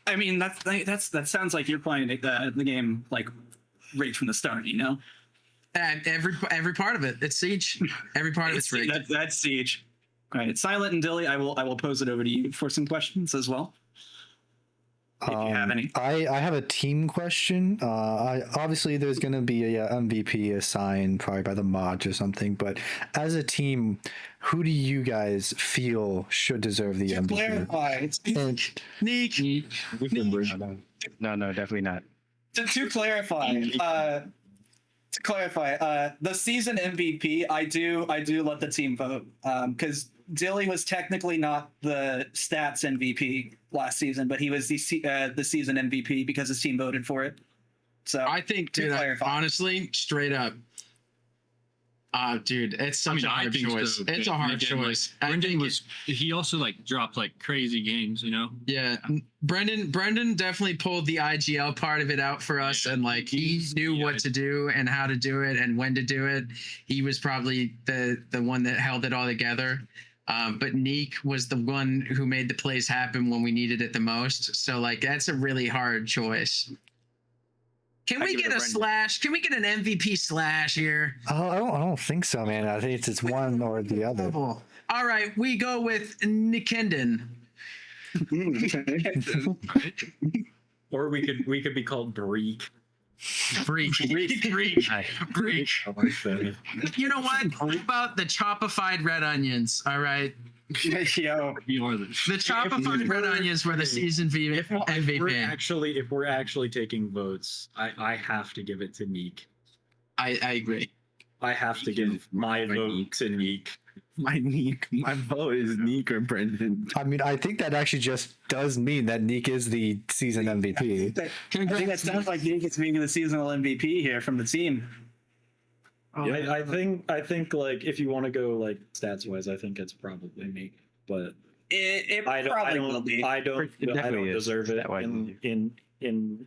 I mean, that sounds like you're playing the game like right from the start. You know, And every part of it, it's Siege. Every part of it's rigged. That's Siege. All right, Silent and Dilly, I will pose it over to you for some questions as well. If you have any. I have a team question. Obviously, there's going to be a MVP assigned probably by the mods or something. But as a team, who do you guys feel should deserve the MVP? Clarify, it's Neek. No, definitely not. to clarify, the season MVP, I do let the team vote because Dilly was technically not the stats MVP last season, but he was the season MVP because his team voted for it. So I think, dude, honestly, straight up, Dude, it's such a I hard think choice. so. It's a hard Again, like, choice. I Brendan think was he also like dropped like crazy games, you know? Yeah, Brendan definitely pulled the IGL part of it out for us, and like he knew what to do and how to do it and when to do it. He was probably the one that held it all together. But Neek was the one who made the plays happen when we needed it the most. So like that's a really hard choice. Can we get a slash? Can we get an MVP slash here? Oh, I don't think so, man. I think it's one or the other. All right, we go with Nikenden. Or we could be called Breek. Freak. You know what? How about the Chopified RedOnions? All right. Yo, The Chopified RedOnions were the season MVP. If we're actually taking votes, I have to give it to Neek. I agree. I have to give my vote to Neek. My vote is Neek or Brendan. I mean, I think that actually just does mean that Neek is the season MVP. I think that sounds like Neek is being the seasonal MVP here from the team. Yeah, I think like if you want to go like stats wise, I think it's probably me. But It I probably will be. don't definitely is. deserve it That in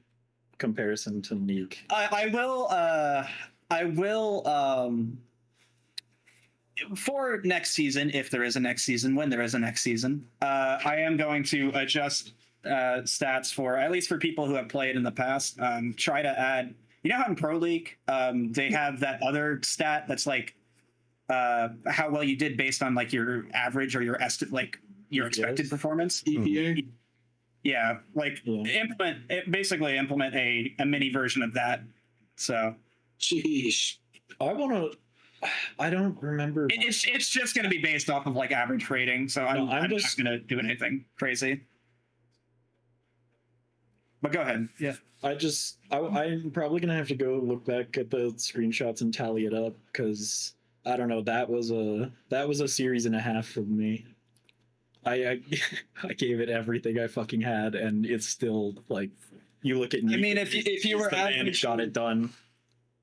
comparison to Neek. I will for next season, if there is a next season, when there is a next season, I am going to adjust stats for, at least for people who have played in the past, try to add, you know how in Pro League, they have that other stat that's like how well you did based on like your average or your your expected performance. EPA. Yeah, like basically implement a mini version of that. So, Sheesh. I don't remember. It's just going to be based off of like average rating. So I'm not going to do anything crazy. But go ahead. Yeah. I'm probably gonna have to go look back at the screenshots and tally it up because I don't know. That was a series and a half for me. I gave it everything I fucking had, and it's still like you look at. I mean, if you were average, got it done.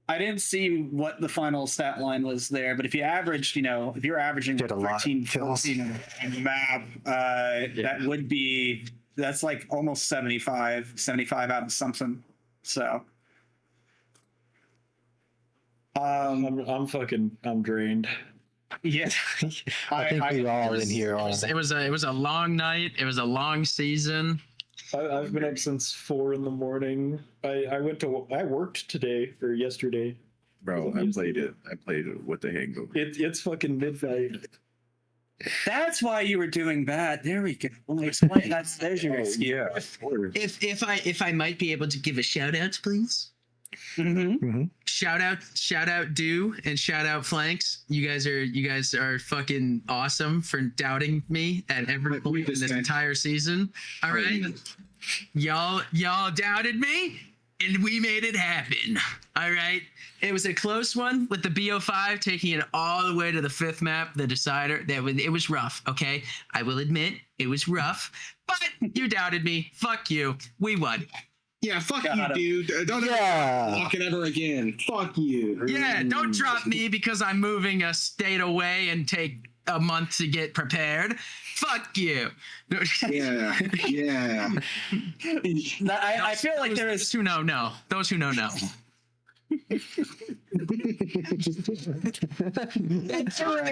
I didn't see what the final stat line was there, but if you averaged, if you're averaging 13 kills in a map, that would be. That's like almost 75 out of something. So, I'm drained. Yeah, I think we all in here are. It was a long night. It was a long season. I've been up since 4 a.m. I worked today or yesterday. Bro, I played it with the hangover. It's fucking midnight. That's why you were doing bad. There we go. Explain. There's your excuse. Yeah, of course. If I might be able to give a shout out, please. Mm-hmm. Shout out Do and shout out Flanks. You guys are fucking awesome for doubting me at every point in this entire season. All right, y'all doubted me, and we made it happen. All right. It was a close one with the BO5 taking it all the way to the 5th map, the decider. It was rough, okay? I will admit it was rough, but you doubted me. Fuck you. We won. Yeah, fuck you, dude. Don't ever walk it ever again. Fuck you. Yeah, don't drop me because I'm moving a state away and take a month to get prepared. Fuck you. Yeah. I feel like there is. Those who know, no. Those who know, no. The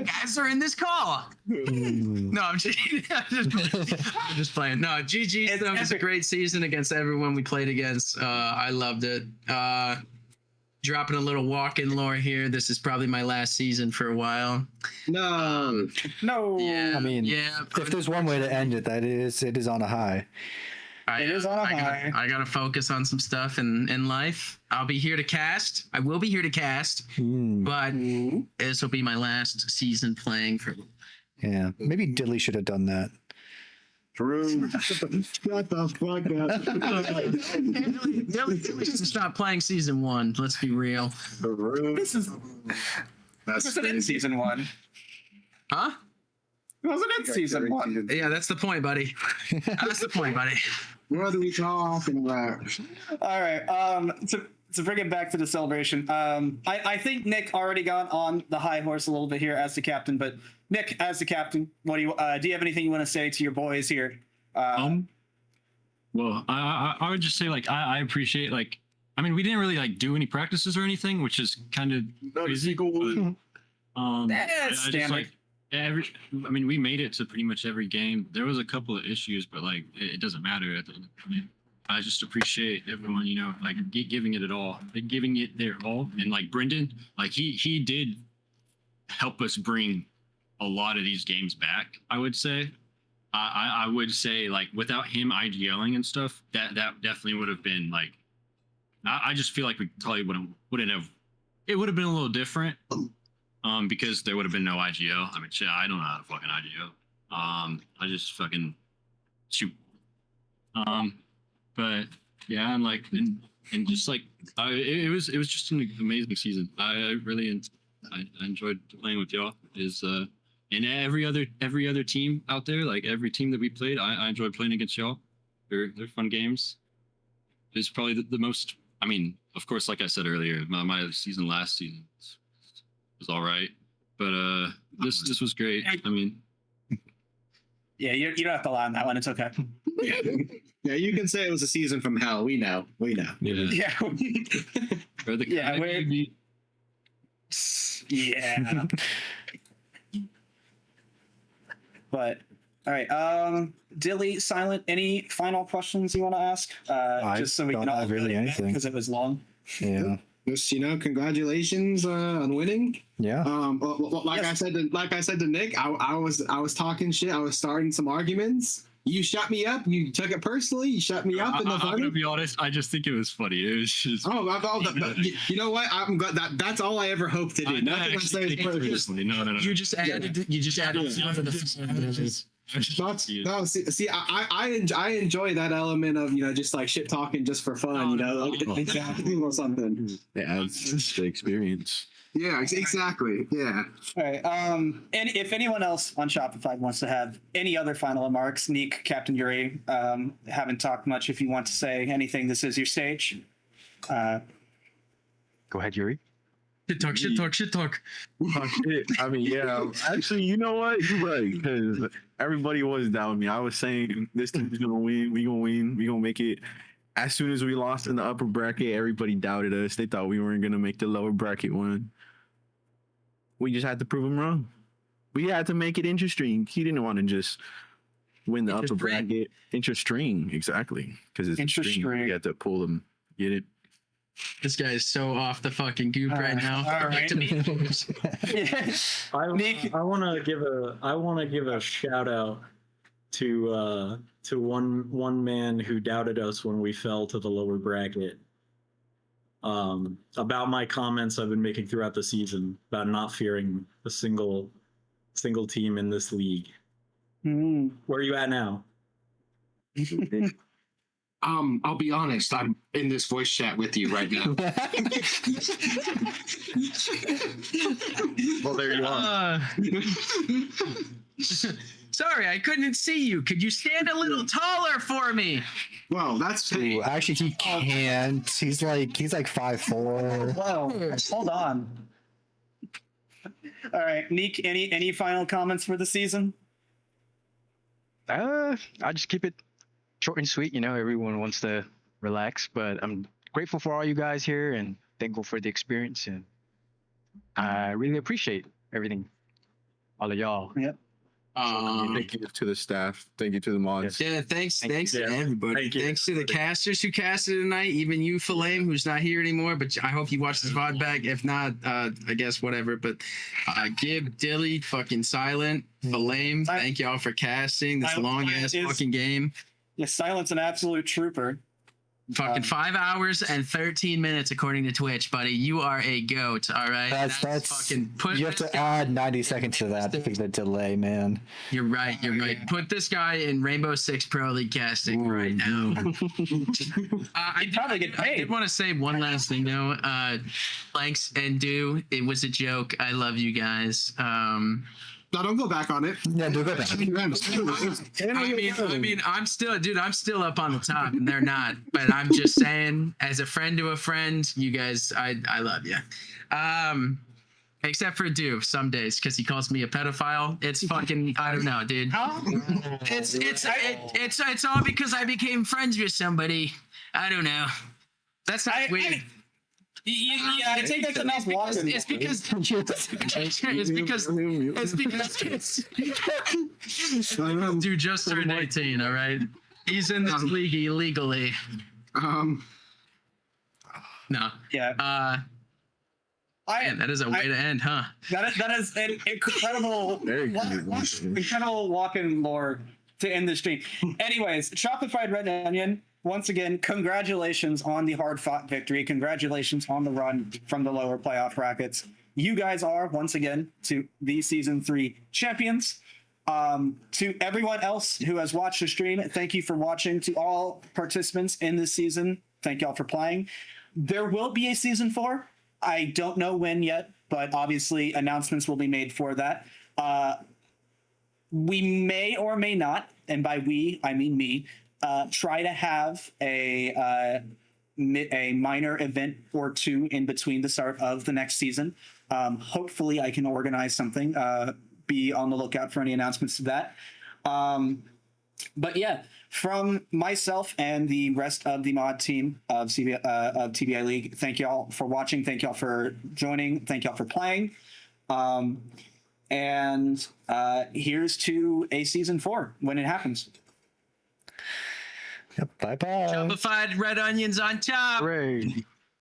guys are in this call. No, I'm just playing. No, GG. It was a great season against everyone we played against. I loved it. Dropping a little walk-in lore here. This is probably my last season for a while. No. Yeah, I mean, if there's one way to end it, it is on a high. It is on a high. I gotta focus on some stuff in life. I'll be here to cast. I will be here to cast, but this will be my last season playing for. Yeah, maybe Dilly should have done that. True. Shut the fuck up. Dilly should stop playing season 1. Let's be real. This wasn't in season 1. Huh? It wasn't in season 1. Yeah, that's the point, buddy. That's the point, buddy. What are we talking about? All right. bring it back to the celebration. I think Nick already got on the high horse a little bit here as the captain, but Nick, as the captain, what do you have anything you want to say to your boys here? Well, I would just say like I appreciate like I mean we didn't really like do any practices or anything, which is kind of crazy. But, That's standard. I mean we made it to pretty much every game. There was a couple of issues, but like it doesn't matter. I just appreciate everyone, you know, like giving it all, like giving it their all. And like Brendan, like he did help us bring a lot of these games back. I would say. I would say like without him IGLing and stuff, that definitely would have been like. I just feel like we probably wouldn't have. It would have been a little different, because there would have been no IGL. I mean, shit, I don't know how to fucking IGL. I just fucking shoot. But yeah, and like and just like it was just an amazing season. I really I enjoyed playing with y'all. And every other team out there, like every team that we played, I enjoyed playing against y'all. They're fun games. It's probably the most. I mean, of course, like I said earlier, my season last season was all right, but this was great. I mean, yeah, you don't have to lie on that one. It's okay. Yeah, you can say it was a season from hell. We know. Yeah. Or the yeah. But all right, Dilly, Silent, any final questions you want to ask? Just so we can all really anything because it was long. Yeah. Just congratulations on winning. Yeah. I said to Nick, I was talking shit. I was starting some arguments. You shut me up. You took it personally. You shut me up. I'm gonna be honest. I just think it was funny. It was just. You know what? I'm glad that's all I ever hope to do. Nothing I say is personally. No. You just added. Some of the. See, I enjoy that element of just like shit talking just for fun, exactly or something. Yeah, it's the experience. Yeah, exactly. Yeah. All right. And if anyone else on Shopify wants to have any other final remarks, Neek, Captain Yuri, haven't talked much. If you want to say anything, this is your stage. Go ahead, Yuri. Shit talk. Oh, shit. I mean, yeah. Actually, you know what? You're right. Because everybody was down with me. I was saying this team's gonna win. We gonna win. We gonna make it. As soon as we lost in the upper bracket, everybody doubted us. They thought we weren't gonna make the lower bracket one. We just had to prove them wrong. We had to make it interesting. He didn't want to just win the upper bracket. Interesting, exactly. Because it's interesting. You had to pull them. Get it? This guy is so off the fucking goop right now. All right. I want to give a shout out to one man who doubted us when we fell to the lower bracket. About my comments I've been making throughout the season about not fearing a single team in this league. Where are you at now? I'll be honest. I'm in this voice chat with you right now. Well, there you are. Sorry, I couldn't see you. Could you stand a little taller for me? Well, that's Ooh, actually, he can't. He's like 5'4". Whoa, hold on. All right, Neek, any final comments for the season? I just keep it short and sweet. Everyone wants to relax, but I'm grateful for all you guys here and thankful for the experience, and I really appreciate everything, all of y'all. Yep. Thank you to the staff. Thank you to the mods. Yeah, thanks to everybody. Thanks to the casters who casted tonight, even you, Falame, who's not here anymore, but I hope you watch this VOD back. If not, I guess whatever. But Gib, Dilly, fucking Silent, Falame, thank y'all for casting this long-ass fucking game. Yeah, Silent's an absolute trooper. Fucking 5 hours and 13 minutes according to Twitch, buddy. You are a goat, all right? That's fucking you have to add 90 seconds to that because of the delay, man. You're right. Put this guy in Rainbow Six Pro League casting right now. I did want to say one last thing though. Thanks and do. It was a joke. I love you guys. No, don't go back on it. Yeah, do go back. I mean, I'm still up on the top, and they're not. But I'm just saying, as a friend to a friend, you guys, I love you. Except for Do some days, because he calls me a pedophile. It's fucking, I don't know, dude. It's all because I became friends with somebody. I don't know. That's not weird. I think that's enough walking. It's because dude just turned 18. All right, he's in this league illegally. No. Yeah. Man, that is a way to end, huh? That is an incredible, incredible walk-in lore to end the stream. Anyways, Chopified Red Onion, once again, congratulations on the hard-fought victory. Congratulations on the run from the lower playoff brackets. You guys are, once again, to the Season 3 champions. To everyone else who has watched the stream, thank you for watching. To all participants in this season, thank y'all for playing. There will be a Season 4. I don't know when yet, but obviously announcements will be made for that. We may or may not, and by we, I mean me, try to have a minor event or two in between the start of the next season. Hopefully I can organize something. Be on the lookout for any announcements to that. But yeah, from myself and the rest of the mod team of TBI League, thank y'all for watching. Thank y'all for joining. Thank y'all for playing. And here's to a Season 4 when it happens. Yep, bye-bye. Chopified Red Onions on top. Hooray.